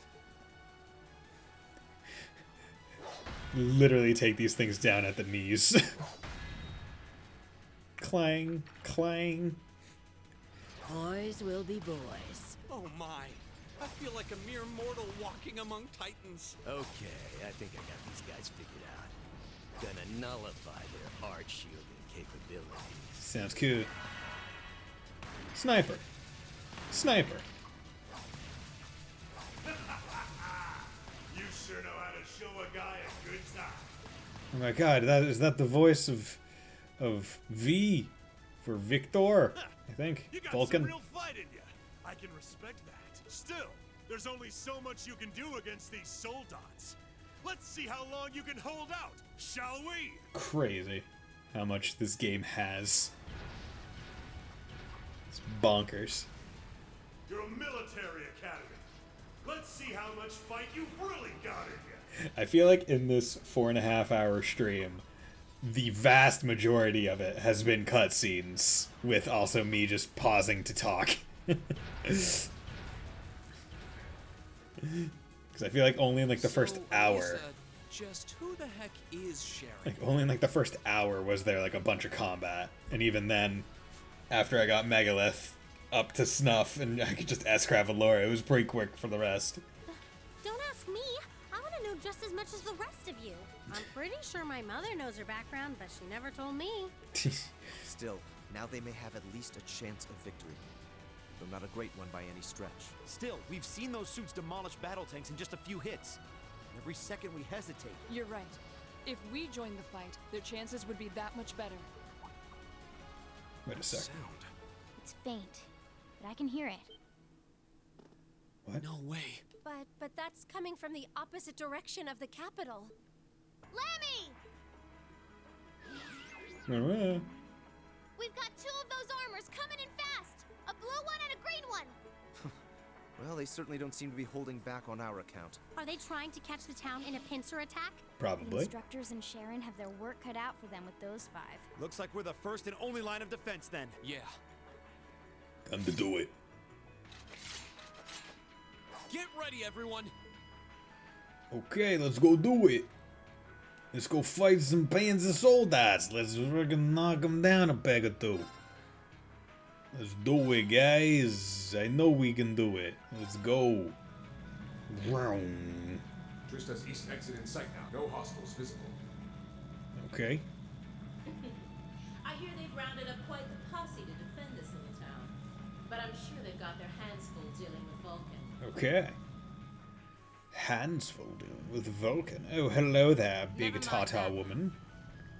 Literally take these things down at the knees. Clang, clang. Boys will be boys. Oh my. I feel like a mere mortal walking among titans. Okay, I think I got these guys figured out. Gonna nullify their arch shielding capabilities. Sounds cool. Sniper. Sniper. You sure know how to show a guy a good time. Oh my god, is that the voice of V for Victor? I think. You got Vulcan. some real fight in you. I can respect that. Still, there's only so much you can do against these soul dots. Let's see how long you can hold out, shall we? Crazy how much this game has. It's bonkers. You're a military academy. Let's see how much fight you've really got in you. I feel like in this 4.5-hour stream, the vast majority of it has been cutscenes, with also me just pausing to talk. Because I feel like only in like the first hour, Lisa, just who the heck is Sharon? like only in like the first hour was there like a bunch of combat, and even then, after I got Megalith up to snuff and I could just S-craft with Laura, it was pretty quick for the rest. Don't ask me. I want to know just as much as the rest of you. I'm pretty sure my mother knows her background, but she never told me. Still, now they may have at least a chance of victory. Though not a great one by any stretch. Still, we've seen those suits demolish battle tanks in just a few hits. Every second we hesitate. You're right. If we joined the fight, their chances would be that much better. Wait a second. It's faint, but I can hear it. What? No way. But that's coming from the opposite direction of the capital. Lemmy! Uh, We've got two of those armors coming in fast. A blue one and a green one. Well, they certainly don't seem to be holding back on our account. Are they trying to catch the town in a pincer attack? The Probably. instructors and Sharon have their work cut out for them with those 5. Looks like we're the first and only line of defense then. Yeah. Time to do it. Get ready, everyone. Okay, let's go do it. Let's go fight some Panzer soldiers. Let's freaking knock them down a peg or two. Let's do it, guys. I know we can do it. Let's go. Vroom. Trista's east exit in sight now. No hostiles visible. Okay. I hear they've rounded up quite the posse to defend this little town. But I'm sure they've got their hands full dealing with Vulcan. Okay. Hands full dealing with Vulcan. Oh, hello there, big Never mind Tata that. woman.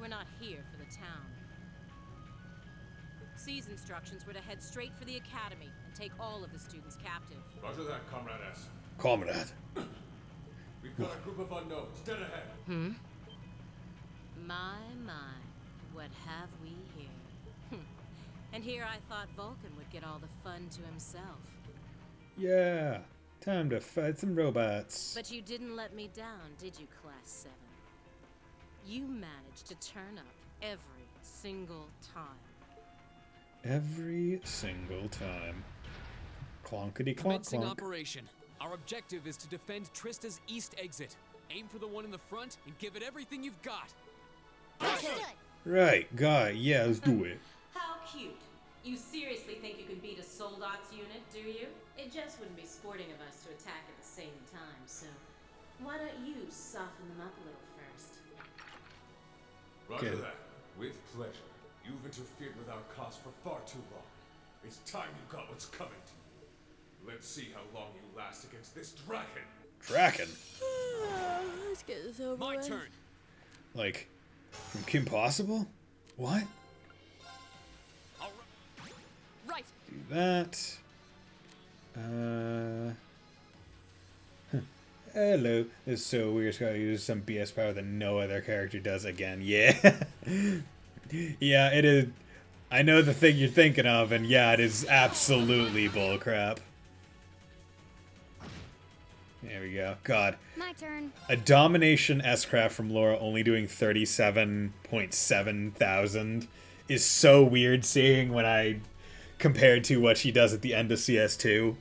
We're not here for the town. C's instructions were to head straight for the academy and take all of the students captive. Roger that, Comrade S. Comrade. We've got a group of unknowns dead ahead. My, what have we here? And here I thought Vulcan would get all the fun to himself. Yeah. Time to fight some robots. But you didn't let me down, did you, Class 7? You managed to turn up every single time. Every single time. Clonkety clonk Commencing clonk. operation. Our objective is to defend Trista's east exit. Aim for the one in the front and give it everything you've got. Right, got it. Yeah, let's do it. How cute. You seriously think you can beat a Soldot's unit, do you? It just wouldn't be sporting of us to attack at the same time, so why don't you soften them up a little first? Roger Okay. that. With pleasure. You've interfered with our cause for far too long. It's time you got what's coming to you. Let's see how long you last against this dragon. Dragon? Let's get this over My turn. Like, from Kim Possible? What? Right. Do that. Hello. This is so weird. Scott uses some BS power that no other character does again. Yeah. Yeah, it is. I know the thing you're thinking of, and yeah, it is absolutely bullcrap. There we go. God. My turn. A Domination S-Craft from Laura only doing 37.7 thousand is so weird seeing when I compared to what she does at the end of CS2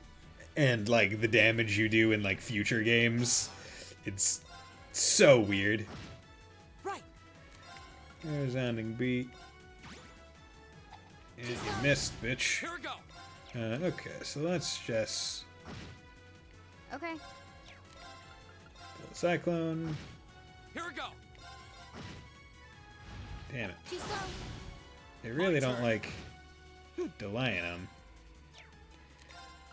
and like the damage you do in like future games. It's so weird. Right. There's ending beat. And you missed, bitch. Here we go. Okay, so let's just Okay. build a Cyclone. Here we go. Damn it. Too slow. They really don't like delaying them.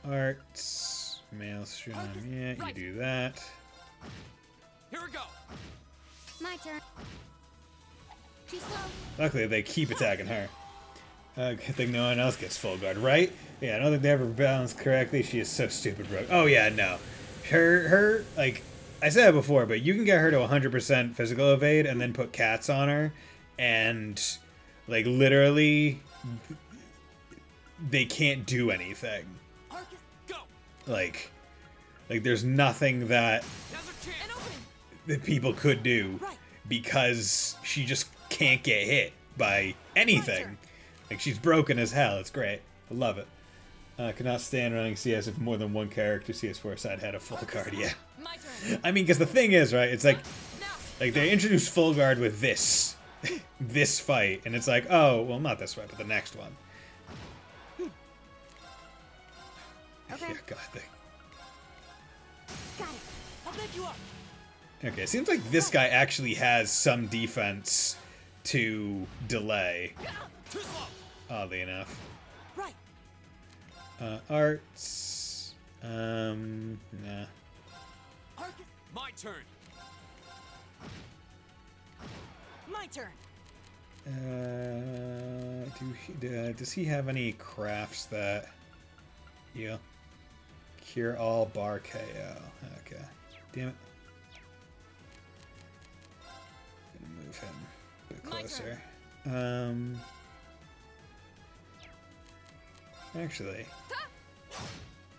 Arts, Maelstrom, yeah, you do that. Here we go. My turn. Too slow. Luckily, they keep attacking her. Good thing no one else gets full guard, right? Yeah, I don't think they ever balanced correctly. She is so stupid, bro. Oh yeah, no. Her, like, I said it before, but you can get her to 100% physical evade and then put cats on her, and like literally, they can't do anything. Like there's nothing that people could do because she just can't get hit by anything. Like, she's broken as hell. It's great. I love it. Cannot stand running CS if more than one character CS4 side had a full guard. Yeah. I mean, because the thing is, right, it's like they introduced full guard with this fight, and it's like, oh, well, not this fight, but the next one. Okay. Yeah, God, Got it. I'll pick you up. Okay, seems like this guy actually has some defense to delay. Oddly enough. Right. Arts. Nah. My turn. My turn. Does he have any crafts that? Yeah. Cure all bar KO. Okay. Damn it. Gonna move him a bit closer. Actually.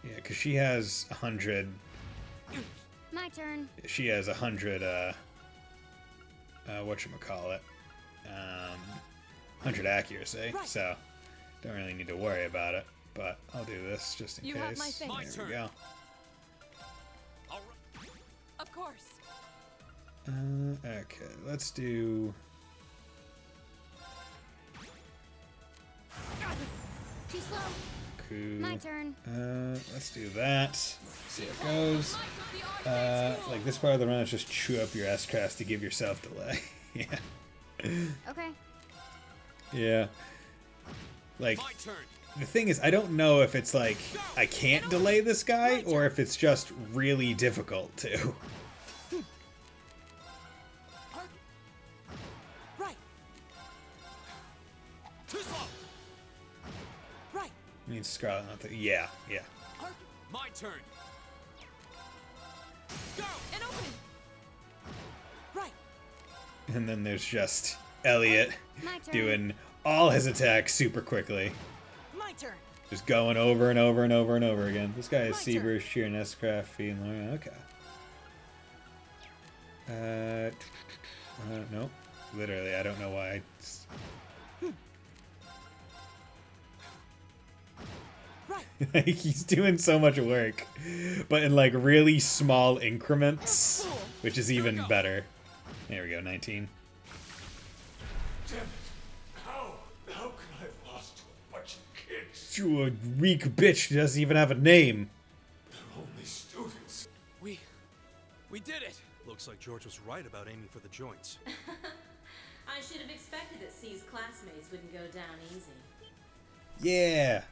Yeah, because she has 100. My turn. She has 100. Whatchamacallit? 100 accuracy. Right. So don't really need to worry about it. But I'll do this just in You case. have my thing. There we go. Of course. Okay, let's do. Too slow. Cool. My turn. Let's do that. See how it goes. Like this part of the run is just chew up your S-Cast to give yourself delay. Yeah. Okay. Yeah. Like, the thing is, I don't know if it's like, I can't delay this guy, or if it's just really difficult to. Right. Too slow. Right. I mean, Scarlet, not the. Yeah, yeah. My turn. Go and open. Right. And then there's just Elliot My turn. doing all his attacks super quickly. My turn. Just going over and over and over and over again. This guy is My turn. Seaburst, Sheer, and S-Craft, Fee, and Lorna. Okay. No. Literally, I don't know why. Right. He's doing so much work, but in like really small increments, which is even better. There we go, 19. Damn it! How could I have lost to a bunch of kids? You a weak bitch who doesn't even have a name. They're only students. We did it. Looks like George was right about aiming for the joints. I should have expected that C's classmates wouldn't go down easy. Yeah,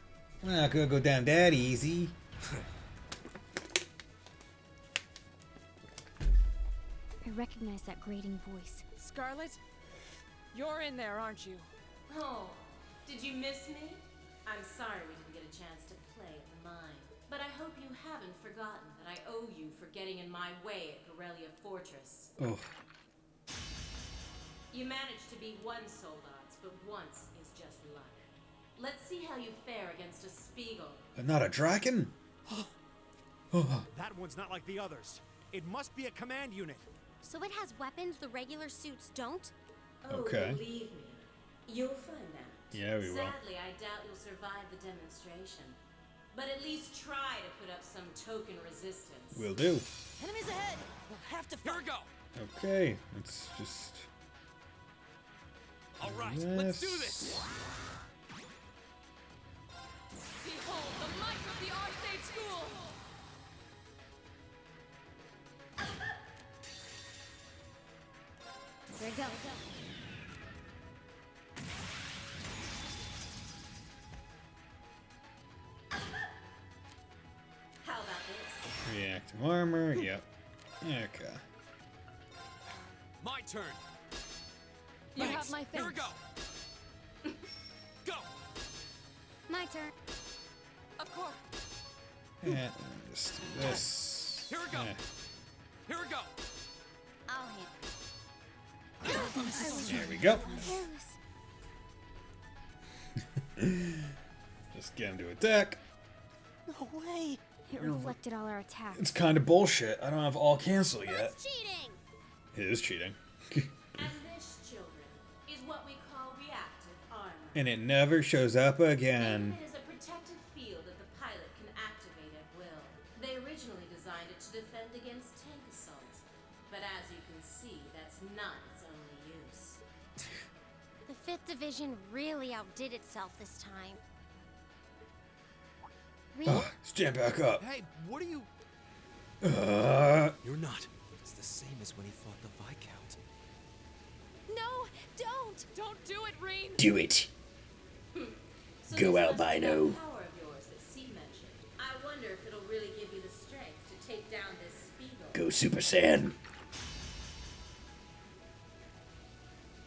we're not gonna go down that easy. I recognize that grating voice. Scarlet, you're in there, aren't you? Oh, did you miss me? I'm sorry we didn't get a chance to play at the mine. But I hope you haven't forgotten that I owe you for getting in my way at Corellia Fortress. Oh. You managed to be one Soldats, but once is just luck. Let's see how you fare against a Spiegel. Not a dragon? That one's not like the others. It must be a command unit. So it has weapons the regular suits don't? Oh, Okay. believe me. You'll find out. Yeah, we will. Sadly, I doubt you'll survive the demonstration. But at least try to put up some token resistance. Will do. Enemies ahead. We'll have to fight. Here we go. Okay, let's just. All right, let's do this. Behold the might of the Arcade School! There you go. How about this? Reactive armor, yep. Okay. My turn. You Thanks. have my Here we thanks. go. Go. My turn. Of course. Yeah, just do this. Here we go. Here we go. I'll handle There we go. Just get him to attack. No way. It reflected all our attacks. It's kind of bullshit. I don't have all cancel yet. That's cheating! It is cheating. And this, children, is what we call reactive armor. And it never shows up again. It is a protective field that the pilot can activate at will. They originally designed it to defend against tank assaults, but as you can see, that's not its only use. The 5th Division really outdid itself this time. Oh, stand back up. Hey, what are you... You're not. It's the same as when he fought the Viscount. No, don't! Don't do it, Reen! Do it. So Go, this albino. must be that power of yours that C mentioned. I wonder if it'll really give you the strength to take down this Spiegel. Go Super Saiyan.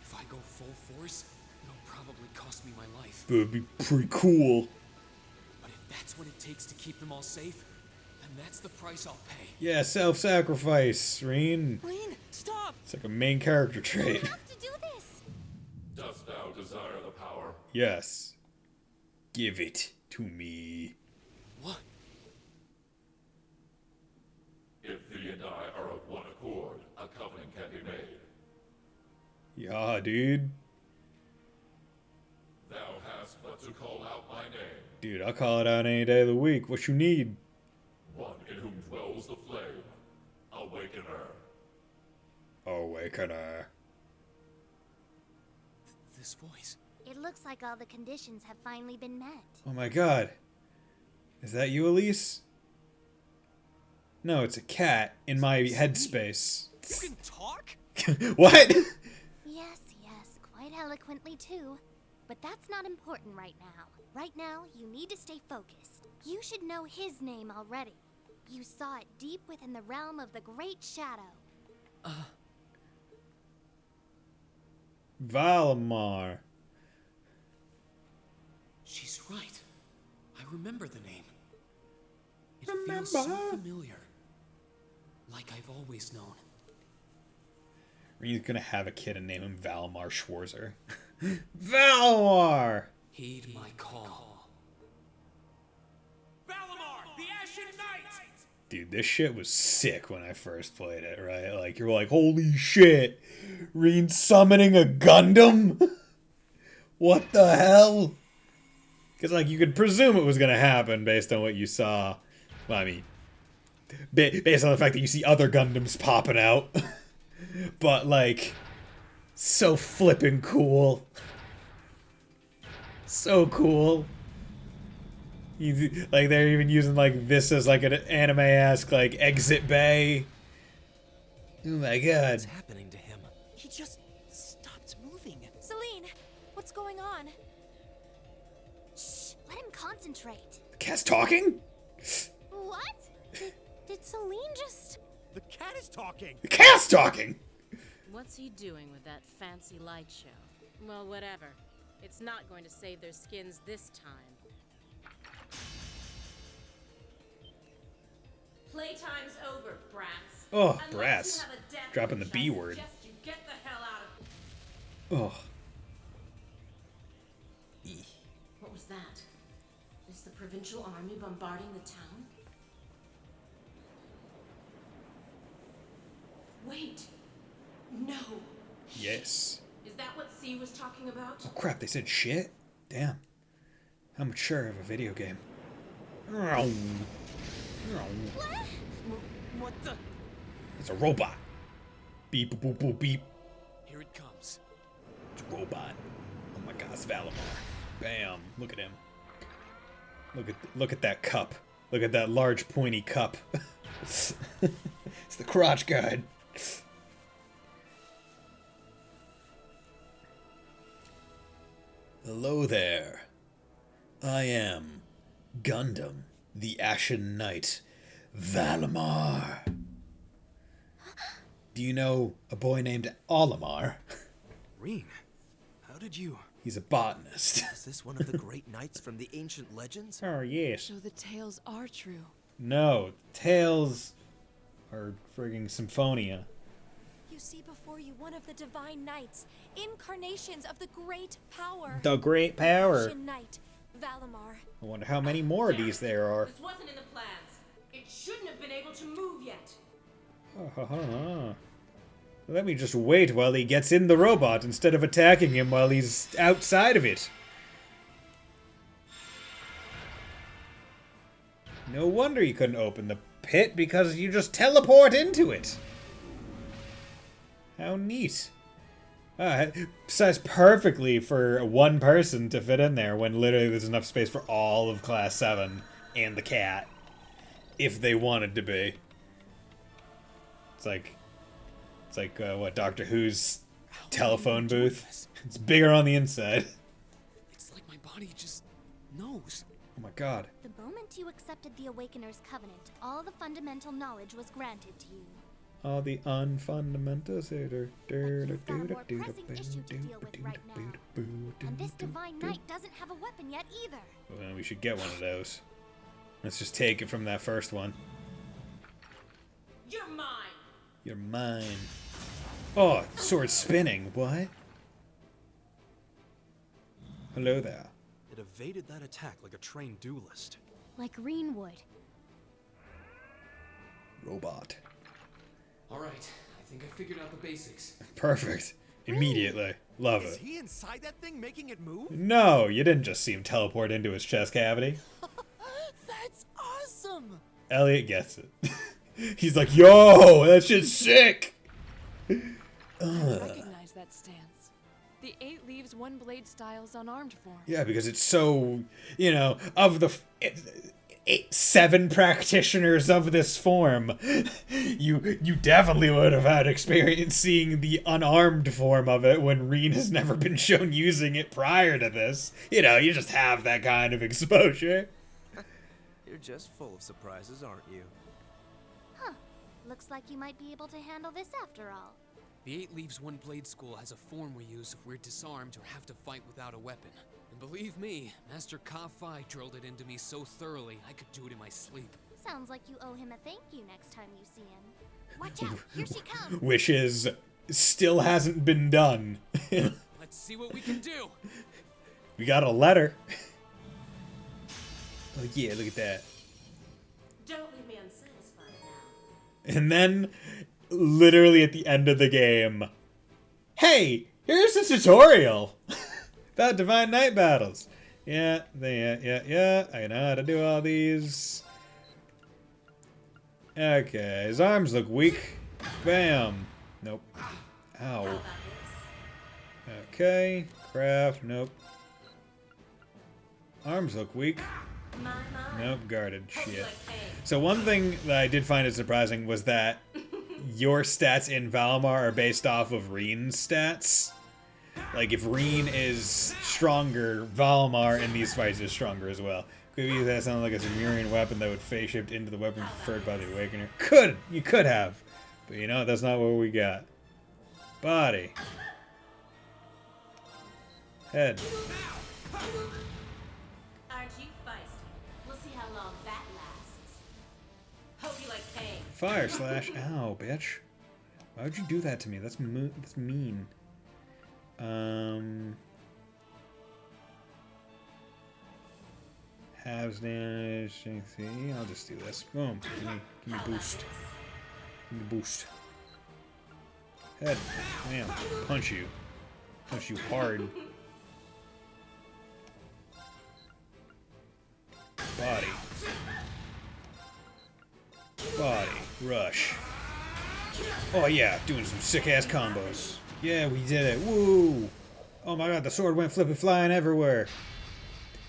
If I go full force, it'll probably cost me my life. That would be pretty cool. But if that's what it takes to keep them all safe, then that's the price I'll pay. Yeah, self-sacrifice, Reen. Reen, stop! It's like a main character trait. We have to do this. Dost thou desire the power? Yes. Give it to me. What? If thee and I are of one accord, a covenant can be made. Yeah, dude. Thou hast but to call out my name, Dude, I'll call it out any day of the week. What you need? one in whom dwells the flame, Awakener. Awakener. This voice. It looks like all the conditions have finally been met. Oh my god. Is that you, Elise? No, it's a cat in my headspace. You can talk? What? Yes, quite eloquently too. But that's not important right now. Right now, you need to stay focused. You should know his name already. You saw it deep within the realm of the Great Shadow. Valimar. She's right. I remember the name. It feels so familiar. Like I've always known. Reen's gonna have a kid and name him Valimar Schwarzer. Valimar! Heed my call. Valimar, the Ashen Knight! Dude, this shit was sick when I first played it, right? Like, you're like, holy shit! Reen summoning a Gundam? What the hell? Because, like, you could presume it was gonna happen based on what you saw. Well, I mean, based on the fact that you see other Gundams popping out. But, like, so flippin' cool. So cool. Like, they're even using, like, this as, like, an anime-esque, like, exit bay. Oh my god. What's happening to him? He just stopped moving. Celine, what's going on? Shh, let him concentrate. The cat's talking? What? Did Celine just... The cat is talking! The cat's talking! What's he doing with that fancy light show? Well, whatever. It's not going to save their skins this time. Playtime's over, brats. Oh, Unless you brats. have a death Dropping the wish, B I word. suggest you get the hell out of... Oh. What was that? Is the provincial army bombarding the town? Wait. No. Yes. Is that what C was talking about? Oh crap, they said shit? Damn. How mature of a video game. What the? It's a robot. Beep, boop, boop, boop, beep. Here it comes. It's a robot. Oh my god, it's Valimar. Bam. Look at him. Look at that cup. Look at that large pointy cup. It's the crotch guard. Hello there. I am Gundam, the Ashen Knight, Valimar. Do you know a boy named Olimar? Reen, how did you... He's a botanist. Is this one of the great knights from the ancient legends? Oh, yes. So the tales are true. No, tales Or frigging Symphonia. You see before you one of the divine knights, incarnations of the great power. The great power. Ashen Knight, Valimar. I wonder how many more of these there are. This wasn't in the plans. It shouldn't have been able to move yet. Let me just wait while he gets in the robot instead of attacking him while he's outside of it. No wonder you couldn't open the pit, because you just teleport into it. How neat. Size perfectly for one person to fit in there when literally there's enough space for all of Class 7 and the cat. If they wanted to be. It's like what, Doctor Who's telephone booth? It's bigger on the inside. It's like my body just knows. Oh my god. The moment you accepted the Awakener's Covenant, all the fundamental knowledge was granted to you. All the unfundamentals. And this Divine Knight doesn't have a weapon yet either. Well, we should get one of those. Let's just take it from that first one. You're mine. You're mine. Oh, sword spinning. What? Hello there. It evaded that attack like a trained duelist. Like Greenwood. Robot. Alright, I think I figured out the basics. Perfect. Immediately. Love Is it. he inside that thing making it move? No, you didn't just see him teleport into his chest cavity. That's awesome! Elliot gets it. He's like, yo, that shit's sick! I recognize that stance. The 8 leaves 1 blade style's unarmed form. Yeah, because it's so, you know, of the 7 practitioners of this form, you definitely would have had experience seeing the unarmed form of it when Reen has never been shown using it prior to this. You know, you just have that kind of exposure. You're just full of surprises, aren't you? Huh. Looks like you might be able to handle this after all. The 8 Leaves 1 Blade School has a form we use if we're disarmed or have to fight without a weapon. And believe me, Master Ka-Fai drilled it into me so thoroughly I could do it in my sleep. Sounds like you owe him a thank you next time you see him. Watch out, here she comes! Wishes still hasn't been done. Let's see what we can do! We got a letter. Oh yeah, look at that. Don't leave me unsatisfied now. And then, literally at the end of the game, hey, here's a tutorial about Divine Knight battles. Yeah, I know how to do all these. Okay, his arms look weak. Bam. Nope. Ow. Okay, craft, nope. Arms look weak. Nope, guarded. Shit. So one thing that I did find it surprising was that your stats in Valimar are based off of Reen's stats. Like, if Reen is stronger, Valimar in these fights is stronger as well. Could use that sound like a Sumerian weapon that would phase shift into the weapon preferred by the Awakener. You could have. But you know what? That's not what we got. Body. Head. Aren't you feisty? We'll see how long that lasts. Hope you like pain. Fire slash. Ow, bitch. Why would you do that to me? That's mean. Halves damage. See, I'll just do this. Boom. Give me boost. Give me boost. Head. Bam. Punch you. Punch you hard. Body. Body. Rush. Oh yeah, doing some sick ass combos. Yeah, we did it. Woo! Oh my god, the sword went flipping flying everywhere.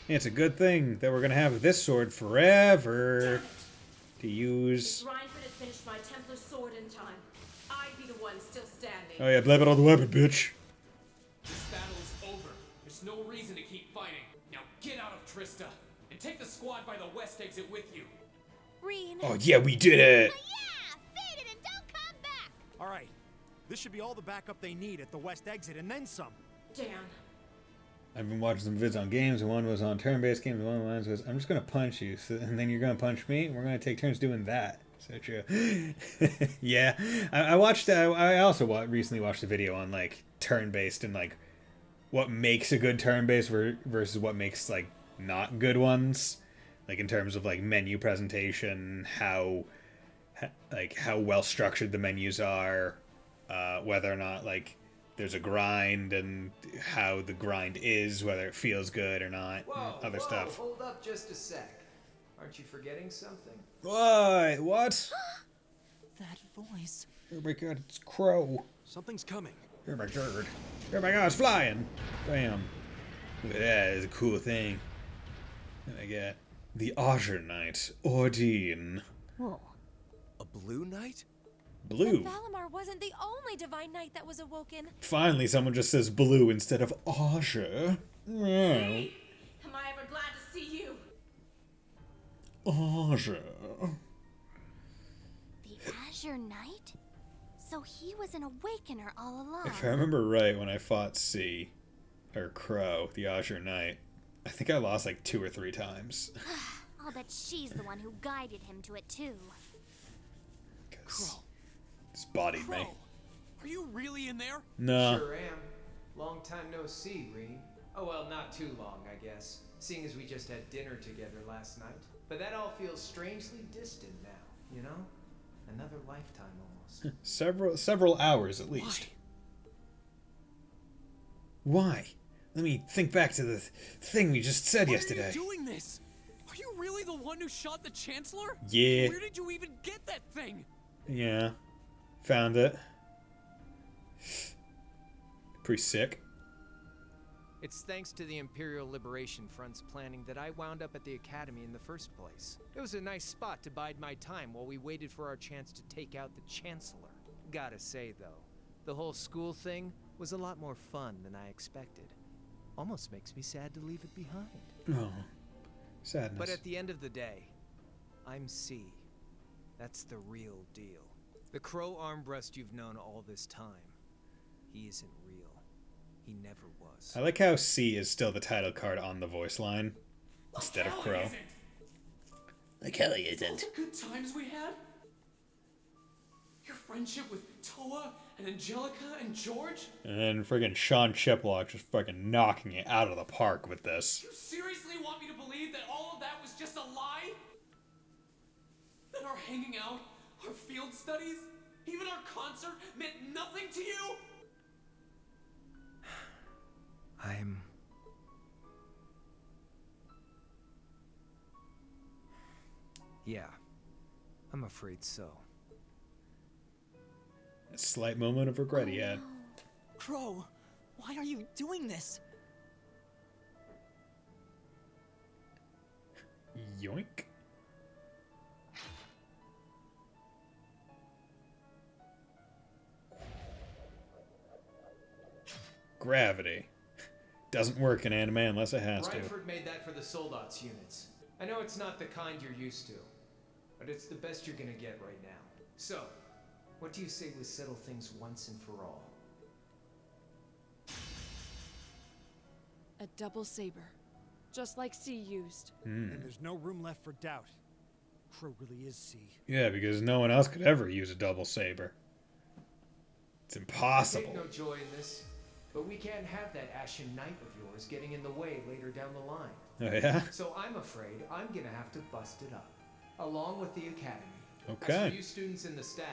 It's a good thing that we're gonna have this sword forever to use. If Reinford had finished my Templar sword in time, I'd be the one still standing. Oh yeah, blab it on the weapon, bitch. This battle is over. There's no reason to keep fighting. Now get out of Trista and take the squad by the west exit with you. Reen. Oh yeah, we did it. Alright, this should be all the backup they need at the west exit and then some. Dan. I've been watching some vids on games, and one was on turn-based games, and one of the lines was, I'm just gonna punch you, and then you're gonna punch me, and we're gonna take turns doing that. So true. Yeah, I watched. I also recently watched a video on like turn-based and like what makes a good turn-based versus what makes like not good ones, like in terms of like menu presentation, how well structured the menus are, whether or not like there's a grind and how the grind is, whether it feels good or not, Whoa, and other stuff. Hold up just a sec. Aren't you forgetting something? Why? What? That voice. Oh my god, it's Crow. Something's coming. Oh my god. Oh my god, it's flying. Bam. Look at that, it's a cool thing. And I got the Otter Knight, Ordine. Whoa. A blue knight? Blue. But Valimar wasn't the only divine knight that was awoken. Finally, someone just says blue instead of Otter. Am I ever glad to see you? Otter. The Azure Knight? So he was an awakener all along. If I remember right, when I fought C, or Crow, the Azure Knight, I think I lost like 2 or 3 times. I'll bet she's the one who guided him to it too. Crow. It's bodied me. Are you really in there? No. Sure am. Long time no see, Reed. Oh well, not too long, I guess. Seeing as we just had dinner together last night. But that all feels strangely distant now, you know? Another lifetime almost. Several hours at least. Why? Let me think back to the thing we just said yesterday. Why are you doing this? Are you really the one who shot the Chancellor? Yeah. Where did you even get that thing? Yeah. Found it. Pretty sick. It's thanks to the Imperial Liberation Front's planning that I wound up at the Academy in the first place. It was a nice spot to bide my time while we waited for our chance to take out the Chancellor. Gotta say, though, the whole school thing was a lot more fun than I expected. Almost makes me sad to leave it behind. Oh. Sadness. But at the end of the day, I'm C. That's the real deal. The Crow Armbrust you've known all this time, he isn't real. He never was. I like how C is still the title card on the voice line instead of Crow. Like hell he isn't. All the good times we had? Your friendship with Toa and Angelica and George? And then friggin' Sean Chiplock just fucking knocking it out of the park with this. You seriously want me to believe that all of that was just a lie? That our hanging out, our field studies, even our concert meant nothing to you? Yeah, I'm afraid so. A slight moment of regret he had. Crow, why are you doing this? Yoink. Gravity. Doesn't work in anime unless it has to. Brightford made that for the Soldats units. I know it's not the kind you're used to, but it's the best you're gonna get right now. So, what do you say we settle things once and for all? A double saber. Just like C used. And there's no room left for doubt. Crow really is C. Yeah, because no one else could ever use a double saber. It's I impossible. take no joy in this, but we can't have that Ashen Knight of yours getting in the way later down the line. Oh, yeah? So I'm afraid I'm gonna have to bust it up, along with the Academy. Okay. As for you students and the staff,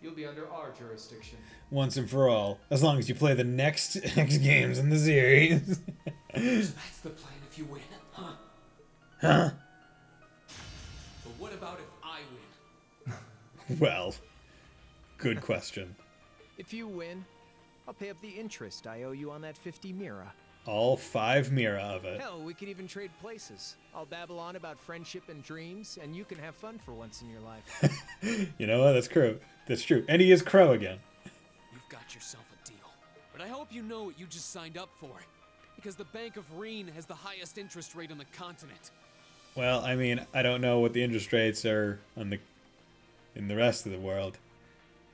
you'll be under our jurisdiction. Once and for all. As long as you play the next X games in the series. So that's the plan if you win, huh? Huh? But what about if I win? Well, good question. If you win, I'll pay up the interest I owe you on that 50 Mira. All 5 Mira of it. Hell, we could even trade places. I'll babble on about friendship and dreams, and you can have fun for once in your life. You know what? That's Crow. That's true. And he is Crow again. You've got yourself a deal. But I hope you know what you just signed up for. Because the Bank of Reen has the highest interest rate on the continent. Well, I mean, I don't know what the interest rates are on in the rest of the world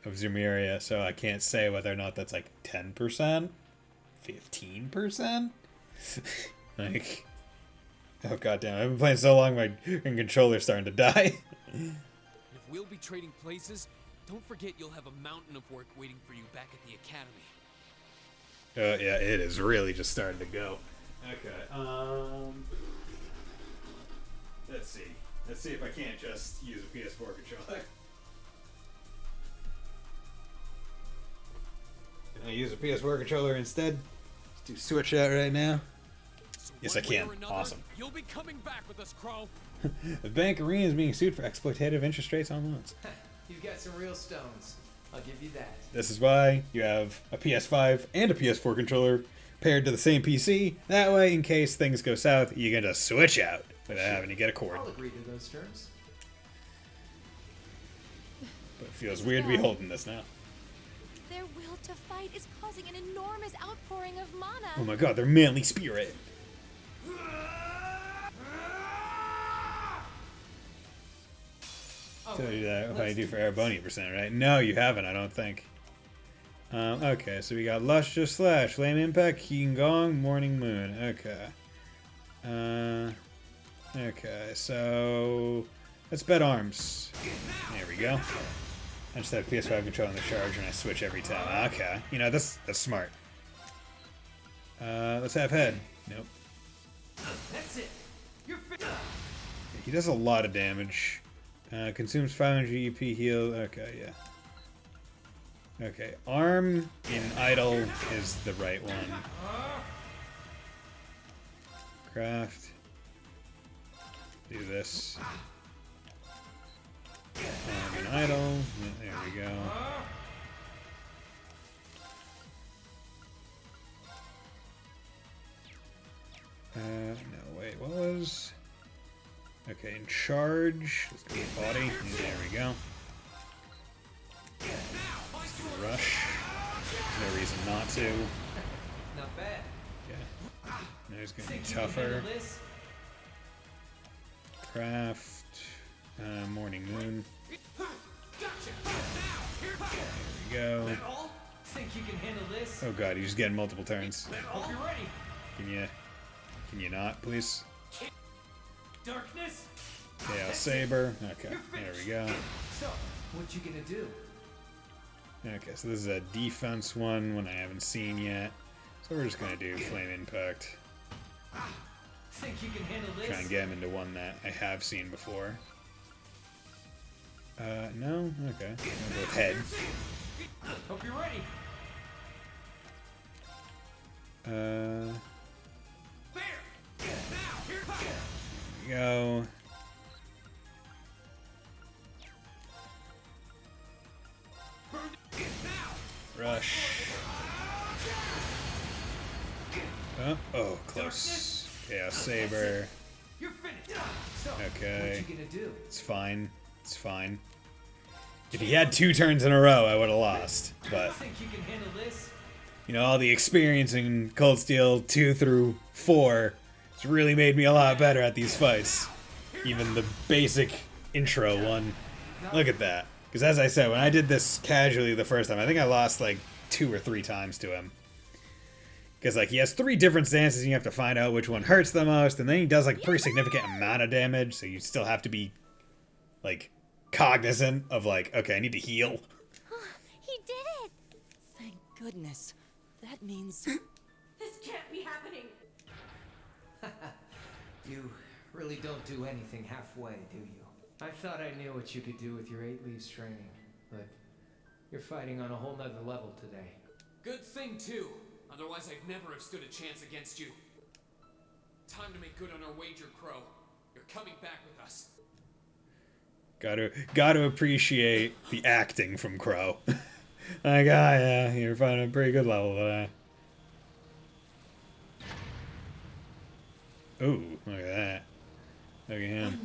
of Zumeria, so I can't say whether or not that's like 10%, 15%. Like, oh goddamn! I've been playing so long, my controller's starting to die. If we'll be trading places, don't forget you'll have a mountain of work waiting for you back at the academy. Yeah, it is really just starting to go. Okay, let's see. Let's see if I can't just use a PS4 controller. Can I use a PS4 controller instead? Let's do switch out right now. So yes, I can. Another, awesome. You'll be coming back with us, Crow. The Bank Arena is being sued for exploitative interest rates on loans. You've got some real stones. I'll give you that. This is why you have a PS5 and a PS4 controller paired to the same PC. That way, in case things go south, you can just switch out without having to get a cord. I'll agree to those terms. But it feels weird to be holding this now. Their will to fight is causing an enormous outpouring of mana. Oh my god, their manly spirit. Tell you that what I do for Arabonia percent, right? No, you haven't, I don't think. Okay, so we got Lustrous Slash, Flame Impact, King Gong, Morning Moon. Okay. Okay, so let's bet arms. There we go. I just have PS5 control on the charger and I switch every time. Okay. You know, that's smart. Let's have head. Nope. That's it. You're he does a lot of damage. Consumes 500 EP heal. Okay, yeah. Okay, arm in idle is the right one. Craft. Do this. Arm in idle. There we go. No, wait, what was... Okay, in charge. Let's do a body. There we go. Let's do a rush. No reason not to. Not bad. Okay. Now he's gonna be tougher. Craft. Morning Moon. There we go. Think you can handle this? Oh god, he's just getting multiple turns. Hope you're ready. Can you not, please? Darkness. Chaos Saber. Okay, there we go. So, what you gonna do? Okay, so this is a defense one I haven't seen yet. So we're just gonna do Flame Impact. Think you can handle this? Try and get him into one that I have seen before. No? Okay. I'm gonna go with head. Hope you're ready. There we go. Rush. Oh, close. Chaos Saber. Okay. It's fine. It's fine. If he had 2 turns in a row, I would have lost. But, you know, all the experience in Cold Steel 2 through 4 has really made me a lot better at these fights. Even the basic intro one. Look at that. Because as I said, when I did this casually the first time, I think I lost like 2 or 3 times to him. Because like he has 3 different stances and you have to find out which one hurts the most. And then he does like a pretty significant amount of damage. So you still have to be like cognizant of like, okay, I need to heal. He did it! Thank goodness. That means... This can't be happening! You really don't do anything halfway, do you? I thought I knew what you could do with your 8 leaves training, but you're fighting on a whole nother level today. Good thing, too. Otherwise, I'd never have stood a chance against you. Time to make good on our wager, Crow. You're coming back with us. Gotta appreciate the acting from Crow. Like, yeah, you're fighting a pretty good level today. Ooh, look at that. Look at him.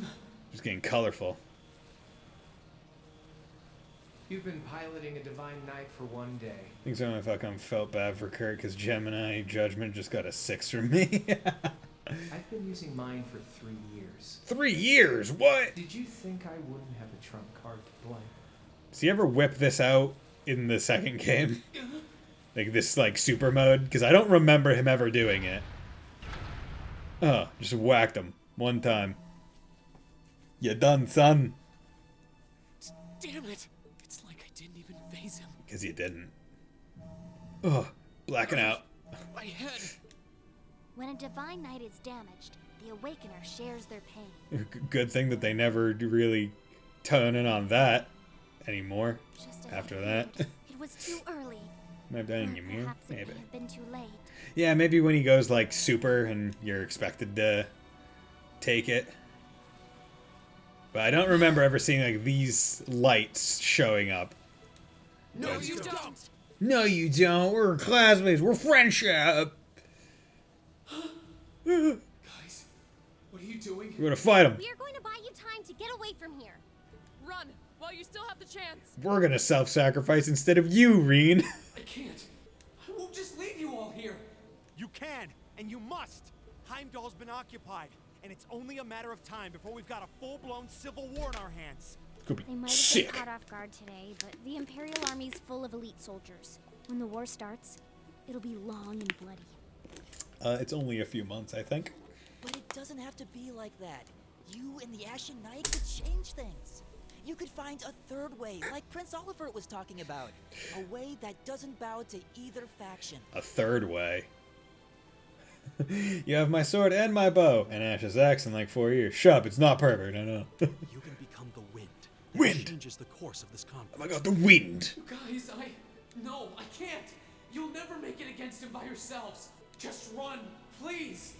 Just getting colorful. You've been piloting a Divine Knight for 1 day. I think someone fucking felt bad for Kurt because Gemini Judgment just got a 6 from me. I've been using mine for 3 years. 3 years? What? Did you think I wouldn't have a trump card to play? Does he ever whip this out in the second game? Like this like super mode? Because I don't remember him ever doing it. Oh, just whacked him. 1 time. You done, son. Damn it! It's like I didn't even phase him. Because you didn't. Ugh, blacking out. My head! When a Divine Knight is damaged, the Awakener shares their pain. Good thing that they never really tone in on that anymore. After that. It was too early. Might have done in Ymir, Perhaps maybe. it may have been too late. Yeah, maybe when he goes like super and you're expected to take it. But I don't remember ever seeing like these lights showing up. No, you don't! No, you don't. We're classmates. We're friendship. Guys, what are you doing? We're gonna fight him. We are going to buy you time to get away from here. Run while you still have the chance. We're gonna self-sacrifice instead of you, Reen. I can't. I won't just leave you all here. You can, and you must. Heimdall's been occupied, and it's only a matter of time before we've got a full-blown civil war in our hands. Could be They might have sick. been caught off guard today, but the Imperial Army's full of elite soldiers. When the war starts, it'll be long and bloody. It's only a few months, I think. But it doesn't have to be like that. You and the Ashen Knight could change things. You could find a third way, like Prince Oliver was talking about. A way that doesn't bow to either faction. A third way. You have my sword and my bow, and Ash's axe in like 4 years. Shut up, it's not perfect, I know. You can become the wind. That Wind! changes the course of this conflict. Oh my god, the wind! You guys, No, I can't. You'll never make it against him by yourselves. Just run, please.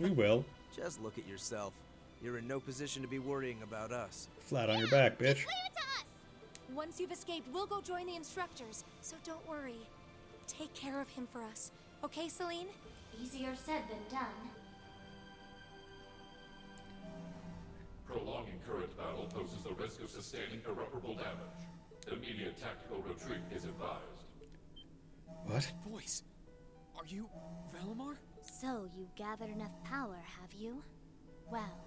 We will. Just look at yourself. You're in no position to be worrying about us. Flat on your back, bitch. Once you've escaped, we'll go join the instructors. So don't worry. Take care of him for us. Okay, Celine? Easier said than done. Prolonging current battle poses the risk of sustaining irreparable damage. Immediate tactical retreat is advised. What? Voice. Are you Valimar? So you've gathered enough power, have you? Well,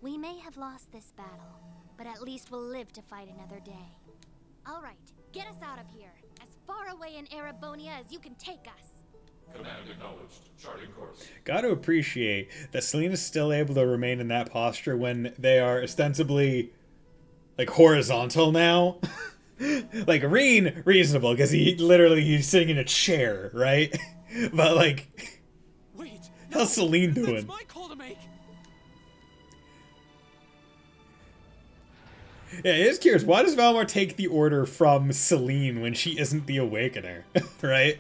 we may have lost this battle, but at least we'll live to fight another day. All right, get us out of here. As far away in Erebonia as you can take us. Command acknowledged. Charting course. Gotta appreciate that Selena's still able to remain in that posture when they are ostensibly, like, horizontal now. Like, Reen, reasonable, because he's sitting in a chair, right? But, like, wait, how's Celine doing? That's my call to make. Yeah, it is curious. Why does Valimar take the order from Celine when she isn't the Awakener, right?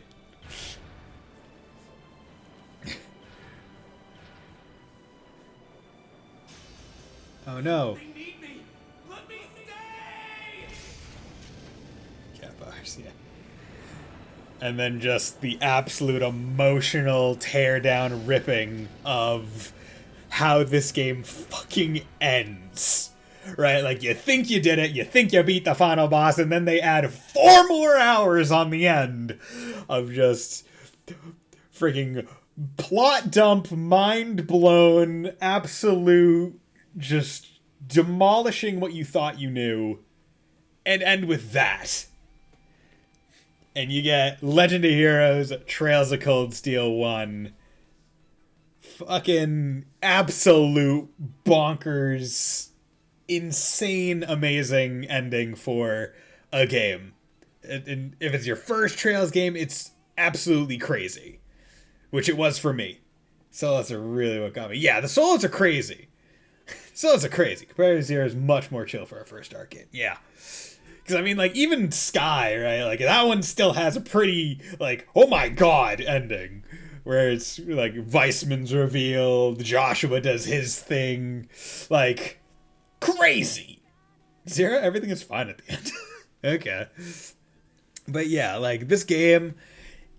Oh no. They need me. Let me stay. Cat bars, yeah. And then just the absolute emotional teardown ripping of how this game fucking ends. Right? Like, you think you did it, you think you beat the final boss, and then they add 4 more hours on the end of just freaking plot dump, mind blown, absolute, just demolishing what you thought you knew, and end with that. And you get Legend of Heroes, Trails of Cold Steel 1. Fucking absolute bonkers, insane, amazing ending for a game. And if it's your first Trails game, it's absolutely crazy. Which it was for me. Solos are really what got me. Yeah, the solos are crazy. Solos are crazy. Compared to Zero is much more chill for a first Dark game. Yeah. Because, I mean, like, even Sky, right? Like, that one still has a pretty, like, oh my god ending. Where it's, like, Weissman's revealed, Joshua does his thing. Like, crazy. Zero, everything is fine at the end. Okay. But yeah, like, this game,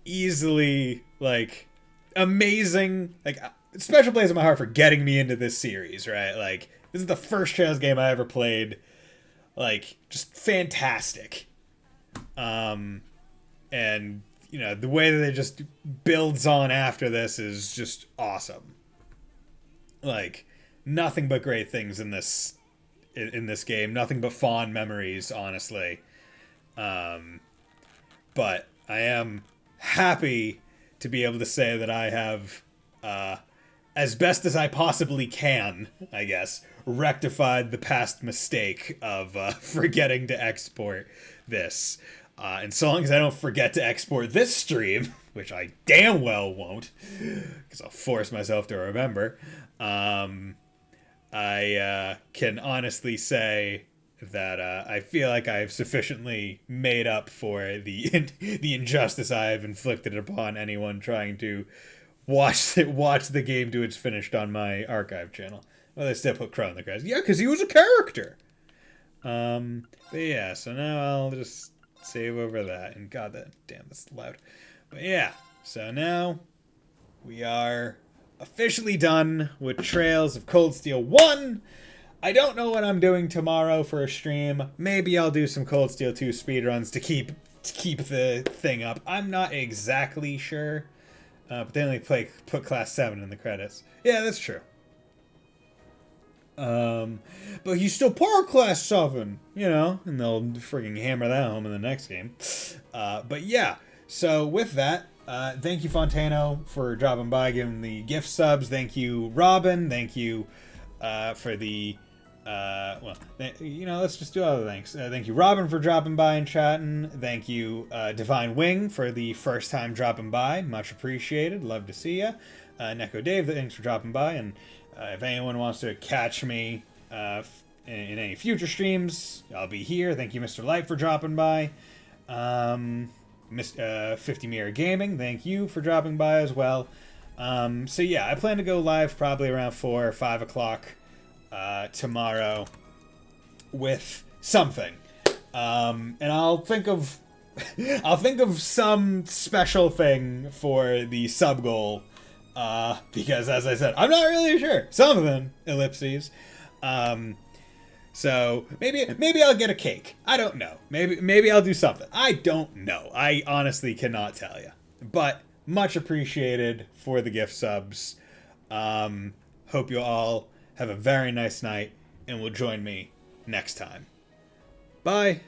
easily, like, amazing. Like, special place in my heart for getting me into this series, right? Like, this is the first Trails game I ever played. Like, just fantastic. And, you know, the way that it just builds on after this is just awesome. Like, nothing but great things in this game. Nothing but fond memories, honestly. But I am happy to be able to say that I have as best as I possibly can, I guess, rectified the past mistake of forgetting to export this. And so long as I don't forget to export this stream, which I damn well won't, because I'll force myself to remember, I can honestly say that I feel like I've sufficiently made up for the injustice I have inflicted upon anyone trying to watch the game to its finished on my archive channel. Well, they still put Crow in the credits. Yeah, because he was a character. But yeah, so now I'll just save over that. And god, that's loud. But yeah, so now we are officially done with Trails of Cold Steel 1. I don't know what I'm doing tomorrow for a stream. Maybe I'll do some Cold Steel 2 speedruns to keep the thing up. I'm not exactly sure. But they only put Class 7 in the credits. Yeah, that's true. But he's still part of Class 7, you know, and they'll frigging hammer that home in the next game. But yeah, so with that, thank you, Fontano, for dropping by, giving the gift subs. Thank you, Robin. Thank you for the... let's just do other things. Thank you, Robin, for dropping by and chatting. Thank you, Divine Wing, for the first time dropping by. Much appreciated. Love to see ya. Neko Dave, thanks for dropping by. And if anyone wants to catch me in any future streams, I'll be here. Thank you, Mr. Light, for dropping by. 50 Mirror Gaming, thank you for dropping by as well. So yeah, I plan to go live probably around 4 or 5 o'clock tomorrow with something, and I'll think of some special thing for the sub goal, because as I said, I'm not really sure. Some of them ellipses, so maybe I'll get a cake. I don't know. Maybe I'll do something. I don't know. I honestly cannot tell you. But much appreciated for the gift subs. Hope you all have a very nice night, and will join me next time. Bye!